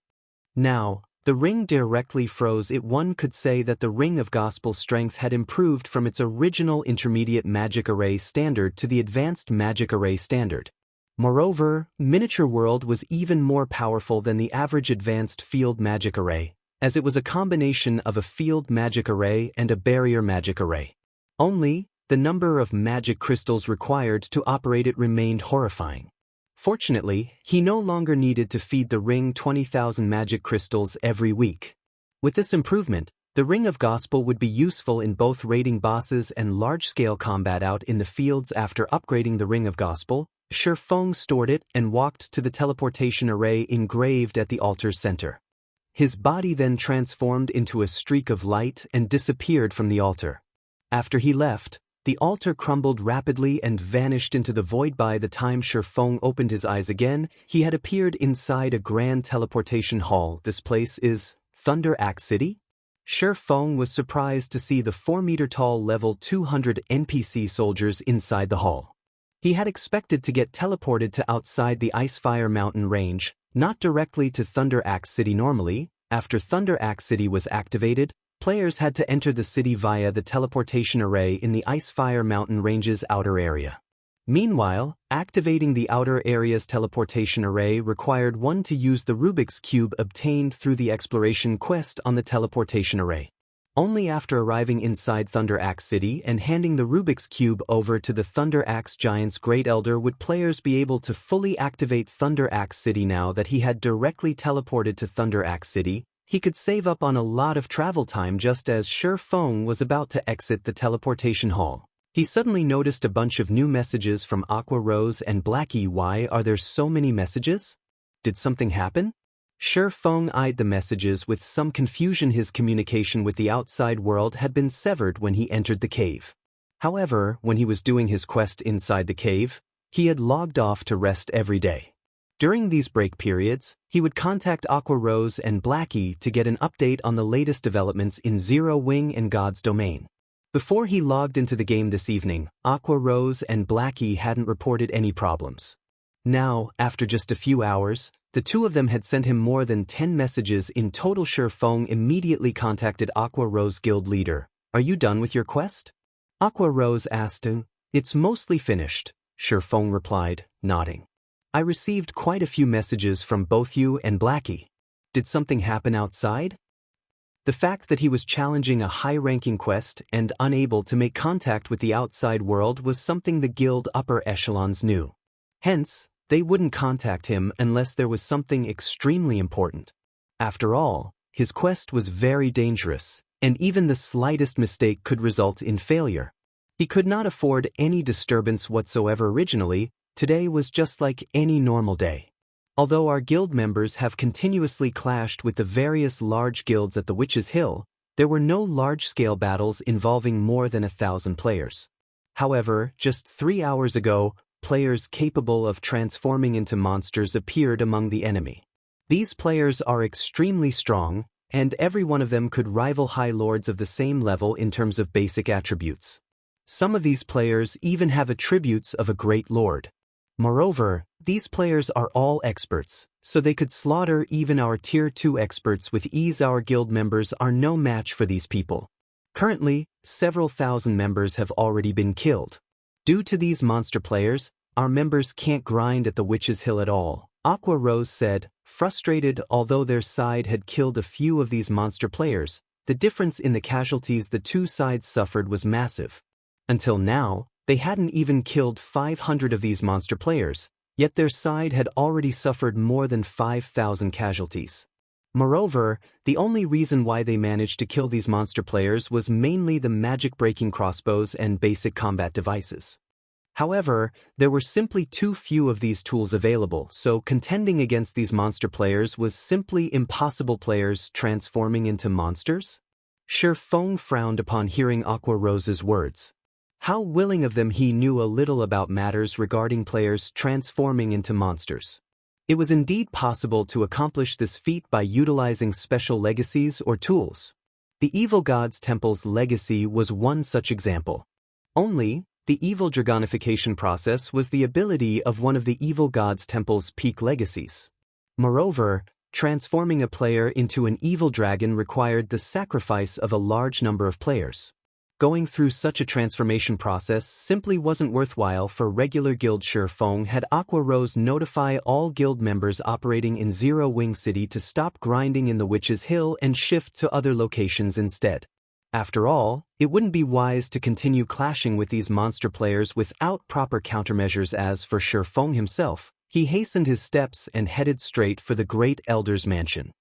Now, the ring directly froze it. One could say that the Ring of Gospel strength had improved from its original intermediate magic array standard to the advanced magic array standard. Moreover, Miniature World was even more powerful than the average advanced field magic array, as it was a combination of a field magic array and a barrier magic array. Only, the number of magic crystals required to operate it remained horrifying. Fortunately, he no longer needed to feed the ring 20,000 magic crystals every week. With this improvement, the Ring of Gospel would be useful in both raiding bosses and large-scale combat out in the fields. After upgrading the Ring of Gospel, Feng stored it and walked to the teleportation array engraved at the altar's center. His body then transformed into a streak of light and disappeared from the altar. After he left, the altar crumbled rapidly and vanished into the void. By the time Feng opened his eyes again, he had appeared inside a grand teleportation hall. This place is Thunder Axe City? Feng was surprised to see the 4-meter-tall level 200 NPC soldiers inside the hall. He had expected to get teleported to outside the Icefire Mountain range, not directly to Thunder Axe City. Normally, after Thunder Axe City was activated, players had to enter the city via the teleportation array in the Icefire Mountain Range's outer area. Meanwhile, activating the outer area's teleportation array required one to use the Rubik's Cube obtained through the exploration quest on the teleportation array. Only after arriving inside Thunder Axe City and handing the Rubik's Cube over to the Thunder Axe Giant's Great Elder would players be able to fully activate Thunder Axe City. Now that he had directly teleported to Thunder Axe City, he could save up on a lot of travel time. Just as Feng was about to exit the teleportation hall, he suddenly noticed a bunch of new messages from Aqua Rose and Blackie. Why are there so many messages? Did something happen? Feng eyed the messages with some confusion. His communication with the outside world had been severed when he entered the cave. However, when he was doing his quest inside the cave, he had logged off to rest every day. During these break periods, he would contact Aqua Rose and Blackie to get an update on the latest developments in Zero Wing and God's Domain. Before he logged into the game this evening, Aqua Rose and Blackie hadn't reported any problems. Now, after just a few hours, the two of them had sent him more than 10 messages in total. Feng immediately contacted Aqua Rose guild leader. "Are you done with your quest?" Aqua Rose asked him. "It's mostly finished," Feng replied, nodding. "I received quite a few messages from both you and Blackie. Did something happen outside?" The fact that he was challenging a high-ranking quest and unable to make contact with the outside world was something the guild upper echelons knew. Hence, they wouldn't contact him unless there was something extremely important. After all, his quest was very dangerous, and even the slightest mistake could result in failure. He could not afford any disturbance whatsoever. Originally, today was just like any normal day. Although our guild members have continuously clashed with the various large guilds at the Witch's Hill, there were no large-scale battles involving more than 1,000 players. However, just 3 hours ago, players capable of transforming into monsters appeared among the enemy. These players are extremely strong, and every one of them could rival high lords of the same level in terms of basic attributes. Some of these players even have attributes of a great lord. Moreover, these players are all experts, so they could slaughter even our Tier 2 experts with ease. Our guild members are no match for these people. Currently, several thousand members have already been killed. Due to these monster players, our members can't grind at the Witch's Hill at all, Aqua Rose said, frustrated. Although their side had killed a few of these monster players, the difference in the casualties the two sides suffered was massive. Until now, they hadn't even killed 500 of these monster players, yet their side had already suffered more than 5,000 casualties. Moreover, the only reason why they managed to kill these monster players was mainly the magic-breaking crossbows and basic combat devices. However, there were simply too few of these tools available, so contending against these monster players was simply impossible. Players transforming into monsters? Feng frowned upon hearing Aqua Rose's words. How willing of them. He knew a little about matters regarding players transforming into monsters. It was indeed possible to accomplish this feat by utilizing special legacies or tools. The Evil God's Temple's legacy was one such example. Only, the evil dragonification process was the ability of one of the Evil God's Temple's peak legacies. Moreover, transforming a player into an evil dragon required the sacrifice of a large number of players. Going through such a transformation process simply wasn't worthwhile for regular guild. Feng had Aqua Rose notify all guild members operating in Zero Wing City to stop grinding in the Witch's Hill and shift to other locations instead. After all, it wouldn't be wise to continue clashing with these monster players without proper countermeasures. As for Feng himself, he hastened his steps and headed straight for the Great Elder's mansion.